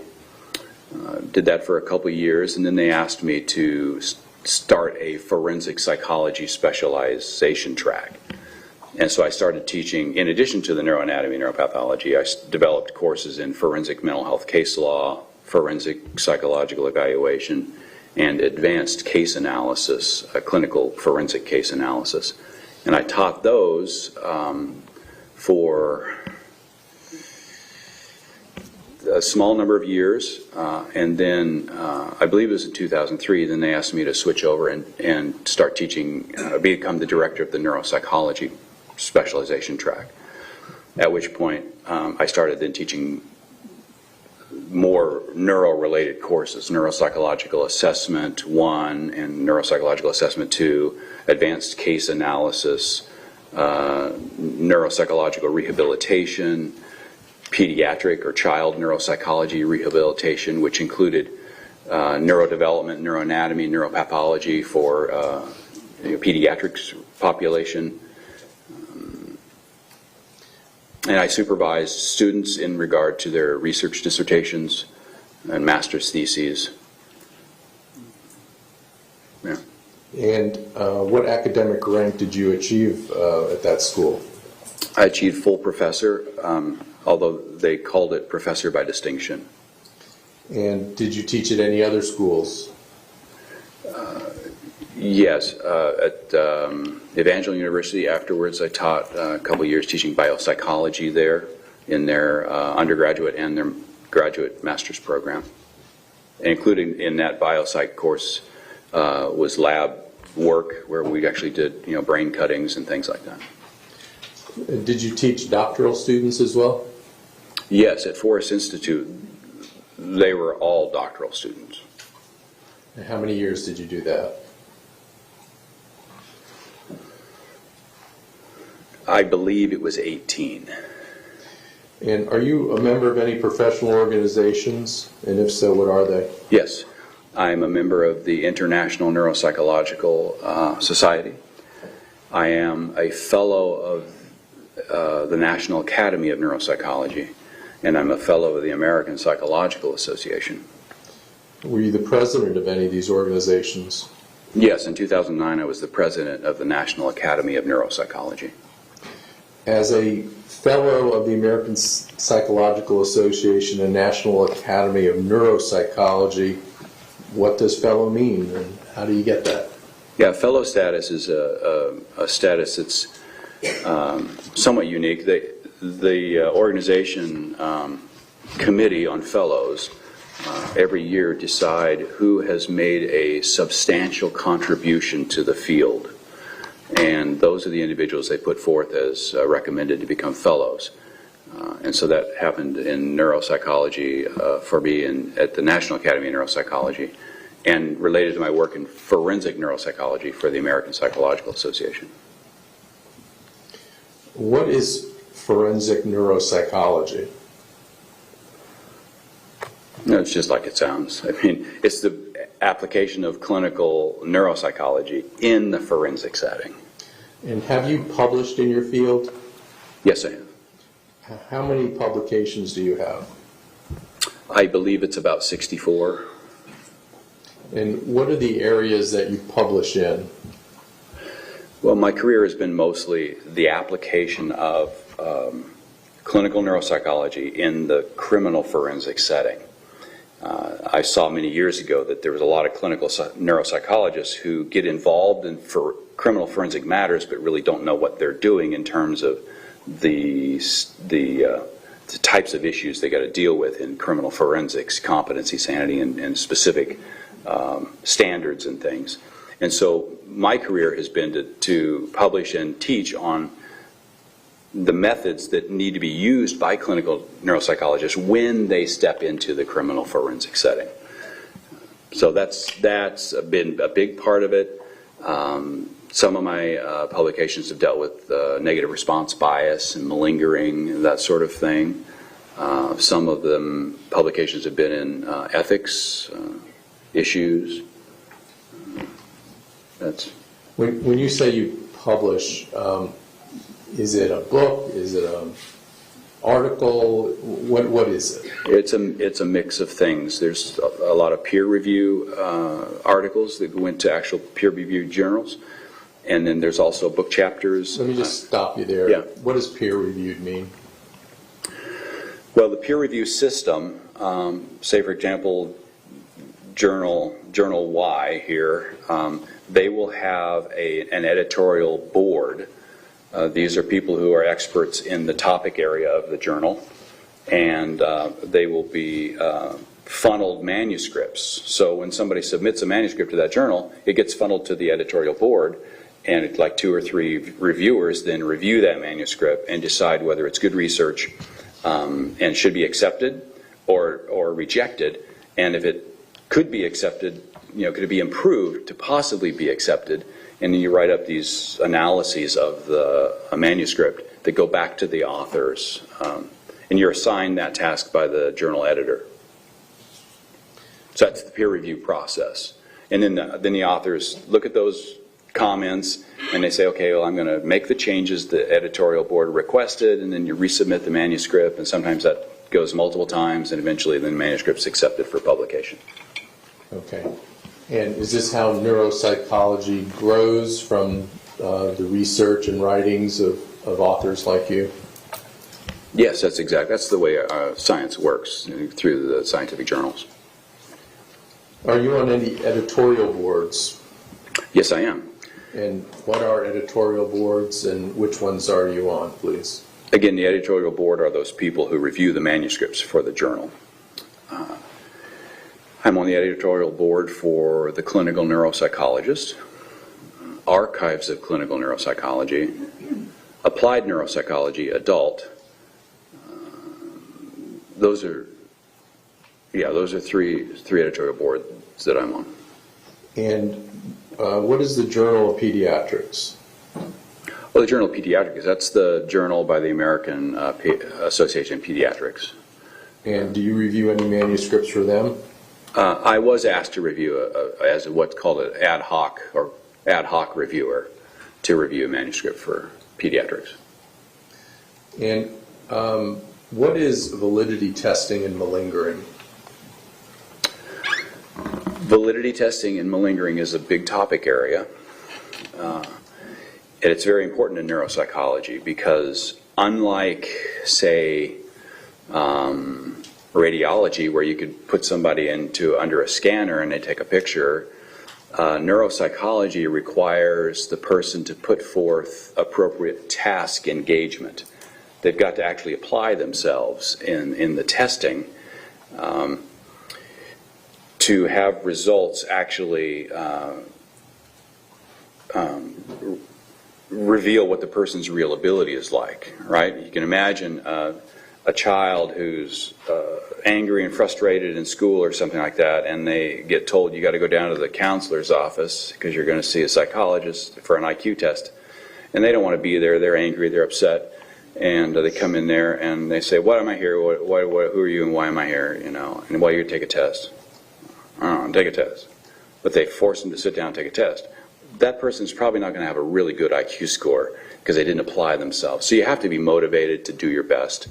Did that for a couple years, and then they asked me to start a forensic psychology specialization track. And so I started teaching, in addition to the neuroanatomy and neuropathology, I developed courses in forensic mental health case law, forensic psychological evaluation, and advanced case analysis, clinical forensic case analysis. And I taught those for a small number of years, and then I believe it was in 2003, then they asked me to switch over and start teaching, become the director of the neuropsychology specialization track, at which point I started then teaching more neuro-related courses, neuropsychological assessment 1 and neuropsychological assessment 2, advanced case analysis, neuropsychological rehabilitation, pediatric or child neuropsychology rehabilitation, which included neurodevelopment, neuroanatomy, neuropathology for pediatrics population. And I supervised students in regard to their research dissertations and master's theses. Yeah. And what academic rank did you achieve at that school? I achieved full professor, although they called it professor by distinction. And did you teach at any other schools? Yes, at Evangel University afterwards I taught a couple years teaching biopsychology there in their undergraduate and their graduate master's program. And including in that biopsych course was lab work where we actually did brain cuttings and things like that. Did you teach doctoral students as well? Yes, at Forest Institute they were all doctoral students. And how many years did you do that? I believe it was 18. And are you a member of any professional organizations? And if so, what are they? Yes, I'm a member of the International Neuropsychological Society. I am a fellow of the National Academy of Neuropsychology, and I'm a fellow of the American Psychological Association. Were you the president of any of these organizations? Yes, in 2009 I was the president of the National Academy of Neuropsychology. As a fellow of the American Psychological Association and National Academy of Neuropsychology, what does fellow mean and how do you get that? Yeah, fellow status is a status that's somewhat unique. The organization committee on fellows every year decide who has made a substantial contribution to the field. And those are the individuals they put forth as recommended to become fellows. And so that happened in neuropsychology for me at the National Academy of Neuropsychology, and related to my work in forensic neuropsychology for the American Psychological Association. What is forensic neuropsychology? No, it's just like it sounds. I mean, it's the application of clinical neuropsychology in the forensic setting. And have you published in your field? Yes, I have. How many publications do you have? I believe it's about 64. And what are the areas that you publish in? Well, my career has been mostly the application of clinical neuropsychology in the criminal forensic setting. I saw many years ago that there was a lot of clinical neuropsychologists who get involved in criminal forensic matters but really don't know what they're doing in terms of the types of issues they got to deal with in criminal forensics, competency, sanity, and specific standards and things. And so my career has been to publish and teach on the methods that need to be used by clinical neuropsychologists when they step into the criminal forensic setting. So that's been a big part of it. Some of my publications have dealt with negative response bias and malingering, that sort of thing. Some of them publications have been in ethics issues. That's when you say you publish, is it a book? Is it an article? What is it? It's a mix of things. There's a lot of peer review articles that go into actual peer reviewed journals. And then there's also book chapters. Let me just stop you there. Yeah. What does peer-reviewed mean? Well, the peer review system, say for example, Journal Y here, they will have an editorial board. These are people who are experts in the topic area of the journal, and they will be funneled manuscripts. So when somebody submits a manuscript to that journal, it gets funneled to the editorial board, and it's like 2 or 3 reviewers then review that manuscript and decide whether it's good research and should be accepted or rejected, and if it could be accepted, could it be improved to possibly be accepted, and then you write up these analyses of a manuscript that go back to the authors, and you're assigned that task by the journal editor. So that's the peer review process. And then the authors look at those comments and they say, okay, well, I'm going to make the changes the editorial board requested, and then you resubmit the manuscript, and sometimes that goes multiple times, and eventually the manuscript's accepted for publication. Okay. And is this how neuropsychology grows from the research and writings of authors like you? Yes, that's the way science works, through the scientific journals. Are you on any editorial boards? Yes, I am. And what are editorial boards, and which ones are you on, please? Again, the editorial board are those people who review the manuscripts for the journal. I'm on the editorial board for the Clinical Neuropsychologist, Archives of Clinical Neuropsychology, Applied Neuropsychology, Adult. Those are three editorial boards that I'm on. And what is the Journal of Pediatrics? Well, the Journal of Pediatrics, that's the journal by the American Association of Pediatrics. And do you review any manuscripts for them? I was asked to review as what's called an ad hoc reviewer to review a manuscript for pediatrics. And what is validity testing and malingering? Validity testing and malingering is a big topic area. And it's very important in neuropsychology because unlike, say, radiology, where you could put somebody under a scanner and they take a picture, neuropsychology requires the person to put forth appropriate task engagement. They've got to actually apply themselves in the testing to have results actually reveal what the person's real ability is like, right? You can imagine a child who's angry and frustrated in school or something like that, and they get told you got to go down to the counselor's office because you're going to see a psychologist for an IQ test, and they don't want to be there. They're angry, they're upset, and they come in there and they say, "What am I here? Who are you, and why am I here? You know, and why you take a test? I don't know, take a test." But they force them to sit down and take a test. That person's probably not going to have a really good IQ score because they didn't apply themselves. So you have to be motivated to do your best.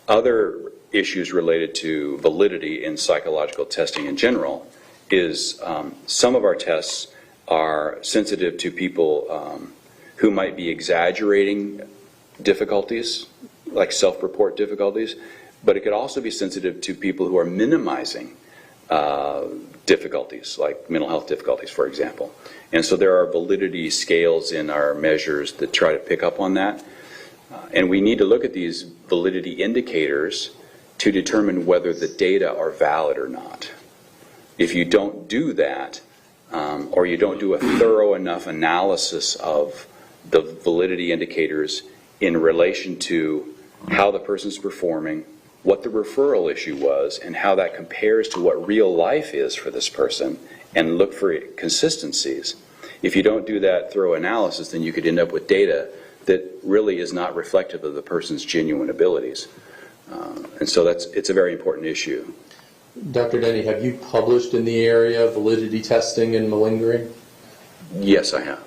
Other issues related to validity in psychological testing in general is some of our tests are sensitive to people who might be exaggerating difficulties, like self-report difficulties, but it could also be sensitive to people who are minimizing difficulties, like mental health difficulties, for example. And so there are validity scales in our measures that try to pick up on that. And we need to look at these validity indicators to determine whether the data are valid or not. If you don't do that, or you don't do a thorough enough analysis of the validity indicators in relation to how the person's performing, what the referral issue was, and how that compares to what real life is for this person, and look for consistencies. If you don't do that thorough analysis, then you could end up with data that really is not reflective of the person's genuine abilities. And so it's a very important issue. Dr. Denny, have you published in the area of validity testing and malingering? Yes, I have.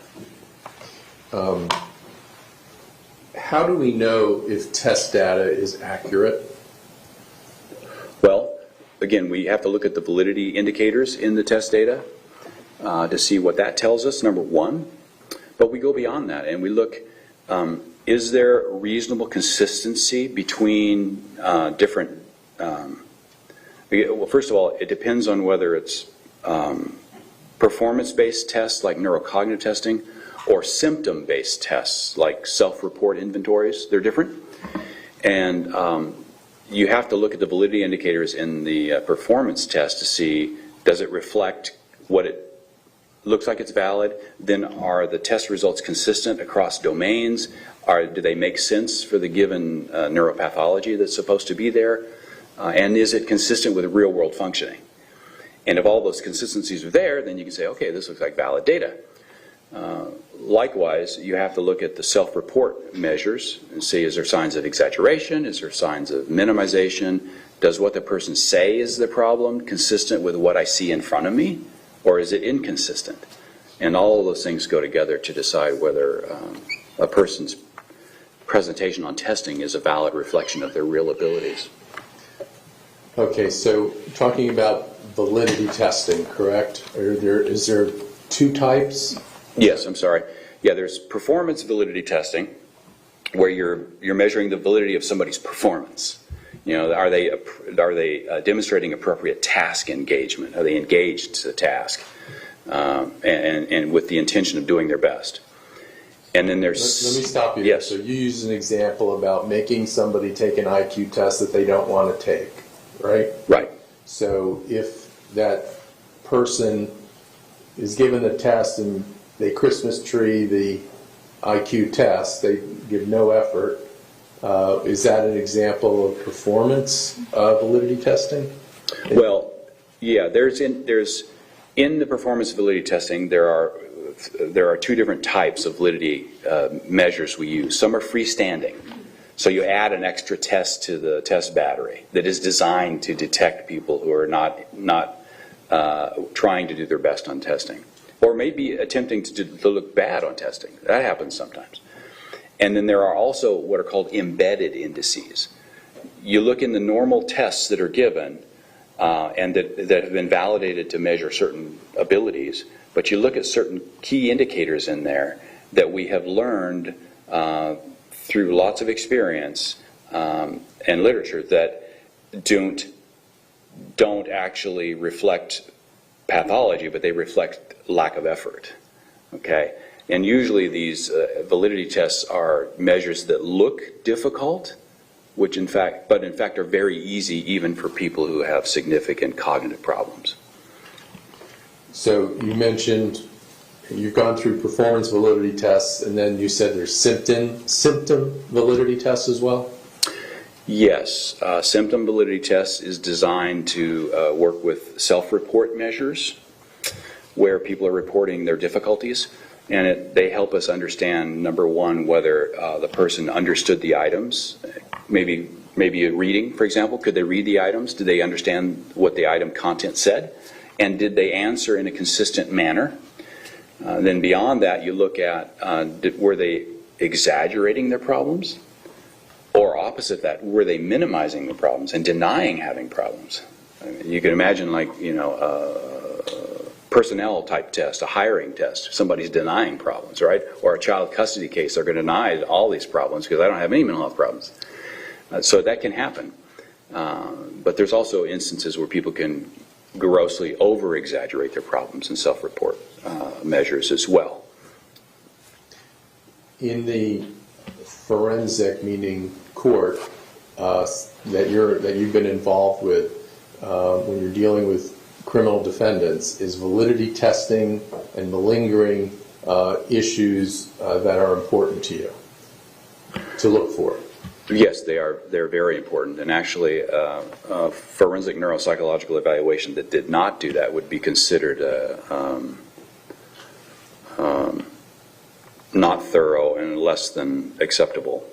How do we know if test data is accurate? Well, again, we have to look at the validity indicators in the test data to see what that tells us, number one. But we go beyond that and we look, is there reasonable consistency between different, well, first of all, it depends on whether it's performance-based tests like neurocognitive testing or symptom-based tests like self-report inventories. They're different. And you have to look at the validity indicators in the performance test to see, does it reflect what it looks like it's valid? Then are the test results consistent across domains? Do they make sense for the given neuropathology that's supposed to be there? And is it consistent with real-world functioning? And if all those consistencies are there, then you can say, okay, this looks like valid data. Likewise, you have to look at the self-report measures and see, is there signs of exaggeration? Is there signs of minimization? Does what the person say is the problem consistent with what I see in front of me? Or is it inconsistent? And all of those things go together to decide whether a person's presentation on testing is a valid reflection of their real abilities. Okay, so talking about validity testing, correct? Is there two types? Yes, I'm sorry. Yeah, there's performance validity testing, where you're measuring the validity of somebody's performance. You know, are they demonstrating appropriate task engagement? Are they engaged to the task, and with the intention of doing their best? And then there's. Let me stop you. Yes. So you use an example about making somebody take an IQ test that they don't want to take, right? Right. So if that person is given the test and they Christmas tree the IQ test, they give no effort, is that an example of performance validity testing? Well, yeah, there's in the performance validity testing, there are two different types of validity measures we use. Some are freestanding. So you add an extra test to the test battery that is designed to detect people who are not trying to do their best on testing, or maybe attempting to look bad on testing. That happens sometimes. And then there are also what are called embedded indices. You look in the normal tests that are given and that have been validated to measure certain abilities, but you look at certain key indicators in there that we have learned through lots of experience and literature that don't actually reflect pathology, but they reflect lack of effort. Okay? And usually these validity tests are measures that look difficult, but in fact are very easy even for people who have significant cognitive problems. So you mentioned you've gone through performance validity tests, and then you said there's symptom validity tests as well? Yes, symptom validity test is designed to work with self-report measures where people are reporting their difficulties, and they help us understand, number one, whether the person understood the items. Maybe a reading, for example. Could they read the items? Did they understand what the item content said? And did they answer in a consistent manner? Then beyond that, you look at were they exaggerating their problems? Or opposite that, were they minimizing the problems and denying having problems? I mean, you can imagine, like, you know, a personnel type test, a hiring test. Somebody's denying problems, right? Or a child custody case, they're going to deny all these problems because I don't have any mental health problems. So that can happen. But there's also instances where people can grossly over-exaggerate their problems in self-report measures as well. In the forensic, meaning court, that you've been involved with when you're dealing with criminal defendants, is validity testing and malingering issues that are important to you to look for? Yes, they are. They're very important. And actually, forensic neuropsychological evaluation that did not do that would be considered not thorough and less than acceptable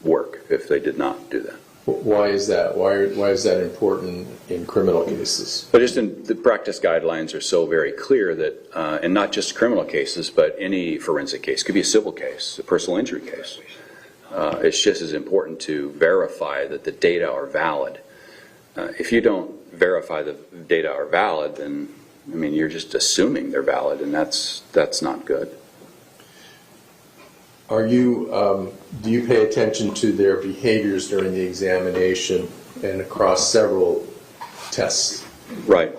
work if they did not do that. Why is that? Why is that important in criminal cases? But just in the practice guidelines are so very clear that, and not just criminal cases, but any forensic case, could be a civil case, a personal injury case. It's just as important to verify that the data are valid. If you don't verify the data are valid, then, I mean, you're just assuming they're valid, and that's not good. Are you, do you pay attention to their behaviors during the examination and across several tests? Right.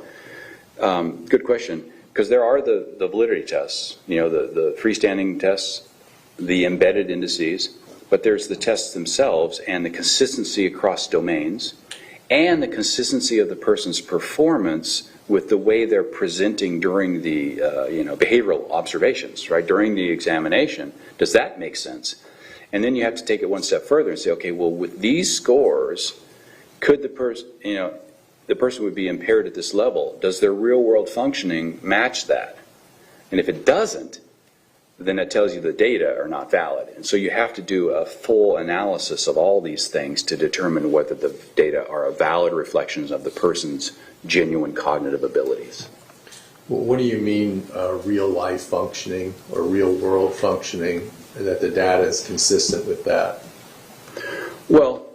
Good question. Because there are the validity tests, the freestanding tests, the embedded indices, but there's the tests themselves and the consistency across domains and the consistency of the person's performance with the way they're presenting during the behavioral observations, right, during the examination. Does that make sense? And then you have to take it one step further and say, okay, well, with these scores, could the person, the person would be impaired at this level. Does their real world functioning match that? And if it doesn't, then it tells you the data are not valid. And so you have to do a full analysis of all these things to determine whether the data are a valid reflections of the person's genuine cognitive abilities. Well, what do you mean real life functioning or real world functioning, that the data is consistent with that? Well,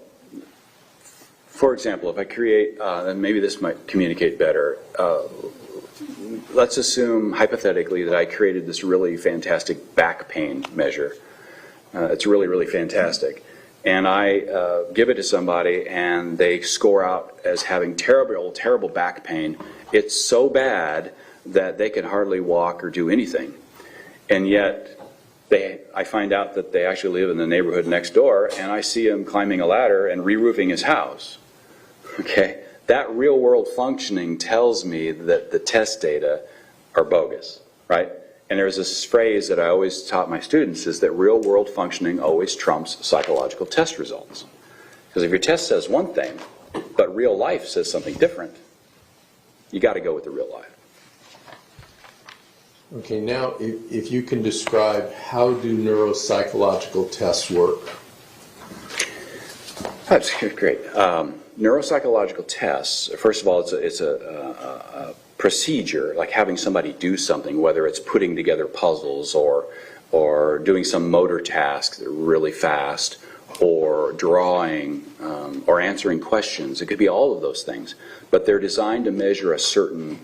for example, if I create, and maybe this might communicate better, let's assume hypothetically that I created this really fantastic back pain measure. It's really, really fantastic. And I give it to somebody and they score out as having terrible, terrible back pain. It's so bad that they can hardly walk or do anything. And yet I find out that they actually live in the neighborhood next door, and I see him climbing a ladder and re-roofing his house. Okay, that real world functioning tells me that the test data are bogus, right? And there's this phrase that I always taught my students is that real world functioning always trumps psychological test results. Because if your test says one thing, but real life says something different, you got to go with the real life. Okay, now if you can describe how do neuropsychological tests work? That's great. Neuropsychological tests, first of all, it's a procedure, like having somebody do something, whether it's putting together puzzles or doing some motor task really fast, or drawing, or answering questions. It could be all of those things. But they're designed to measure a certain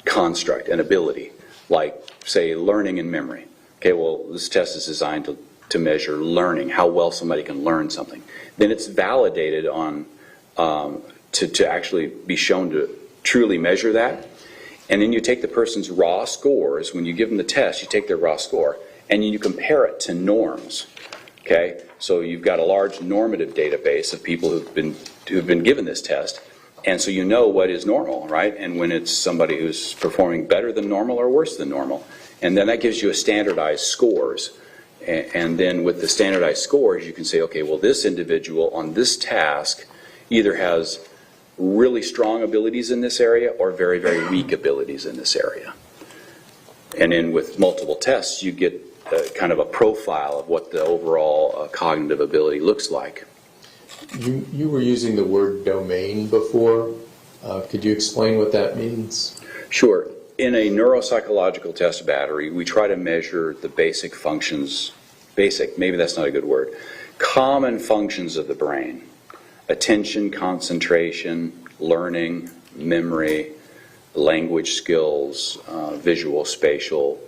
construct, an ability, like, say, learning and memory. Okay, well, this test is designed to measure learning, how well somebody can learn something. Then it's validated on to actually be shown to truly measure that. And then you take the person's raw scores. When you give them the test, you take their raw score and you compare it to norms. Okay, so you've got a large normative database of people who've been given this test, and so you know what is normal, right? And when it's somebody who's performing better than normal or worse than normal, and then that gives you a standardized scores. And then with the standardized scores, you can say, okay, well, this individual on this task either has really strong abilities in this area or very, very weak abilities in this area. And then with multiple tests, you get kind of a profile of what the overall cognitive ability looks like. You were using the word domain before. Could you explain what that means? Sure. In a neuropsychological test battery, we try to measure the basic functions, maybe that's not a good word, common functions of the brain. Attention, concentration, learning, memory, language skills, visual, spatial,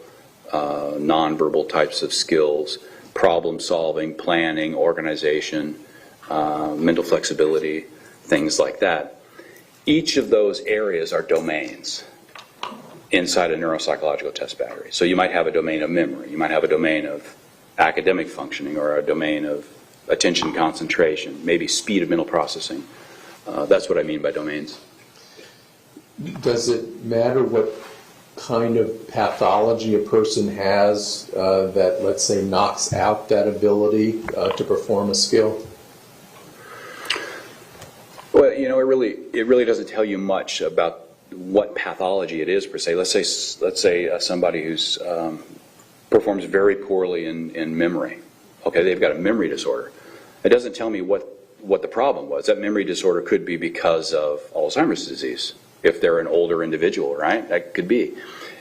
nonverbal types of skills, problem solving, planning, organization, mental flexibility, things like that. Each of those areas are domains inside a neuropsychological test battery. So you might have a domain of memory, you might have a domain of academic functioning, or a domain of attention concentration, maybe speed of mental processing. That's what I mean by domains. Does it matter what kind of pathology a person has that, let's say, knocks out that ability to perform a skill? Well, you know, it really doesn't tell you much about what pathology it is per se. Let's say somebody who's performs very poorly in memory. Okay, they've got a memory disorder. It doesn't tell me what the problem was. That memory disorder could be because of Alzheimer's disease. If they're an older individual, right? That could be.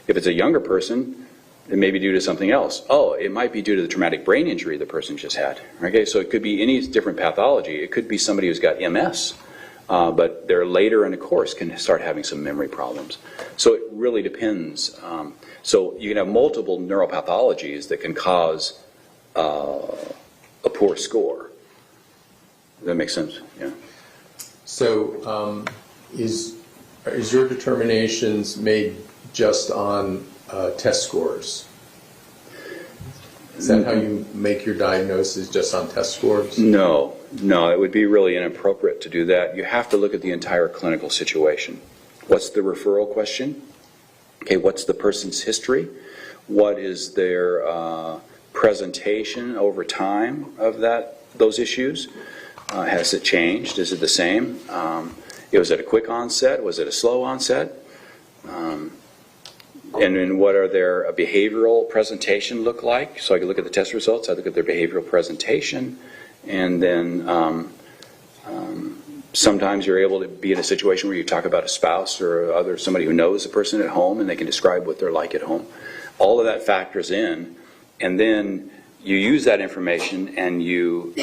If it's a younger person, it may be due to something else. Oh, it might be due to the traumatic brain injury the person just had. Okay, so it could be any different pathology. It could be somebody who's got MS, but they're later in the course can start having some memory problems. So it really depends. So you can have multiple neuropathologies that can cause a poor score. Does that make sense? Yeah. So is your determinations made just on test scores? Is that how you make your diagnosis, just on test scores? No, it would be really inappropriate to do that. You have to look at the entire clinical situation. What's the referral question? Okay, what's the person's history? What is their presentation over time of those issues? Has it changed? Is it the same? Was it a quick onset? Was it a slow onset? And then what are their behavioral presentation look like? So I can look at the test results, I look at their behavioral presentation, and then sometimes you're able to be in a situation where you talk about a spouse or somebody who knows the person at home and they can describe what they're like at home. All of that factors in, and then you use that information and you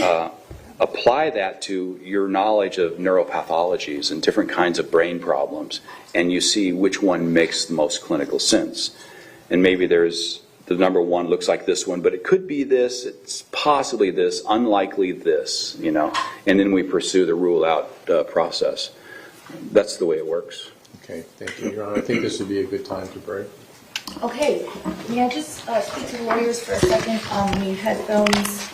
apply that to your knowledge of neuropathologies and different kinds of brain problems, and you see which one makes the most clinical sense. And maybe there's the number one looks like this one, but it could be this, it's possibly this, unlikely this, and then we pursue the rule out process. That's the way it works. Okay, thank you, Your Honor. I think this would be a good time to break. Okay, may I just speak to the lawyers for a second on the headphones?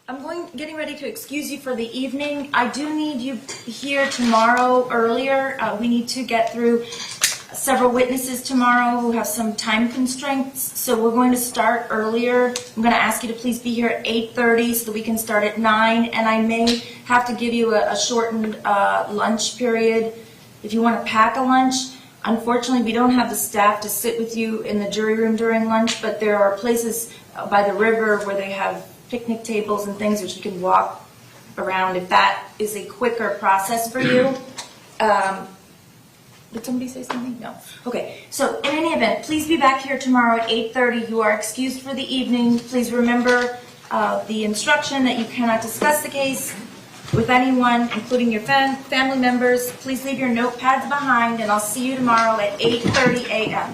I'm getting ready to excuse you for the evening. I do need you here tomorrow earlier. We need to get through several witnesses tomorrow who have some time constraints, so we're going to start earlier. I'm going to ask you to please be here at 8:30 so that we can start at 9, and I may have to give you a shortened lunch period if you want to pack a lunch. Unfortunately, we don't have the staff to sit with you in the jury room during lunch, but there are places by the river where they have picnic tables and things which you can walk around if that is a quicker process for you. Did somebody say something? No. Okay, so in any event, please be back here tomorrow at 8:30. You are excused for the evening. Please remember the instruction that you cannot discuss the case with anyone, including your family members. Please leave your notepads behind, and I'll see you tomorrow at 8:30 a.m.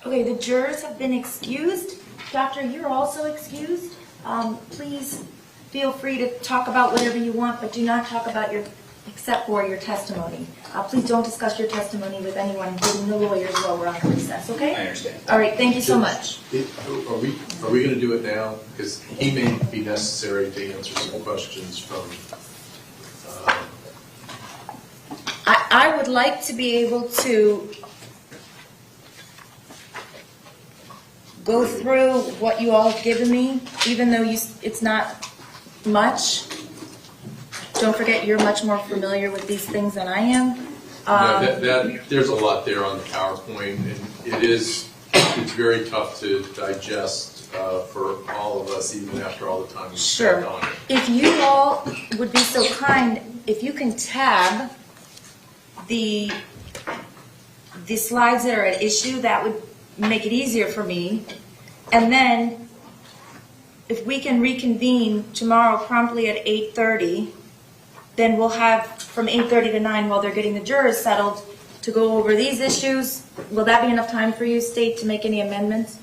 Okay, the jurors have been excused. Doctor, you're also excused. Please feel free to talk about whatever you want, but do not talk about except for your testimony. Please don't discuss your testimony with anyone, including the lawyers, while we're on recess, okay? I understand. All right, thank you so much. Are we going to do it now? Because he may be necessary to answer some questions from, I would like to be able to go through what you all have given me, even though it's not much. Don't forget, you're much more familiar with these things than I am. there's a lot there on the PowerPoint, and it's very tough to digest for all of us, even after all the time we spent on it. If you all would be so kind, if you can tab the slides that are at issue, that would make it easier for me. And then, if we can reconvene tomorrow promptly at 8:30, then we'll have from 8:30 to 9 while they're getting the jurors settled to go over these issues. Will that be enough time for you, State, to make any amendments?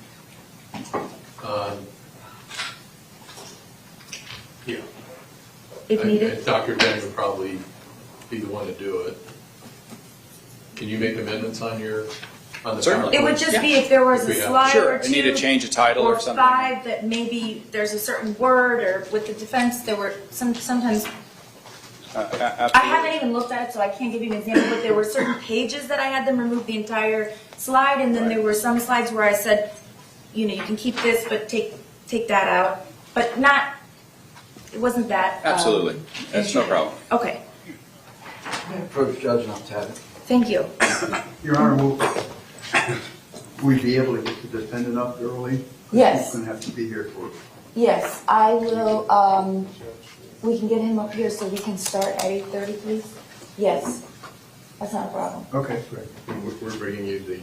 Yeah. If needed? Dr. Denny would probably be the one to do it. Can you make amendments on the Certainly. It would just be if there was a slide Sure, or I need to two change a title or something. 5 that maybe there's a certain word, or with the defense, there were sometimes, I haven't even looked at it, so I can't give you an example, but there were certain pages that I had them remove the entire slide, and then there were some slides where I said, you can keep this, but take that out. But it wasn't that. Absolutely. That's no problem. Okay, Approach Judge and I'll tab it. thank you. Your Honor, will we be able to get the defendant up early? Yes. He's going to have to be here for. Yes, I will, we can get him up here so we can start at 8:30, please? Yes, that's not a problem. Okay, great. We're bringing you the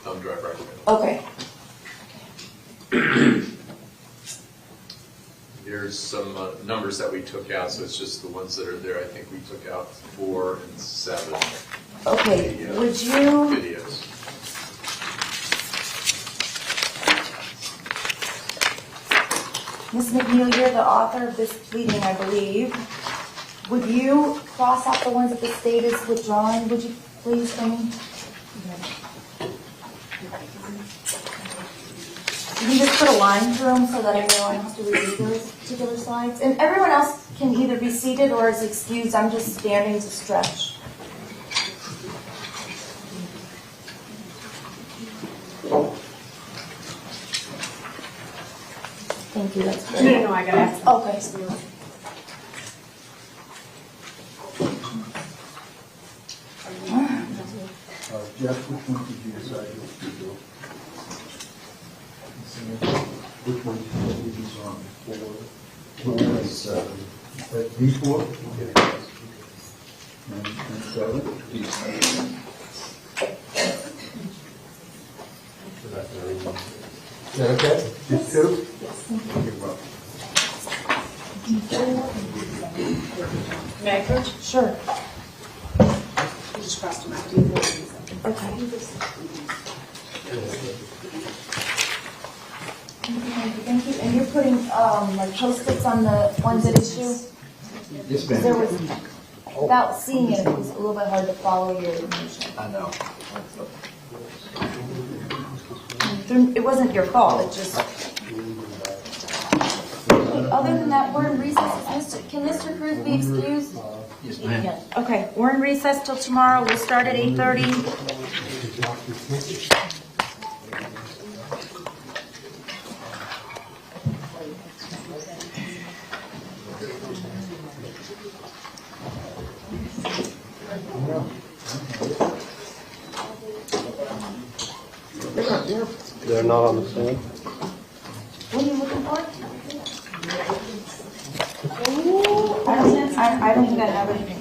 thumb drive right now. Okay. There's some numbers that we took out, so it's just the ones that are there. I think we took out 4 and 7. Okay, would you, Videos. Ms. McNeil, you're the author of this pleading, I believe. Would you cross out the ones that the state is withdrawing, would you please, for me? You can just put a line through them so that I know I don't have to read those particular slides. And everyone else can either be seated or is excused. I'm just standing to stretch. Thank you, that's great. No, I gotta ask. Okay. Jeff, which one did you decide to do? Which one did you use on? 4 and 7. D4? And 7? Is that okay? Just 2? Yes. Okay, well. May I approach? Sure. You just crossed them out. Okay. Thank you. And you're putting like Post-its on the ones at issue? Yes, There ma'am. was, without seeing it, it was a little bit hard to follow your motion. I know. It wasn't your fault, it just... Other than that, we're in recess. Can Mr. Cruz be excused? Yes, ma'am. Yes. Okay, we're in recess till tomorrow. We'll start at 8:30. They're not on the stand. What are you looking for? I don't think I have anything.